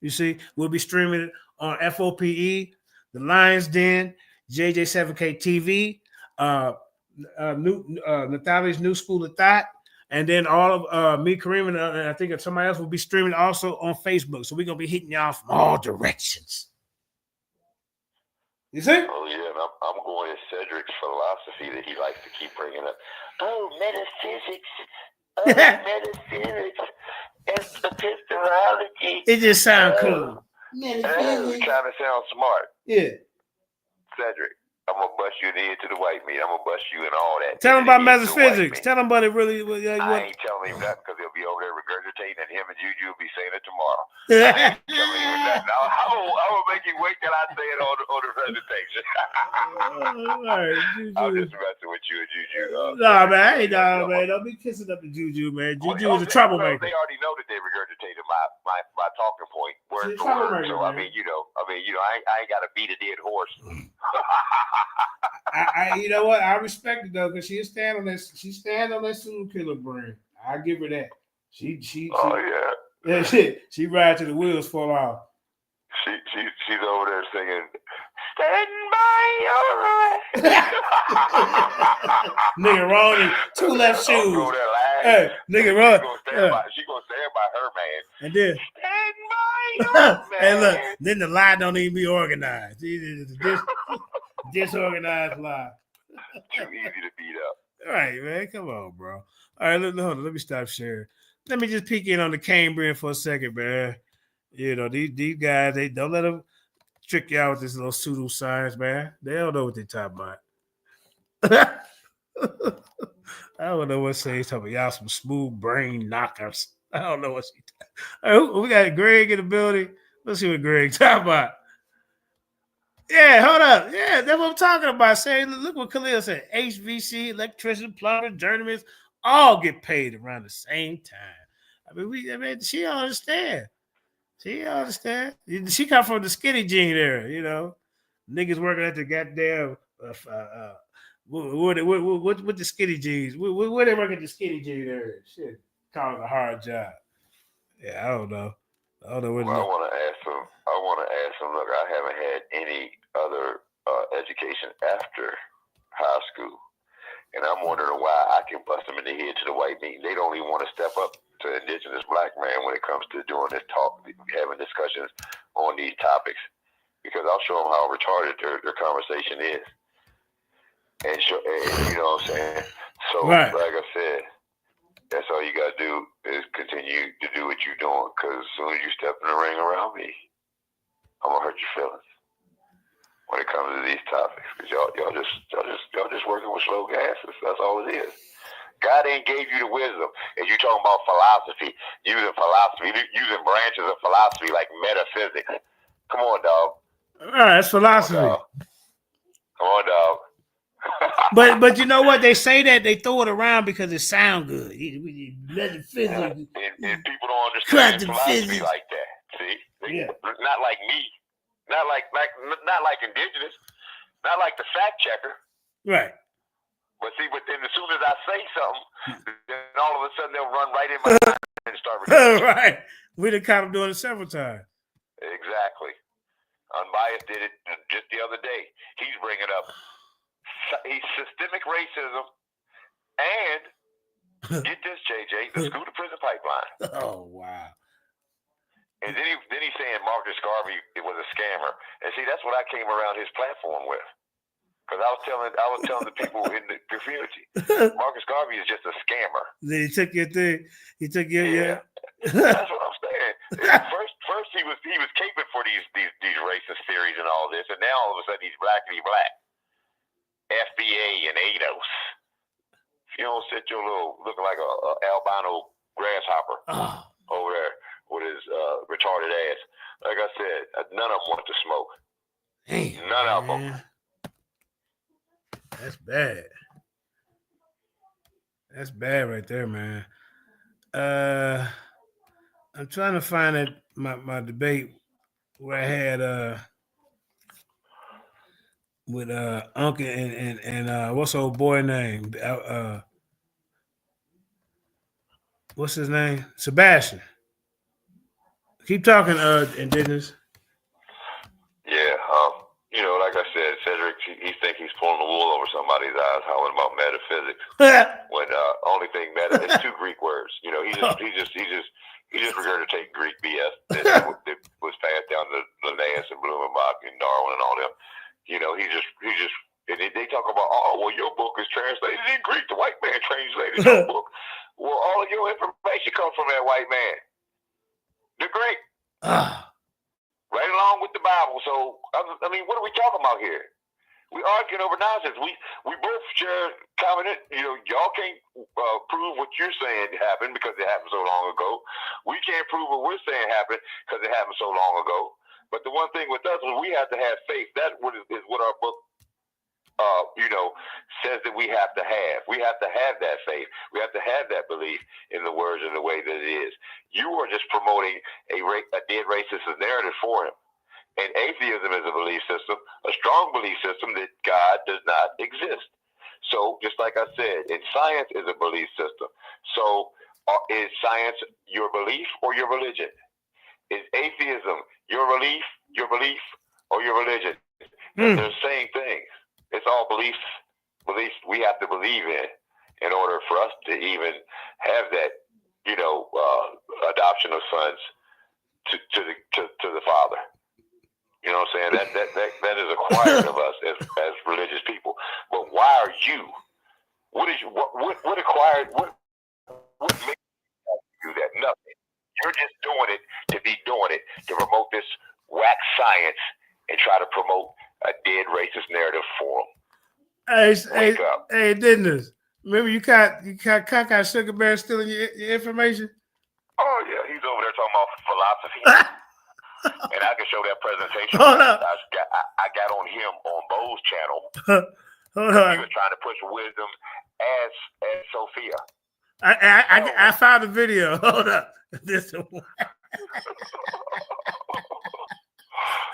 You see, we'll be streaming it on FOPE, The Lion's Den, JJ7K TV, Natalie's New School of Thought, and then all of me, Kareem, and I think somebody else will be streaming also on Facebook. So we're going to be hitting y'all from all directions. You see? Oh, yeah, and I'm going to Cedric's philosophy that he likes to keep bringing up. Oh, metaphysics. Metaphysics. Epistemology. It just sounds cool. Trying to sound smart. Yeah. Cedric, I'm going to bust you in the head to the white meat. I'm going to bust you in all that. Tell him about metaphysics. Tell him about it really. I ain't telling him that because he'll be over there regurgitating, and him and Juju will be saying it tomorrow. I ain't telling him that. Now, I'm going to make you wait till I say it on the presentation. I'm just messing with you and Juju. Nah, man. Don't be kissing up to Juju, man. Juju is a troublemaker. They already know that they regurgitated my talking point word for word. So, I mean, I ain't got to beat a dead horse. You know what? I respect it though, because she'll stand on that. She stand on that serial killer brand. I give her that. She she ride till the wheels fall off. She's over there singing, "Stand by your right." Nigga Ronnie, 2 left shoes. Hey, nigga Ronnie. She gonna stand by her man. And then stand by your man. And look, then the lie don't even be organized. Disorganized lie. Too easy to beat up. All right, man. Come on, bro. All right, hold on. Let me stop sharing. Let me just peek in on the Cambrian for a second, man. You know, these guys, they don't let them trick you out with this little pseudoscience, man. They don't know what they're talking about. I don't know what he's talking about. Y'all some smooth brain knockers. I don't know what she's talking about. We got Greg in the building. Let's see what Greg's talking about. Yeah, hold up. Yeah, that's what I'm talking about. Say, look what Khalil said. HVC, electrician, plumber, journeyman, all get paid around the same time. I mean, she don't understand. She understand. She come from the skinny jean era, you know. Niggas working at the goddamn what the skinny jeans? Where they work at the skinny jean area? Shit, call it a hard job. Yeah, I don't know. I want to ask them. Look, I haven't had any other education after high school, and I'm wondering why I can bust them in the head to the white meat. They don't even want to step up to indigenous black man when it comes to doing this talk, having discussions on these topics, because I'll show them how retarded their conversation is, and you know what I'm saying. So, right. Like I said, that's all you gotta do is continue with slow gas. That's all it is. God ain't gave you the wisdom. And you talking about philosophy, using branches of philosophy like metaphysics. Come on, dog. All right, that's philosophy. Come on, dog. But you know what? They say that they throw it around because it sounds good. Metaphysics. And people don't understand philosophy like that. See? Not like me. Not like indigenous. Not like the fact checker. Right. But see, but then as soon as I say something, then all of a sudden they'll run right in my mind and start recording. Right. We done caught him doing it several times. Exactly. Unbiased did it just the other day. He's bringing up systemic racism and get this, JJ, the school to prison pipeline. Oh wow. And then he's saying Marcus Garvey was a scammer. And see, that's what I came around his platform with. Because I was telling the people in the community, Marcus Garvey is just a scammer. Then he took your thing. He took your That's what I'm saying. First he was caping for these racist theories and all this, and now all of a sudden he's blackity black. FBA and ADOS. You don't sit your little looking like a albino grasshopper over there with his retarded ass. Like I said, none of them want to smoke. Damn, none of them. That's bad. That's bad right there, man. I'm trying to find my debate where I had with Uncle and what's the old boy name? What's his name? Sebastian. Keep talking, indigenous. Yeah, like I said, Cedric, he thinks he's pulling the wool over somebody's eyes, hollering about metaphysics. When only thing it's two Greek words. He just regurgitated Greek BS that was passed down to Linnaeus and Blumenbach and Darwin and all them. He just and they talk about, your book is translated in Greek. The white man translated your book. Well, all of your information comes from that white man. The Greek. Right along with the Bible. So, I mean, what are we talking about here? We arguing over nonsense. We both share covenant. Y'all can't prove what you're saying happened because it happened so long ago. We can't prove what we're saying happened because it happened so long ago. But the one thing with us is we have to have faith. That is what our book, says that we have to have. We have to have that faith. We have to have that belief in the words and the way that it is. You are just promoting a dead racist narrative for him. And atheism is a belief system, a strong belief system that God does not exist. So, just like I said, and science is a belief system. So, is science your belief or your religion? Is atheism your belief, or your religion? They're the same things. It's all beliefs we have to believe in order for us to even have that, adoption of sons to the Father. You know what I'm saying? That is acquired of us as religious people. But why are you? What makes you do that? Nothing. You're just doing it to be doing it, to promote this whack science and try to promote a dead racist narrative for them. Hey, Dennis. Remember you caught Sugar Bear stealing your information? Oh yeah, he's over there talking about philosophy. And I can show that presentation. Hold up. I got on him on Bo's channel. Hold on. He was trying to push wisdom as Sophia. I found the video. Hold up. This one.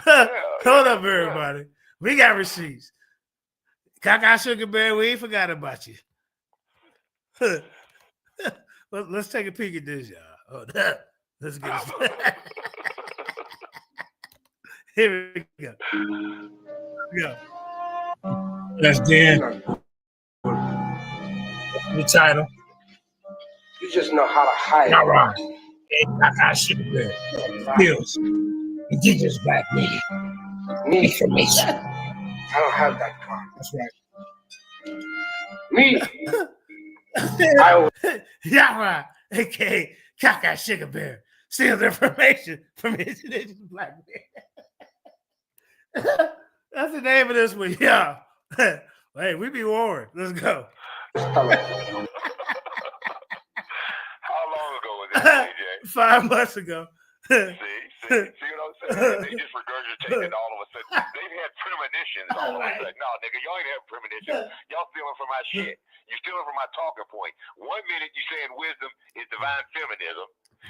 Hold up, everybody. We got receipts. Kaka Sugar Bear, we ain't forgot about you. Let's take a peek at this, y'all. Hold up. Let's get it. Here we go. That's Dan. The title. You just know how to hide. All right. Kaka Sugar Bear. Skills. Indigenous black media. Me, Information. I don't have that car. That's right. Me, yeah, right. Okay, Kaka Sugar Bear steals information from indigenous black men. That's the name of this one, yeah. Hey, we be warring. Let's go. How long ago was that, JJ? 5 months ago. See what I'm saying? They just regurgitated all of a sudden. They've had premonitions all of a sudden. No, nigga, y'all ain't have premonitions. Y'all stealing from my shit. You stealing from my talking point. 1 minute you saying wisdom is divine feminism,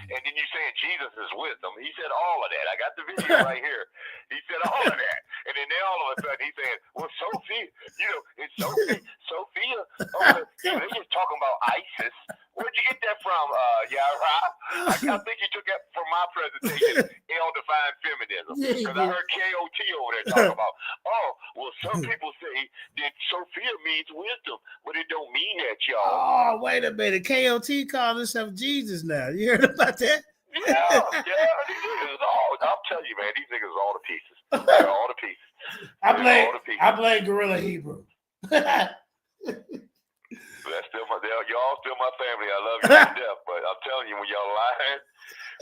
and then you saying Jesus is wisdom. He said all of that. I got the video right here. He said all of that. And then all of a sudden he's saying, well, Sophia, it's Sophia. Oh, they're just talking about ISIS. Where'd you get that from, Yara? I think you took that from my presentation, ill-defined feminism. Because I heard KOT over there talking about, well, some people say that Sophia means wisdom, but it don't mean that, y'all. Oh, wait a minute. KOT called himself Jesus now. You heard about that? Yeah, these niggas I'm telling you, man, these niggas are all the pieces. They're all the pieces. I blame Gorilla Hebrew. That's still y'all still my family. I love you to death, but I'm telling you, when y'all lying,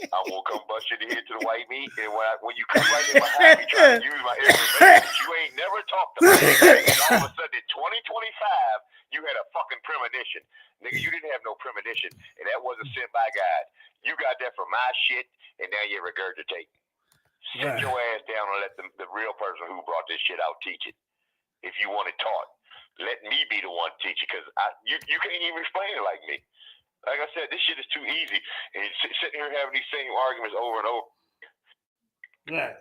I'm gonna come bust your head to the white meat. And when you come right in behind me trying to use my information, you ain't never talked about it. And all of a sudden, in 2025, you had a fucking premonition, nigga. You didn't have no premonition, and that wasn't sent by God. You got that from my shit, and now you're regurgitating. Sit your ass down and let the real person who brought this shit out teach it. If you want it taught. Let me be the one to teach you, because you can't even explain it like me. Like I said, this shit is too easy. And sitting here having these same arguments over and over. Right.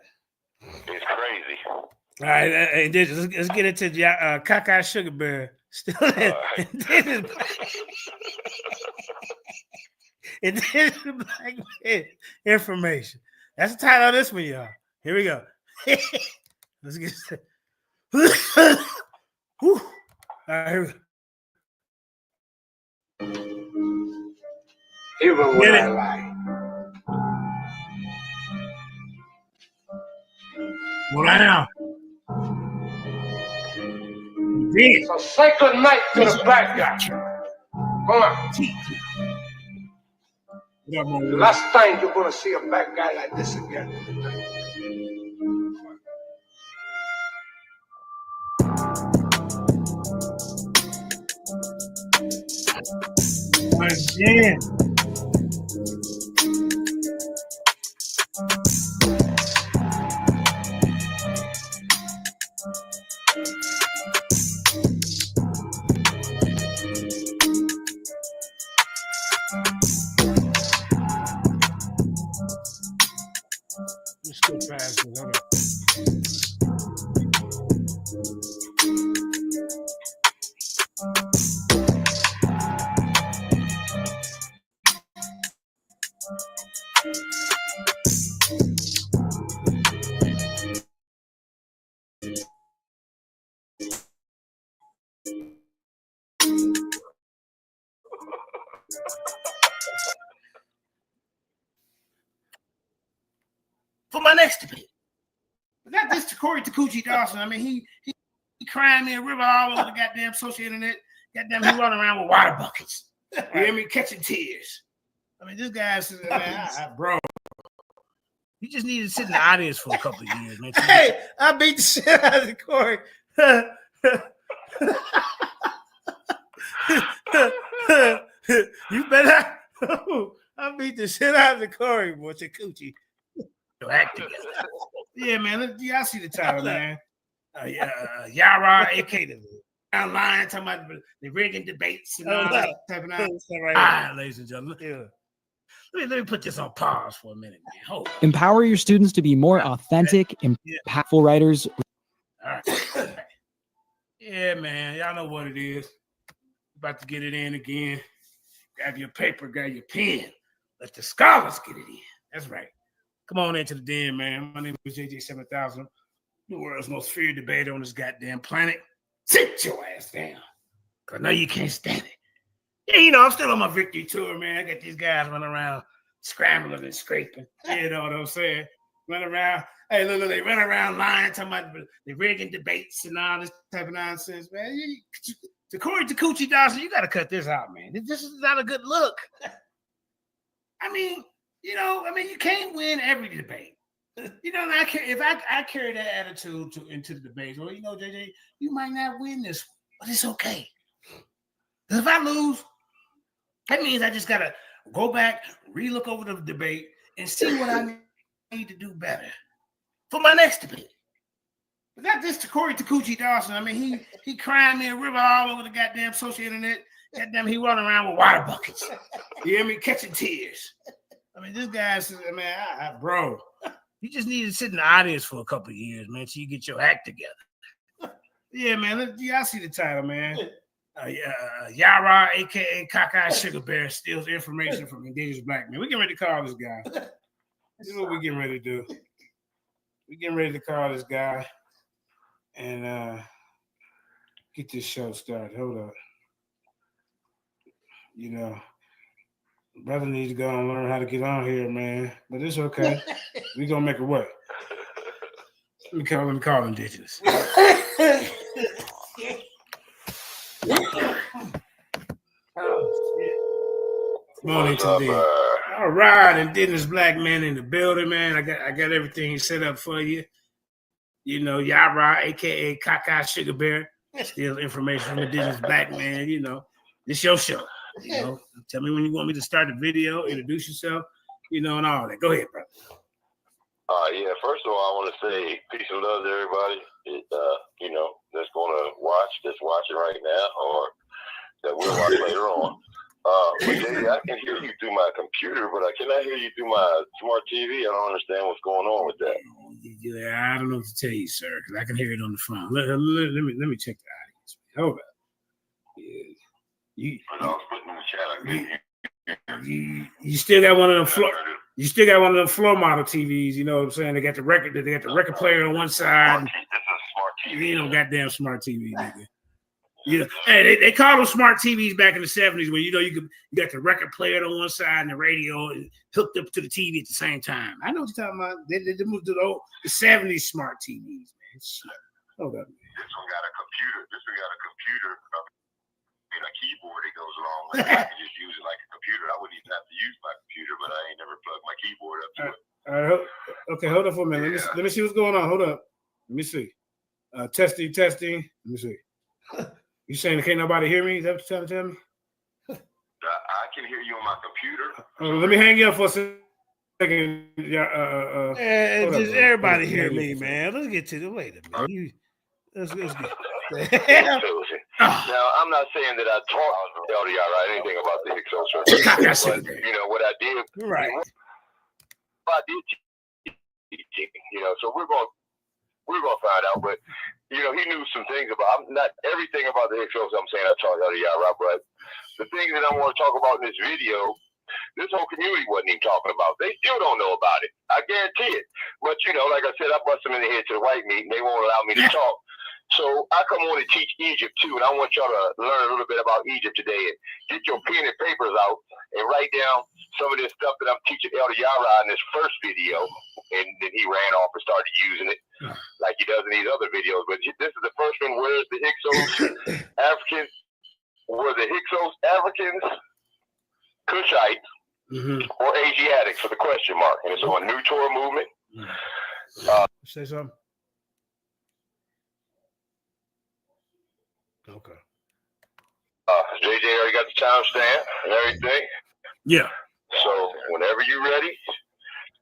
It's crazy. All right, and let's get into Cockeye Sugar Bear. Still and this is black man information. That's the title of this one, y'all. Here we go. Let's get started. Whew. All right, here we go. Even when I lie. Well, now. So say good night to the bad guy. Come on. The last time you're gonna see a bad guy like this again. Again. Let's go fast. Hold on. For my next debate. But not this to Corey Takuchi Dawson. I mean, he crying me a river all over the goddamn social internet. Goddamn, he running around with water buckets. You hear me? Catching tears. I mean, this guy's, bro. You just need to sit in the audience for a couple of years, man. Hey, I beat the shit out of Corey. You better. I beat the shit out of the Corey, boy. Takuchi. Act together. Yeah, man. Y'all see the title, man. Yara, aka online, talking about the rigging debates and all that type of nonsense. All right, ladies and gentlemen. Yeah. Let me put this on pause for a minute, man. Hold on. Empower your students to be more authentic, impactful writers. All right. Yeah, man. Y'all know what it is. About to get it in again. Grab your paper, grab your pen. Let the scholars get it in. That's right. Come on into the den, man. My name is JJ 7000, the world's most feared debater on this goddamn planet. Sit your ass down, because I know you can't stand it. Yeah, you know, I'm still on my victory tour, man. I got these guys running around scrambling and scraping. You know what I'm saying? Run around. Hey, look, they run around lying, talking about the rigging debates and all this type of nonsense, man. To Corey Takuchi Dawson, you got to cut this out, man. This is not a good look. I mean, you can't win every debate. If I carry that attitude into the debate, well, JJ, you might not win this one. but it's okay. Because if I lose, that means I just gotta go back, relook over the debate, and see what I need to do better for my next debate. But not just to Corey Takuchi Dawson. I mean, he crying me a river all over the goddamn social internet. Goddamn, he running around with water buckets. You hear me? Catching tears. I mean, this guy's, man, bro, you just need to sit in the audience for a couple of years, man, till you get your act together. Yeah, man. Y'all see the title, man. Yara, a.k.a. Cockeye Sugar Bear, steals information from indigenous black men. We getting ready to call this guy. This is what we getting ready to do. We getting ready to call this guy and get this show started. Hold up. You know, brother needs to go and learn how to get on here, man. But it's okay. We gonna make it work. Let me call indigenous. Morning today. All right, indigenous black man in the building, man. I got everything set up for you. You know, Yara, aka Cockeye Sugar Bear, steals information from indigenous black man. You know, this your show. You know, tell me when you want me to start the video, introduce yourself, you know, and all that. Go ahead, brother. Yeah, first of all, I want to say peace and love to everybody. You know, that's going to that's watching right now, or that will watch later on. But JD, I can hear you through my computer, but I cannot hear you through my smart TV. I don't understand what's going on with that. Yeah, I don't know what to tell you, sir, because I can hear it on the phone. Let me check the audience. Hold up. Yeah. You still got one of them floor. You still got one of them floor model TVs. You know what I'm saying? They got the record player on one side. You know, goddamn smart TV, nigga. Yeah, hey, they called them smart TVs back in the 70s when you got the record player on one side and the radio hooked up to the TV at the same time. I know what you're talking about. They moved to the 70s smart TVs, man. Shit. Hold up, man. This one got a computer. And a keyboard that goes along with it. I can just use it like a computer. I wouldn't even have to use my computer, but I ain't never plugged my keyboard up to it. All right, okay, hold up for a minute. Let me see what's going on. Hold up. Let me see. Testing. Let me see. You saying can't nobody hear me? Is that what you're trying to tell me? I can hear you on my computer. Let me hang you up for a second. Just everybody hear me, man. Let's get to the wait a minute. Let's get. Now, I'm not saying that I taught LDR anything about the Hicks, but you know what I did. Right. I did teach, you know, so we're gonna find out. But you know, he knew some things about. Not everything about the Hicks. I'm saying I taught LDR, but the things that I want to talk about in this video, this whole community wasn't even talking about. They still don't know about it. I guarantee it. But you know, like I said, I bust them in the head to the white meat, and they won't allow me to talk. So I come on and teach Egypt too, and I want y'all to learn a little bit about Egypt today. And get your pen and papers out and write down some of this stuff that I'm teaching El Yara in this first video. And then he ran off and started using it like he does in these other videos. But this is the first one. Where's the Hyksos Africans? Were the Hyksos Africans, Cushites, or Asiatics for the question mark? And it's on New Torah movement. Say something. Okay. JJ already got the timestamp and everything. Yeah. So whenever you're ready,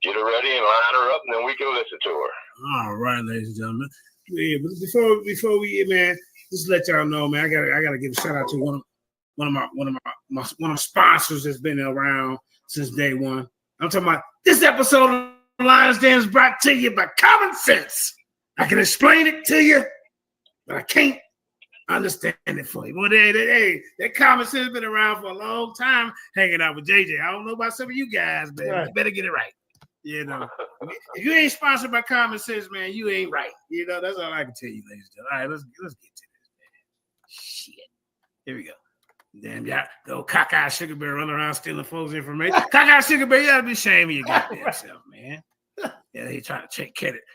get her ready and line her up, and then we can listen to her. All right, ladies and gentlemen. Yeah, but before we man, just let y'all know, man. I gotta give a shout out to one of my sponsors that's been around since day one. I'm talking about this episode of Lions Den is brought to you by Common Sense. I can explain it to you, but I can't understand it for you. Well, that Common Sense has been around for a long time, hanging out with JJ. I don't know about some of you guys, but you better get it right. You know, if you ain't sponsored by Common Sense, man, you ain't right. You know, that's all I can tell you, ladies and gentlemen. All right, let's get to this, man. Shit. Here we go. Damn, y'all, the old cockeye sugar bear running around stealing folks' information. Cockeye sugar bear, you ought to be ashamed of your goddamn self, man. Yeah, they trying to take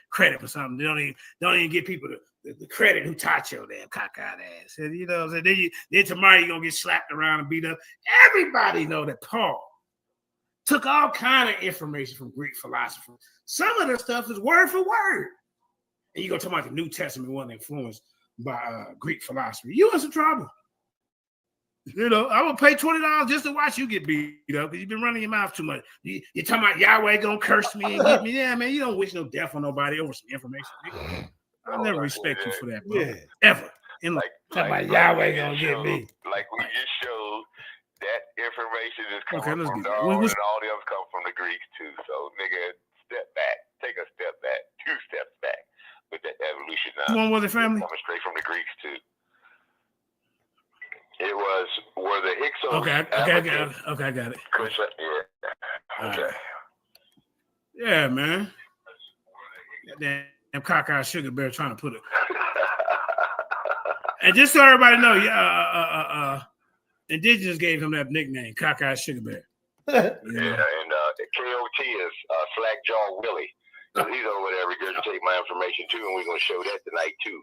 credit for something. They don't even give people the credit who taught your damn cockeyed ass. And, you know what I'm saying? Then tomorrow you're going to get slapped around and beat up. Everybody know that Paul took all kind of information from Greek philosophers. Some of the stuff is word for word. And you're going to talk about the New Testament wasn't influenced by Greek philosophy, you in some trouble. You know, I would pay $20 just to watch you get beat up because you've been running your mouth too much. You're talking about Yahweh gonna curse me and get me. Yeah, man, you don't wish no death on nobody over some information. I'll never respect you for that, bro. Yeah. Ever. And like Yahweh gonna get me. Like we just showed, that information is coming let's from get God, that. and all the others come from the Greeks too. So, nigga, step back. Take a step back. 2 steps back with that evolution. One was the family? Coming straight from the Greeks too. It were the Hyksos. Okay, I got it. Yeah. Okay. Yeah, man. That damn cockeyed sugar bear trying to put it. And just so everybody know, Indigenous gave him that nickname, cockeyed sugar bear. Yeah, and KOT is Slack-Jaw Willie. He's over there regurgitating my information too, and we're gonna show that tonight too.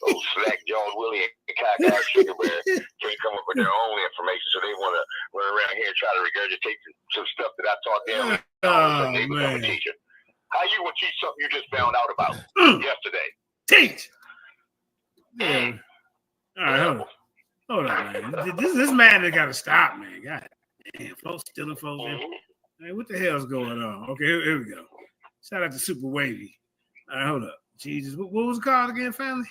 Old Slack-Jawed Willie and cockeyed sugar bear can't come up with their own information, so they want to run around here and try to regurgitate some stuff that I taught them. They become a teacher. How you gonna teach something you just found out about yesterday? Teach. Yeah. All right, hold on, man. This man has got to stop, man. God damn, folks stealing folks. Hey, what the hell's going on? Okay, here we go. Shout out to Super Wavy. All right, hold up. Jesus, what was it called again, family?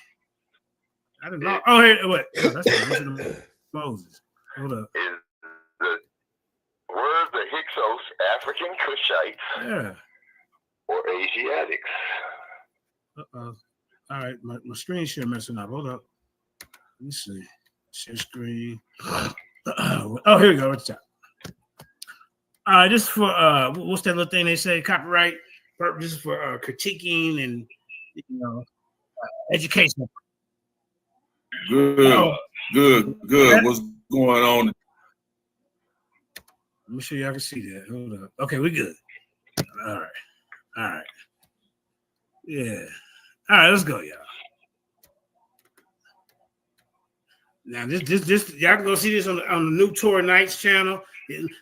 I didn't know. Oh, here, what? Oh, that's Moses. Hold up. Were the Hyksos African Cushites? Yeah. Or Asiatics? Uh-oh. All right, my screen share messing up. Hold up. Let me see. Share screen. Oh, here we go. What's that? Just for what's that little thing they say? Copyright purposes for critiquing and educational. Good. What's going on? Let me show you. I can see that. Hold up. Okay, we good. All right. Yeah. All right, let's go, y'all. Now, this y'all can go see this on the new Tour Nights channel.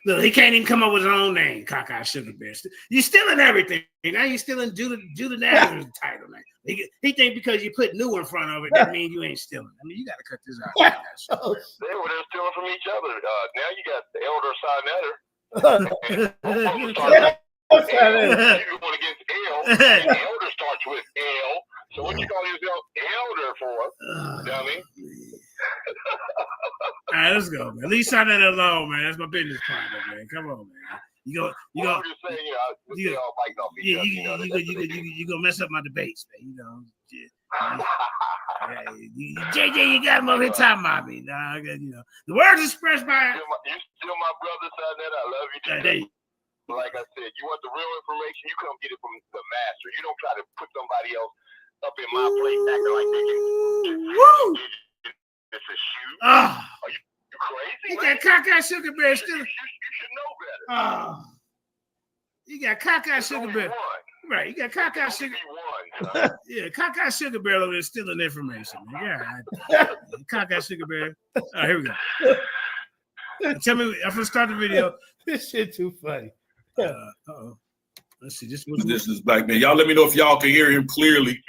Look, he can't even come up with his own name, Cockeyed Sugar Bear. You're stealing everything. Now you're stealing Judah Nazareth's title, man. He think because you put new in front of it, that means you ain't stealing. I mean, you got to cut this out. They were just stealing from each other. Now you got the Elder Sinetta. You going against L. And the Elder starts with L. So what you call yourself Elder for? Dummy. All right, let's go, man. At least sign that alone, man. That's my business partner, man. Come on, man. You go. I'm just saying, you gonna mess up my debates, man. JJ, you got him over here talking about me. Nah, the words expressed by. You still my brother, Sinetta. I love you too. Like I said, you want the real information, you come get it from the master. You don't try to put somebody else up in my place acting like they can. It's a shoe. Are you crazy? You got Cockeyed Sugar Bear still. You should know better. You got Cockeyed Sugar Bear. Right, you got Cockeyed Sugar. Yeah, Cockeyed Sugar Bear over there stealing information. Yeah, Cockeyed Sugar Bear. All right, here we go. Tell me, I'm gonna start the video. This shit too funny. Let's see. This is Black Man. Y'all let me know if y'all can hear him clearly.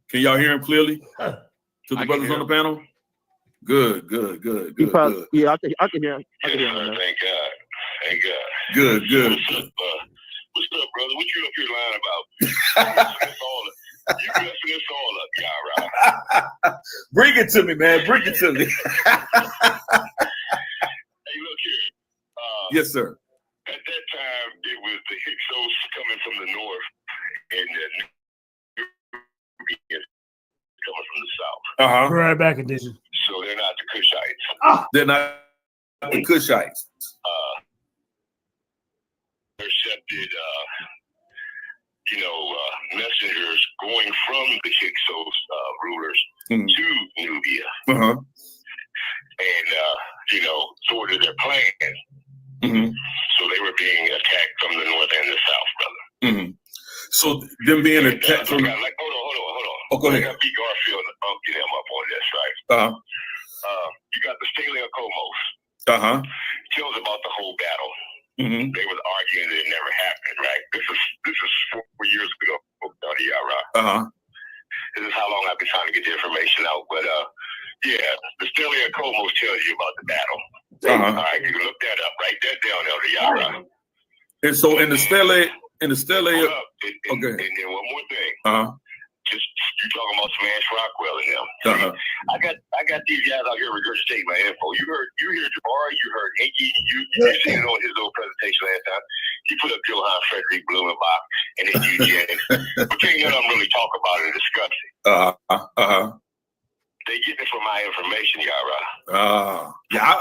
Can y'all hear him clearly? To the brothers on the panel? Good. Yeah, I can hear him. Thank God. Good. What's up, brother? What you up here lying about? You messing this all up, y'all, right? Bring it to me, man. Bring it to me. Hey, look here. Yes, sir. At that time, it was the Hyksos coming from the north and the Nubians coming from the south. Right back edition. So they're not the Cushites. They're not the Cushites. Intercepted, messengers going from the Hyksos rulers to Nubia. And, thwarted their plans. So they were being attacked from the north and the south, brother. So them being attacked from... Hold on. Oh, go ahead. I got B. Garfield and get him up on this, right? You got the Stele of Comos. Tells about the whole battle. They was arguing that it never happened, right? This is 4 years ago, This is how long I've been trying to get the information out. But yeah, the Stele of Comos tells you about the battle. All right, you can look that up. Write that down, Elder Yara. And so in the Stele, okay. And then one more thing. Just you talking about Smash Rockwell and them. I got these guys out here regurgitating my info. You heard Jabari, you heard Inky, you seen it on his little presentation last time. He put up Johann Frederick Blumenbach and then Eugenics. But can't none of them really talk about it and discuss it. They get it from my information, Yara. Yeah,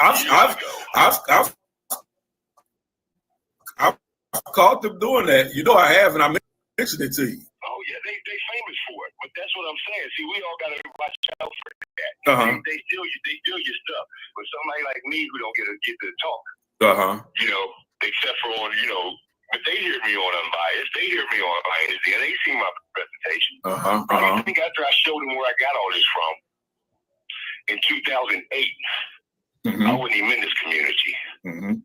I've caught them doing that. You know I have, and I mentioned it to you. Oh yeah, they famous for it, but that's what I'm saying. See, we all gotta watch out for that. They steal your stuff. But somebody like me who don't get to talk, you know, except for on, you know, but they hear me on Unbiased. They hear me on Unbiased, and they see my presentation. I think after I showed them where I got all this from in 2008, I wasn't even in this community.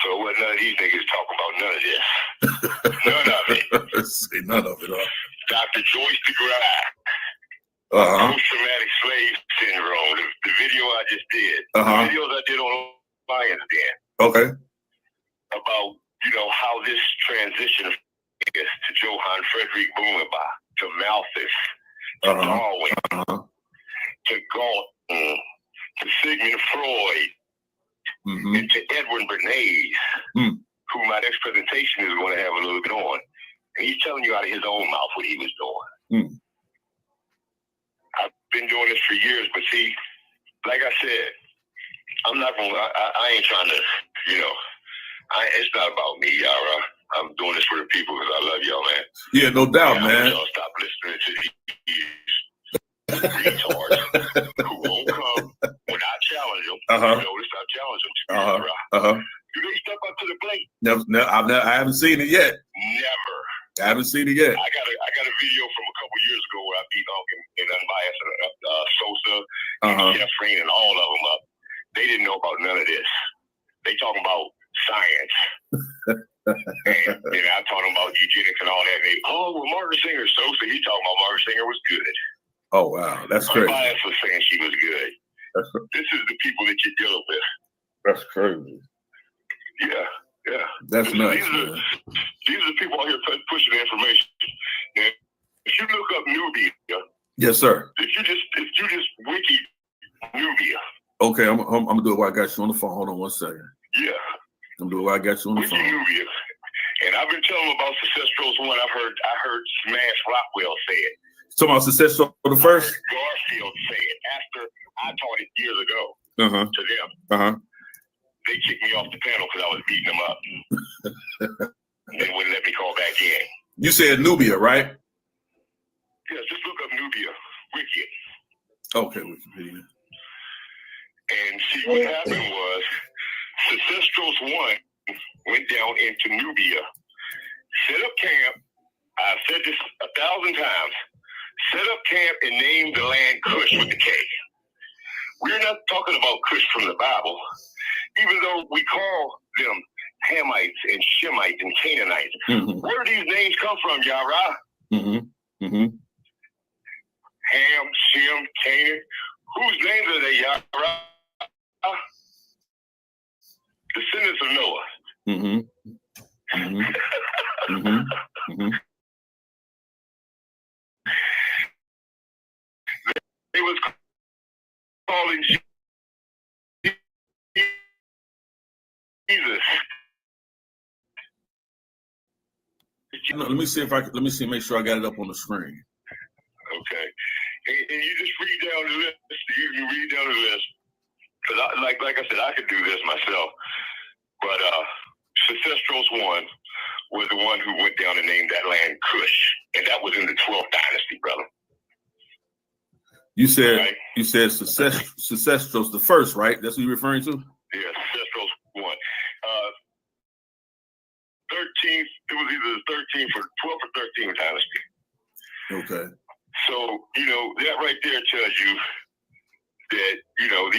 So what none of these niggas talk about none of this. None of it. Say none of it. Dr. Joyce DeGrasse. Post-traumatic slave syndrome. The video I just did. The videos I did on Lions Den. Okay. About, you know, how this transition is to Johann Frederick Blumenbach, to Malthus, to Darwin, to Galton, to Sigmund Freud, and to Edwin Bernays, who my next presentation is going to have a little bit on. And he's telling you out of his own mouth what he was doing. I've been doing this for years, but see, like I said, I'm not going to, I ain't trying to, you know, it's not about me, Yara. I'm doing this for the people because I love y'all, man. Yeah, no doubt, man. Y'all stop listening to these retards who won't come when I challenge them. Notice I challenge them. Do they step up to the plate? Never, I haven't seen it yet. Never. I haven't seen it yet. I got a video from a couple years ago where I beat Unc and Unbiased and Sosa and Jeffrey and all of them up. They didn't know about none of this. They talking about science. and I'm talking about eugenics and all that. And well, Margaret Singer, Sosa, he talking about Margaret Singer was good. Oh, wow. That's crazy. Unbiased was saying she was good. This is the people that you're dealing with. That's crazy. Yeah. That's nuts. These are the people out here pushing the information. And if you look up Nubia, yes, sir. If you just wiki Nubia. Okay, I'm gonna do it while I got you on the phone. Hold on 1 second. Yeah. I'm gonna do it while I got you on the phone. Nubia. And I've been telling them about Successful's one. I heard Smash Rockwell say it. So about Successful the first? Garfield say it after I taught it years ago to them. They kicked me off the panel because I was beating them up. They wouldn't let me call back in. You said Nubia, right? Yeah, just look up Nubia. Wiki. Okay, Wikipedia. And see what happened was Successful's one went down into Nubia, set up camp. I've said this 1,000 times. Set up camp and named the land Cush with the K. We're not talking about Cush from the Bible, even though we call them Hamites and Shemites and Canaanites. Where do these names come from, Yara? Ham, Shem, Canaan. Whose names are they, Yara? Descendants of Noah. They was calling Jesus. Let me see, make sure I got it up on the screen. Okay. And you just read down the list. You can read down the list. Because like I said, I could do this myself. But Successful's one was the one who went down and named that land Cush. And that was in the 12th dynasty, brother. You said Successful's the first, right? That's what you're referring to? Yeah, Successful's one. 13th, it was either the 13th or 12th or 13th dynasty. Okay. So, you know, that right there tells you that, you know,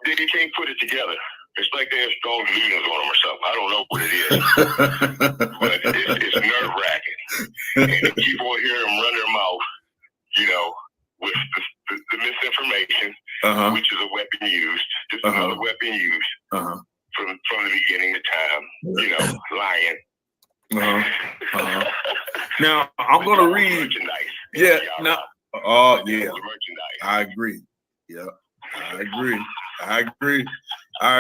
they can't put it together. It's like they have strong delusions on them or something. I don't know what it is. But it's nerve-wracking. And to keep on hearing them run their mouth, you beginning of time, lion. Now I'm gonna read. Yeah. Now. Oh yeah. I agree. Yeah. I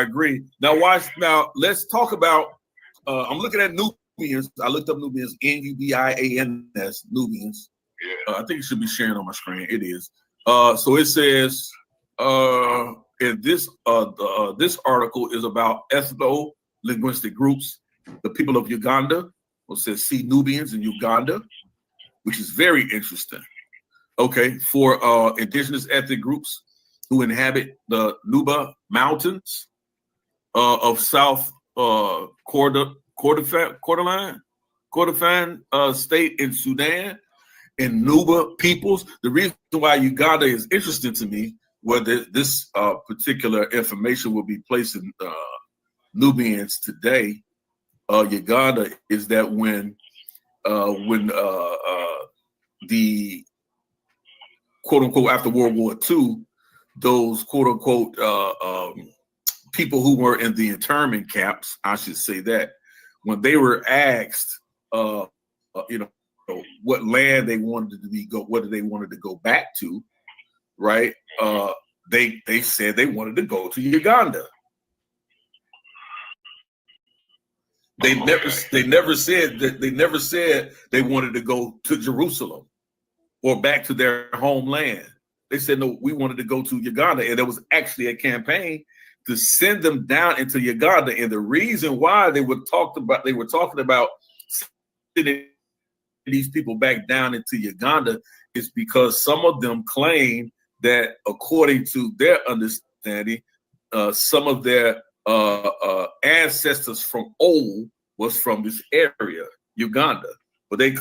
agree. Now watch. Now let's talk about. I'm looking at Nubians. I looked up Nubians. Nubians. Nubians. Yeah. I think it should be sharing on my screen. It is. So it says. In this this article is about ethno-linguistic groups. The people of Uganda. It says see Nubians in Uganda, which is very interesting. Okay, for indigenous ethnic groups who inhabit the Nuba Mountains of South Kordofan state in Sudan, and Nuba peoples. The reason why Uganda is interesting to me, whether this particular information will be placed in Nubians today, Uganda, is that when the quote unquote after World War II, those quote unquote people who were in the internment camps, I should say that, when they were asked, what land they wanted to go back to, right? They said they wanted to go to Uganda. They never said they wanted to go to Jerusalem or back to their homeland. They said no, we wanted to go to Uganda, and there was actually a campaign to send them down into Uganda. And the reason why they were talking about sending these people back down into Uganda is because some of them claim that, according to their understanding, some of their ancestors from old was from this area, Uganda. But they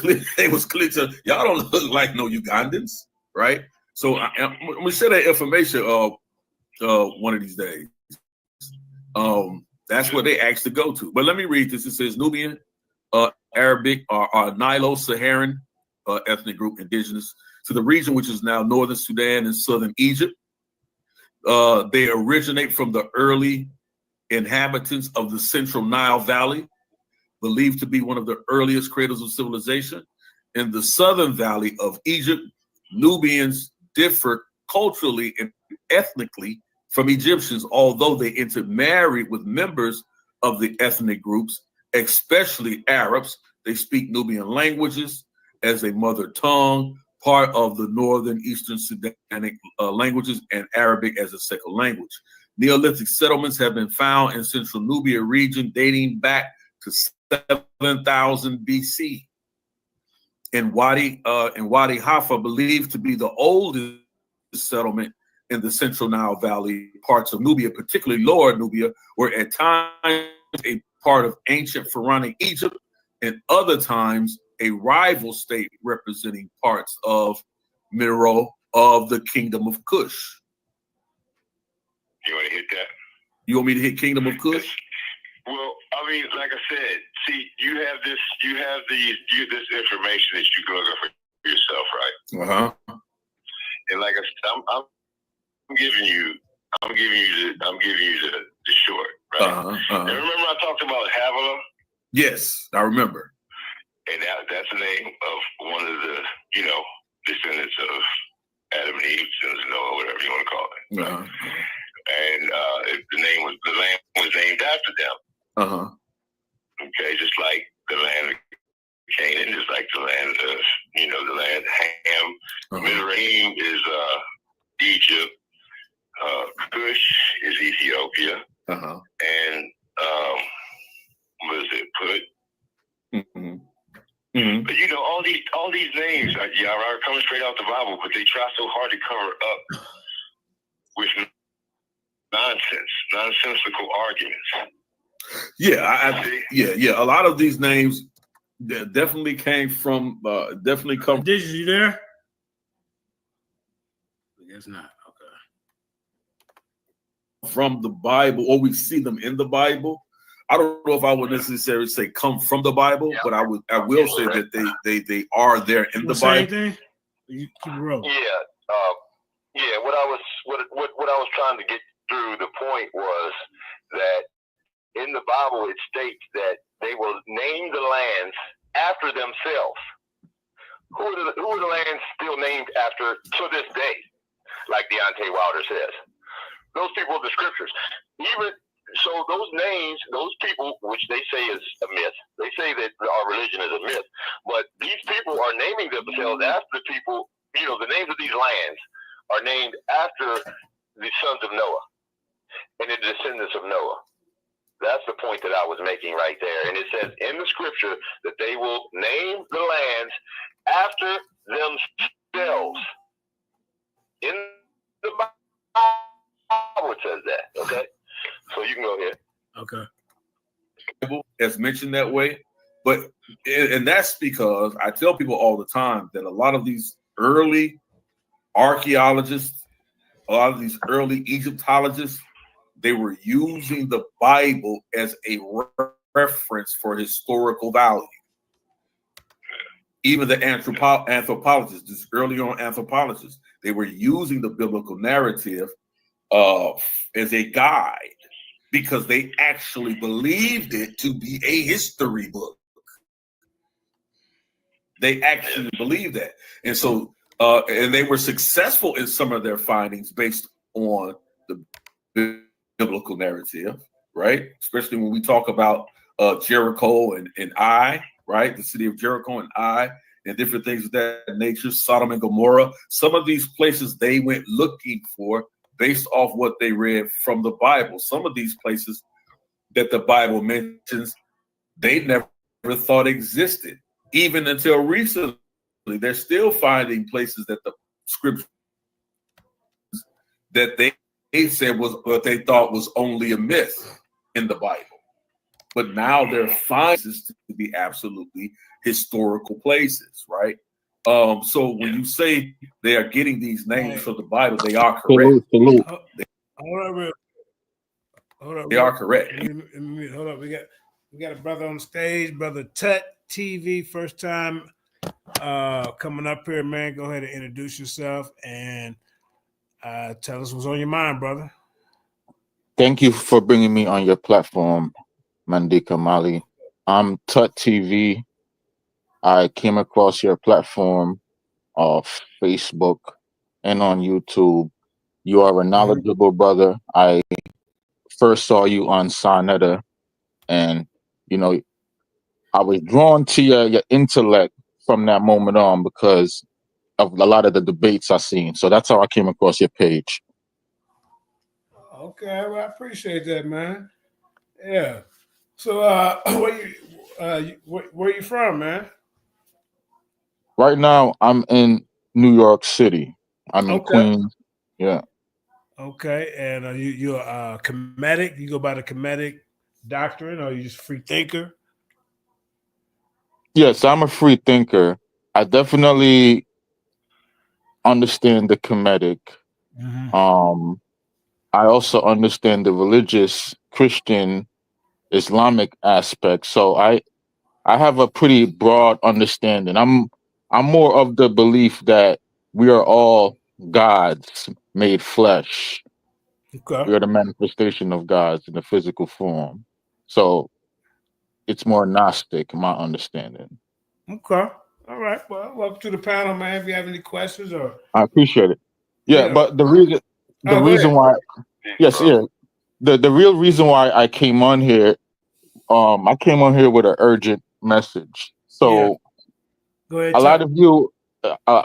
was clear to y'all don't look like no Ugandans, right? So I'm gonna share that information one of these days. That's what they asked to go to. But let me read this. It says Nubian, Arabic, or Nilo-Saharan ethnic group indigenous to the region, which is now northern Sudan and southern Egypt. They originate from the early inhabitants of the central Nile Valley, believed to be one of the earliest cradles of civilization. In the southern valley of Egypt, Nubians differ culturally and ethnically from Egyptians, although they intermarried with members of the ethnic groups, especially Arabs. They speak Nubian languages as a mother tongue, part of the northern Eastern Sudanic languages, and Arabic as a second language. Neolithic settlements have been found in central Nubia region dating back to 7,000 BC. In Wadi Hafa, believed to be the oldest settlement in the central Nile Valley, parts of Nubia, particularly Lower Nubia, were at times a part of ancient pharaonic Egypt, and other times a rival state representing parts of Miro of the Kingdom of Kush. You want to hit that? You want me to hit Kingdom of Kush? Well, I mean, like I said, see, you have this information that you can look up for yourself, right? And like I said, I'm giving you the short, right? And remember I talked about Havilah? Yes, I remember. And that's the name of one of the, descendants of Adam and Eve, descendants of Noah, whatever you want to call it. And the land was named after them. Okay, just like the land of Canaan, just like the land of, the land of Ham. Mizraim is Egypt. Cush is Ethiopia. And what is it? But all these names are coming straight out the Bible, but they try so hard to cover up with nonsensical arguments. Yeah. A lot of these names definitely came from Did you there? I guess not. Okay. From the Bible, or we see them in the Bible. I don't know if I would necessarily say come from the Bible, but I will say that they are there in the Bible. Thing? You keep it rolling. What I was trying to get through the point was that in in the Bible it states that they will name the lands after themselves. Who are the lands still named after to this day? Like Deontay Wilder says. Those people are the scriptures. Even so, those names, those people, which they say is a myth, they say that our religion is a myth, but these people are naming themselves after people, the names of these lands are named after the sons of Noah and the descendants of Noah. That's the point that I was making right there. And it says in the scripture that they will name the lands after themselves. In the Bible it says that, okay? So you can go ahead. Okay. As mentioned that way, and that's because I tell people all the time that a lot of these early archaeologists, a lot of these early Egyptologists, they were using the Bible as a reference for historical value. Even the anthropologists, this early on anthropologists, they were using the biblical narrative as a guide because they actually believed it to be a history book. They actually believed that. And so, and they were successful in some of their findings based on the biblical narrative, right? Especially when we talk about Jericho and Ai, right? The city of Jericho and Ai, and different things of that nature, Sodom and Gomorrah. Some of these places they went looking for based off what they read from the Bible. Some of these places that the Bible mentions, they never thought existed. Even until recently, they're still finding places that the scriptures that they said was what they thought was only a myth in the Bible. But now they're finding this to be absolutely historical places, right? So when you say they are getting these names from the Bible, they are correct. Hold on, They are correct. Hold up. We got a brother on stage, brother Tut TV, first time coming up here, man. Go ahead and introduce yourself and tell us what's on your mind, brother. Thank you for bringing me on your platform, Mandika Mali. I'm Tut TV. I came across your platform off Facebook and on YouTube. You are a knowledgeable brother. I first saw you on Sonetta, and I was drawn to your intellect from that moment on because of a lot of the debates I've seen. So that's how I came across your page. Okay, well, I appreciate that, man. Yeah. So, where you from, man? Right now, I'm in New York City. I'm in Queens. Yeah. Okay, and you're a Kemetic? You go by the Kemetic doctrine, or you just free thinker? Yes, I'm a free thinker. I definitely understand the Kemetic. I also understand the religious Christian Islamic aspect. So I have a pretty broad understanding. I'm more of the belief that we are all gods made flesh. Okay. We are the manifestation of gods in the physical form. So it's more Gnostic, my understanding. Okay. All right. Well, welcome to the panel, man. If you have any questions or I appreciate it. Yeah, but the reason why the real reason why I came on here, I came on here with an urgent message. So go ahead, a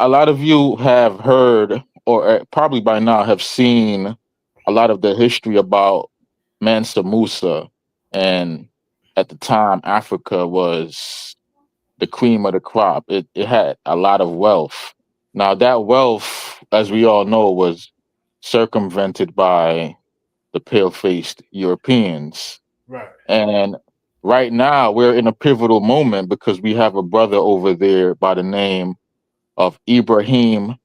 lot of you have heard, or probably by now have seen a lot of the history about Mansa Musa, and at the time Africa was the cream of the crop. It had a lot of wealth. Now that wealth, as we all know, was circumvented by the pale-faced Europeans. Right. And right now we're in a pivotal moment because we have a brother over there by the name of Ibrahim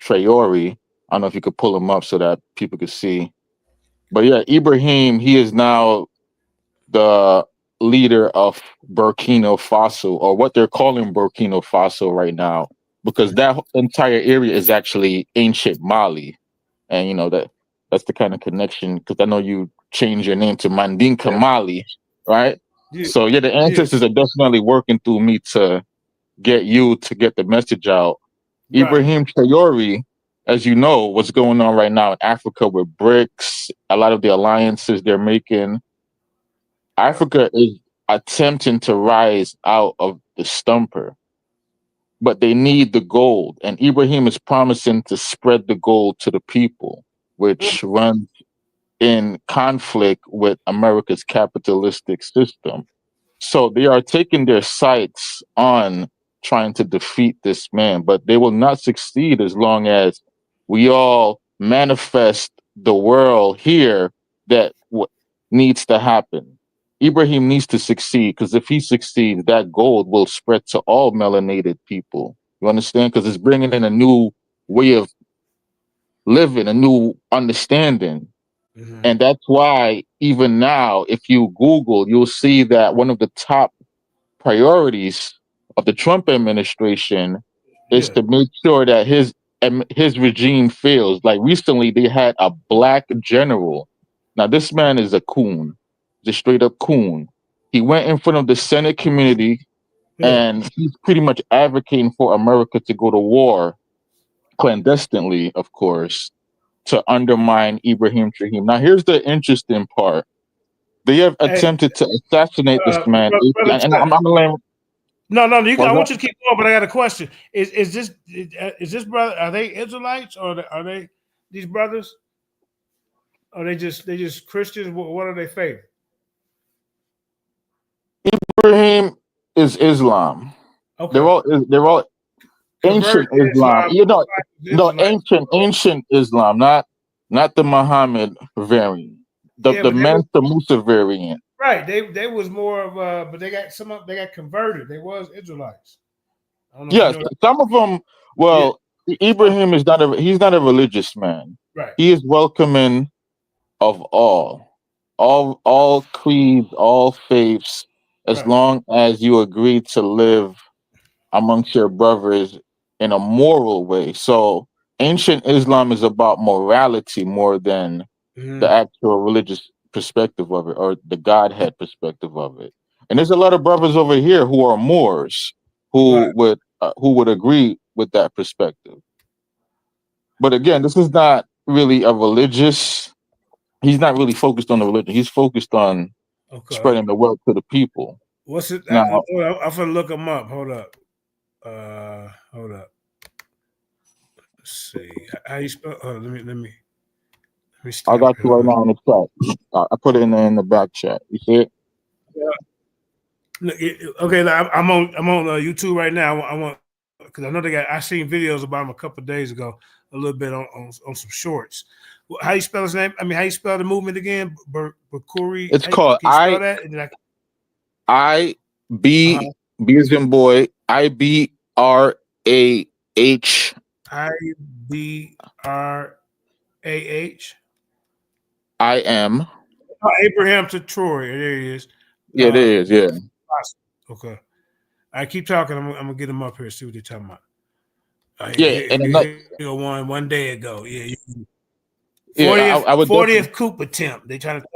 Traore. I don't know if you could pull him up so that people could see. But yeah, Ibrahim, he is now the leader of Burkina Faso, or what they're calling Burkina Faso right now, because that entire area is actually ancient Mali. And that's the kind of connection, because I know you changed your name to Mandinka Mali. right? Yeah. So yeah, the ancestors are definitely working through me to get the message out. Right. Ibrahim Traore, as you know, what's going on right now in Africa with BRICS, a lot of the alliances they're making. Africa is attempting to rise out of the stumper, but they need the gold. And Ibrahim is promising to spread the gold to the people, which runs in conflict with America's capitalistic system. So they are taking their sights on trying to defeat this man, but they will not succeed as long as we all manifest the world here that needs to happen. Ibrahim needs to succeed, because if he succeeds, that gold will spread to all melanated people. You understand? Because it's bringing in a new way of living, a new understanding. And that's why even now, if you Google, you'll see that one of the top priorities of the Trump administration is to make sure that his regime fails. Like recently, they had a black general. Now, this man is a coon, just straight up coon. He went in front of the Senate community and he's pretty much advocating for America to go to war clandestinely, of course, to undermine Ibrahim Traore. Now, here's the interesting part. They have attempted to assassinate this man. And I'm laying. No, I want you to keep going, but I got a question. Is this brother? Are they Israelites or are they these brothers? Are they just Christians? What are they faith? Ibrahim is Islam. Okay. They're all ancient Islam. You know, no ancient Islam, not the Muhammad variant, the Mansa Musa variant. Right. They was more of but they got converted. They was Israelites. Yes, some of them. Well, Ibrahim is he's not a religious man. Right. He is welcoming of all creeds, all faiths, as long as you agree to live amongst your brothers in a moral way. So ancient Islam is about morality more than the actual religious perspective of it, or the Godhead perspective of it. And there's a lot of brothers over here who are Moors who would agree with that perspective. But again, this is not really a religious. He's not really focused on the religion. He's focused on spreading the wealth to the people. What's it? Now, I'm gonna look him up. Hold up. Let's see. How you spell? Let me. I got you right now in the chat. I put it in the back chat. You see it? Yeah. Okay, I'm on YouTube right now. I want, because I know I seen videos about him a couple of days ago, a little bit on some shorts. How you spell his name? I mean, how you spell the movement again? Bakuri. It's called I B as in boy, IBRAH. IBRAH. I am. Oh, Abraham Traore. There he is. Yeah, there is. Yeah. Okay. I keep talking. I'm gonna get him up here. See what they're talking about. One day ago. Yeah. 40th coup attempt. They trying to.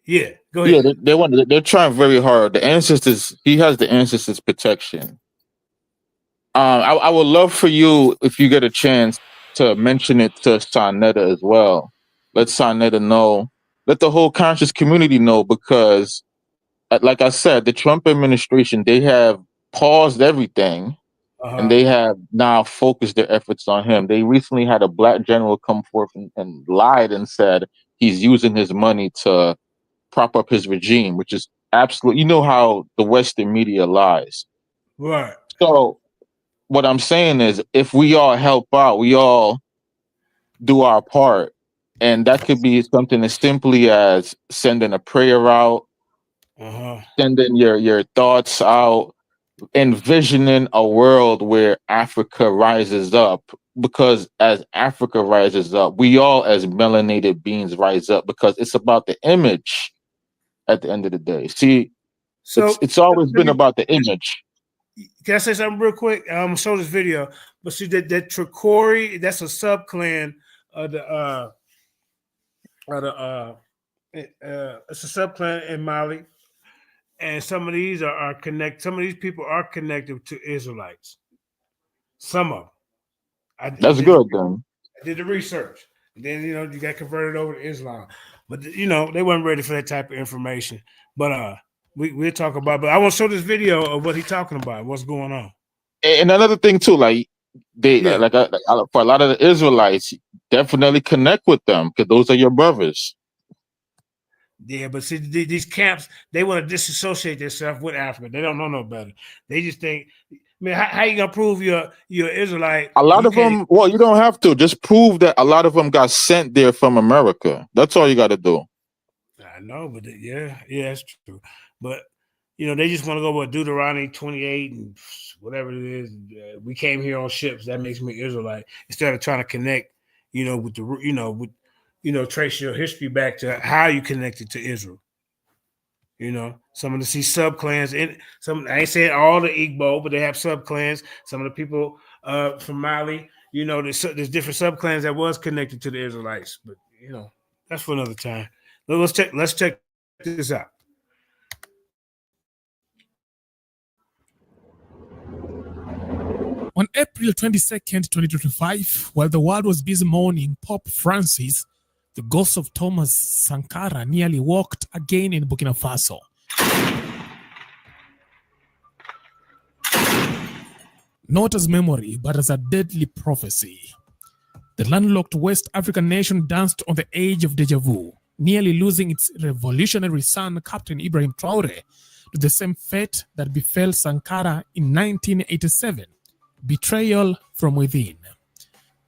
Yeah. Go ahead. Yeah, they're trying very hard. The ancestors. He has the ancestors protection. I would love for you, if you get a chance, to mention it to Sonetta as well. Let Sonetta know. Let the whole conscious community know, because, like I said, the Trump administration, they have paused everything, and they have now focused their efforts on him. They recently had a black general come forth and lied and said he's using his money to prop up his regime, which is absolute. You know how the Western media lies. Right. So what I'm saying is, if we all help out, we all do our part, and that could be something as simply as sending a prayer out, sending your thoughts out, envisioning a world where Africa rises up. Because as Africa rises up, we all as melanated beings rise up, because it's about the image at the end of the day. See, so it's always been about the image. Can I say something real quick? I'm gonna show this video, but see that Traore, that's a subclan of the it's a subclan in Mali. And some of these are connected. Some of these people are connected to Israelites. Some of them. That's good then. I did the research. And then you got converted over to Islam, but they weren't ready for that type of information. But we'll talk about. But I want to show this video of what he's talking about. What's going on? And another thing too, like for a lot of the Israelites, definitely connect with them because those are your brothers. Yeah, but see, these camps, they want to disassociate themselves with Africa. They don't know no better. They just think, man, how you gonna prove you're Israelite? A lot of them, well, you don't have to. Just prove that a lot of them got sent there from America. That's all you got to do. I know, but yeah, that's true. But they just want to go with Deuteronomy 28 and whatever it is. We came here on ships. That makes me Israelite. Instead of trying to connect, with the trace your history back to how you connected to Israel. Some of the subclans in some. I ain't saying all the Igbo, but they have subclans. Some of the people from Mali, there's different subclans that was connected to the Israelites. But that's for another time. Let's check this out. On April 22nd, 2025, while the world was busy mourning Pope Francis, the ghost of Thomas Sankara nearly walked again in Burkina Faso. Not as memory, but as a deadly prophecy. The landlocked West African nation danced on the edge of deja vu, nearly losing its revolutionary son, Captain Ibrahim Traore, to the same fate that befell Sankara in 1987. Betrayal from within.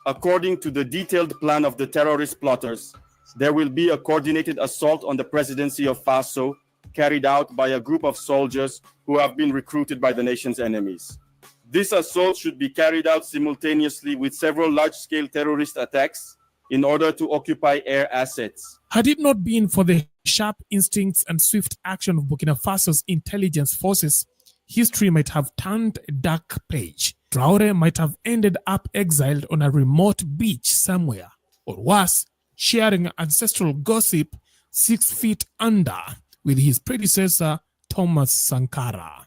According to the detailed plan of the terrorist plotters, there will be a coordinated assault on the presidency of Faso carried out by a group of soldiers who have been recruited by the nation's enemies. This assault should be carried out simultaneously with several large-scale terrorist attacks in order to occupy air assets. Had it not been for the sharp instincts and swift action of Burkina Faso's intelligence forces, history might have turned a dark page. Traore might have ended up exiled on a remote beach somewhere, or worse, sharing ancestral gossip 6 feet under with his predecessor, Thomas Sankara.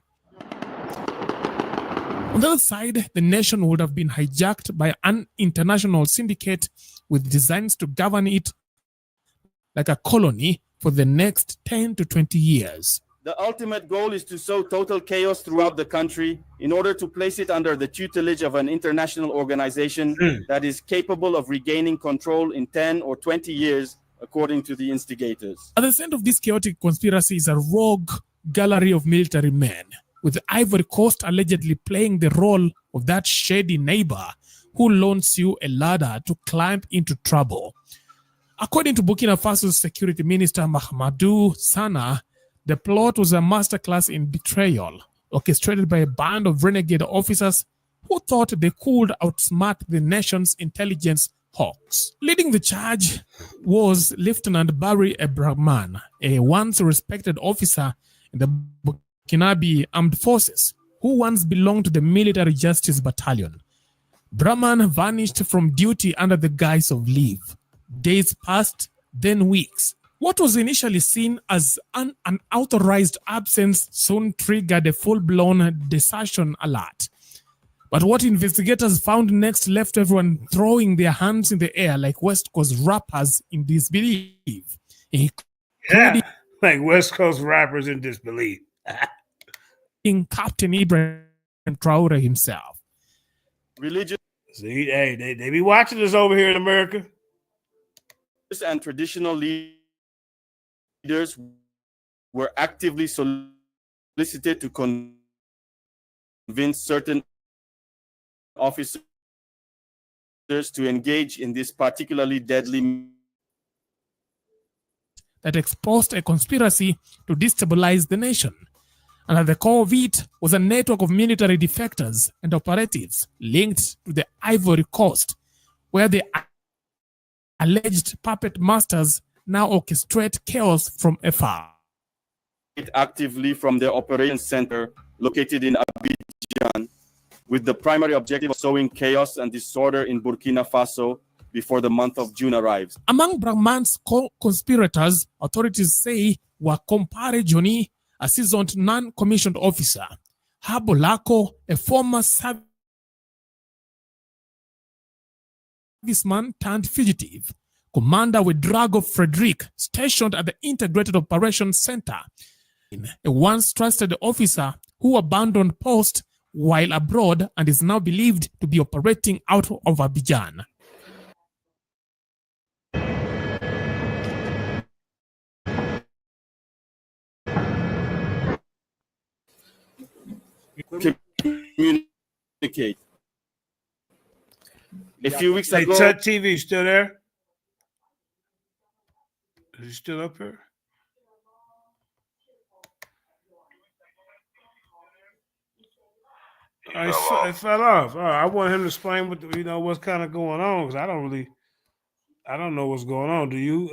On the other side, the nation would have been hijacked by an international syndicate with designs to govern it like a colony for the next 10 to 20 years. The ultimate goal is to sow total chaos throughout the country in order to place it under the tutelage of an international organization that is capable of regaining control in 10 or 20 years, according to the instigators. At the center of this chaotic conspiracy is a rogue gallery of military men, with the Ivory Coast allegedly playing the role of that shady neighbor who loans you a ladder to climb into trouble. According to Burkina Faso's security minister Mahamadou Sana, the plot was a masterclass in betrayal, orchestrated by a band of renegade officers who thought they could outsmart the nation's intelligence hawks. Leading the charge was Lieutenant Barry Ebrahman, a once respected officer in the Burkinabe Armed Forces, who once belonged to the Military Justice Battalion. Brahman vanished from duty under the guise of leave. Days passed, then weeks. What was initially seen as an unauthorized absence soon triggered a full-blown desertion alert. But what investigators found next left everyone throwing their hands in the air like West Coast rappers in disbelief. Like West Coast rappers in disbelief. Captain Ibrahim Traore himself. Religious. See, hey, they be watching us over here in America. And traditional leaders were actively solicited to convince certain officers to engage in this particularly deadly that exposed a conspiracy to destabilize the nation. And at the core of it was a network of military defectors and operatives linked to the Ivory Coast, where the alleged puppet masters now orchestrate chaos from afar. Actively from their operations center located in Abidjan, with the primary objective of sowing chaos and disorder in Burkina Faso before the month of June arrives. Among Brahman's conspirators, authorities say were Compare Johnny a seasoned non-commissioned officer. Habolako, a former serviceman turned fugitive. Commander Wedrago Frederick, stationed at the Integrated Operations Center, a once trusted officer who abandoned post while abroad and is now believed to be operating out of Abidjan. Communicate. A few weeks Hey, ago, Tut TV still there? Is he still up here? It fell off. I want him to explain what what's kind of going on, because I don't know what's going on. Do you?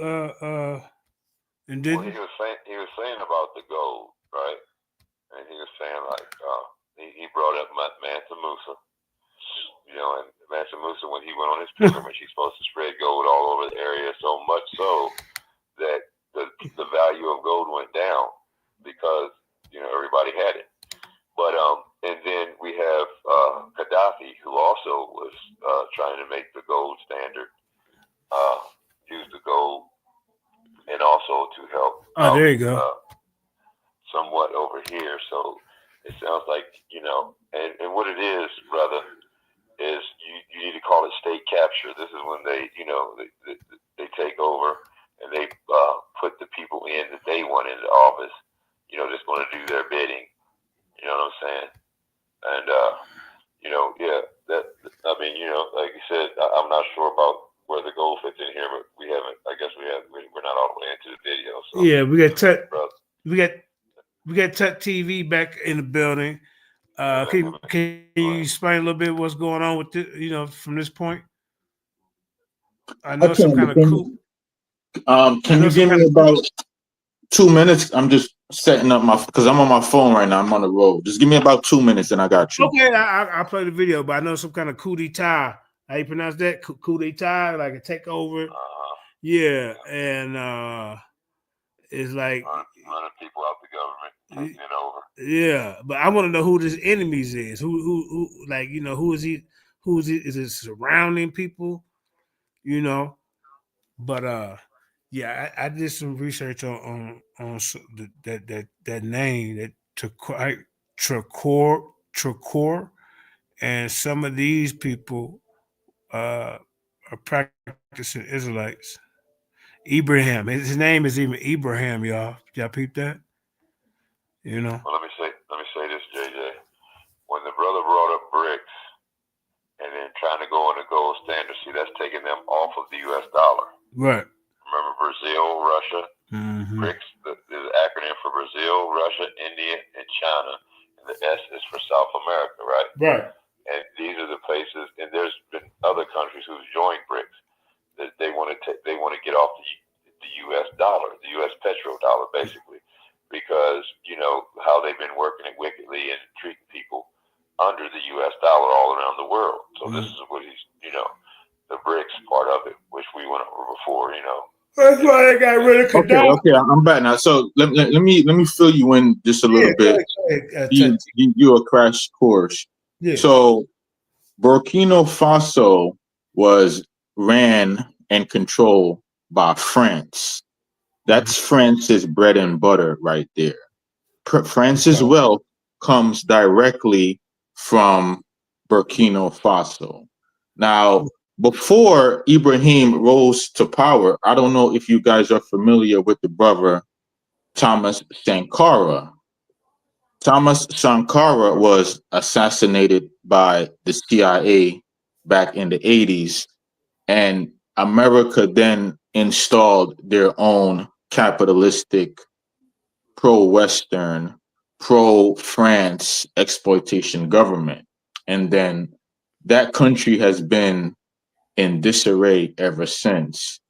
And did Well, he was saying about the gold, right? And he was saying like he brought up Mansa Musa, and Mansa Musa, when he went on his pilgrimage, he's supposed to spread gold all over the area, so much so that the value of gold went down because everybody had it. But and then we have Gaddafi, who also was trying to make the gold standard, use the gold, and also to help. There you go. Somewhat over here, so it sounds like and what it is, brother, is you need to call it state capture. This is when they they take over and they put the people in that they want into office, just going to do their bidding. You know what I'm saying? And like you said, I'm not sure about where the gold fits in here, but we haven't. I guess we're not all the way into the video. So yeah, we got Tut TV back in the building. Can you explain a little bit what's going on with this, from this point? I know some kind of cool. Can you give me about 2 minutes? I'm just setting up because I'm on my phone right now. I'm on the road. Just give me about 2 minutes and I got you. Okay, I'll play the video, but I know some kind of coup d'etat. How you pronounce that? Coup d'etat, like a takeover. Yeah, and it's like running people out the government, taking it over. Yeah, but I want to know who this enemies is. Who who is he? Is it surrounding people? But yeah, I did some research on that name, that Tricor, and some of these people are practicing Israelites. Ibrahim, his name is even Ibrahim, y'all. Y'all peep that? Well, let me say this, JJ. When the brother brought up BRICS and then trying to go on the gold standard, see, that's taking them off of the U.S. dollar. Right. Remember Brazil, Russia, mm-hmm. BRICS, the acronym for Brazil, Russia, India, and China. And the S is for South America, right? Right. And these are the places, and there's been other countries who've joined BRICS that they want to get off the U.S. dollar, the U.S. petrodollar, basically, because how they've been working it wickedly and treating people under the U.S. dollar all around the world. So this is what he's, the BRICS part of it, which we went over before, That's why they got rid of Gaddafi. Okay, I'm back now. So let me fill you in just a little bit. You a crash course. Yeah. So Burkina Faso was ran and controlled by France. That's France's bread and butter right there. France's wealth comes directly from Burkina Faso. Now, before Ibrahim rose to power, I don't know if you guys are familiar with the brother Thomas Sankara. Thomas Sankara was assassinated by the CIA back in the 80s, and America then installed their own capitalistic, pro-Western, pro-France exploitation government. And then that country has been in disarray ever since.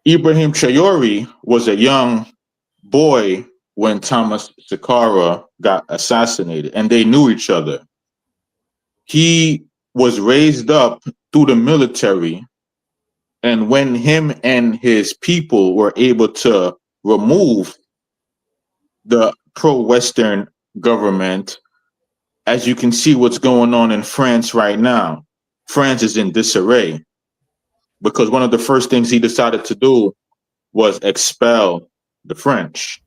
Ibrahim Traore was a young boy when Thomas Sankara got assassinated, and they knew each other. He was raised up through the military, and when him and his people were able to remove the pro-Western government. As you can see what's going on in France right now. France is in disarray because one of the first things he decided to do was expel the French.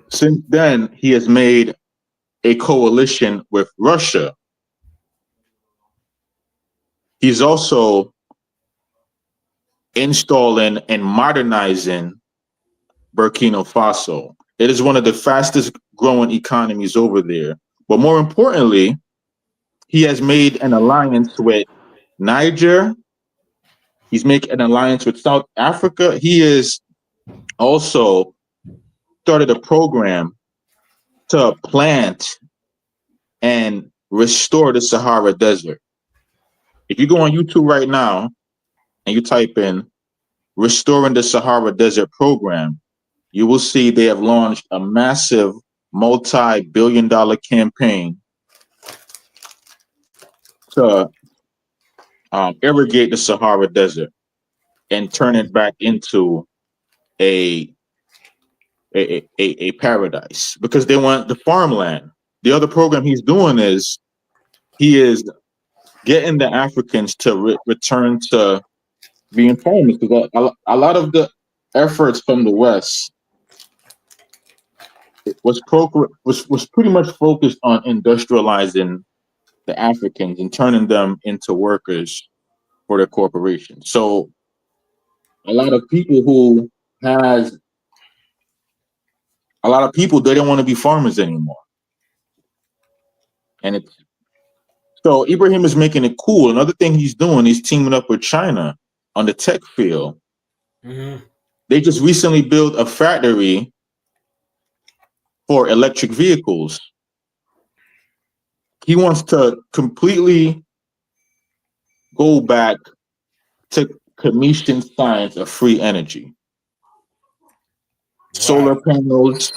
Since then, he has made a coalition with Russia. He's also installing and modernizing Burkina Faso. It is one of the fastest growing economies over there. But more importantly, he has made an alliance with Niger. He's making an alliance with South Africa. He has also started a program to plant and restore the Sahara Desert. If you go on YouTube right now and you type in Restoring the Sahara Desert program, you will see they have launched a massive multi-billion-dollar campaign to irrigate the Sahara Desert and turn it back into a paradise because they want the farmland. The other program he's doing is he is getting the Africans to return to being farmers because a lot of the efforts from the West was pretty much focused on industrializing the Africans and turning them into workers for their corporations. So a lot of people they don't want to be farmers anymore. And so Ibrahim is making it cool. Another thing he's doing, he's teaming up with China on the tech field. They just recently built a factory for electric vehicles. He wants to completely go back to Commission science of free energy. Solar panels,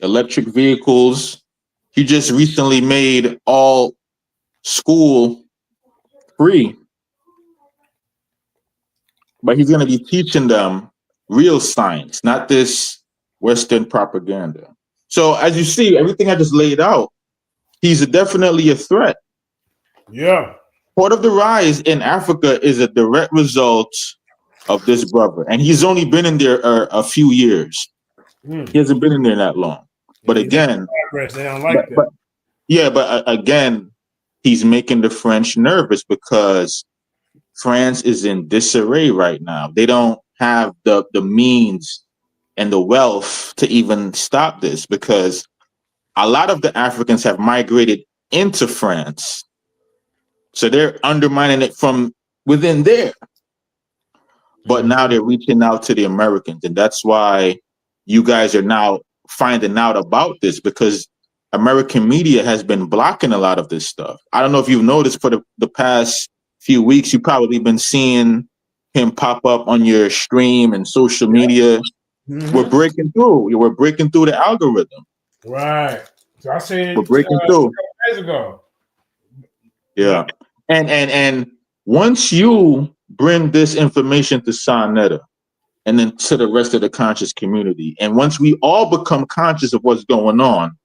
electric vehicles. He just recently made all school free. But he's going to be teaching them real science, not this Western propaganda. So as you see, everything I just laid out, he's definitely a threat. Yeah. Part of the rise in Africa is a direct result of this brother. And he's only been in there a few years. He hasn't been in there that long. But again, they don't like that. But again, he's making the French nervous because France is in disarray right now. They don't have the means and the wealth to even stop this because a lot of the Africans have migrated into France. So they're undermining it from within there. But now they're reaching out to the Americans. And that's why you guys are now finding out about this because American media has been blocking a lot of this stuff. I don't know if you've noticed for the past few weeks, you've probably been seeing him pop up on your stream and social media. We're breaking through. We're breaking through the algorithm. Right. So I seen it We're breaking through. days ago. Yeah. And once you bring this information to Sonetta and then to the rest of the conscious community, and once we all become conscious of what's going on,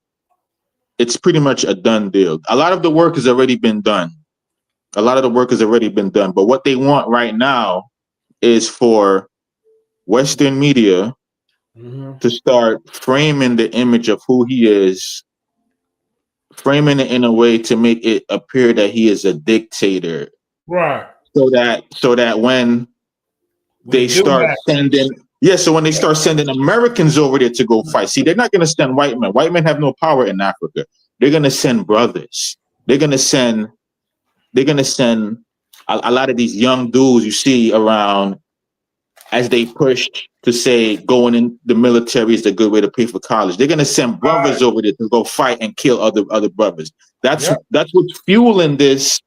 it's pretty much a done deal. A lot of the work has already been done. But what they want right now is for Western media to start framing the image of who he is, framing it in a way to make it appear that he is a dictator. Right. So that when they start sending Americans over there to go fight. See, they're not going to send white men. White men have no power in Africa. They're going to send brothers. They're going to send a lot of these young dudes you see around as they push to say going in the military is a good way to pay for college. They're going to send brothers over there to go fight and kill other brothers. That's what's fueling this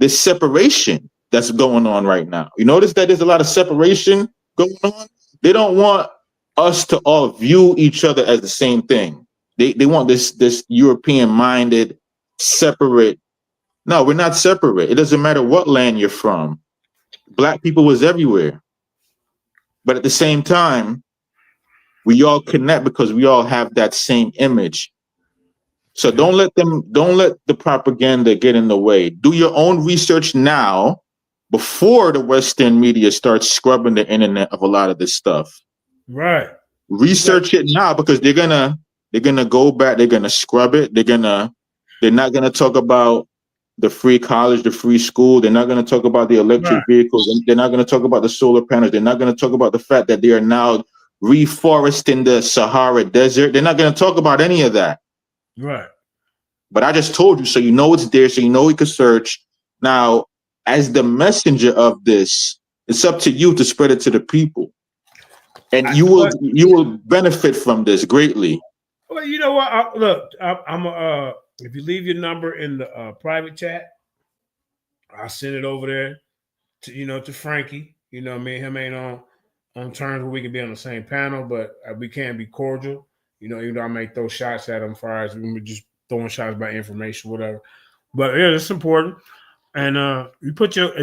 separation that's going on right now. You notice that there's a lot of separation going on. They don't want us to all view each other as the same thing. They want this European minded separate. No, we're not separate. It doesn't matter what land you're from. Black people was everywhere. But at the same time, We all connect because we all have that same image. So don't let the propaganda get in the way. Do your own research now before the Western media starts scrubbing the internet of a lot of this stuff. Right. Research it now because they're gonna go back, they're gonna scrub it, they're not gonna talk about the free college, the free school, they're not gonna talk about the electric vehicles, they're not gonna talk about the solar panels, they're not gonna talk about the fact that they are now reforesting the Sahara Desert. They're not gonna talk about any of that. Right. But I just told you, so you know it's there, so you know we can search. Now, as the messenger of this, it's up to you to spread it to the people. And you will benefit from this greatly. Well, you know what? I'm if you leave your number in the private chat, I'll send it over there to Frankie. You know, me and him ain't on terms where we can be on the same panel, but we can be cordial. You know, even though I may throw shots at him as far as we're just throwing shots by information, whatever. But yeah, it's important. And if you put your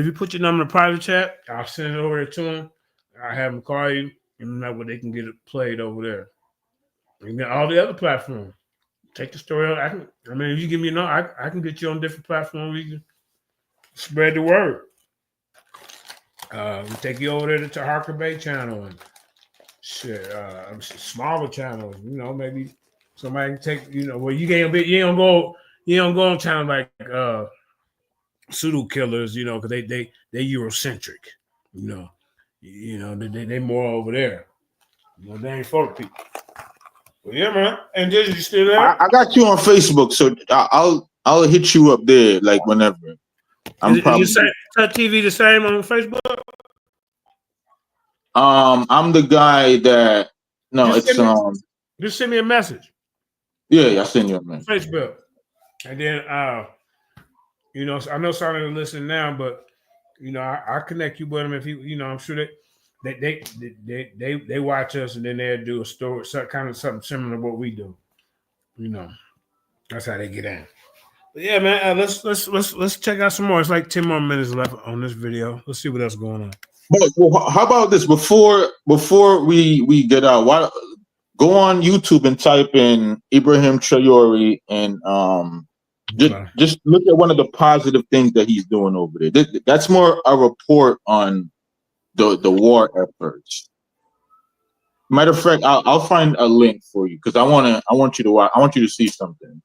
number in the private chat, I'll send it over there to him. I'll have him call you, and that way they can get it played over there. And then all the other platforms. Take the story out. If you give me a number, I can get you on different platforms. We can spread the word. We take you over there to Harker Bay channel and shit, smaller channels. You know, maybe somebody can take. You know, well, you don't go on channels like Pseudo Killers. You know, because they Eurocentric. You know, they more over there. You know, they ain't for the people. Well, yeah, man. And Diz, you still there? I got you on Facebook, so I'll hit you up there like whenever. Is Touch TV the same on Facebook? I'm the guy that just send me a message. Yeah, I send you a message. Facebook. And then you know, I know some of them listening now, but you know, I connect you with them if I'm sure they watch us and then they'll do a story, something similar to what we do. You know, that's how they get in. But yeah, man, let's check out some more. It's like 10 more minutes left on this video. Let's see what else going on. Well, how about this? Before we get out, go on YouTube and type in Ibrahim Traore and just look at one of the positive things that he's doing over there. That's more a report on the war efforts. Matter of fact, I'll find a link for you because I want you to watch. I want you to see something.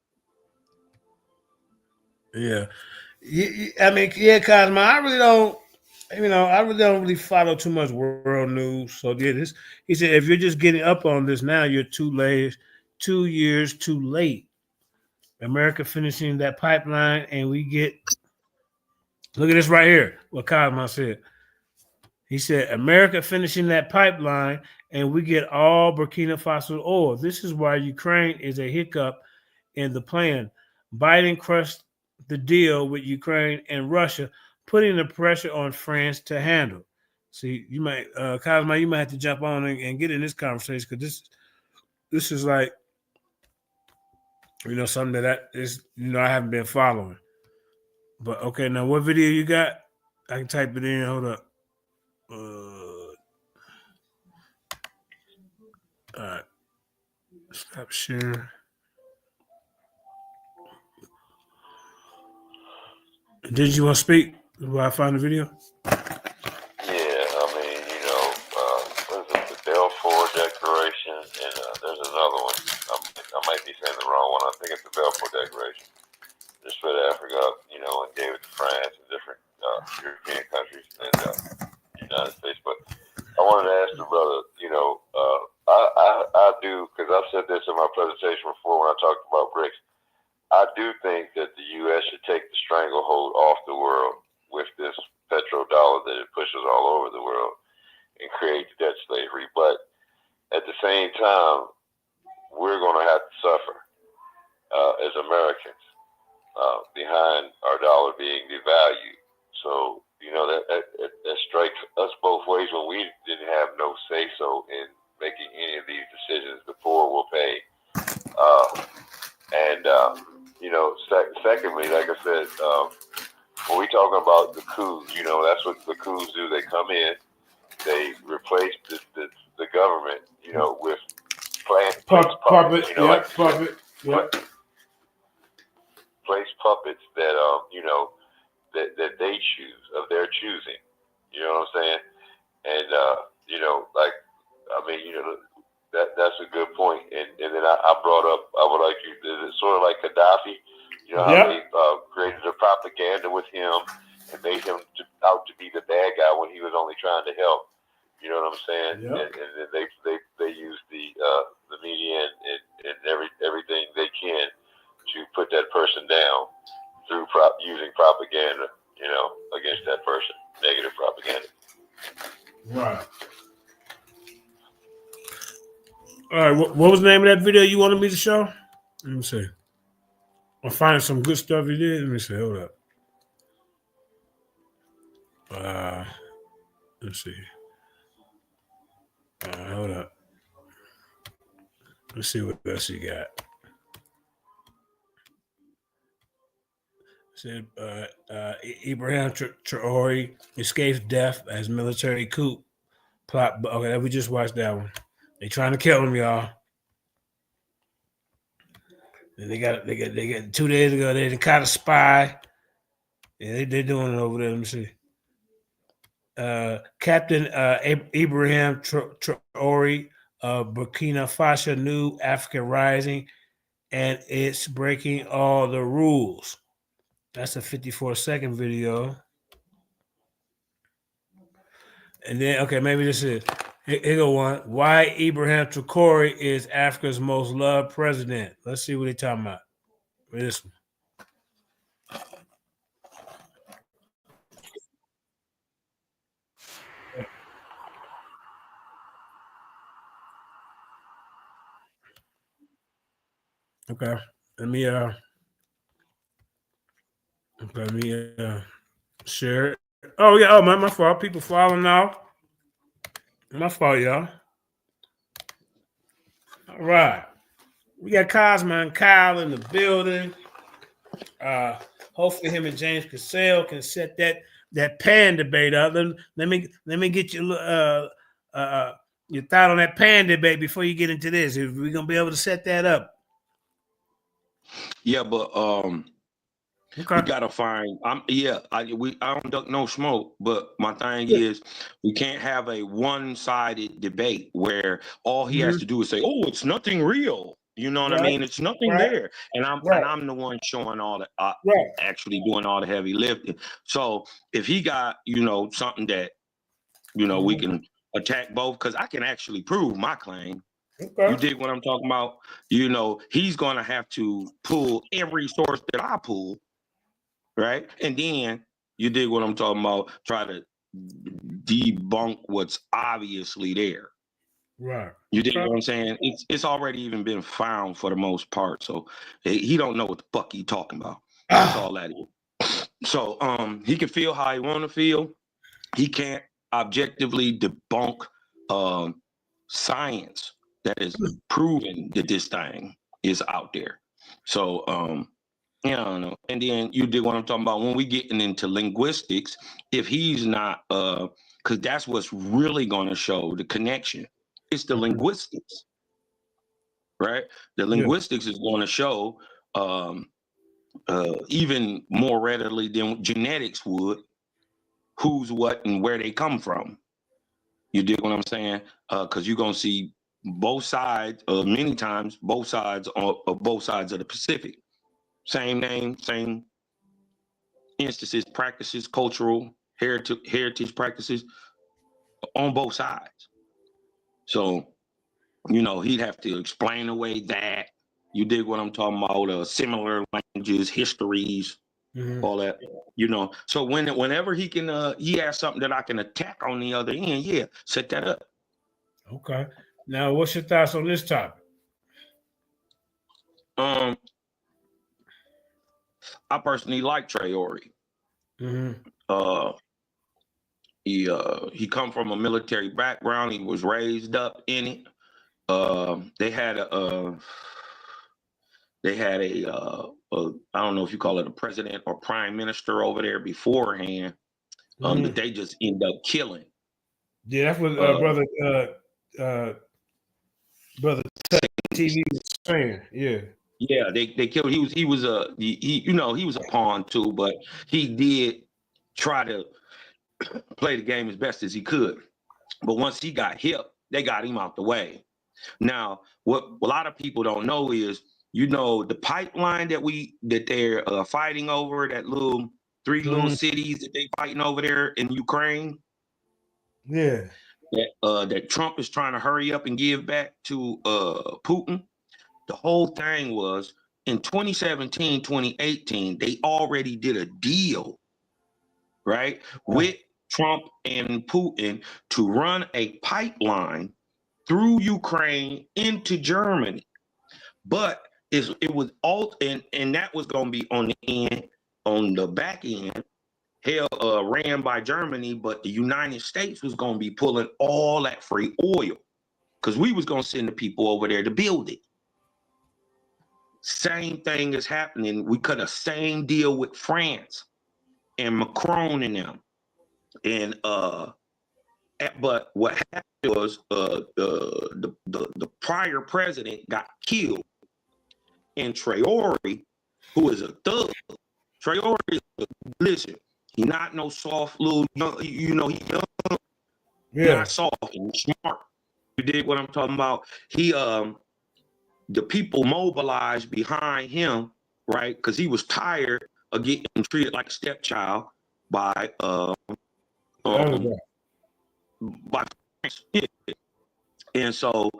Yeah, I mean, yeah, Cosmo. I really don't really follow too much world news. So yeah, he said, if you're just getting up on this now, you're 2 years too late. America finishing that pipeline, and we get. Look at this right here. What Cosmo said. He said, America finishing that pipeline, and we get all Burkina Faso oil. This is why Ukraine is a hiccup in the plan. Biden crushed the deal with Ukraine and Russia, putting the pressure on France to handle. See, you might, Cosmo, you might have to jump on and get in this conversation because this is like, something that is, I haven't been following. But okay, now what video you got? I can type it in. Hold up. All right. Stop sharing. Did you want to speak while I find the video? Yeah, I mean, what is it, the Balfour Declaration, and there's another one. I might be saying the wrong one. I think it's the Balfour Declaration. They split Africa up, and gave it to France and different European countries and the United States. But I wanted to ask the brother, I do, because I've said this in my presentation before when I talked about BRICS. I do think that the U.S. should take the stranglehold off the world with this petrodollar that it pushes all over the world and create debt slavery. But at the same time, we're going to have to suffer as Americans behind our dollar being devalued. So, that strikes us both ways when we didn't have no say-so in making any of these decisions. The poor will pay. Secondly, like I said, when we talking about the coups, that's what the coups do. They come in, they replace the government, with puppet, you know, like puppet, place puppets that that they choose of their choosing. You know what I'm saying? And like that's a good point. And then I brought up, I would like you, is it sort of like Gaddafi? You know how they created a propaganda with him and made him out to be the bad guy when he was only trying to help. You know what I'm saying? And then they use the media and everything they can to put that person down through using propaganda, against that person, negative propaganda. Right. All right. What was the name of that video you wanted me to show? Let me see. I'm finding some good stuff you did. Let me see. Hold up. Let's see. Hold up. Let's see what else you got. Said Ibrahim Traore escapes death as military coup plot. Okay, we just watched that one. They trying to kill him, y'all. And they got 2 days ago. They caught a spy. Yeah, they're doing it over there. Let me see. Captain Ibrahim Traore of Burkina Faso, New Africa Rising, and it's breaking all the rules. That's a 54-second video. And then, okay, maybe this is here go one. Why Ibrahim Traore is Africa's most loved president. Let's see what they're talking about. This one. Okay. Let me share it. Oh yeah, my fault. People following now. My fault, y'all. All right. We got Cosmo and Kyle in the building. Hopefully him and James Cassell can set that pan debate up. Let me get your thought on that pan debate before you get into this. If we're gonna be able to set that up. Yeah, but we gotta find. I don't duck no smoke. But my thing is, we can't have a one-sided debate where all he has to do is say, "Oh, it's nothing real." You know what I mean? It's nothing there, and I'm the one showing all the actually doing all the heavy lifting. So if he got something that we can attack both, because I can actually prove my claim. Okay. You dig what I'm talking about? He's gonna have to pull every source that I pull, right? And then you dig what I'm talking about? Try to debunk what's obviously there. Right. You dig what I'm saying? It's already even been found for the most part. So he don't know what the fuck he talking about. That's all that is. So he can feel how he want to feel. He can't objectively debunk science that is proven that this thing is out there. So I don't know. And then you dig what I'm talking about. When we getting into linguistics, if he's not because that's what's really going to show the connection. It's the linguistics, right? The linguistics is going to show even more readily than genetics would who's what and where they come from. You dig what I'm saying? Because you're going to see both sides, many times, both sides of the Pacific. Same name, same instances, practices, cultural, heritage practices on both sides. So, he'd have to explain away that. You dig what I'm talking about? Similar languages, histories, all that. So whenever he can, he has something that I can attack on the other end. Set that up. Okay. Now, what's your thoughts on this topic? I personally like Traore. He come from a military background. He was raised up in it. They had a I don't know if you call it a president or prime minister over there beforehand, that they just end up killing. Yeah, that's what brother Brother TV was saying, yeah. Yeah, they killed. He was a pawn too, but he did try to play the game as best as he could. But once he got hit, they got him out the way. Now, what a lot of people don't know is, the pipeline that they're fighting over, that three little cities that they fighting over there in Ukraine. Yeah. That Trump is trying to hurry up and give back to Putin. The whole thing was in 2017, 2018, they already did a deal, right, with Trump and Putin to run a pipeline through Ukraine into Germany. But it was all, and that was going to be on the back end, ran by Germany, but the United States was going to be pulling all that free oil because we was going to send the people over there to build it. Same thing is happening. We cut a same deal with France and Macron and them. And but what happened was the prior president got killed, and Traore, who is a thug, listen, he not no soft little, he young, not soft, and smart. You dig what I'm talking about? He the people mobilized behind him, right? Because he was tired of getting treated like a stepchild by and so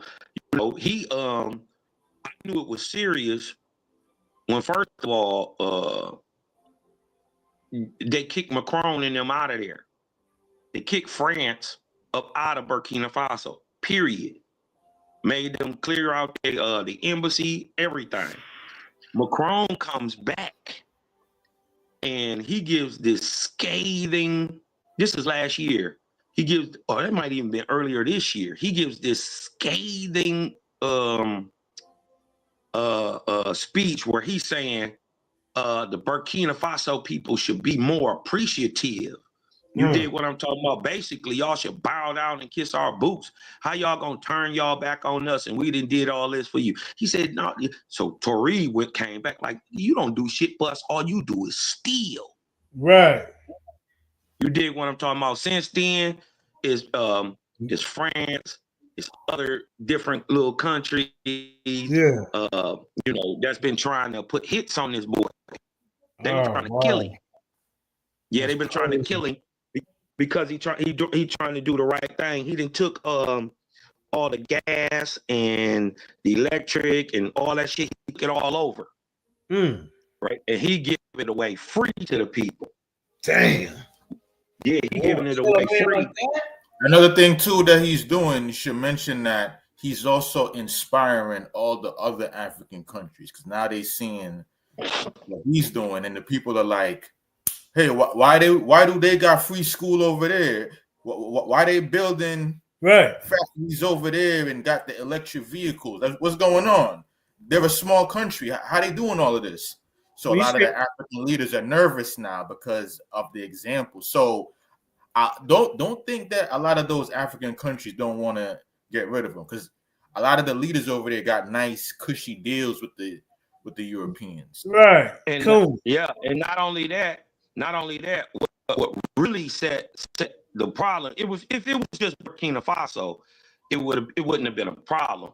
he I knew it was serious when first of all they kicked Macron and them out of there. They kicked France up out of Burkina Faso, period. Made them clear out the embassy, everything. Macron comes back and he gives this scathing, this is last year. He gives, or it might even been earlier this year. He gives this scathing speech where he's saying the Burkina Faso people should be more appreciative. You did what I'm talking about. Basically, y'all should bow down and kiss our boots. How y'all gonna turn y'all back on us and we did all this for you? He said, no. So Traore came back like, you don't do shit for us. All you do is steal. Right. You did what I'm talking about. Since then, it's France, it's other different little countries. Yeah. That's been trying to put hits on this boy. They been trying to kill him. Yeah, they've been trying to kill him because he trying to do the right thing. He done took all the gas and the electric and all that shit. He took it all over. Right, and he give it away free to the people. Damn. Yeah, he giving it away free. Another thing too that he's doing, you should mention that he's also inspiring all the other African countries because now they're seeing what he's doing, and the people are like, "Hey, why do they got free school over there? Why they building factories over there and got the electric vehicles? What's going on? They're a small country. How they doing all of this?" So a lot of the African leaders are nervous now because of the example. So don't think that a lot of those African countries don't want to get rid of them because a lot of the leaders over there got nice, cushy deals with the Europeans. Right. And cool. Yeah, and not only that, what really set the problem, if it was just Burkina Faso, it wouldn't have been a problem.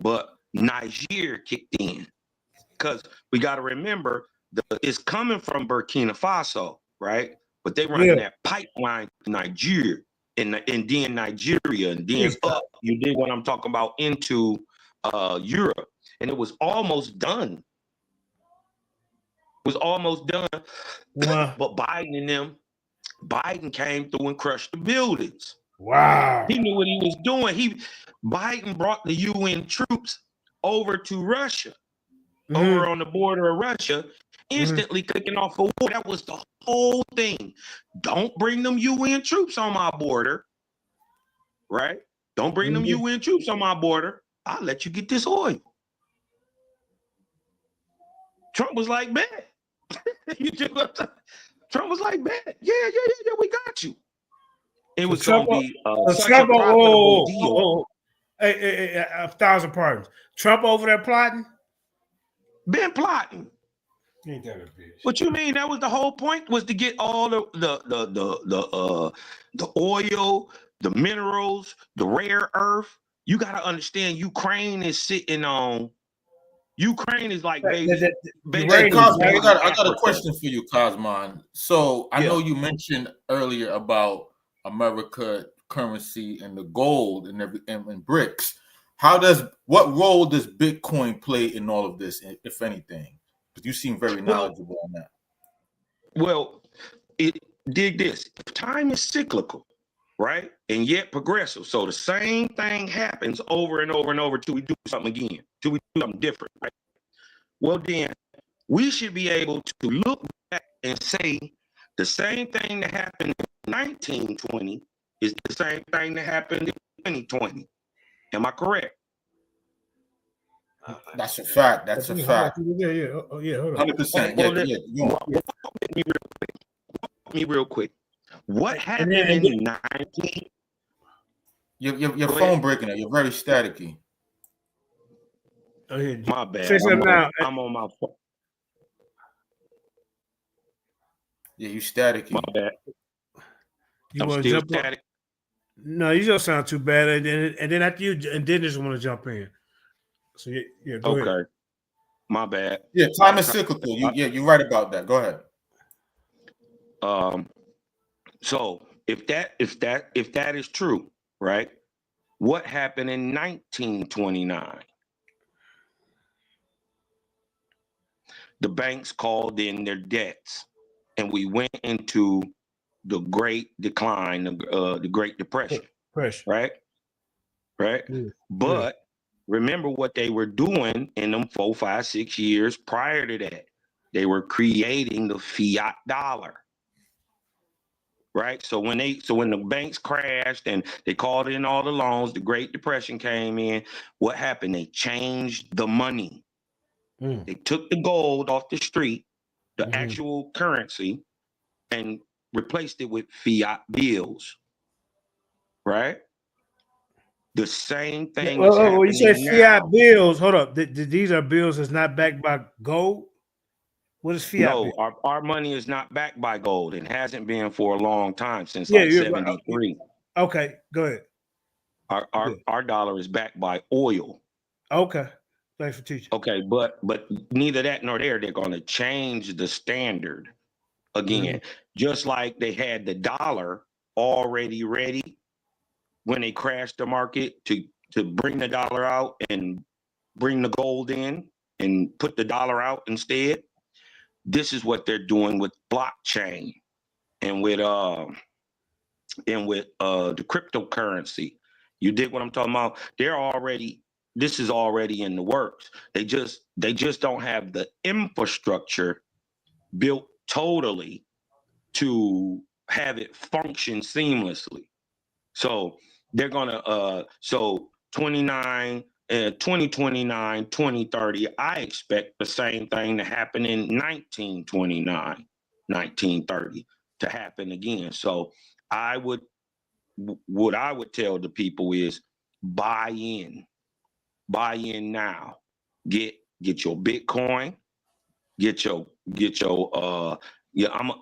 But Niger kicked in. Because we got to remember, it's coming from Burkina Faso, right? But they running that pipeline to Nigeria and then Nigeria and then up. You did what I'm talking about into Europe, and it was almost done. But Biden came through and crushed the buildings. Wow. He knew what he was doing. Biden brought the UN troops over to Russia. Over on the border of Russia, instantly kicking off a war. That was the whole thing. Don't bring them UN troops on my border, right? Don't bring them UN troops on my border. I'll let you get this oil. Trump was like, bet. Trump was like, bet. Yeah, we got you. It was going to be such a profitable deal. Hey, 1,000 pardons. Trump over there plotting? Been plotting. Ain't that a bitch? What you mean? That was the whole point, was to get all the oil, the minerals, the rare earth. You got to understand, Ukraine is sitting on. Ukraine is like Hey, basically Cosmo, I got a Africa. question for you, Cosmon. So I know you mentioned earlier about America currency and the gold and and BRICS. What role does Bitcoin play in all of this, if anything? Because you seem very knowledgeable on that. Well, dig this. Time is cyclical, right? And yet progressive. So the same thing happens over and over and over till we do something again, till we do something different, right? Well, then we should be able to look back and say the same thing that happened in 1920 is the same thing that happened in 2020. Am I correct? That's a fact. That's a fact. Yeah. Oh, yeah. Hold on. 100%. Me real quick. What happened in 19? Your phone breaking up. You're very staticky. Oh, yeah. My bad. Say something now. I'm on my phone. Yeah, you staticky. My bad. You I'm want to still jump static. No, you don't sound too bad. And then after you, and then just want to jump in. So yeah, go ahead. Okay. My bad. Yeah, time is cyclical. You're right about that. Go ahead. So if that is true, right? What happened in 1929? The banks called in their debts, and we went into the Great Decline, the Great Depression. Right? Yeah. But remember what they were doing in them 4, 5, 6 years prior to that. They were creating the fiat dollar. Right. So when the banks crashed and they called in all the loans, the Great Depression came in. What happened? They changed the money. They took the gold off the street, the actual currency, and replaced it with fiat bills. Right. The same thing. When you say fiat bills, hold up. These are bills that's not backed by gold. What is fiat? No, our money is not backed by gold and hasn't been for a long time, since like 73. Okay, go ahead. Our dollar is backed by oil. Okay, thanks for teaching. Okay, but neither that nor there, they're going to change the standard again, just like they had the dollar already ready when they crashed the market to bring the dollar out and bring the gold in and put the dollar out instead. This is what they're doing with blockchain and with the cryptocurrency. You dig what I'm talking about? This is already in the works. They just don't have the infrastructure built totally to have it function seamlessly. So they're gonna 2029, 2030, I expect the same thing to happen in 1929, 1930 to happen again. So what I would tell the people is buy in now. Get your Bitcoin,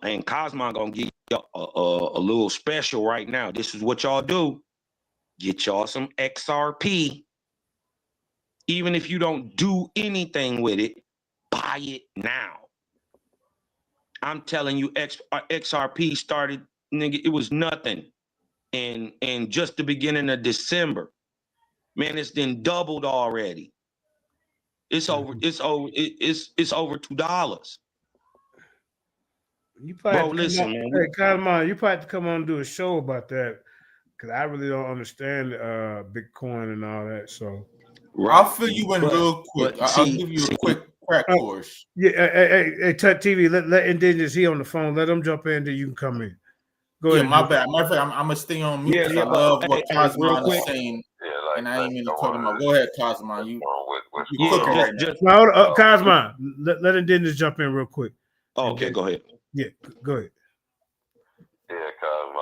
and Cosmo gonna give you a little special right now. This is what y'all do. Get y'all some XRP. Even if you don't do anything with it, buy it now. I'm telling you, XRP started, nigga, it was nothing. And just the beginning of December, man, it's then doubled already. It's over $2. You probably Bro, listen, man. Hey, Cosmo, you probably have to come on and do a show about that, because I really don't understand Bitcoin and all that. So I'll fill you in real quick. I'll give you a quick crack course. Yeah, hey, Tut TV, let Indigenous, he on the phone. Let him jump in, then you can come in. Go ahead. My bad. Matter of fact, I'm gonna stay on mute because I love what Cosmo is saying, and I ain't even talking about. Go ahead, Cosmo. You cooking right now. Cosmo, let Indigenous jump in real quick. Oh, okay, go ahead. Yeah, go ahead. Yeah, Cosmo.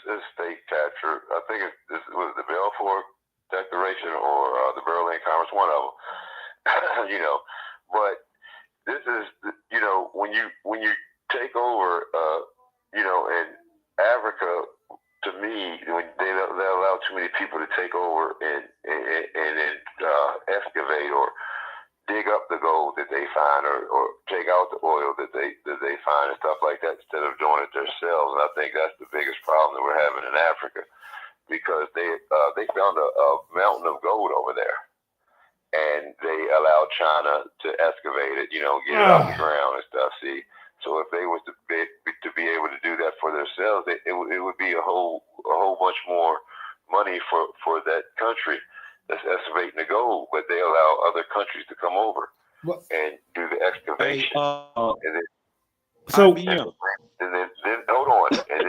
it's state capture. I think this was the Balfour Declaration or the Berlin Conference, one of them. But this is, when you take over, in Africa, to me, when they allow too many people to take over and excavate or dig up the gold that they find, or take out the oil that they find and stuff like that, instead of doing it themselves. And I think that's the biggest problem that we're having in Africa, because they found a mountain of gold over there, and they allowed China to excavate it, get it off the ground and stuff. See, so if they was to be able to do that for themselves, it would be a whole bunch more money for that country that's excavating the gold, but they allow other countries to come over and do the excavation. And then hold on, and then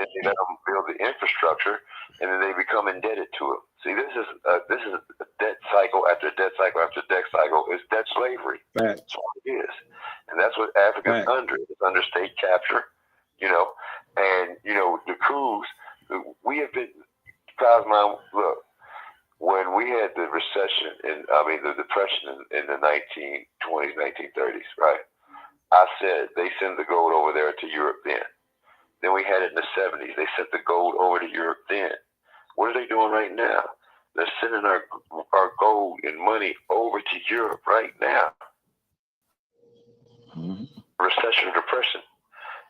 they let them build the infrastructure, and then they become indebted to it. See, this is a debt cycle after debt cycle after debt cycle. It's debt slavery. That's what it is, and that's what Africa's under. It's under state capture, and the coups. We have been, Cosmo. Look. When we had the recession, the depression in the 1920s, 1930s, right? I said they send the gold over there to Europe then. Then we had it in the 70s. They sent the gold over to Europe then. What are they doing right now? They're sending our gold and money over to Europe right now. Recession or depression.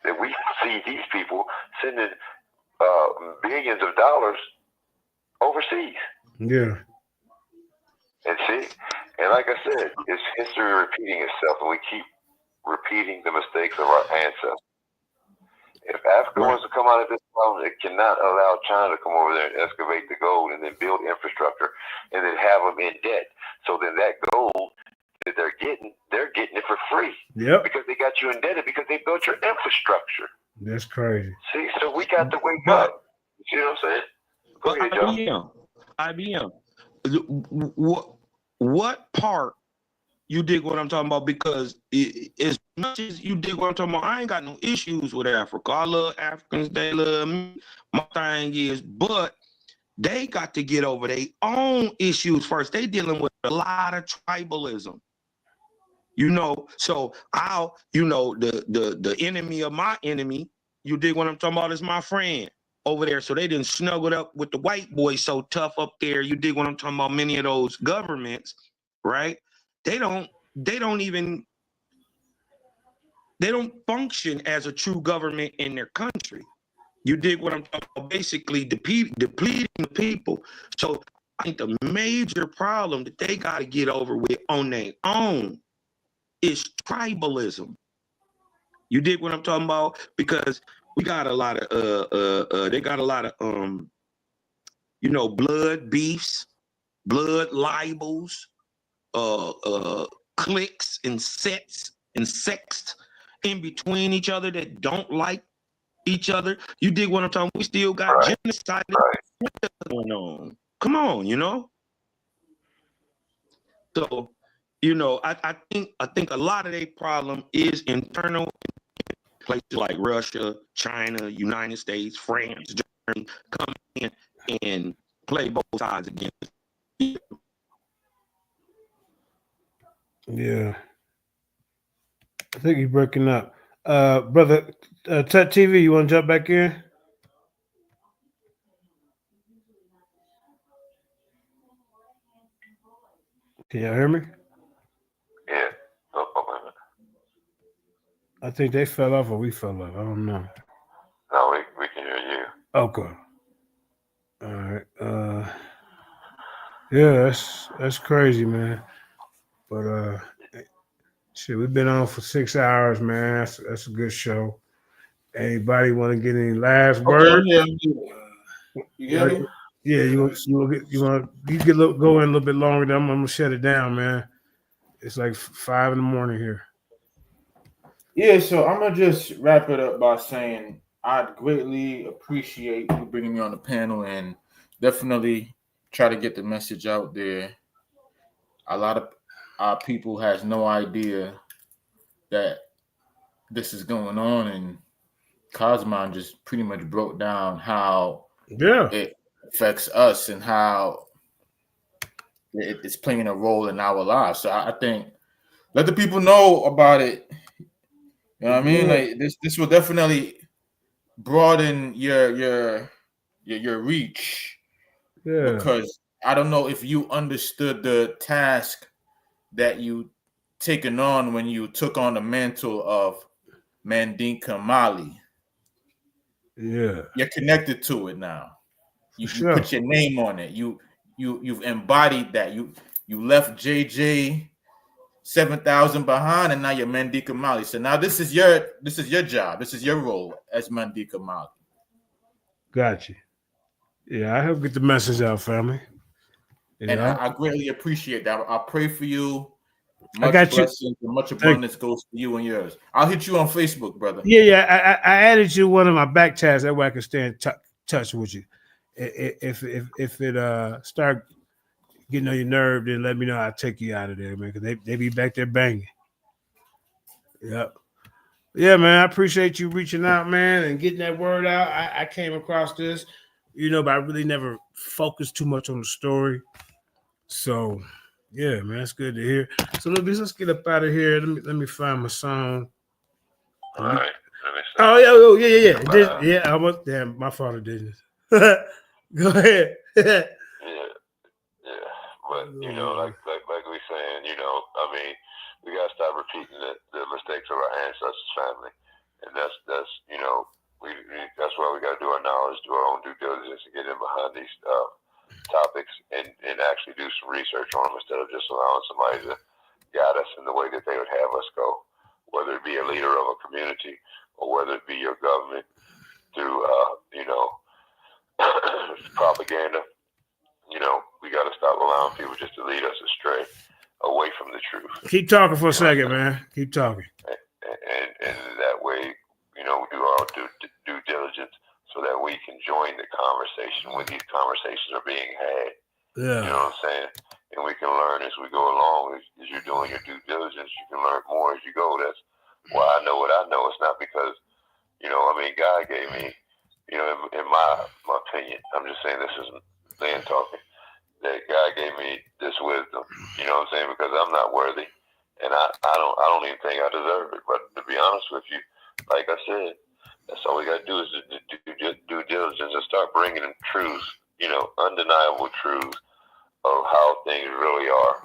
That we see these people sending billions of dollars overseas. Yeah. And see, and like I said, it's history repeating itself, and we keep repeating the mistakes of our ancestors. If Africa wants to come out of this problem, it cannot allow China to come over there and excavate the gold and then build infrastructure and then have them in debt. So then that gold that they're getting it for free. Yep. Because they got you indebted because they built your infrastructure. That's crazy. See, so we got to wake up. You see what I'm saying? Go ahead, Joe. IBM. What part you dig what I'm talking about? Because as much as you dig what I'm talking about, I ain't got no issues with Africa. I love Africans. They love me. My thing is, but they got to get over their own issues first. They dealing with a lot of tribalism. So the enemy of my enemy, you dig what I'm talking about, is my friend over there. So they didn't snuggled up with the white boys so tough up there. You dig what I'm talking about? Many of those governments, right? They don't function as a true government in their country. You dig what I'm talking about? Basically depleting the people. So I think the major problem that they got to get over with on their own is tribalism. You dig what I'm talking about? Because we got a lot of they got a lot of blood beefs, blood libels, cliques and sets and sects in between each other that don't like each other. You dig what I'm talking about? We still got genocide going on. Come on, So, I think a lot of their problem is internal. Places like Russia, China, United States, France, Germany come in and play both sides against it. Yeah. I think he's breaking up. Brother, Tut TV, you want to jump back in? Can y'all hear me? Yeah. I think they fell off or we fell off. I don't know. No, we can hear you. Okay. All right. Yeah, that's crazy, man. But shit, we've been on for 6 hours, man. That's a good show. Anybody want to get any last words? Yeah. You hear me? Yeah, you go in a little bit longer. Then I'm gonna shut it down, man. It's like 5 a.m. here. Yeah, so I'm gonna just wrap it up by saying I'd greatly appreciate you bringing me on the panel and definitely try to get the message out there. A lot of our people has no idea that this is going on, and Cosman just pretty much broke down how it affects us and how it's playing a role in our lives. So I think let the people know about it. You know what I mean? Like this will definitely broaden your reach. Yeah. Because I don't know if you understood the task that you taken on when you took on the mantle of Mandinka Mali. Yeah. You're connected to it now. You Sure. put your name on it. You've embodied that. You left JJ 7,000 behind, and now you're Mandinka Mali. So now this is your job. This is your role as Mandinka Mali. Gotcha. Yeah, I help get the message out, family. And I greatly appreciate that. I pray for you. I got blessings and much abundance goes to you and yours. I'll hit you on Facebook, brother. Yeah. I added you one of my back chats. That way I can stay in touch with you. If it start getting on your nerve, then let me know. I'll take you out of there, man. Because they be back there banging. Yep. Yeah, man. I appreciate you reaching out, man, and getting that word out. I came across this, but I really never focused too much on the story. So, yeah, man, it's good to hear. So let's get up out of here. Let me find my song. All right. Oh yeah. Yeah, I almost damn my father did this. Go ahead. Yeah. But like we saying, I mean, we gotta stop repeating the mistakes of our ancestors' family, and that's that's why we gotta do our knowledge, do our own due diligence, and get in behind these topics and actually do some research on them instead of just allowing somebody to guide us in the way that they would have us go, whether it be a leader of a community or whether it be your government through propaganda. We got to stop allowing people just to lead us astray away from the truth. Keep talking for a second, man. Keep talking. And that way, we do our due diligence so that we can join the conversation when these conversations are being had. Yeah. You know what I'm saying? And we can learn as we go along. As you're doing your due diligence, you can learn more as you go. That's why I know what I know. It's not because, God gave me, in my opinion, I'm just saying this isn't Lynn talking, that God gave me this wisdom, you know what I'm saying? Because I'm not worthy, and I don't even think I deserve it. But to be honest with you, like I said, that's all we got to do is do due diligence and start bringing in truths, undeniable truths of how things really are,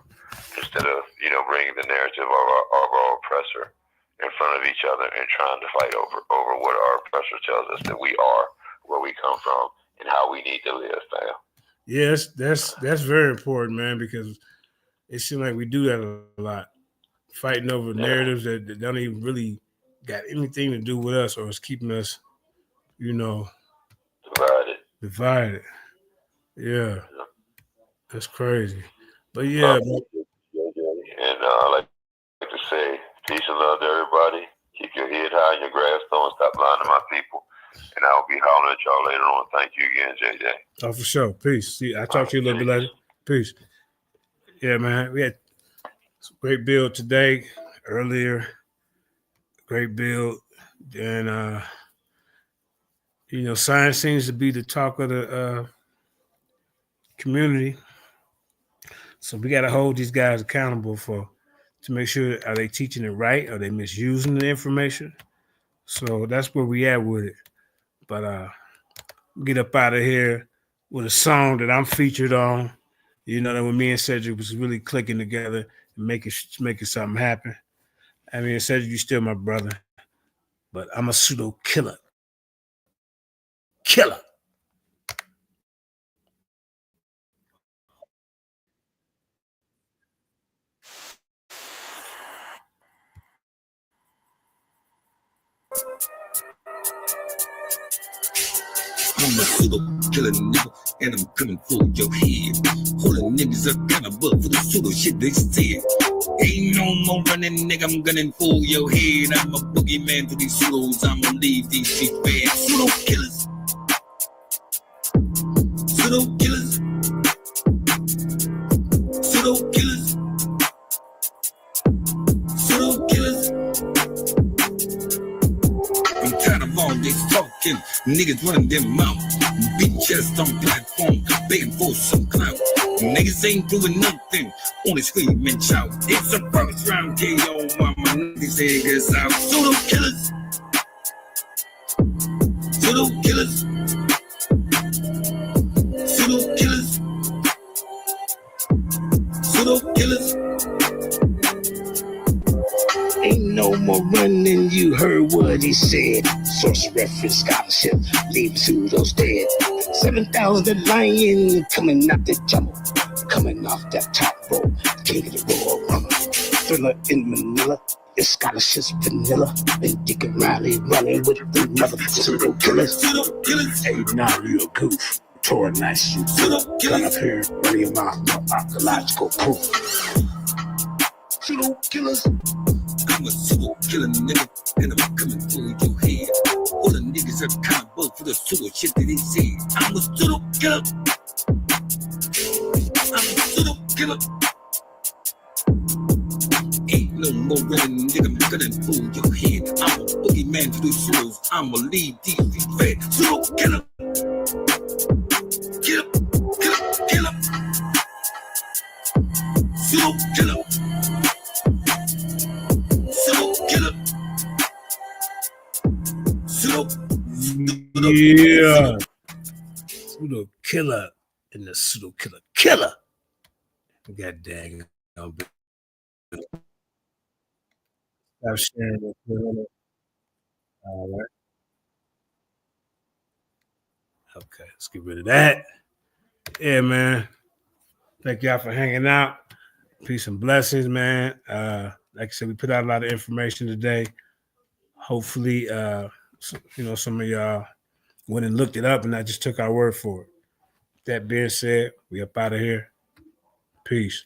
instead of bringing the narrative of our oppressor in front of each other and trying to fight over what our oppressor tells us that we are, where we come from, and how we need to live, fam. Yes, that's very important, man, because it seems like we do that a lot, fighting over narratives that don't even really got anything to do with us, or is keeping us, divided. Yeah, that's crazy. But yeah, and I like to say peace and love to everybody. Keep your head high and your grass low, and stop lying to my people. And I'll be hollering at y'all later on. Thank you again, JJ. Oh, for sure. Peace. See, I'll talk to you a little bit later. Peace. Yeah, man. We had some great build today, earlier. Great build. And, science seems to be the talk of the community. So we got to hold these guys accountable to make sure, are they teaching it right? Are they misusing the information? So that's where we at with it. But get up out of here with a song that I'm featured on. That when me and Cedric was really clicking together and making something happen. I mean, Cedric, you still my brother, but I'm a pseudo killer. Killer. I'm a pseudo killer nigga, and I'm coming for your head. Holding niggas accountable for the pseudo shit they said. Ain't no more running, nigga, I'm gunning for your head. I'm a boogeyman to these pseudos, I'm gonna leave these shit bad. Pseudo killers. Pseudo killers. Pseudo killers. Pseudo killers. I'm tired of all this talk. talking. Niggas running their mouth. Big chest on platform, begging for some clout. Niggas ain't doing nothing, only scream and shout. It's a first round KO, mama. Niggas niggas out. Pseudo killers. Pseudo killers. Pseudo killers. Pseudo killers. Ain't no more running, you heard what he said. Source reference scholarship, leave pseudos dead. 7,000 lion coming out the jungle, coming off that top rope, king of the royal rumble. Thriller in Manila, it's scholarships vanilla. And Dick and Riley running with the mother pseudo killers. Hey, now you a goof. Tore a nice shoe. Gun up here, running your mouth, no archaeological proof. Pseudo killers. I'm a pseudo killer nigga, and I'm coming through your head. All the niggas are kind of bugged for the pseudo shit that they said. I'm a pseudo killer. I'm a pseudo killer. Ain't no more running, nigga, I'm gonna fool your head. I'm a boogeyman to these pseudos. I'm a lead DV fed pseudo killer. Killer, killer, killer. Pseudo killer. Yeah. Pseudo killer and the pseudo killer. God dang it. Stop sharing it. All right. Okay, let's get rid of that. Yeah, man. Thank y'all for hanging out. Peace and blessings, man. Like I said, we put out a lot of information today. Hopefully, some of y'all went and looked it up and not just took our word for it. That being said, we up out of here. Peace.